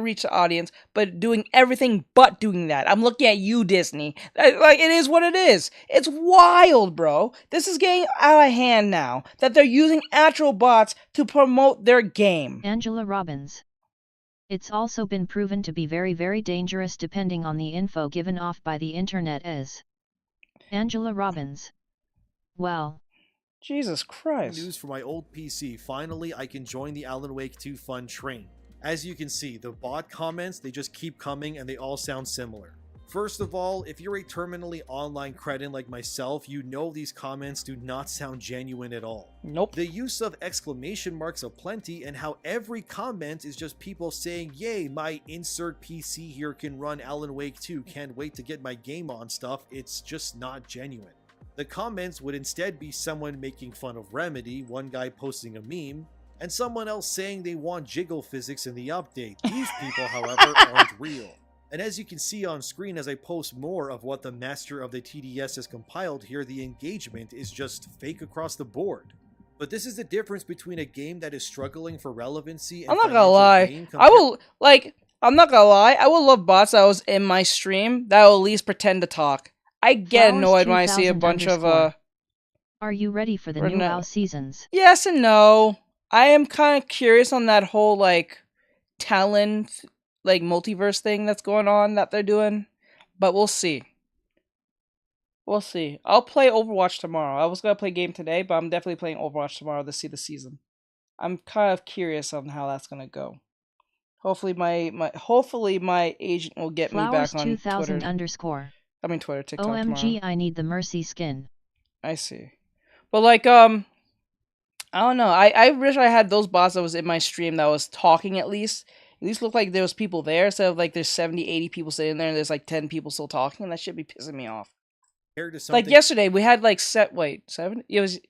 reach the audience, but doing everything but doing that. I'm looking at you, Disney. Like, it is what it is. It's wild, bro. This is getting out of hand now, that they're using actual bots to promote their game. Angela Robbins. It's also been proven to be very, very dangerous depending on the info given off by the internet as Angela Robbins. Well, Jesus Christ. News for my old PC. Finally, I can join the Alan Wake 2 fun train. As you can see, the bot comments, they just keep coming and they all sound similar. First of all, if you're a terminally online cretin like myself, you know these comments do not sound genuine at all. Nope. The use of exclamation marks aplenty and how every comment is just people saying, yay, my insert PC here can run Alan Wake 2, can't wait to get my game on stuff, it's just not genuine. The comments would instead be someone making fun of Remedy, one guy posting a meme, and someone else saying they want jiggle physics in the update. These people, however, aren't real. And as you can see on screen as I post more of what the master of the TDS has compiled here, the engagement is just fake across the board. But this is the difference between a game that is struggling for relevancy and I'm not gonna lie. I'm not gonna lie. I will love bots that was in my stream that will at least pretend to talk. I get annoyed when I see a bunch of Are you ready for the new WoW seasons? Yes and no. I am kind of curious on that whole talent multiverse thing that's going on that they're doing, but we'll see. We'll see. I'll play Overwatch tomorrow. I was gonna play game today, but I'm definitely playing Overwatch tomorrow to see the season. I'm kind of curious on how that's gonna go. Hopefully my agent will get me back on 2000 Twitter. I mean Twitter, TikTok OMG, tomorrow. I need the Mercy skin. I see. But I don't know. I wish I had those bots that was in my stream that was talking at least. At least looked like there was people there instead of there's 70, 80 people sitting there and there's 10 people still talking, and that should be pissing me off. Like yesterday, we had 7?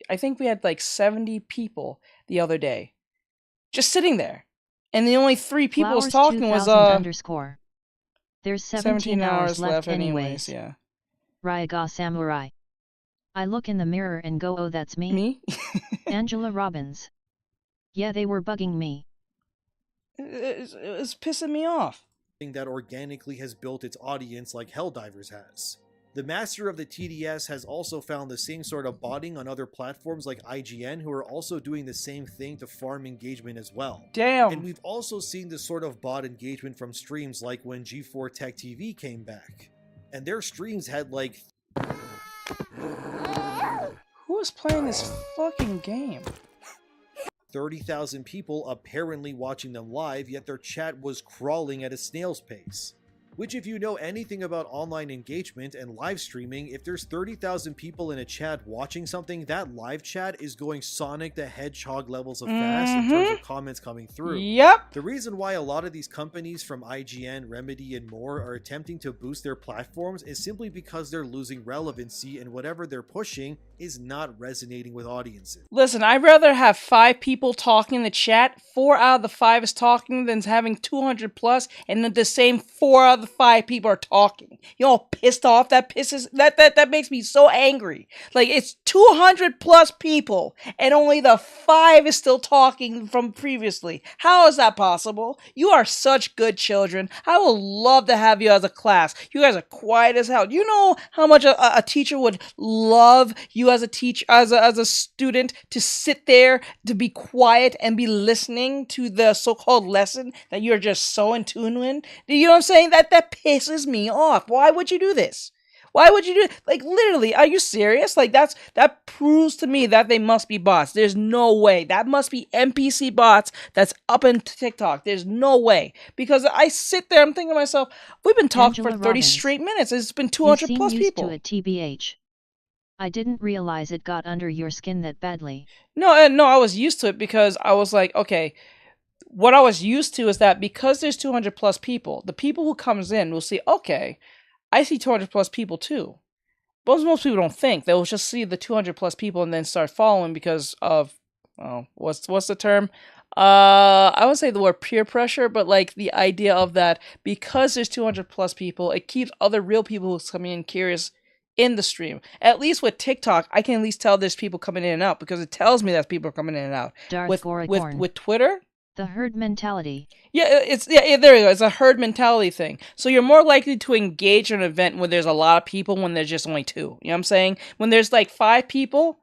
I think we had 70 people the other day, just sitting there, and the only 3 people was talking was _ There's 17 hours left anyways. Yeah. Ryaga Samurai. I look in the mirror and go, oh, that's me. Me? Angela Robbins. Yeah, they were bugging me. It's pissing me off. That organically has built its audience like Helldivers has. The master of the TDS has also found the same sort of botting on other platforms like IGN, who are also doing the same thing to farm engagement as well. Damn! And we've also seen this sort of bot engagement from streams like when G4 Tech TV came back. And their streams had Who is playing this fucking game? 30,000 people apparently watching them live, yet their chat was crawling at a snail's pace. Which, if you know anything about online engagement and live streaming, if there's 30,000 people in a chat watching something, that live chat is going Sonic the Hedgehog levels of fast in terms of comments coming through. Yep. The reason why a lot of these companies from IGN, Remedy, and more are attempting to boost their platforms is simply because they're losing relevancy and whatever they're pushing is not resonating with audiences. Listen, I'd rather have 5 people talking in the chat, 4 out of the 5 is talking, than having 200 plus, and then the same 4 out of the 5 people are talking. You're all pissed off. That makes me so angry. It's 200 plus people, and only the 5 is still talking from previously. How is that possible? You are such good children. I would love to have you as a class. You guys are quiet as hell. You know how much a teacher would love you as a teacher, as a student, to sit there, to be quiet and be listening to the so-called lesson that you're just so in tune with. You know what I'm saying? That pisses me off. Why would you do this? Why would you do it? Literally, are you serious? That proves to me that they must be bots. There's no way. That must be NPC bots that's up in TikTok. There's no way. Because I sit there, I'm thinking to myself, we've been talking for 30 straight minutes. It's been 200 plus people. To it, TBH. I didn't realize it got under your skin that badly. No, no, I was used to it because I was like, okay, what I was used to is that because there's 200 plus people, the people who comes in will see, okay, I see 200 plus people too. But most people don't think. They'll just see the 200 plus people and then start following because of, what's the term? I would say the word peer pressure, but like the idea of that because there's 200 plus people, it keeps other real people who's coming in curious in the stream. At least with TikTok, I can at least tell there's people coming in and out because it tells me that people are coming in and out. With Twitter, the herd mentality. Yeah, there you go. It's a herd mentality thing. So you're more likely to engage in an event when there's a lot of people when there's just only 2. You know what I'm saying? When there's like 5 people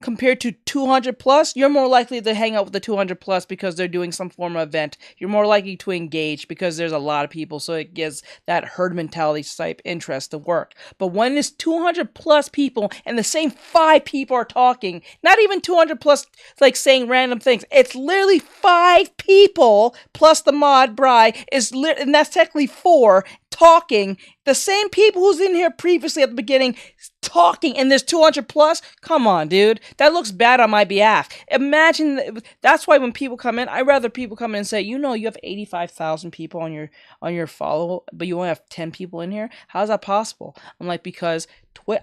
compared to 200 plus, you're more likely to hang out with the 200 plus because they're doing some form of event. You're more likely to engage because there's a lot of people, so it gives that herd mentality type interest to work. But when it's 200 plus people and the same 5 people are talking, not even 200 plus like saying random things, it's literally 5 people plus the mod Bri and that's technically 4 talking. The same people who's in here previously at the beginning talking, and there's 200 plus. Come on, dude, that looks bad on my behalf. Imagine that's why when people come in, I'd rather people come in and say, you have 85,000 people on your follow, but you only have 10 people in here. How's that possible? I'm like, because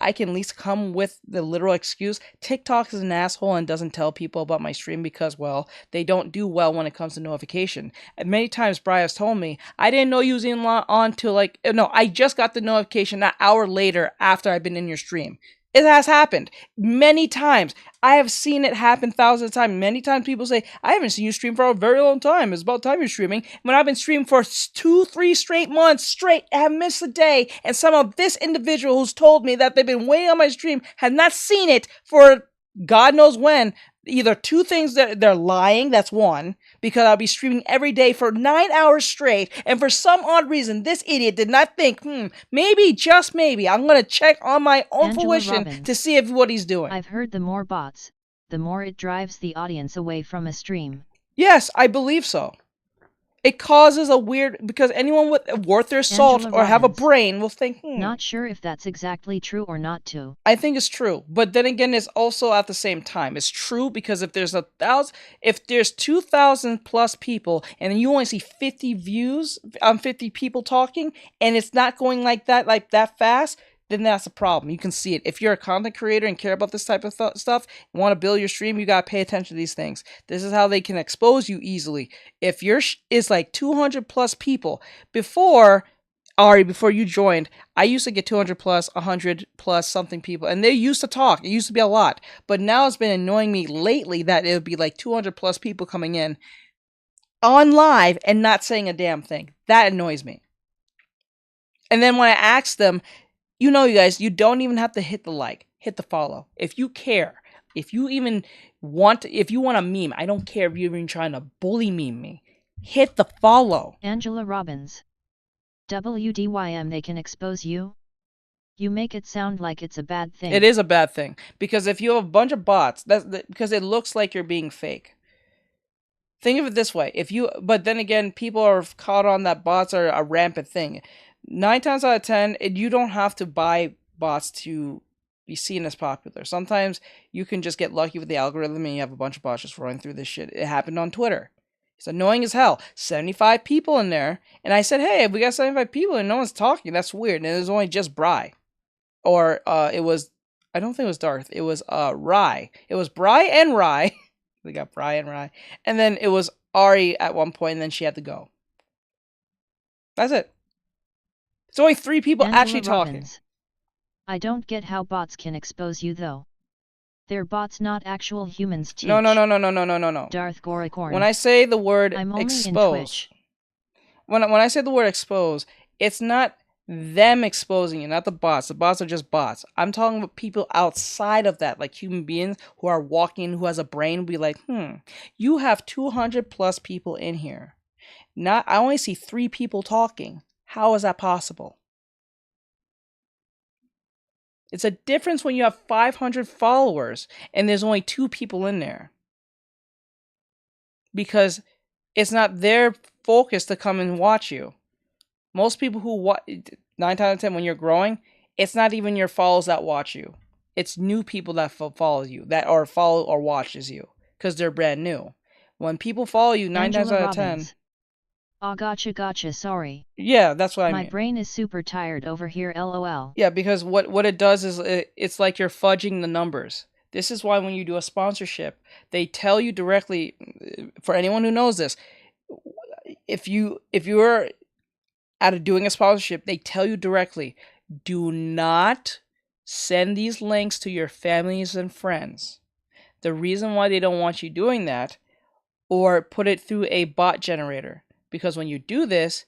I can at least come with the literal excuse. TikTok is an asshole and doesn't tell people about my stream because, well, they don't do well when it comes to notification. And many times Brian's told me, I didn't know you was on till I just got the notification an hour later after I've been in your stream. It has happened many times. I have seen it happen thousands of times. Many times people say, I haven't seen you stream for a very long time. It's about time you're streaming. When I've been streaming for 2-3 straight months straight, I haven't missed a day. And some of this individual who's told me that they've been waiting on my stream has not seen it for God knows when. Either 2 things that they're lying, that's one, because I'll be streaming every day for 9 hours straight, and for some odd reason, this idiot did not think, maybe, just maybe, I'm going to check on my own fruition to see if what he's doing. I've heard the more bots, the more it drives the audience away from a stream. Yes, I believe so. It causes a weird, because anyone worth their salt or have a brain will think, Not sure if that's exactly true or not too. I think it's true. But then again, it's also at the same time. It's true because if there's 2,000 plus people and you only see 50 views on 50 people talking and it's not going like that fast, then that's a problem. You can see it. If you're a content creator and care about this type of stuff, and want to build your stream, you got to pay attention to these things. This is how they can expose you easily. If it's like 200 plus people, before you joined, I used to get 200 plus, 100 plus something people, and they used to talk. It used to be a lot. But now it's been annoying me lately that it would be like 200 plus people coming in on live and not saying a damn thing. That annoys me. And then when I ask them, you guys, you don't even have to hit the like, hit the follow. If you care, if you want a meme, I don't care if you're even trying to bully meme me, hit the follow. Angela Robbins. WDYM, they can expose you? You make it sound like it's a bad thing. It is a bad thing. Because if you have a bunch of bots, because it looks like you're being fake. Think of it this way. But then again, people are caught on that bots are a rampant thing. 9 times out of 10, you don't have to buy bots to be seen as popular. Sometimes you can just get lucky with the algorithm and you have a bunch of bots just running through this shit. It happened on Twitter. It's annoying as hell. 75 people in there. And I said, hey, if we got 75 people and no one's talking, that's weird. And it was only just Bri. Or I don't think it was Darth. It was Rye. It was Bri and Rye. We got Bri and Rye. And then it was Ari at one point and then she had to go. That's it. It's only 3 people Angela actually talking. Robbins. I don't get how bots can expose you though. They're bots, not actual humans. Teach. No. Darth Goricorn. When I say the word I'm only expose, when I say the word expose, it's not them exposing you, not the bots. The bots are just bots. I'm talking about people outside of that, like human beings who are walking, who has a brain, be like, you have 200 plus people in here. I only see 3 people talking. How is that possible? It's a difference when you have 500 followers and there's only 2 people in there. Because it's not their focus to come and watch you. Most people who watch, 9 times out of 10 when you're growing, it's not even your followers that watch you. It's new people that follow you, that or follow or watches you, because they're brand new. When people follow you, 9 times out of 10. Oh, gotcha, sorry. Yeah, that's what I mean. My brain is super tired over here, lol. Yeah, because what it does is it's like you're fudging the numbers. This is why when you do a sponsorship, they tell you directly, for anyone who knows this, if you're doing a sponsorship, they tell you directly, do not send these links to your families and friends. The reason why they don't want you doing that, or put it through a bot generator, because when you do this,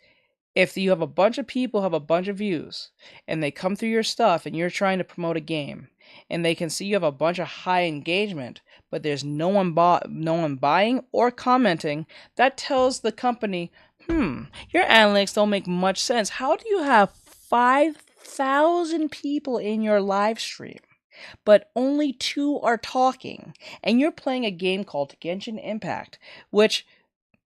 if you have a bunch of people have a bunch of views and they come through your stuff and you're trying to promote a game and they can see you have a bunch of high engagement, but there's no one buying or commenting, that tells the company, your analytics don't make much sense. How do you have 5,000 people in your live stream, but only 2 are talking, and you're playing a game called Genshin Impact, which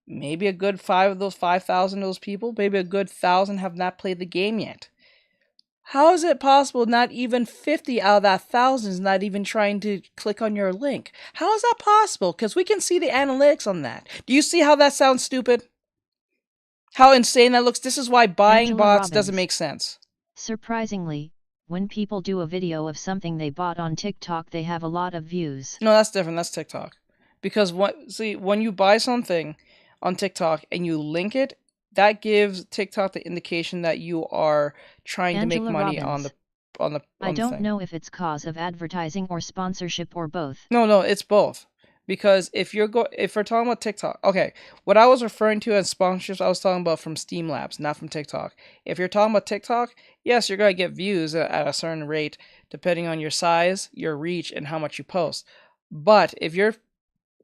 maybe a good 5 of those 5,000 of those people, maybe a good 1,000 have not played the game yet. How is it possible not even 50 out of that 1,000 is not even trying to click on your link? How is that possible? Because we can see the analytics on that. Do you see how that sounds stupid? How insane that looks? This is why buying Angela bots Robbins. doesn't make sense. Surprisingly, when people do a video of something they bought on TikTok, they have a lot of views. No, that's different. That's TikTok. Because when you buy something on TikTok and you link it, that gives TikTok the indication that you are trying to make money Robbins. on the I don't thing. know if it's cause of advertising or sponsorship or both. No, it's both. Because if we're talking about TikTok, okay, what I was referring to as sponsorships, I was talking about from Steam Labs, not from TikTok. If you're talking about TikTok, yes, you're going to get views at a certain rate, depending on your size, your reach, and how much you post. But if you're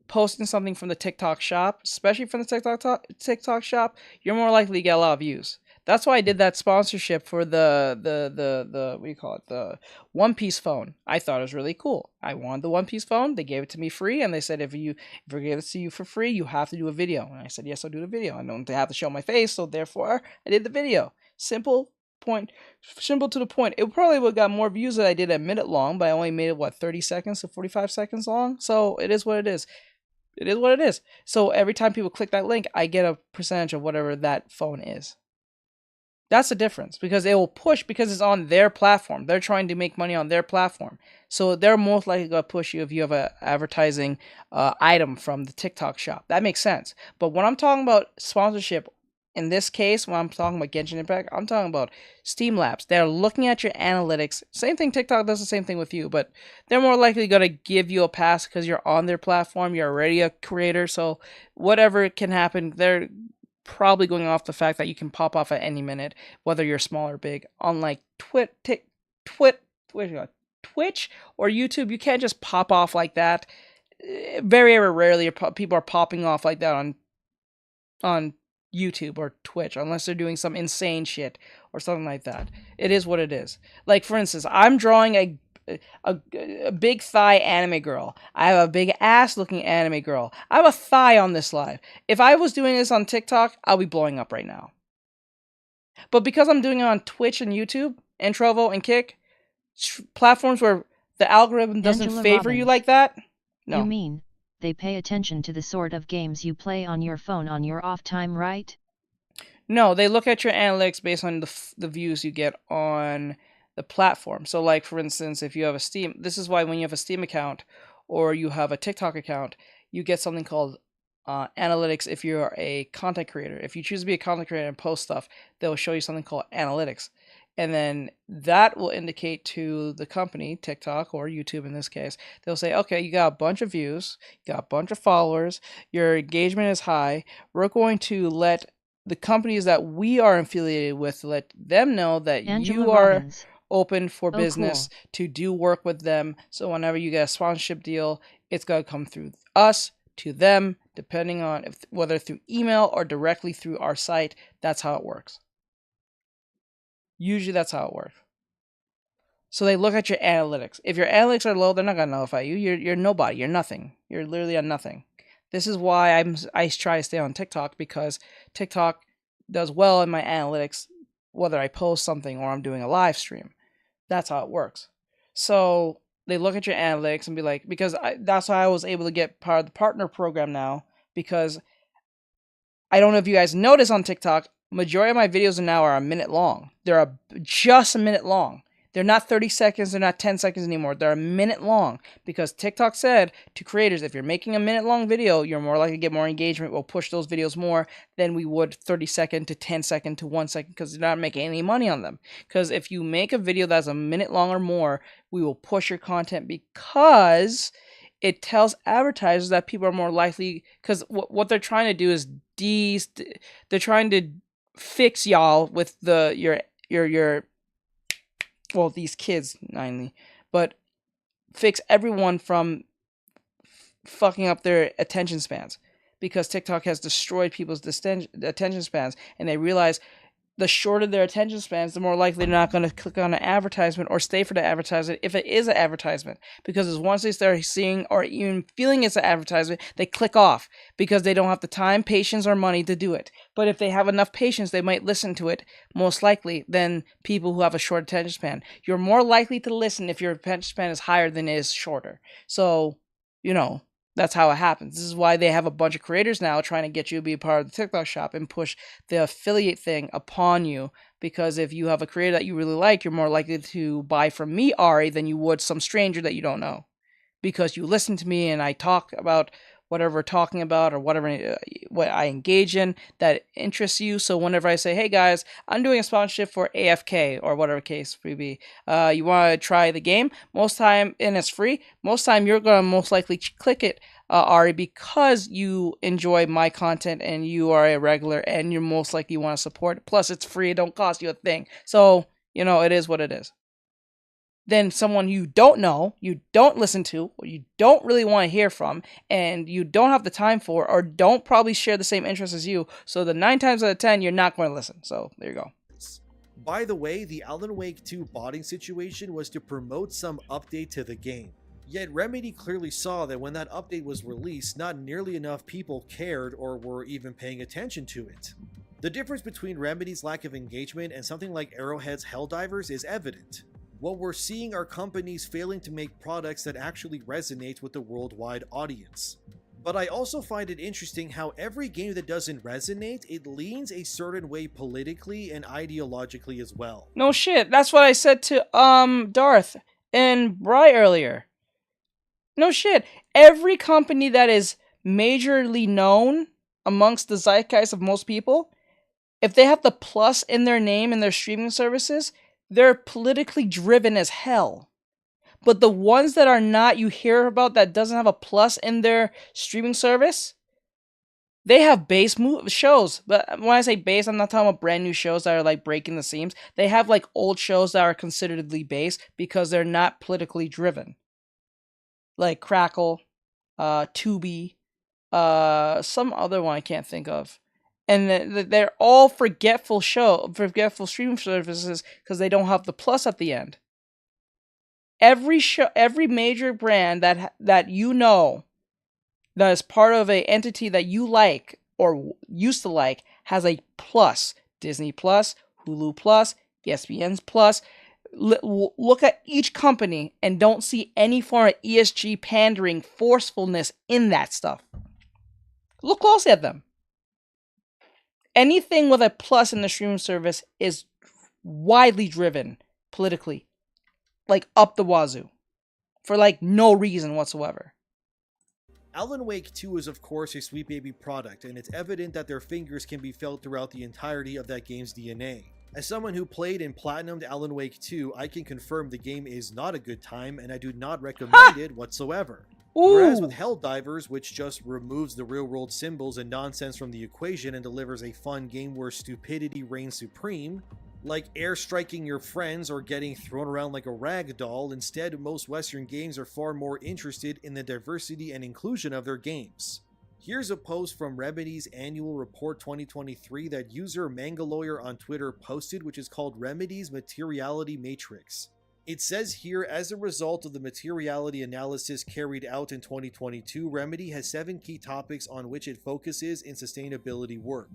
posting something from the TikTok shop, especially from the TikTok shop, you're more likely to get a lot of views. That's why I did that sponsorship for the what do you call it, the One Piece phone. I thought it was really cool. I wanted the One Piece phone. They gave it to me free, and they said if we give it to you for free, you have to do a video. And I said yes, I'll do the video. I don't have to show my face, so therefore I did the video. Simple to the point. It probably would have got more views if I did a minute long, but I only made it 30 seconds to 45 seconds long. So it is what it is. It is what it is. So every time people click that link, I get a percentage of whatever that phone is. That's the difference, because it will push because it's on their platform. They're trying to make money on their platform. So they're most likely going to push you if you have an advertising item from the TikTok shop. That makes sense. But when I'm talking about sponsorship, in this case, when I'm talking about Genshin Impact, I'm talking about Steam Labs. They're looking at your analytics. Same thing, TikTok does the same thing with you, but they're more likely going to give you a pass because you're on their platform. You're already a creator. So whatever can happen, they're probably going off the fact that you can pop off at any minute, whether you're small or big. Unlike Twitch or YouTube, you can't just pop off like that. Very, very rarely people are popping off like that on YouTube or Twitch, unless they're doing some insane shit or something like that. It is what it is. Like, for instance, I'm drawing a big thigh anime girl. I have a big ass looking anime girl. I have a thigh on this live. If I was doing this on TikTok, I'll be blowing up right now. But because I'm doing it on Twitch and YouTube and Trovo and Kick, platforms where the algorithm doesn't favor you like that, no. You mean they pay attention to the sort of games you play on your phone on your off time, right? No, they look at your analytics based on the views you get on the platform. So like, for instance, if you have a Steam, this is why when you have a Steam account or you have a TikTok account, you get something called analytics. If you're a content creator, if you choose to be a content creator and post stuff, they'll show you something called analytics. And then that will indicate to the company, TikTok or YouTube in this case, they'll say, okay, you got a bunch of views, you got a bunch of followers, your engagement is high. We're going to let the companies that we are affiliated with, let them know that you are open for business to do work with them. So whenever you get a sponsorship deal, it's going to come through us to them, depending on whether through email or directly through our site. That's how it works. Usually that's how it works. So they look at your analytics. If your analytics are low, they're not going to notify you. You're nobody. You're nothing. You're literally a nothing. This is why I try to stay on TikTok, because TikTok does well in my analytics, whether I post something or I'm doing a live stream. That's how it works. So They look at your analytics and be like, because that's why I was able to get part of the partner program now, because I don't know if you guys notice on TikTok, majority of my videos now are a minute long. They're just a minute long. They're not 30 seconds, they're not 10 seconds anymore. They're a minute long because TikTok said to creators, if you're making a minute long video, you're more likely to get more engagement. We'll push those videos more than we would 30 second to 10 second to 1 second because you're not making any money on them. Because if you make a video that's a minute long or more, we will push your content because it tells advertisers that people are more likely, because what they're trying to do is they're trying to fix y'all with your well, these kids mainly, but fix everyone from fucking up their attention spans, because TikTok has destroyed people's attention spans, and they realize the shorter their attention spans, the more likely they're not going to click on an advertisement or stay for the advertisement if it is an advertisement. Because once they start seeing or even feeling it's an advertisement, they click off because they don't have the time, patience, or money to do it. But if they have enough patience, they might listen to it most likely than people who have a short attention span. You're more likely to listen if your attention span is higher than it is shorter. So, you know, that's how it happens. This is why they have a bunch of creators now trying to get you to be a part of the TikTok shop and push the affiliate thing upon you. Because if you have a creator that you really like, you're more likely to buy from me, Ari, than you would some stranger that you don't know. Because you listen to me and I talk about whatever we're talking about or whatever what I engage in that interests you. So whenever I say, hey guys, I'm doing a sponsorship for AFK or whatever case may be, you want to try the game, most time, and it's free, most time you're going to most likely click it, Ari, because you enjoy my content and you are a regular and you're most likely want to support it. Plus it's free, it don't cost you a thing. So, you know, it is what it is. Then someone you don't know, you don't listen to, or you don't really want to hear from, and you don't have the time for, or don't probably share the same interests as you. So the 9 times out of 10, you're not going to listen. So there you go. By the way, the Alan Wake 2 botting situation was to promote some update to the game. Yet Remedy clearly saw that when that update was released, not nearly enough people cared or were even paying attention to it. The difference between Remedy's lack of engagement and something like Arrowhead's Helldivers is evident. What we're seeing are companies failing to make products that actually resonate with the worldwide audience. But I also find it interesting how every game that doesn't resonate, it leans a certain way politically and ideologically as well. No shit, that's what I said to Darth and Bry earlier. No shit, every company that is majorly known amongst the zeitgeist of most people, if they have the plus in their name in their streaming services, they're politically driven as hell. But the ones that are not, you hear about that doesn't have a plus in their streaming service, they have base shows. But when I say base, I'm not talking about brand new shows that are like breaking the seams. They have like old shows that are consideredly base because they're not politically driven. Like Crackle, Tubi, some other one I can't think of. And they're all forgetful streaming services because they don't have the plus at the end. Every major brand that you know that is part of an entity that you like or used to like has a plus. Disney Plus, Hulu Plus, ESPN's Plus. Look at each company and don't see any form of ESG pandering forcefulness in that stuff. Look closely at them. Anything with a plus in the streaming service is widely driven politically, like up the wazoo, for like no reason whatsoever. Alan Wake 2 is of course a Sweet Baby product, and it's evident that their fingers can be felt throughout the entirety of that game's DNA. As someone who played and platinumed Alan Wake 2, I can confirm the game is not a good time, and I do not recommend it whatsoever. Whereas with Helldivers, which just removes the real-world symbols and nonsense from the equation and delivers a fun game where stupidity reigns supreme, like airstriking your friends or getting thrown around like a rag doll, instead most Western games are far more interested in the diversity and inclusion of their games. Here's a post from Remedy's Annual Report 2023 that user Mangalawyer on Twitter posted, which is called Remedy's Materiality Matrix. It says here, as a result of the materiality analysis carried out in 2022, Remedy has 7 key topics on which it focuses in sustainability work.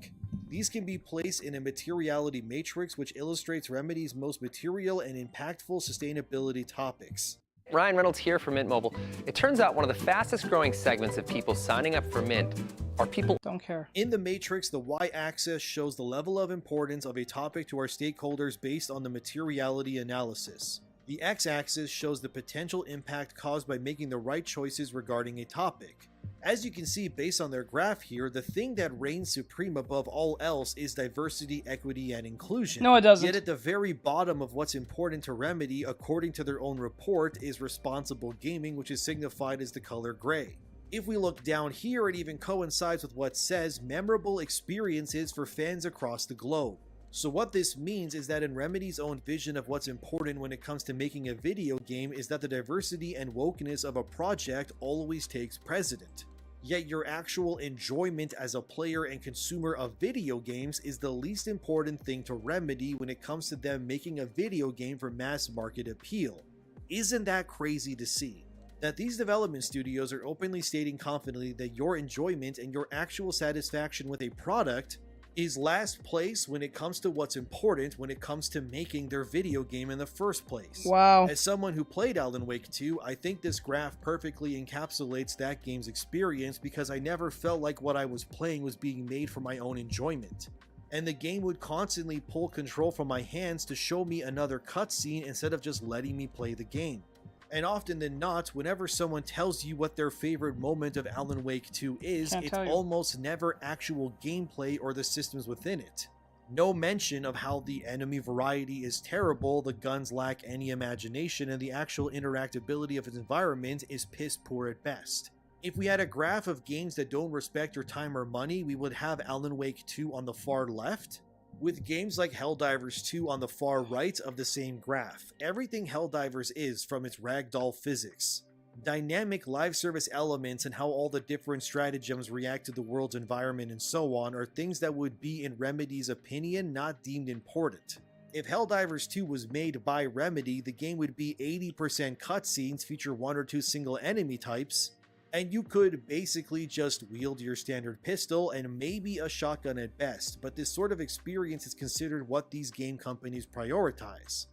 These can be placed in a materiality matrix which illustrates Remedy's most material and impactful sustainability topics. Ryan Reynolds here for Mint Mobile. It turns out one of the fastest growing segments of people signing up for Mint are people don't care. In the Matrix, the y-axis shows the level of importance of a topic to our stakeholders based on the materiality analysis. The x-axis shows the potential impact caused by making the right choices regarding a topic. As you can see based on their graph here, the thing that reigns supreme above all else is diversity, equity, and inclusion. No, it doesn't. Yet at the very bottom of what's important to Remedy, according to their own report, is responsible gaming, which is signified as the color gray. If we look down here, it even coincides with what says memorable experiences for fans across the globe. So what this means is that in Remedy's own vision of what's important when it comes to making a video game is that the diversity and wokeness of a project always takes precedent. Yet your actual enjoyment as a player and consumer of video games is the least important thing to Remedy when it comes to them making a video game for mass market appeal. Isn't that crazy to see? That these development studios are openly stating confidently that your enjoyment and your actual satisfaction with a product is last place when it comes to what's important when it comes to making their video game in the first place. Wow. As someone who played Alan Wake 2, I think this graph perfectly encapsulates that game's experience because I never felt like what I was playing was being made for my own enjoyment. And the game would constantly pull control from my hands to show me another cutscene instead of just letting me play the game. And often than not, whenever someone tells you what their favorite moment of Alan Wake 2 is, it's almost never actual gameplay or the systems within it. No mention of how the enemy variety is terrible, the guns lack any imagination, and the actual interactability of its environment is piss poor at best. If we had a graph of games that don't respect your time or money, we would have Alan Wake 2 on the far left, with games like Helldivers 2 on the far right of the same graph. Everything Helldivers is, from its ragdoll physics, dynamic live service elements, and how all the different stratagems react to the world's environment and so on, are things that would be, in Remedy's opinion, not deemed important. If Helldivers 2 was made by Remedy, the game would be 80% cutscenes, feature 1 or 2 single enemy types, and you could basically just wield your standard pistol and maybe a shotgun at best, but this sort of experience is considered what these game companies prioritize.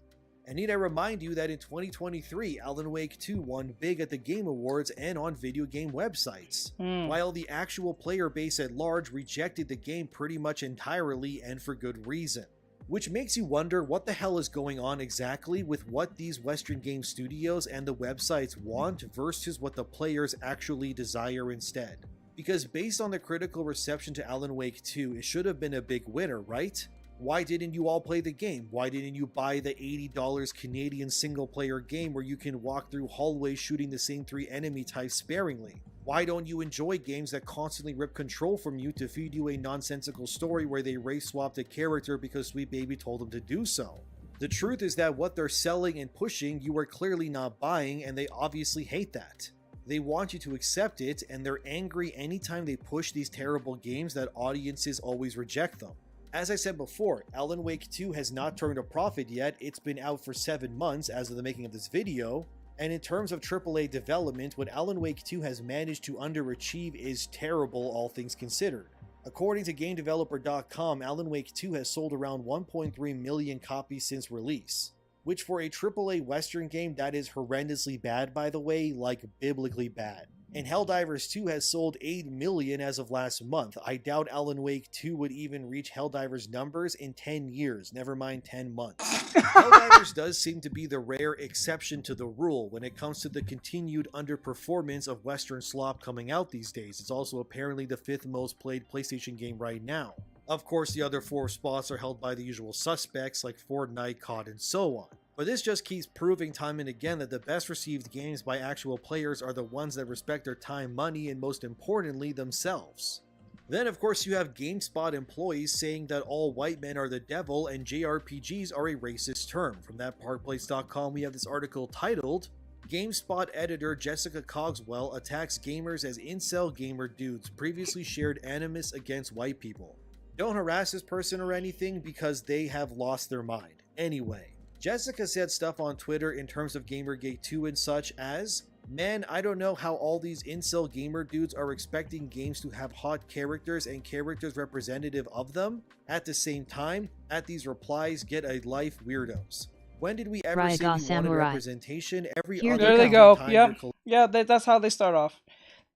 And need I remind you that in 2023, Alan Wake 2 won big at the Game Awards and on video game websites, while the actual player base at large rejected the game pretty much entirely, and for good reason. Which makes you wonder what the hell is going on exactly with what these Western game studios and the websites want versus what the players actually desire instead. Because based on the critical reception to Alan Wake 2, it should have been a big winner, right? Why didn't you all play the game? Why didn't you buy the $80 Canadian single-player game where you can walk through hallways shooting the same 3 enemy types sparingly? Why don't you enjoy games that constantly rip control from you to feed you a nonsensical story where they race swapped a character because Sweet Baby told them to do so? The truth is that what they're selling and pushing you are clearly not buying, and they obviously hate that. They want you to accept it, and they're angry anytime they push these terrible games that audiences always reject them. As I said before, Alan Wake 2 has not turned a profit yet. It's been out for 7 months as of the making of this video, and in terms of AAA development, what Alan Wake 2 has managed to underachieve is terrible, all things considered. According to GameDeveloper.com, Alan Wake 2 has sold around 1.3 million copies since release, which for a AAA Western game, that is horrendously bad, by the way, like biblically bad. And Helldivers 2 has sold 8 million as of last month. I doubt Alan Wake 2 would even reach Helldivers numbers in 10 years, never mind 10 months. Helldivers does seem to be the rare exception to the rule when it comes to the continued underperformance of Western slop coming out these days. It's also apparently the 5th most played PlayStation game right now. Of course, the other 4 spots are held by the usual suspects like Fortnite, COD, and so on. But this just keeps proving time and again that the best received games by actual players are the ones that respect their time, money, and most importantly, themselves. Then of course you have GameSpot employees saying that all white men are the devil and JRPGs are a racist term. From thatparkplace.com we have this article titled, GameSpot editor Jessica Cogswell attacks gamers as incel gamer dudes, previously shared animus against white people. Don't harass this person or anything because they have lost their mind. Anyway, Jessica said stuff on Twitter in terms of Gamergate 2 and such as, man, I don't know how all these incel gamer dudes are expecting games to have hot characters and characters representative of them. At the same time, at these replies, get a life, weirdos. When did we ever Raiga say we wanted Samurai. representation? Every Here other There they goddamn go. time Yep. you're Yeah, that's how they start off.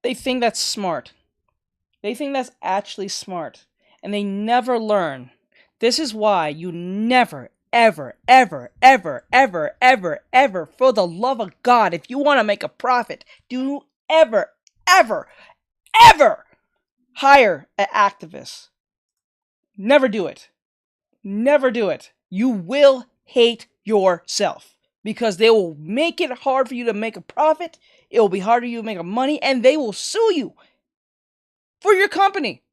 They think that's smart. They think that's actually smart. And they never learn. This is why you never, ever, ever, ever, ever, ever, ever, for the love of God, if you want to make a profit, do ever, ever, ever hire an activist. Never do it. Never do it. You will hate yourself because they will make it hard for you to make a profit. It will be hard for you to make money, and they will sue you for your company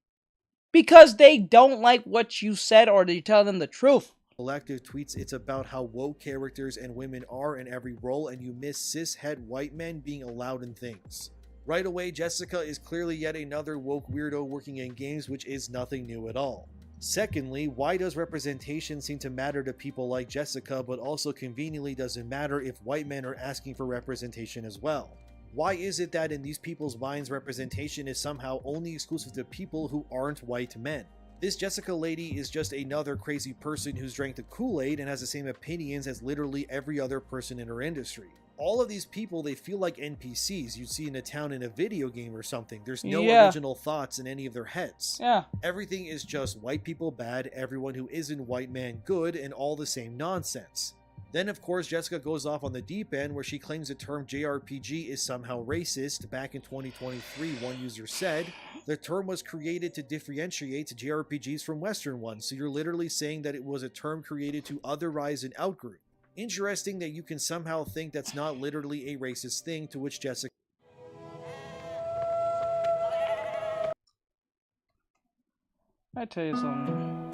because they don't like what you said or you tell them the truth. collective tweets it's about how woke characters and women are in every role, and you miss cis-het white men being allowed in things. Right away, Jessica is clearly yet another woke weirdo working in games, which is nothing new at all. Secondly, why does representation seem to matter to people like Jessica, but also conveniently doesn't matter if white men are asking for representation as well? Why is it that in these people's minds representation is somehow only exclusive to people who aren't white men? This Jessica lady is just another crazy person who's drank the Kool-Aid and has the same opinions as literally every other person in her industry. All of these people, they feel like NPCs you'd see in a town in a video game or something. There's no original thoughts in any of their heads. Everything is just white people bad, everyone who isn't white man good, and all the same nonsense. Then of course Jessica goes off on the deep end where she claims the term JRPG is somehow racist. Back in 2023, one user said, the term was created to differentiate JRPGs from Western ones, so you're literally saying that it was a term created to otherize an outgroup. Interesting that you can somehow think that's not literally a racist thing, to which Jessica I tell you something.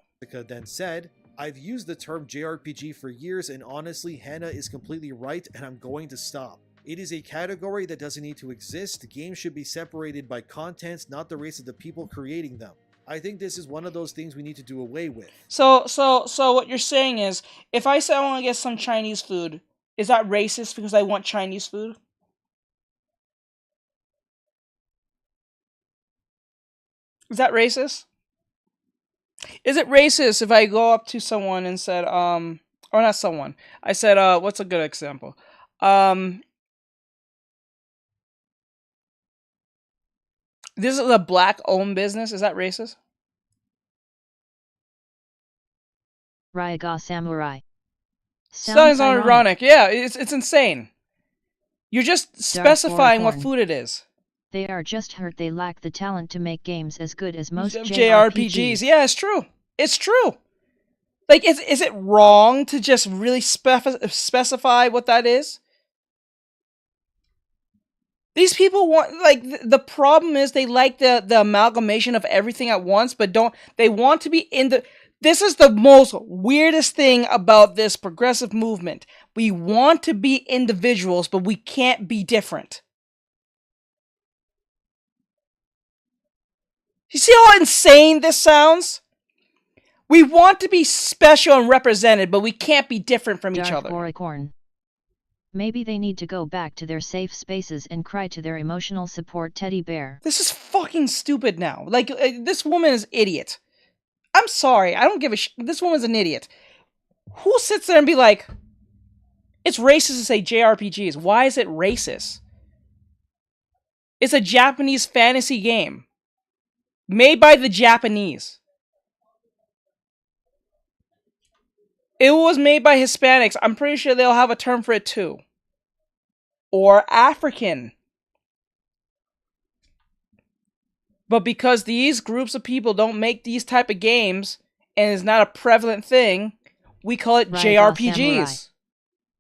then said, I've used the term JRPG for years, and honestly, Hannah is completely right, and I'm going to stop. It is a category that doesn't need to exist. Games should be separated by content, not the race of the people creating them. I think this is one of those things we need to do away with. So what you're saying is, if I say I want to get some Chinese food, is that racist because I want Chinese food? Is that racist? Is it racist if I go up to someone and said, or not someone, I said, what's a good example? This is a black-owned business. Is that racist? Raiga Samurai. Sounds ironic. Yeah, it's insane. You're just specifying what food it is. They are just hurt they lack the talent to make games as good as most JRPGs. Yeah, it's true. It's true. Like, is it wrong to just really specify what that is? These people want, like, the problem is they like the amalgamation of everything at once, but they want to be in the... This is the most weirdest thing about this progressive movement. We want to be individuals, but we can't be different. You see how insane this sounds? We want to be special and represented, but we can't be different from each other. Oricorn. Maybe they need to go back to their safe spaces and cry to their emotional support teddy bear. This is fucking stupid now. Like, this woman is idiot. I'm sorry. I don't give a shit. This woman's an idiot. Who sits there and be like, it's racist to say JRPGs. Why is it racist? It's a Japanese fantasy game. Made by the Japanese. It was made by Hispanics. I'm pretty sure they'll have a term for it too. Or African. But because these groups of people don't make these type of games, and it's not a prevalent thing, we call it JRPGs.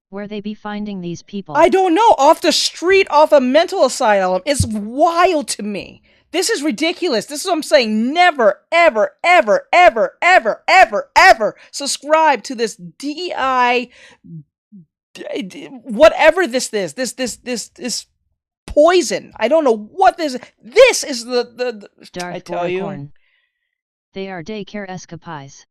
Where they be finding these people? I don't know. Off the street, off a mental asylum. It's wild to me. This is ridiculous. This is what I'm saying. Never, ever, ever, ever, ever, ever, ever subscribe to this DEI, whatever this is. This poison. I don't know what this is. This is the I tell you. They are daycare escapies.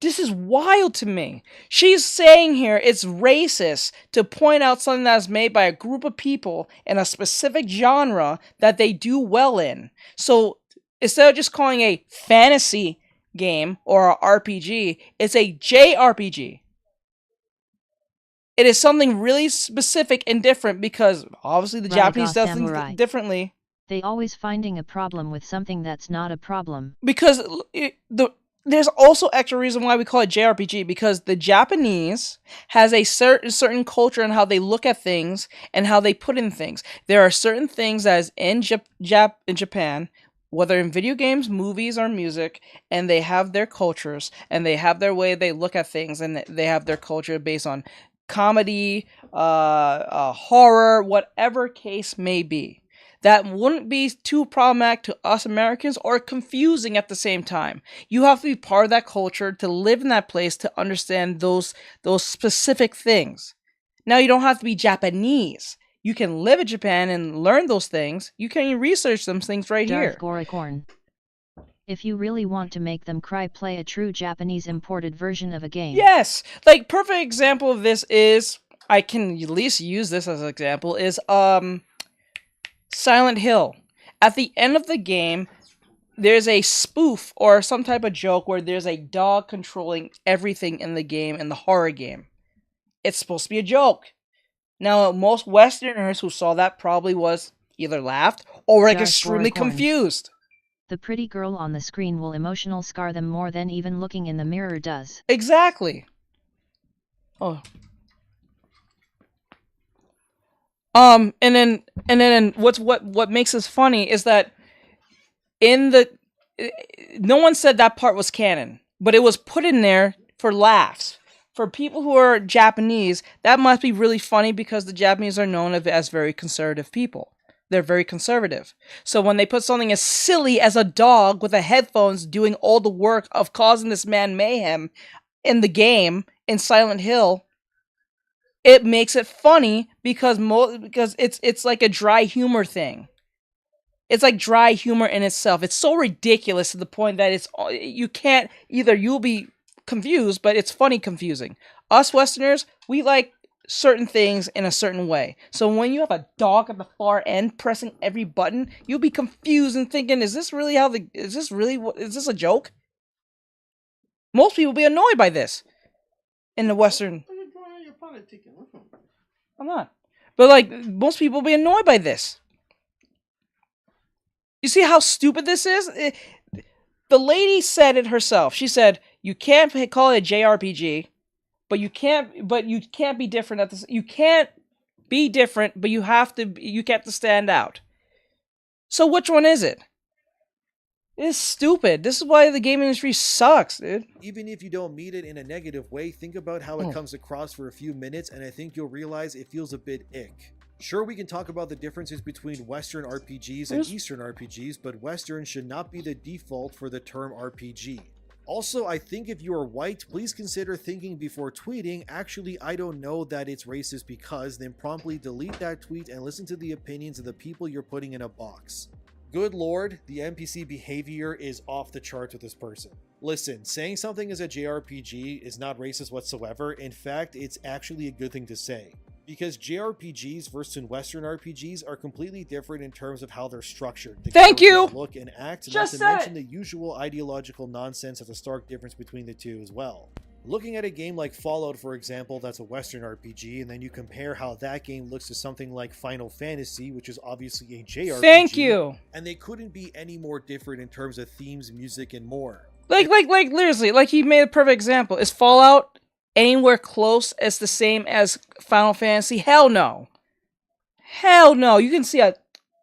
This is wild to me. She's saying here it's racist to point out something that's made by a group of people in a specific genre that they do well in. So instead of just calling a fantasy game or a RPG, it's a JRPG. It is something really specific and different because obviously the Japanese does things differently. They always finding a problem with something that's not a problem. Because there's also extra reason why we call it JRPG, because the Japanese has a certain culture and how they look at things and how they put in things. There are certain things as in Japan, whether in video games, movies, or music, and they have their cultures and they have their way they look at things, and they have their culture based on comedy, horror, whatever case may be. That wouldn't be too problematic to us Americans or confusing at the same time. You have to be part of that culture to live in that place to understand those specific things. Now, you don't have to be Japanese. You can live in Japan and learn those things. You can research those things right here. If you really want to make them cry, play a true Japanese imported version of a game. Yes! Like, perfect example of this is, I can at least use this as an example, is, Silent Hill. At the end of the game, there's a spoof or some type of joke where there's a dog controlling everything in the game, in the horror game. It's supposed to be a joke. Now, most Westerners who saw that probably was either laughed or were like extremely confused. The pretty girl on the screen will emotional scar them more than even looking in the mirror does. Exactly. Oh. And then what makes this funny is that no one said that part was canon, but it was put in there for laughs. For people who are Japanese, that must be really funny because the Japanese are known as very conservative people. They're very conservative. So when they put something as silly as a dog with the headphones doing all the work of causing this man mayhem in the game, in Silent Hill, it makes it funny because it's like a dry humor thing. It's like dry humor in itself. It's so ridiculous to the point that you'll be confused, but it's funny confusing. Us Westerners, we like certain things in a certain way. So when you have a dog at the far end pressing every button, you'll be confused and thinking, is this a joke? Most people will be annoyed by this in the Western. I'm not. But like, most people will be annoyed by this. You see how stupid this is? The lady said it herself. She said, you can't call it a JRPG, but you can't be different you can't be different, but you have to stand out. So which one is it? It's stupid. This is why the game industry sucks, dude. Even if you don't mean it in a negative way, think about how it comes across for a few minutes, and I think you'll realize it feels a bit ick. Sure, we can talk about the differences between Western RPGs and Eastern RPGs, but Western should not be the default for the term RPG. Also, I think if you are white, please consider thinking before tweeting, actually I don't know that it's racist because, then promptly delete that tweet and listen to the opinions of the people you're putting in a box. Good lord, the NPC behavior is off the charts with this person. Listen, saying something is a JRPG is not racist whatsoever. In fact, it's actually a good thing to say. Because JRPGs versus Western RPGs are completely different in terms of how they're structured. Thank you! Look and act, Just not to mention the usual ideological nonsense of the stark difference between the two as well. Looking at a game like Fallout, for example, that's a Western RPG, and then you compare how that game looks to something like Final Fantasy, which is obviously a JRPG. Thank you! And they couldn't be any more different in terms of themes, music, and more. Like, literally, like he made a perfect example. Is Fallout anywhere close as the same as Final Fantasy? Hell no. Hell no. You can see a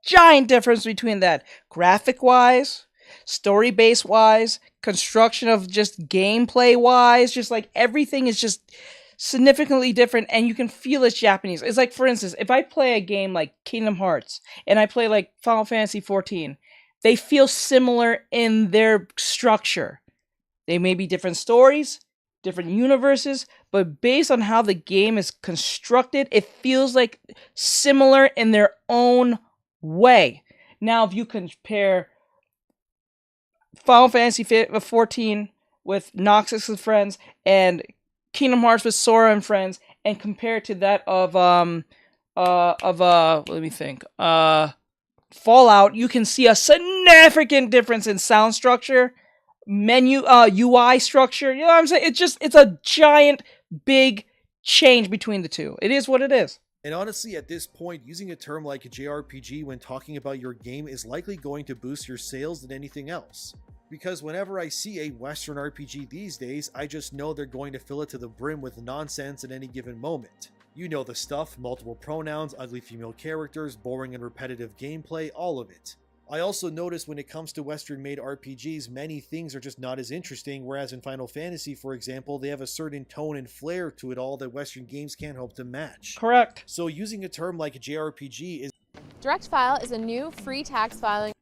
giant difference between that. Graphic-wise, story-based-wise, construction of just gameplay-wise, just like everything is just significantly different, and you can feel it's Japanese. It's like, for instance, if I play a game like Kingdom Hearts, and I play like Final Fantasy 14, they feel similar in their structure. They may be different stories, different universes, but based on how the game is constructed, it feels like similar in their own way. Now, if you compare Final Fantasy 14 with Noxus and friends, and Kingdom Hearts with Sora and friends, and compare it to that of let me think, Fallout, you can see a significant difference in sound structure, menu, UI structure. You know what I'm saying? It's a giant, big change between the two. It is what it is. And honestly, at this point, using a term like JRPG when talking about your game is likely going to boost your sales than anything else. Because whenever I see a Western RPG these days, I just know they're going to fill it to the brim with nonsense at any given moment. You know the stuff, multiple pronouns, ugly female characters, boring and repetitive gameplay, all of it. I also notice when it comes to Western-made RPGs, many things are just not as interesting, whereas in Final Fantasy, for example, they have a certain tone and flair to it all that Western games can't hope to match. Correct. So using a term like JRPG is... DirectFile is a new free tax filing.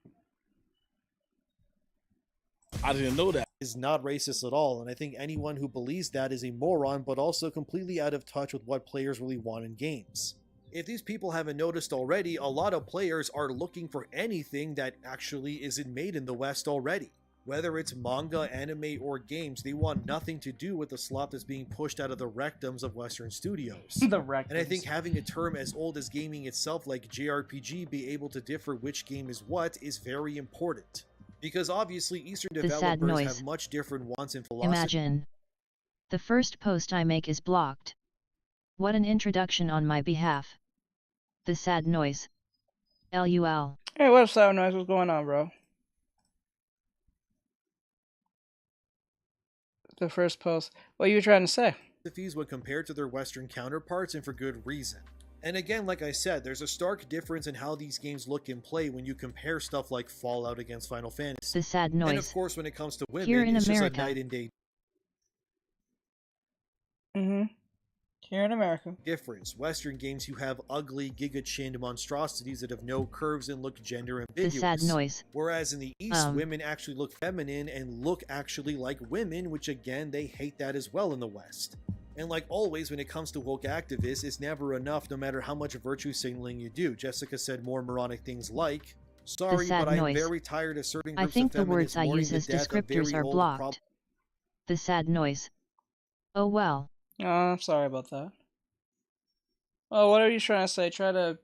I didn't know that. Is not racist at all, and I think anyone who believes that is a moron, but also completely out of touch with what players really want in games. If these people haven't noticed already, a lot of players are looking for anything that actually isn't made in the West already. Whether it's manga, anime, or games, they want nothing to do with the slop that's being pushed out of the rectums of Western studios. The rectums. And I think having a term as old as gaming itself like JRPG be able to differ which game is what is very important. Because obviously Eastern developers have much different wants and philosophies. Imagine. The first post I make is blocked. What an introduction on my behalf. The sad noise. LUL. Hey, what's sad noise? What's going on, bro? The first post. What are you trying to say? When compared to their Western counterparts, and for good reason. And again, like I said, there's a stark difference in how these games look and play when you compare stuff like Fallout against Final Fantasy. The sad noise. And of course, when it comes to women, here in it's America. just a night and day Here in America. difference. Western games, you have ugly, giga-chinned monstrosities that have no curves and look gender ambiguous. The sad noise. Whereas in the East, women actually look feminine and look actually like women, which again, they hate that as well in the West. And like always, when it comes to woke activists, it's never enough no matter how much virtue signaling you do. Jessica said more moronic things like, sorry, but I'm very tired of certain groups I think of the words I use the as death of descriptors very are old blocked. The sad noise. Oh well. Oh, I'm sorry about that. Oh, what are you trying to say? Try to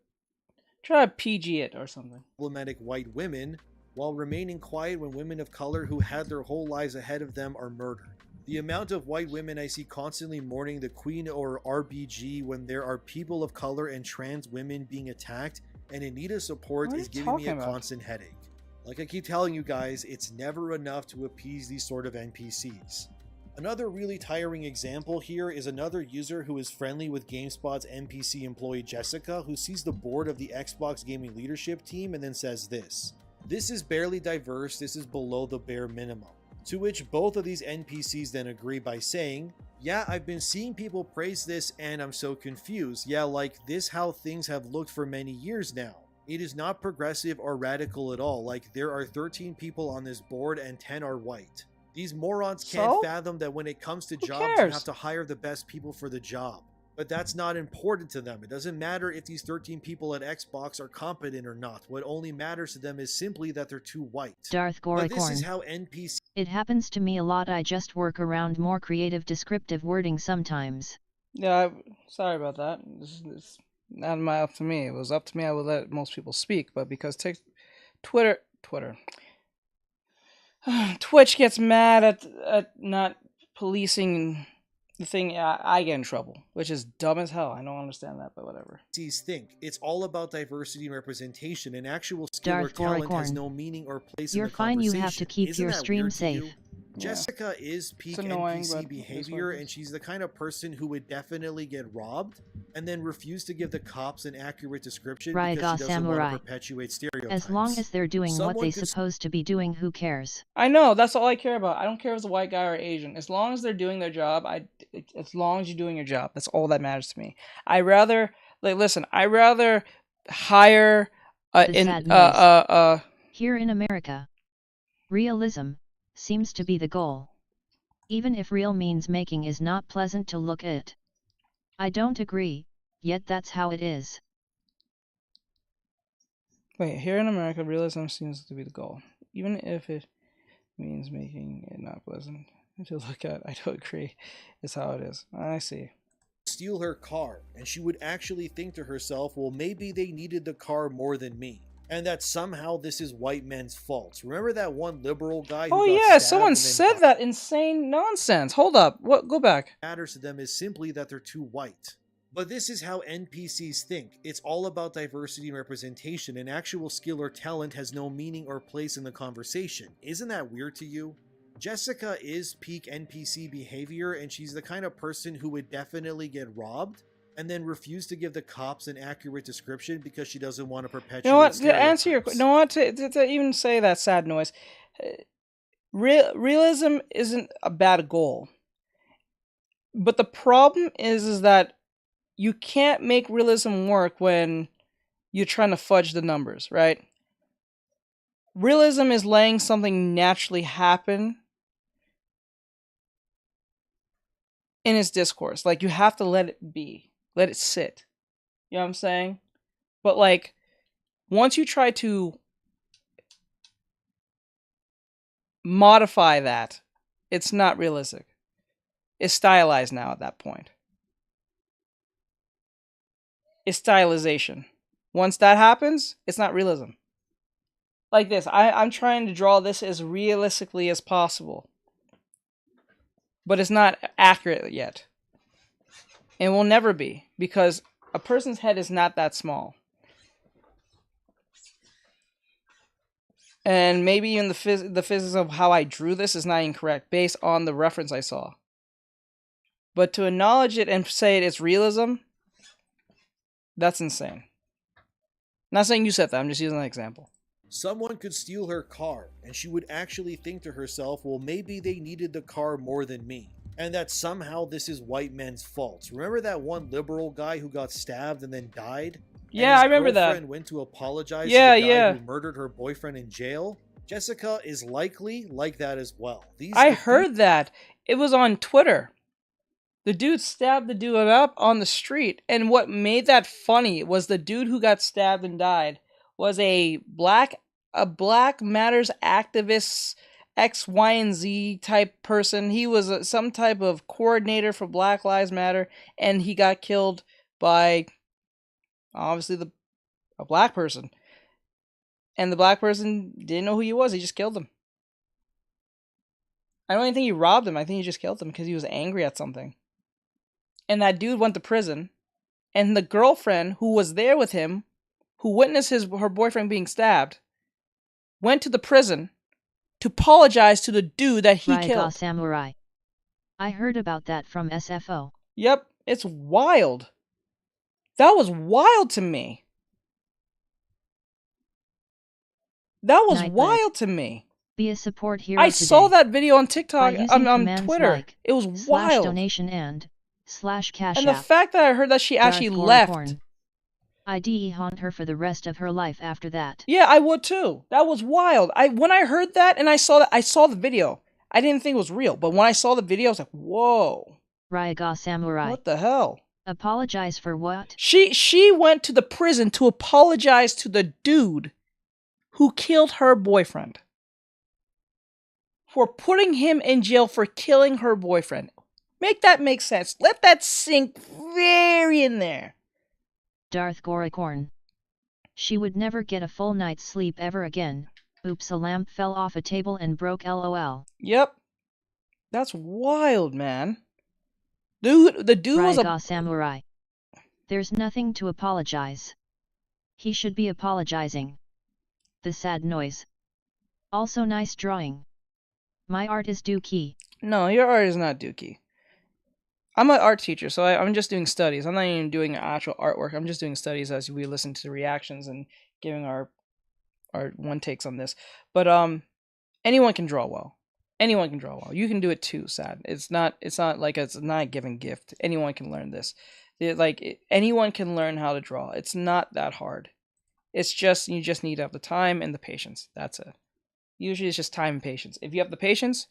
PG it or something. Problematic white women, while remaining quiet when women of color who had their whole lives ahead of them are murdered. The amount of white women I see constantly mourning the Queen or RBG when there are people of color and trans women being attacked and in need of support is giving me a constant headache. Like I keep telling you guys, it's never enough to appease these sort of NPCs. Another really tiring example here is another user who is friendly with GameSpot's NPC employee Jessica, who sees the board of the Xbox gaming leadership team and then says this is barely diverse, this is below the bare minimum. To which both of these NPCs then agree by saying, yeah, I've been seeing people praise this and I'm so confused. Yeah, like this how things have looked for many years now. It is not progressive or radical at all, like there are 13 people on this board and 10 are white. These morons can't fathom that when it comes to jobs, you have to hire the best people for the job. But that's not important to them. It doesn't matter if these 13 people at Xbox are competent or not. What only matters to them is simply that they're too white. Darth But this is Goricorn. how NPC... It happens to me a lot. I just work around more creative descriptive wording sometimes. Yeah, sorry about that. It's not up to me. If it was up to me, I would let most people speak. But because Twitch gets mad at not policing the thing, I get in trouble, which is dumb as hell. I don't understand that, but whatever. think it's all about diversity and representation, and actual skill or talent has no meaning or place You're in the fine, you conversation. have to keep Isn't your that stream weird to safe. you? Jessica is peak annoying, NPC but behavior, and she's the kind of person who would definitely get robbed and then refuse to give the cops an accurate description because Raiga she doesn't Samurai. want to perpetuate stereotypes. As long as they're doing what Someone they could supposed to be doing, who cares? I know, that's all I care about. I don't care if it's a white guy or Asian. As long as they're doing their job, as long as you're doing your job, that's all that matters to me. I rather hire Here in America, realism seems to be the goal. Even if real means making is not pleasant to look at. I don't agree, yet that's how it is. Wait, here in America, realism seems to be the goal. Even if it means making it not pleasant to look at, I don't agree. It's how it is. I see. Steal her car, and she would actually think to herself, well, maybe they needed the car more than me. and that somehow this is white men's fault. Remember that one liberal guy who Oh got yeah, stabbed someone and then said died? that insane nonsense. Hold up. What? Go back. What matters to them is simply that they're too white. But this is how NPCs think. It's all about diversity and representation, and actual skill or talent has no meaning or place in the conversation. Isn't that weird to you? Jessica is peak NPC behavior, and she's the kind of person who would definitely get robbed and then refuse to give the cops an accurate description because she doesn't want to perpetuate You know what? To stereotypes. answer your, you know what? To even say that sad noise, realism isn't a bad goal. But the problem is that you can't make realism work when you're trying to fudge the numbers, right? Realism is letting something naturally happen in its discourse. Like, you have to let it be. Let it sit. You know what I'm saying? But, like, once you try to modify that, it's not realistic. It's stylized now at that point. It's stylization. Once that happens, it's not realism. Like this, I'm trying to draw this as realistically as possible. But it's not accurate yet. And will never be, because a person's head is not that small. And maybe even the physics of how I drew this is not incorrect, based on the reference I saw. But to acknowledge it and say it's realism, that's insane. Not saying you said that, I'm just using an example. Someone could steal her car, and she would actually think to herself, well, maybe they needed the car more than me, and that somehow this is white men's fault. Remember that one liberal guy who got stabbed and then died? Yeah, I remember that. His girlfriend went to apologize to the guy who murdered her boyfriend in jail? Jessica is likely like that as well. I heard that. It was on Twitter. The dude stabbed the dude up on the street, and what made that funny was the dude who got stabbed and died was a Black Matters activist, X, Y, and Z type person. He was some type of coordinator for Black Lives Matter, and he got killed by, obviously, a black person. And the black person didn't know who he was. He just killed him. I don't even think he robbed him. I think he just killed him because he was angry at something. And that dude went to prison. And the girlfriend who was there with him, who witnessed her boyfriend being stabbed, went to the prison to apologize to the dude that he killed. Samurai. I heard about that from SFO. Yep, it's wild. That was wild to me. That was wild to me. Be a support hero I today. saw that video on TikTok, on Twitter. Like, it was wild. /donation and /cash and the fact that I heard that she actually left. I'd haunt her for the rest of her life after that. Yeah, I would too. That was wild. When I heard that and I saw the video. I didn't think it was real, but when I saw the video, I was like, whoa. Ryaga Samurai. What the hell? Apologize for what? She went to the prison to apologize to the dude who killed her boyfriend. For putting him in jail for killing her boyfriend. Make that make sense. Let that sink very in there. Darth Goricorn. She would never get a full night's sleep ever again. Oops, a lamp fell off a table and broke LOL. Yep. That's wild, man. The dude was a samurai. There's nothing to apologize. He should be apologizing. The sad noise. Also nice drawing. My art is dookie. No, your art is not dookie. I'm an art teacher, so I'm just doing studies. I'm not even doing actual artwork. I'm just doing studies as we listen to reactions and giving our one takes on this. But anyone can draw well. Anyone can draw well. You can do it too, Sad. It's not like it's not a given gift. Anyone can learn this. Anyone can learn how to draw. It's not that hard. It's just you just need to have the time and the patience. That's it. Usually it's just time and patience. If you have the patience,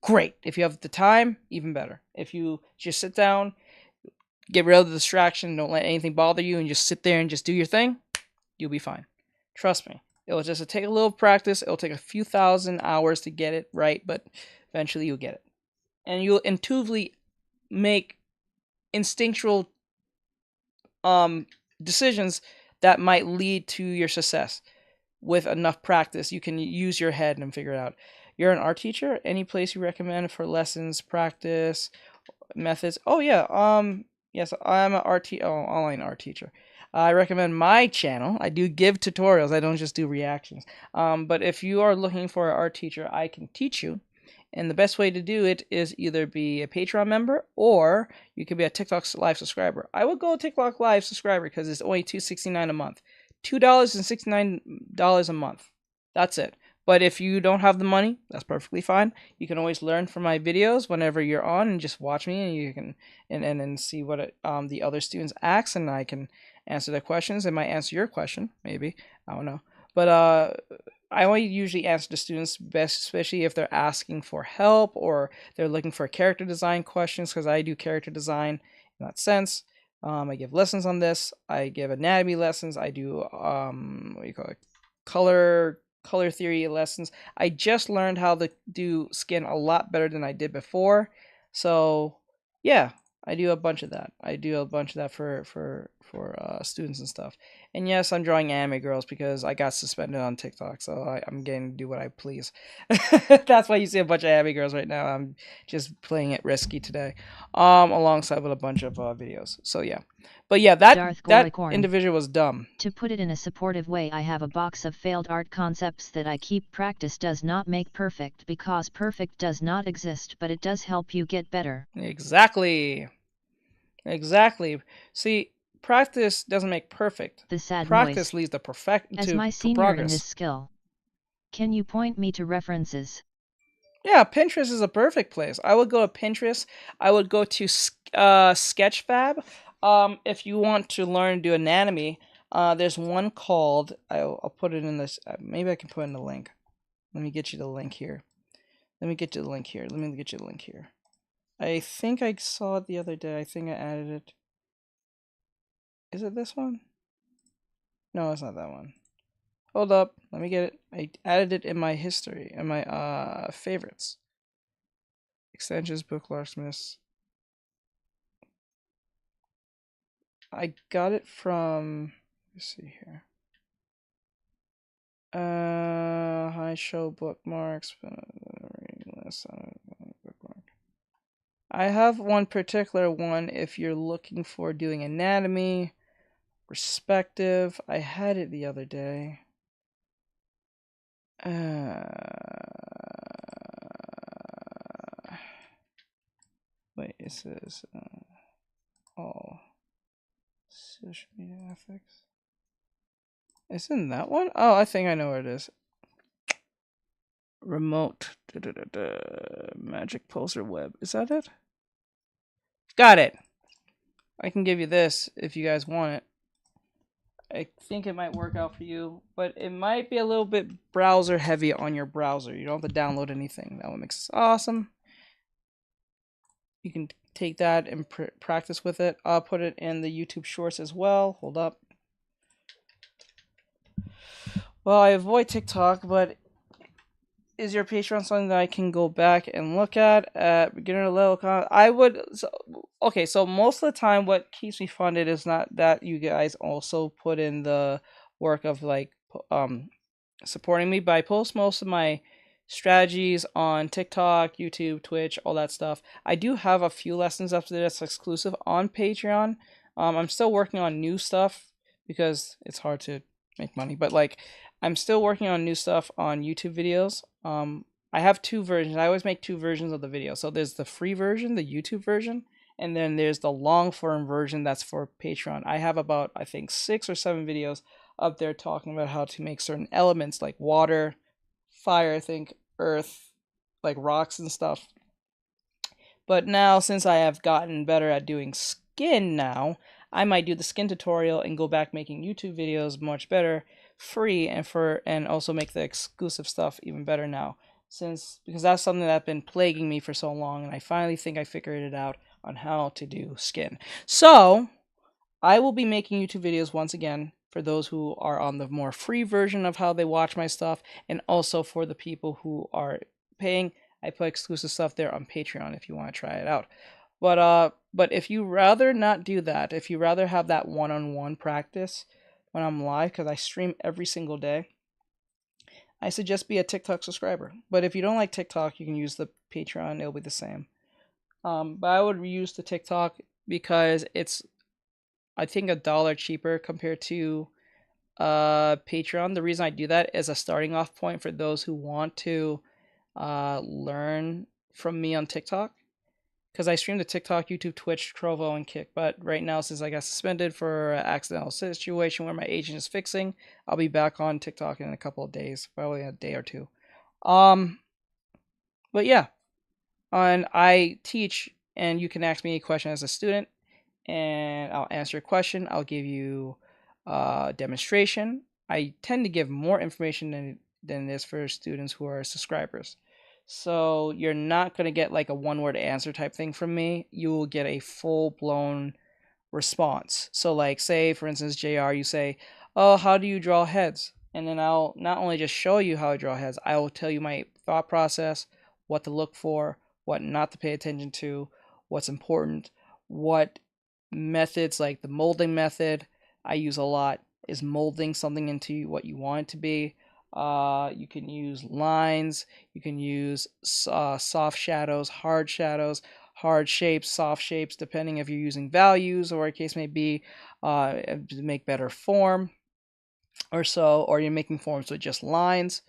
great. If you have the time, even better. If you just sit down, get rid of the distraction, don't let anything bother you, and just sit there and just do your thing, you'll be fine. Trust me. It'll just take a little practice. It'll take a few thousand hours to get it right, but eventually you'll get it. And you'll intuitively make instinctual decisions that might lead to your success. With enough practice, you can use your head and figure it out. You're an art teacher? Any place you recommend for lessons, practice, methods? Oh yeah, yes, I'm an online art teacher. I recommend my channel. I do give tutorials. I don't just do reactions. But if you are looking for an art teacher, I can teach you. And the best way to do it is either be a Patreon member or you could be a TikTok Live subscriber. I would go TikTok Live subscriber because it's only $2.69 a month. $2.69 a month. That's it. But if you don't have the money, that's perfectly fine. You can always learn from my videos whenever you're on and just watch me, and you can and see what the other students ask, and I can answer their questions. I might answer your question, maybe. I don't know. But I only usually answer the students best, especially if they're asking for help or they're looking for character design questions, because I do character design in that sense. I give lessons on this. I give anatomy lessons. I do what do you call it? Color theory lessons. I just learned how to do skin a lot better than I did before. So yeah, I do a bunch of that. I do a bunch of that for students and stuff. And yes, I'm drawing anime girls because I got suspended on TikTok, so I'm getting to do what I please. That's why you see a bunch of anime girls right now. I'm just playing it risky today, alongside with a bunch of videos. So yeah, but yeah, that individual was dumb. To put it in a supportive way, I have a box of failed art concepts that I keep. Practice does not make perfect because perfect does not exist, but it does help you get better. Exactly. See, practice doesn't make perfect. The sad practice noise. leads to perfect As to my senior progress. in this skill, can you point me to references? Yeah, Pinterest is a perfect place. I would go to Pinterest. I would go to Sketchfab. If you want to learn to do anatomy, there's one called. I'll put it in this. Maybe I can put in the link. Let me get you the link here. I think I saw it the other day. I think I added it. Is it this one? No, it's not that one. Hold up. Let me get it. I added it in my history, in my favorites. Extensions, bookmarks. I got it from, let's see here. I show bookmarks. I have one particular one if you're looking for doing anatomy, perspective. I had it the other day. Wait, it says all social media ethics. It's in that one? Oh, I think I know where it is. Remote magic poster web. Is that it? Got it. I can give you this if you guys want it. I think it might work out for you, but it might be a little bit browser heavy on your browser. You don't have to download anything. That one makes it awesome. You can take that and practice with it. I'll put it in the YouTube Shorts as well. Hold up. Well, I avoid TikTok, but is your Patreon something that I can go back and look at beginner level? I would. So most of the time, what keeps me funded is not that you guys also put in the work of like supporting me, but I post most of my strategies on TikTok, YouTube, Twitch, all that stuff. I do have a few lessons up there that's exclusive on Patreon. I'm still working on new stuff because it's hard to make money, but like I'm still working on new stuff on YouTube videos. I have two versions. I always make two versions of the video. So there's the free version, the YouTube version, and then there's the long form version that's for Patreon. I have about, I think, 6 or 7 videos up there talking about how to make certain elements like water, fire, I think, earth, like rocks and stuff. But now, since I have gotten better at doing skin now, I might do the skin tutorial and go back making YouTube videos much better, free, and also make the exclusive stuff even better now. Because that's something that's been plaguing me for so long, and I finally think I figured it out on how to do skin. So I will be making YouTube videos once again for those who are on the more free version of how they watch my stuff, and also for the people who are paying. I put exclusive stuff there on Patreon if you want to try it out. But if you rather not do that, if you rather have that one-on-one practice, when I'm live, because I stream every single day, I suggest be a TikTok subscriber. But if you don't like TikTok, you can use the Patreon. It'll be the same. But I would use the TikTok because it's, I think, $1 cheaper compared to Patreon. The reason I do that is a starting off point for those who want to learn from me on TikTok. Because I stream to TikTok, YouTube, Twitch, Trovo, and Kick. But right now, since I got suspended for an accidental situation where my agent is fixing, I'll be back on TikTok in a couple of days, probably a day or two. But yeah, and I teach, and you can ask me a question as a student, and I'll answer your question. I'll give you a demonstration. I tend to give more information than it is for students who are subscribers. So you're not going to get like a one-word answer type thing from me. You will get a full-blown response. So like, say, for instance, JR, you say, oh, how do you draw heads? And then I'll not only just show you how I draw heads, I will tell you my thought process, what to look for, what not to pay attention to, what's important, what methods, like the molding method I use a lot, is molding something into what you want it to be. You can use lines, you can use soft shadows, hard shapes, soft shapes, depending if you're using values or a case may be, to make better form or so, or you're making forms with just lines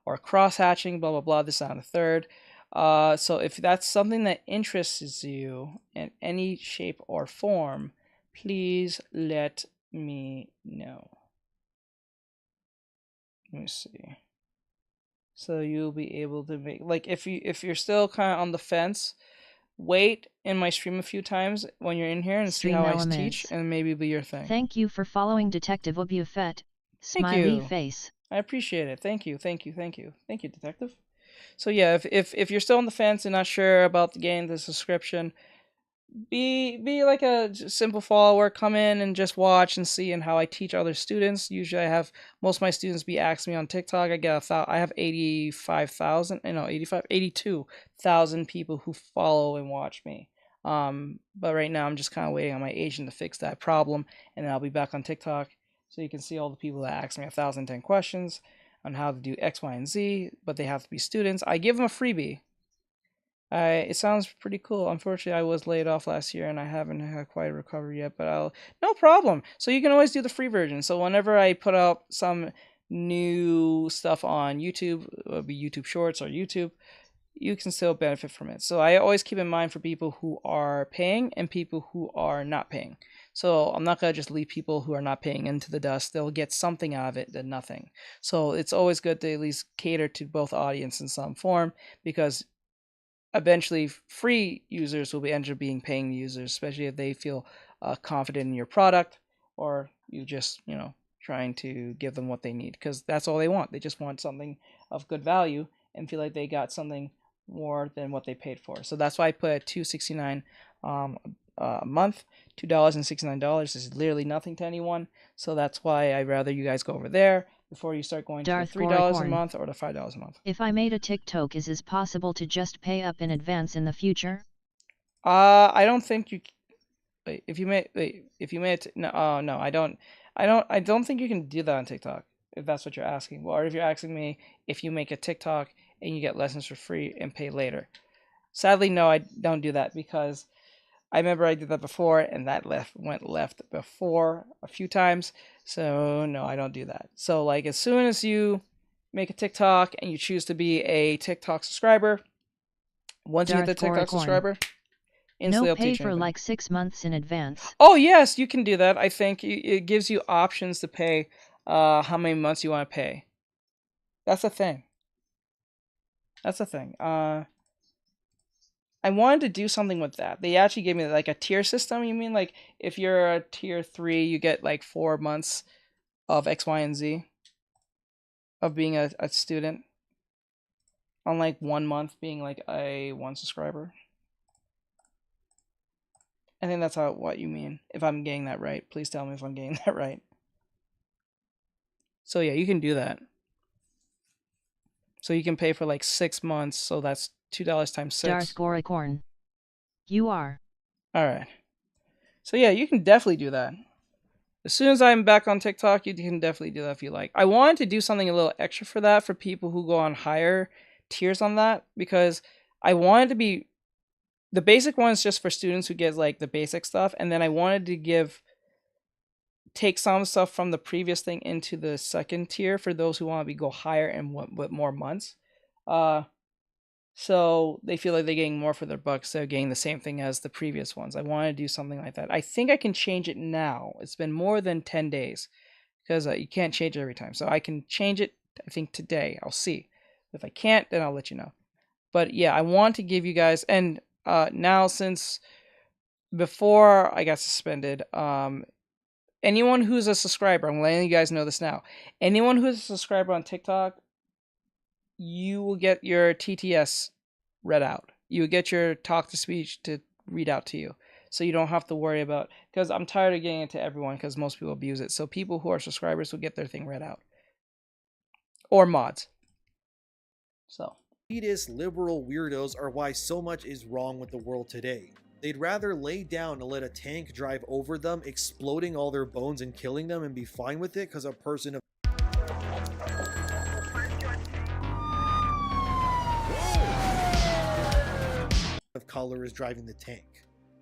or cross hatching, blah, blah, blah, this, that, and the third. So if that's something that interests you in any shape or form, please let me know. Let me see. So you'll be able to make, like, if you're still kind of on the fence, wait in my stream a few times when you're in here and see how I teach, and maybe be your thing. Thank you for following Detective Obufet. Thank Smiley you. face. I appreciate it. Thank you, Detective. So yeah, if you're still on the fence and not sure about getting the subscription, be like a simple follower. Come in and just watch and see and how I teach other students. Usually I have most of my students be asking me on TikTok. I have 82,000 people who follow and watch me. But right now I'm just kind of waiting on my agent to fix that problem, and then I'll be back on TikTok so you can see all the people that ask me 1,010 questions on how to do X, Y, and Z, but they have to be students. I give them a freebie. It sounds pretty cool. Unfortunately, I was laid off last year and I haven't had quite a recovery yet, but no problem. So you can always do the free version. So whenever I put out some new stuff on YouTube, it'll be YouTube Shorts or YouTube, you can still benefit from it. So I always keep in mind for people who are paying and people who are not paying. So I'm not going to just leave people who are not paying into the dust. They'll get something out of it than nothing. So it's always good to at least cater to both audience in some form, because eventually free users will end up being paying users, especially if they feel confident in your product, or you just, trying to give them what they need, because that's all they want. They just want something of good value and feel like they got something more than what they paid for. So that's why I put $2.69 a month. $2.69 is literally nothing to anyone. So that's why I'd rather you guys go over there before you start going to the $3 a month or the $5 a month. If I made a TikTok, is it possible to just pay up in advance in the future? I don't think you. If you made no, I don't think you can do that on TikTok, if that's what you're asking. Or if you're asking me if you make a TikTok and you get lessons for free and pay later. Sadly, no, I don't do that, because I remember I did that before and that went left before a few times. So no, I don't do that. So like, as soon as you make a TikTok and you choose to be a TikTok subscriber, once you hit the TikTok subscriber, instantly no I'll pay teach for anything. like 6 months in advance. Oh yes, you can do that. I think it gives you options to pay how many months you want to pay. That's the thing. I wanted to do something with that. They actually gave me like a tier system. You mean like if you're a tier 3, you get like 4 months of X, Y, and Z of being a student, unlike 1 month being like a 1 subscriber. I think that's what you mean. If I'm getting that right, please tell me if I'm getting that right. So yeah, you can do that. So you can pay for like 6 months. So that's $2 times 6. Darth Goricorn. You are. All right. So yeah, you can definitely do that. As soon as I'm back on TikTok, you can definitely do that if you like. I wanted to do something a little extra for that for people who go on higher tiers on that, because I wanted to be the basic one is just for students who get like the basic stuff, and then I wanted to take some stuff from the previous thing into the second tier for those who want to go higher and want with more months. So they feel like they're getting more for their bucks. So getting the same thing as the previous ones. I want to do something like that. I think I can change it now. It's been more than 10 days because you can't change it every time. So I can change it, I think, today. I'll see. If I can't, then I'll let you know. But yeah, I want to give you guys, and now since before I got suspended, anyone who's a subscriber, I'm letting you guys know this now. Anyone who's a subscriber on TikTok, you will get your TTS read out. You will get your talk to speech to read out to you. So you don't have to worry about, because I'm tired of getting it to everyone because most people abuse it. So people who are subscribers will get their thing read out. Or mods. So. Elitist liberal weirdos are why so much is wrong with the world today. They'd rather lay down and let a tank drive over them, exploding all their bones and killing them, and be fine with it because a person of color is driving the tank.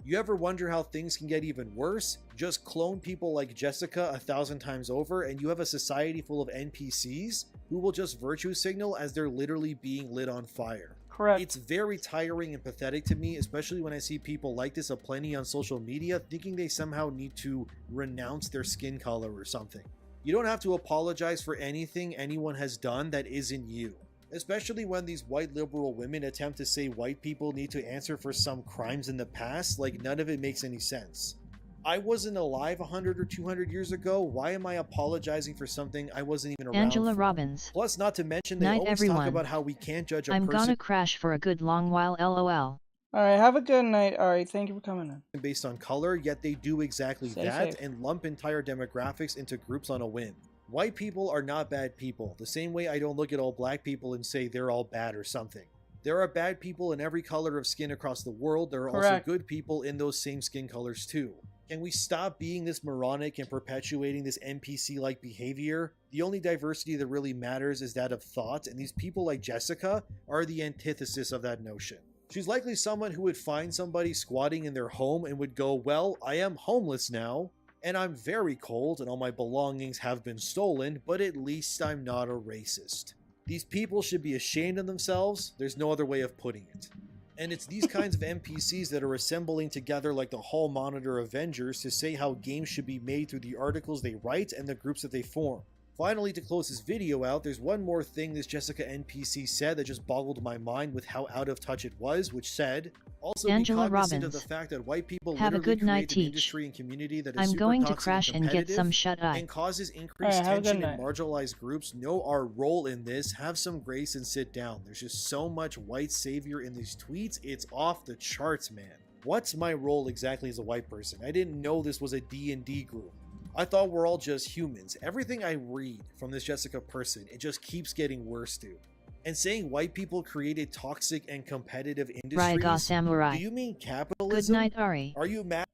You ever wonder how things can get even worse? Just clone people like Jessica 1,000 times over and you have a society full of NPCs who will just virtue signal as they're literally being lit on fire. Correct. It's very tiring and pathetic to me, especially when I see people like this aplenty on social media thinking they somehow need to renounce their skin color or something. You don't have to apologize for anything anyone has done that isn't you. Especially when these white liberal women attempt to say white people need to answer for some crimes in the past, like none of it makes any sense. I wasn't alive 100 or 200 years ago, why am I apologizing for something I wasn't even around Angela for? Robbins. Plus, not to mention, they Night, always everyone. talk about how we can't judge a I'm person gonna crash for a good long while, lol. Alright, have a good night. Alright, thank you for coming in. based on color, yet they do exactly Stay that safe. and lump entire demographics into groups on a whim. White people are not bad people, the same way I don't look at all black people and say they're all bad or something. There are bad people in every color of skin across the world, there are also Correct. good people in those same skin colors too. Can we stop being this moronic and perpetuating this NPC-like behavior? The only diversity that really matters is that of thought, and these people like Jessica are the antithesis of that notion. She's likely someone who would find somebody squatting in their home and would go, well, I am homeless now, and I'm very cold and all my belongings have been stolen, but at least I'm not a racist. These people should be ashamed of themselves, there's no other way of putting it. And it's these kinds of NPCs that are assembling together like the Hall Monitor Avengers to say how games should be made through the articles they write and the groups that they form. Finally, to close this video out, there's one more thing this Jessica NPC said that just boggled my mind with how out of touch it was, which said, also Angela be cognizant Robbins. of the fact that white people Have a literally good night, create an Teach. industry and community that is I'm super going to toxic crash and get competitive some shut-eye. and causes increased Alright, have a good tension in night. marginalized groups. Know our role in this, have some grace and sit down. There's just so much white savior in these tweets, it's off the charts, man. What's my role exactly as a white person? I didn't know this was a D&D group. I thought we're all just humans. Everything I read from this Jessica person, it just keeps getting worse, dude. And saying white people created toxic and competitive industries, Raiga Samurai. do you mean capitalism? Good night, Ari. Are you mad?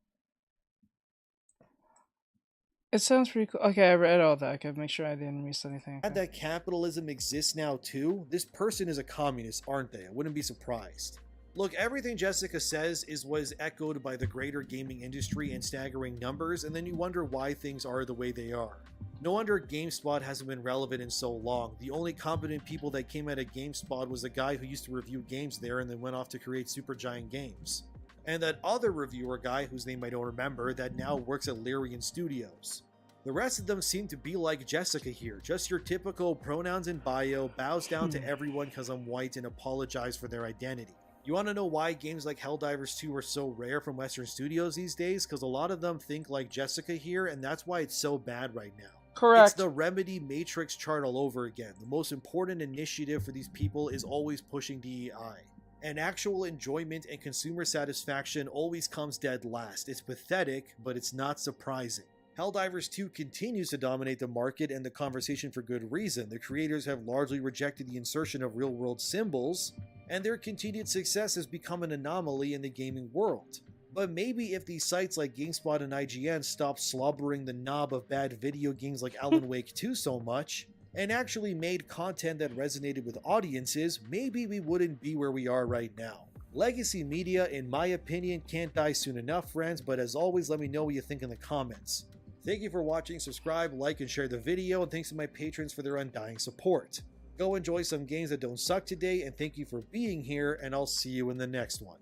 It sounds pretty cool. Okay, I read all that. I could make sure I didn't miss anything. Glad that capitalism exists now too? This person is a communist, aren't they? I wouldn't be surprised. Look, everything Jessica says was echoed by the greater gaming industry in staggering numbers, and then you wonder why things are the way they are. No wonder GameSpot hasn't been relevant in so long. The only competent people that came out of GameSpot was a guy who used to review games there and then went off to create Supergiant Games. And that other reviewer guy, whose name I don't remember, that now works at Lyrian Studios. The rest of them seem to be like Jessica here, just your typical pronouns in bio, bows down to everyone because I'm white and apologize for their identity. You want to know why games like Helldivers 2 are so rare from Western studios these days? Because a lot of them think like Jessica here, and that's why it's so bad right now. Correct. It's the Remedy Matrix chart all over again. The most important initiative for these people is always pushing DEI. And actual enjoyment and consumer satisfaction always comes dead last. It's pathetic, but it's not surprising. Helldivers 2 continues to dominate the market and the conversation for good reason. The creators have largely rejected the insertion of real-world symbols, and their continued success has become an anomaly in the gaming world. But maybe if these sites like GameSpot and IGN stopped slobbering the knob of bad video games like Alan Wake 2 so much, and actually made content that resonated with audiences, maybe we wouldn't be where we are right now. Legacy media, in my opinion, can't die soon enough, friends, but as always, let me know what you think in the comments. Thank you for watching, subscribe, like, and share the video, and thanks to my patrons for their undying support. Go enjoy some games that don't suck today, and thank you for being here, and I'll see you in the next one.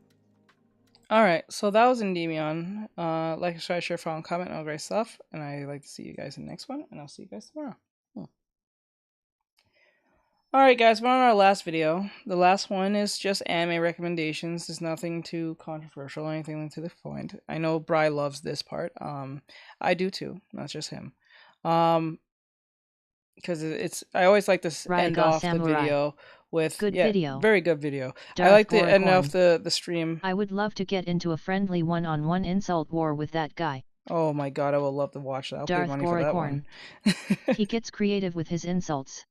Alright, so that was Endymion. Like, subscribe, share, follow, and comment, all great stuff. And I like to see you guys in the next one, and I'll see you guys tomorrow. Alright guys, we're on our last video. The last one is just anime recommendations. There's nothing too controversial or anything to the point. I know Bri loves this part. I do too, not just him. Because I always like to end off the video with good video. Very good video. Darth I like to end Goricorn. off the stream. I would love to get into a friendly one-on-one insult war with that guy. Oh my god, I would love to watch that. I'll Darth pay money for that one. He gets creative with his insults.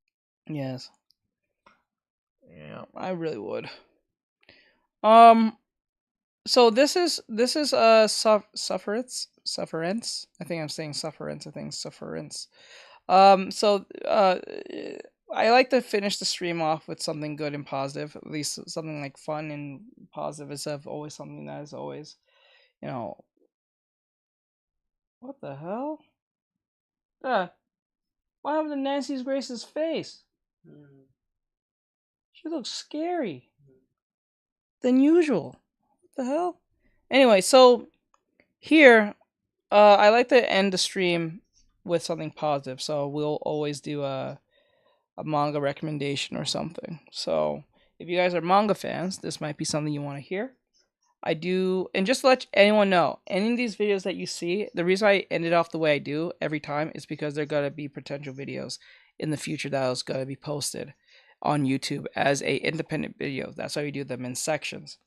Yes. Yeah, I really would. So this is sufferance. I think I'm saying sufferance. I like to finish the stream off with something good and positive, at least something like fun and positive instead of always something that is always, you know. What the hell? What happened to Nancy Grace's face? She looks scary than usual. What the hell? Anyway, so here, I like to end the stream with something positive. So we'll always do a manga recommendation or something. So if you guys are manga fans, this might be something you want to hear. I do, and just to let anyone know, any of these videos that you see, the reason I end it off the way I do every time is because they're going to be potential videos in the future that is going to be posted on YouTube as a independent video. That's why we do them in sections.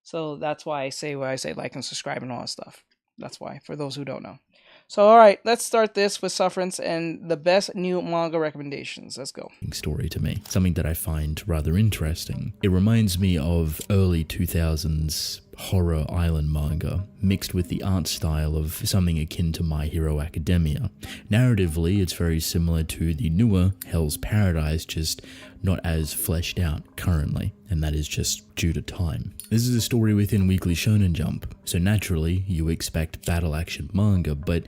So that's why I say like and subscribe and all that stuff. That's why, for those who don't know. So alright, let's start this with Sufferance and the best new manga recommendations. Let's go. Story to me, something that I find rather interesting. It reminds me of early 2000s horror island manga mixed with the art style of something akin to My Hero Academia. Narratively, it's very similar to the newer Hell's Paradise, just not as fleshed out currently, and that is just due to time. This is a story within Weekly Shonen Jump, so naturally you expect battle action manga, but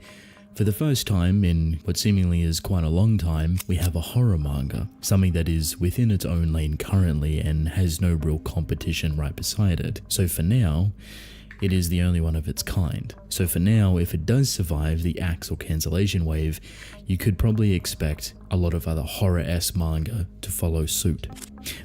for the first time in what seemingly is quite a long time, we have a horror manga, something that is within its own lane currently and has no real competition right beside it. So for now, it is the only one of its kind. So for now, if it does survive the axe or cancellation wave, you could probably expect a lot of other horror-esque manga to follow suit.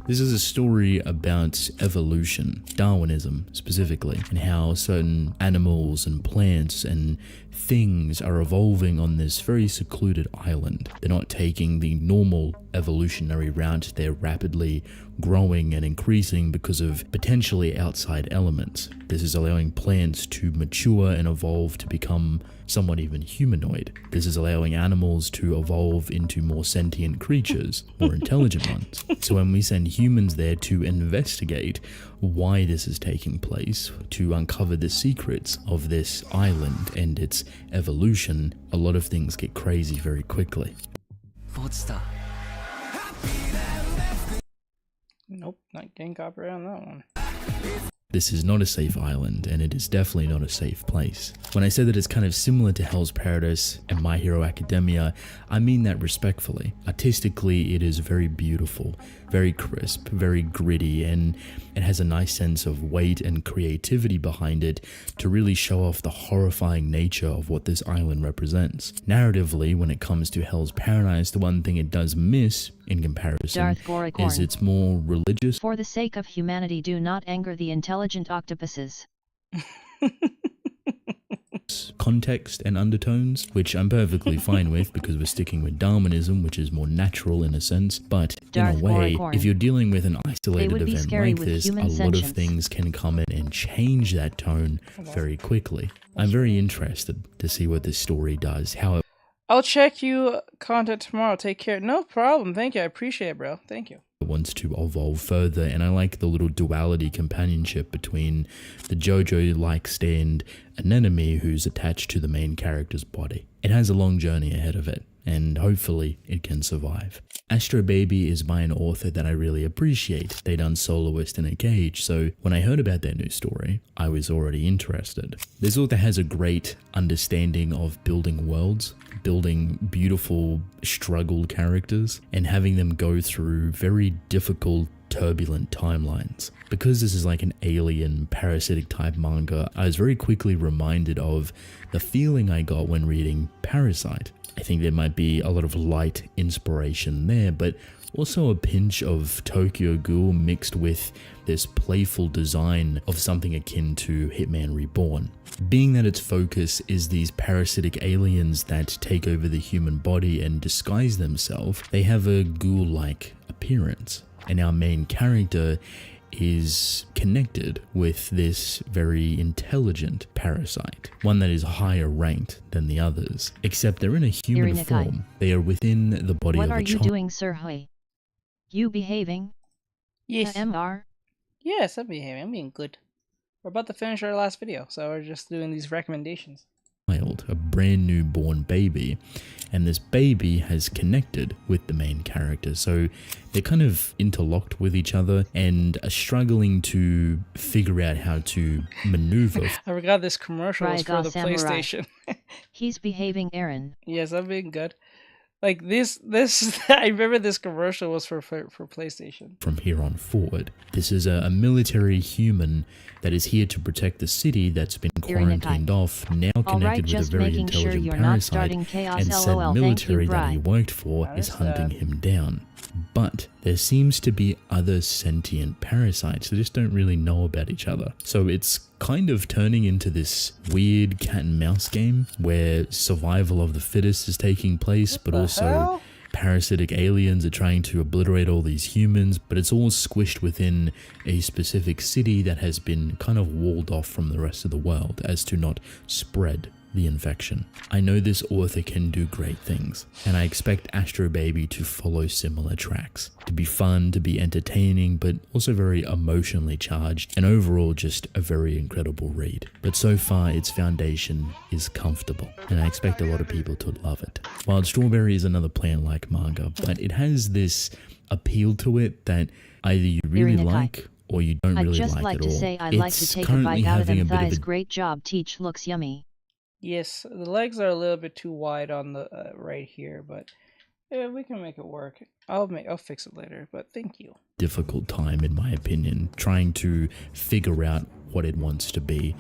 This is a story about evolution, Darwinism specifically, and how certain animals and plants and things are evolving on this very secluded island. They're not taking the normal evolutionary route, they're rapidly growing and increasing because of potentially outside elements. This is allowing plants to mature and evolve to become somewhat even humanoid. This is allowing animals to evolve into more sentient creatures, more intelligent ones. So when we send humans there to investigate why this is taking place, to uncover the secrets of this island and its evolution, a lot of things get crazy very quickly. Nope, not getting copyright on that one. This is not a safe island, and it is definitely not a safe place. When I say that it's kind of similar to Hell's Paradise and My Hero Academia, I mean that respectfully. Artistically, it is very beautiful, very crisp, very gritty, and it has a nice sense of weight and creativity behind it to really show off the horrifying nature of what this island represents. Narratively, when it comes to Hell's Paradise, the one thing it does miss in comparison is it's more religious. For the sake of humanity, do not anger the intelligent octopuses. Context and undertones, which I'm perfectly fine with because we're sticking with Darwinism, which is more natural in a sense, but in a way, if you're dealing with an isolated event like this, a lot of things can come in and change that tone very quickly. I'm very interested to see what this story does, how it I'll check you content tomorrow. Take care. No problem. Thank you. I appreciate it, bro. Thank you. wants to evolve further, and I like the little duality companionship between the JoJo-like stand anemone who's attached to the main character's body. It has a long journey ahead of it, and hopefully it can survive. Astro Baby is by an author that I really appreciate. They done Soloist in a Cage, so when I heard about their new story, I was already interested. This author has a great understanding of building worlds, building beautiful, struggled characters, and having them go through very difficult, turbulent timelines. Because this is like an alien, parasitic type manga, I was very quickly reminded of the feeling I got when reading Parasite. I think there might be a lot of light inspiration there, but also a pinch of Tokyo Ghoul mixed with this playful design of something akin to Hitman Reborn. Being that its focus is these parasitic aliens that take over the human body and disguise themselves, they have a ghoul-like appearance. And our main character is connected with this very intelligent parasite, one that is higher ranked than the others, except they're in a human form. They are within the body of a child. What are you doing, Sir Hui? You behaving? Yes. MR? Yes, I'm behaving. I'm being good. We're about to finish our last video, so we're just doing these recommendations. A brand new born baby, and this baby has connected with the main character, so they're kind of interlocked with each other and are struggling to figure out how to maneuver. I forgot this commercial was for the PlayStation. He's behaving, Aaron. Yes, I'm being good. Like this I remember this commercial was for PlayStation. From here on forward, this is a military human that is here to protect the city that's been quarantined off, now connected with a very intelligent parasite, and said military that he worked for is hunting him down. But there seems to be other sentient parasites that just don't really know about each other. So it's kind of turning into this weird cat and mouse game where survival of the fittest is taking place, but also parasitic aliens are trying to obliterate all these humans, but it's all squished within a specific city that has been kind of walled off from the rest of the world as to not spread the infection. I know this author can do great things, and I expect Astro Baby to follow similar tracks, to be fun, to be entertaining, but also very emotionally charged, and overall just a very incredible read. But so far its foundation is comfortable, and I expect a lot of people to love it. Wild Strawberry is another plant-like manga, but it has this appeal to it that either you really like or you don't really like at all. I'd just like to say I like to take a bite out of them thighs. Great job, Teach. Looks yummy. Yes, the legs are a little bit too wide on the right here, but yeah, we can make it work. I'll fix it later, but thank you. Difficult time, in my opinion, trying to figure out what it wants to be.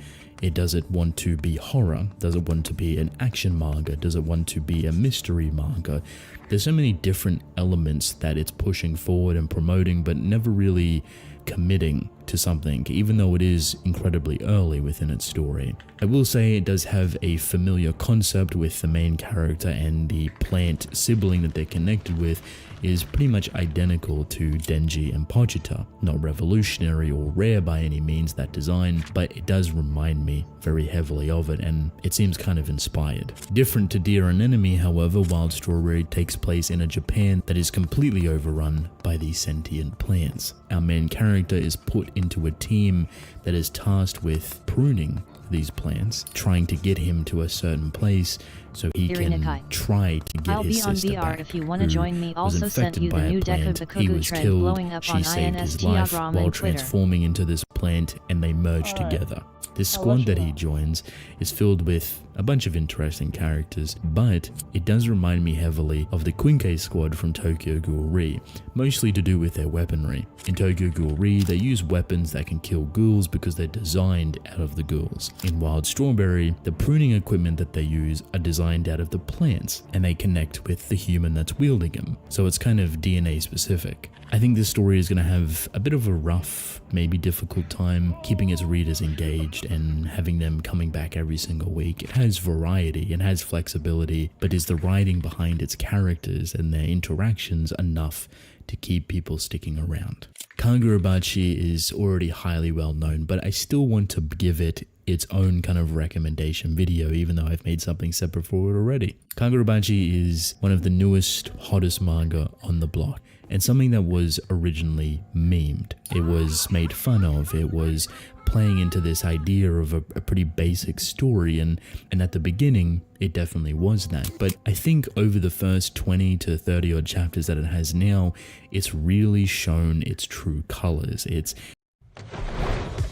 Does it want to be horror? Does it want to be an action manga? Does it want to be a mystery manga? There's so many different elements that it's pushing forward and promoting, but never really committing to something, even though it is incredibly early within its story. I will say it does have a familiar concept with the main character, and the plant sibling that they're connected with is pretty much identical to Denji and Pochita. Not revolutionary or rare by any means, that design, but it does remind me very heavily of it, and it seems kind of inspired. Different to Dear Anemone, however, Wild Strawberry takes place in a Japan that is completely overrun by these sentient plants. Our main character is put into a team that is tasked with pruning these plants, trying to get him to a certain place so he can try to get his sister back, if you want to join me. Also sent you the new deck of the he was killed, blowing up she on saved his life while transforming into this plant, and they merged together. This squad that he joins is filled with a bunch of interesting characters, but it does remind me heavily of the Quinque squad from Tokyo Ghoul Re, mostly to do with their weaponry. In Tokyo Ghoul Re, they use weapons that can kill ghouls because they're designed out of the ghouls. In Wild Strawberry, the pruning equipment that they use are designed out of the plants, and they connect with the human that's wielding them, so it's kind of DNA specific. I think this story is going to have a bit of a rough, maybe difficult time keeping its readers engaged and having them coming back every single week. It has variety, it has flexibility, but is the writing behind its characters and their interactions enough to keep people sticking around? Kagurabachi is already highly well known, but I still want to give it its own kind of recommendation video, even though I've made something separate for it already. Kagurabachi is one of the newest, hottest manga on the block, and something that was originally memed. It was made fun of, it was playing into this idea of a pretty basic story, and at the beginning it definitely was that. But I think over the first 20 to 30 odd chapters that it has now, it's really shown its true colors. It's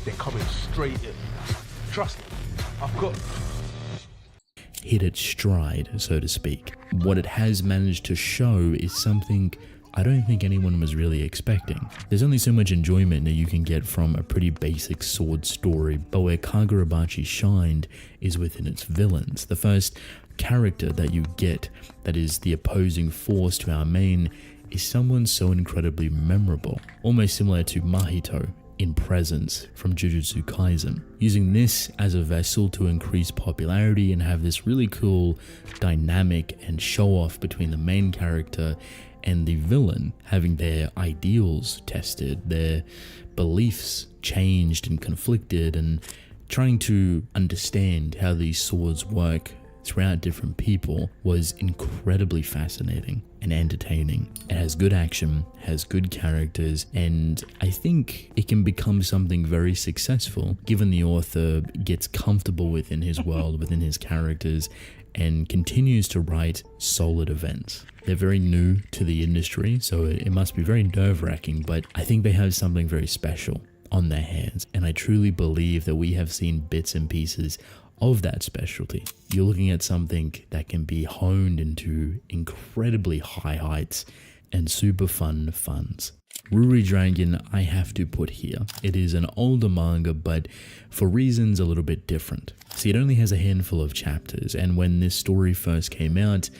they're coming straight in. Trust me, I've got hit its stride, so to speak. What it has managed to show is something I don't think anyone was really expecting. There's only so much enjoyment that you can get from a pretty basic sword story, but where Kagurabachi shined is within its villains. The first character that you get that is the opposing force to our main is someone so incredibly memorable, almost similar to Mahito in Presence from Jujutsu Kaisen, using this as a vessel to increase popularity and have this really cool dynamic and show off between the main character and the villain, having their ideals tested, their beliefs changed and conflicted, and trying to understand how these swords work throughout different people was incredibly fascinating and entertaining. It has good action, has good characters, and I think it can become something very successful given the author gets comfortable within his world, within his characters, and continues to write solid events. They're very new to the industry, so it must be very nerve-wracking, but I think they have something very special on their hands, and I truly believe that we have seen bits and pieces of that specialty. You're looking at something that can be honed into incredibly high heights and super fun funs. Ruri Dragon I have to put here. It is an older manga, but for reasons a little bit different. See, it only has a handful of chapters, and when this story first came out,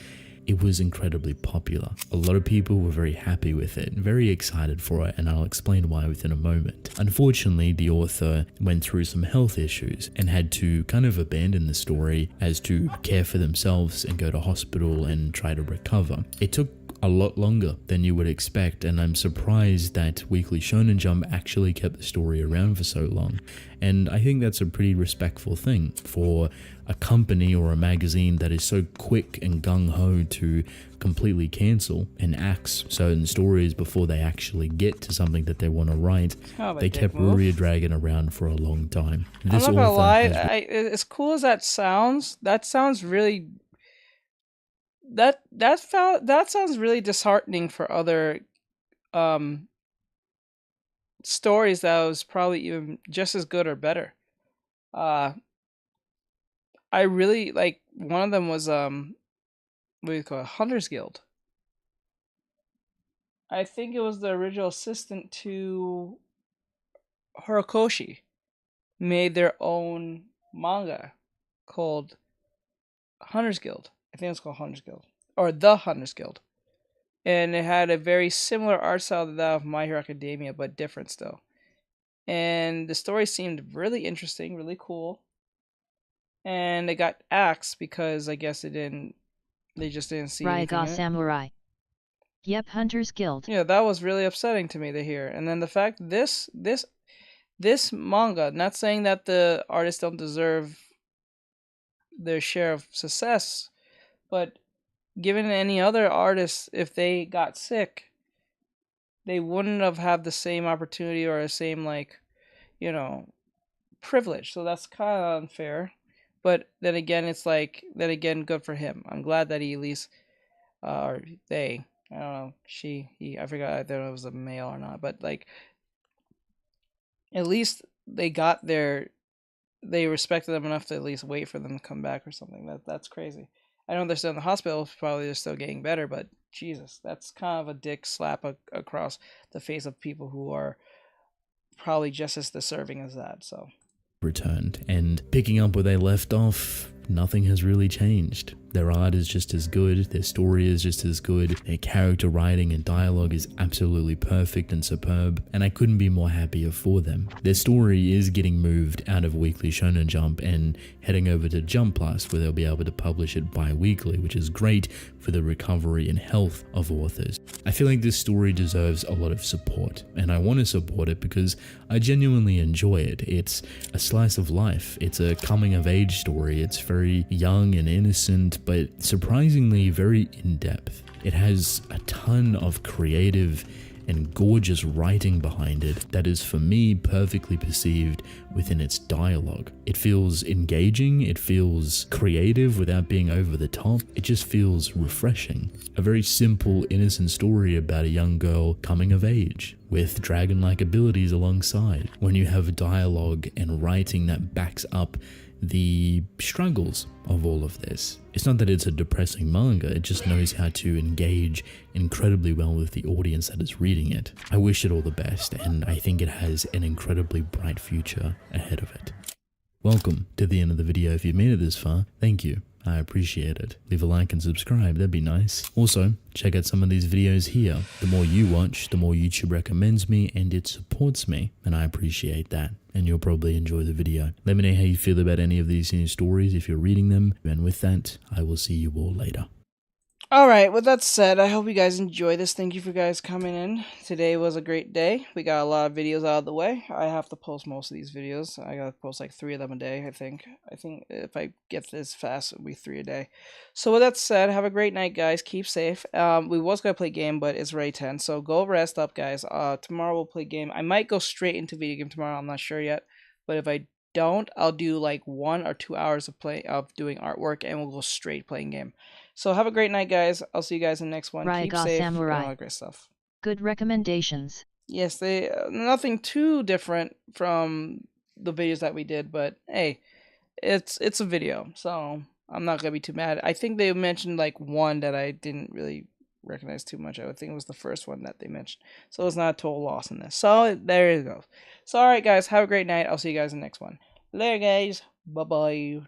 it was incredibly popular. A lot of people were very happy with it, very excited for it, and I'll explain why within a moment. Unfortunately, the author went through some health issues and had to kind of abandon the story as to care for themselves and go to hospital and try to recover. It took a lot longer than you would expect, and I'm surprised that Weekly Shonen Jump actually kept the story around for so long. And I think that's a pretty respectful thing for a company or a magazine that is so quick and gung-ho to completely cancel and axe certain stories before they actually get to something that they want to write. They kept Ruri Dragon around for a long time. I'm not gonna lie, as cool as that sounds really that sounds really disheartening for other stories that was probably even just as good or better. I really like one of them was what do you call it? Hunter's Guild. I think it was the original assistant to Horikoshi made their own manga called Hunter's Guild. I think it's called Hunter's Guild. Or The Hunter's Guild. And it had a very similar art style to that of My Hero Academia, but different still. And the story seemed really interesting, really cool. And it got axed because I guess they just didn't see anything in it. Samurai. Yep, Hunter's Guild. Yeah, that was really upsetting to me to hear. And then the fact this manga, not saying that the artists don't deserve their share of success, but given any other artists, if they got sick, they wouldn't have had the same opportunity or the same privilege. So that's kind of unfair. But then again, good for him. I'm glad that he at least, or they, I don't know, he, I forgot, I don't know if it was a male or not, but at least they respected them enough to at least wait for them to come back or something. That's crazy. I know they're still in the hospital, probably they're still getting better, but Jesus, that's kind of a dick slap across the face of people who are probably just as deserving as that, so. Returned, and picking up where they left off, nothing has really changed. Their art is just as good, their story is just as good, their character writing and dialogue is absolutely perfect and superb, and I couldn't be more happier for them. Their story is getting moved out of Weekly Shonen Jump and heading over to Jump Plus, where they'll be able to publish it bi-weekly, which is great for the recovery and health of authors. I feel like this story deserves a lot of support, and I want to support it because I genuinely enjoy it. It's a slice of life, it's a coming of age story, it's very young and innocent, but surprisingly very in-depth. It has a ton of creative and gorgeous writing behind it that is, for me, perfectly perceived within its dialogue. It feels engaging, it feels creative without being over the top, it just feels refreshing. A very simple, innocent story about a young girl coming of age, with dragon-like abilities alongside. When you have dialogue and writing that backs up the struggles of all of this. It's not that it's a depressing manga, it just knows how to engage incredibly well with the audience that is reading it. I wish it all the best, and I think it has an incredibly bright future ahead of it. Welcome to the end of the video. If you've made it this far, thank you. I appreciate it. Leave a like and subscribe, that'd be nice. Also, check out some of these videos here. The more you watch, the more YouTube recommends me and it supports me, and I appreciate that. And you'll probably enjoy the video. Let me know how you feel about any of these new stories if you're reading them, and with that, I will see you all later. Alright, with that said, I hope you guys enjoy this. Thank you for guys coming in. Today was a great day. We got a lot of videos out of the way. I have to post most of these videos. I gotta post like 3 of them a day, I think. I think if I get this fast, it'll be 3 a day. So with that said, have a great night, guys. Keep safe. We was gonna play game, but it's already 10, so go rest up, guys. Tomorrow we'll play game. I might go straight into video game tomorrow. I'm not sure yet. But if I don't, I'll do like 1 or 2 hours of doing artwork, and we'll go straight playing game. So have a great night, guys. I'll see you guys in the next one. Keep safe and all that great stuff. Good recommendations. Yes, they nothing too different from the videos that we did, but hey, it's a video, so I'm not gonna be too mad. I think they mentioned like one that I didn't really recognize too much. I would think it was the first one that they mentioned, so it's not a total loss in this. So there you go. So all right, guys, have a great night. I'll see you guys in the next one. Later, guys. Bye bye.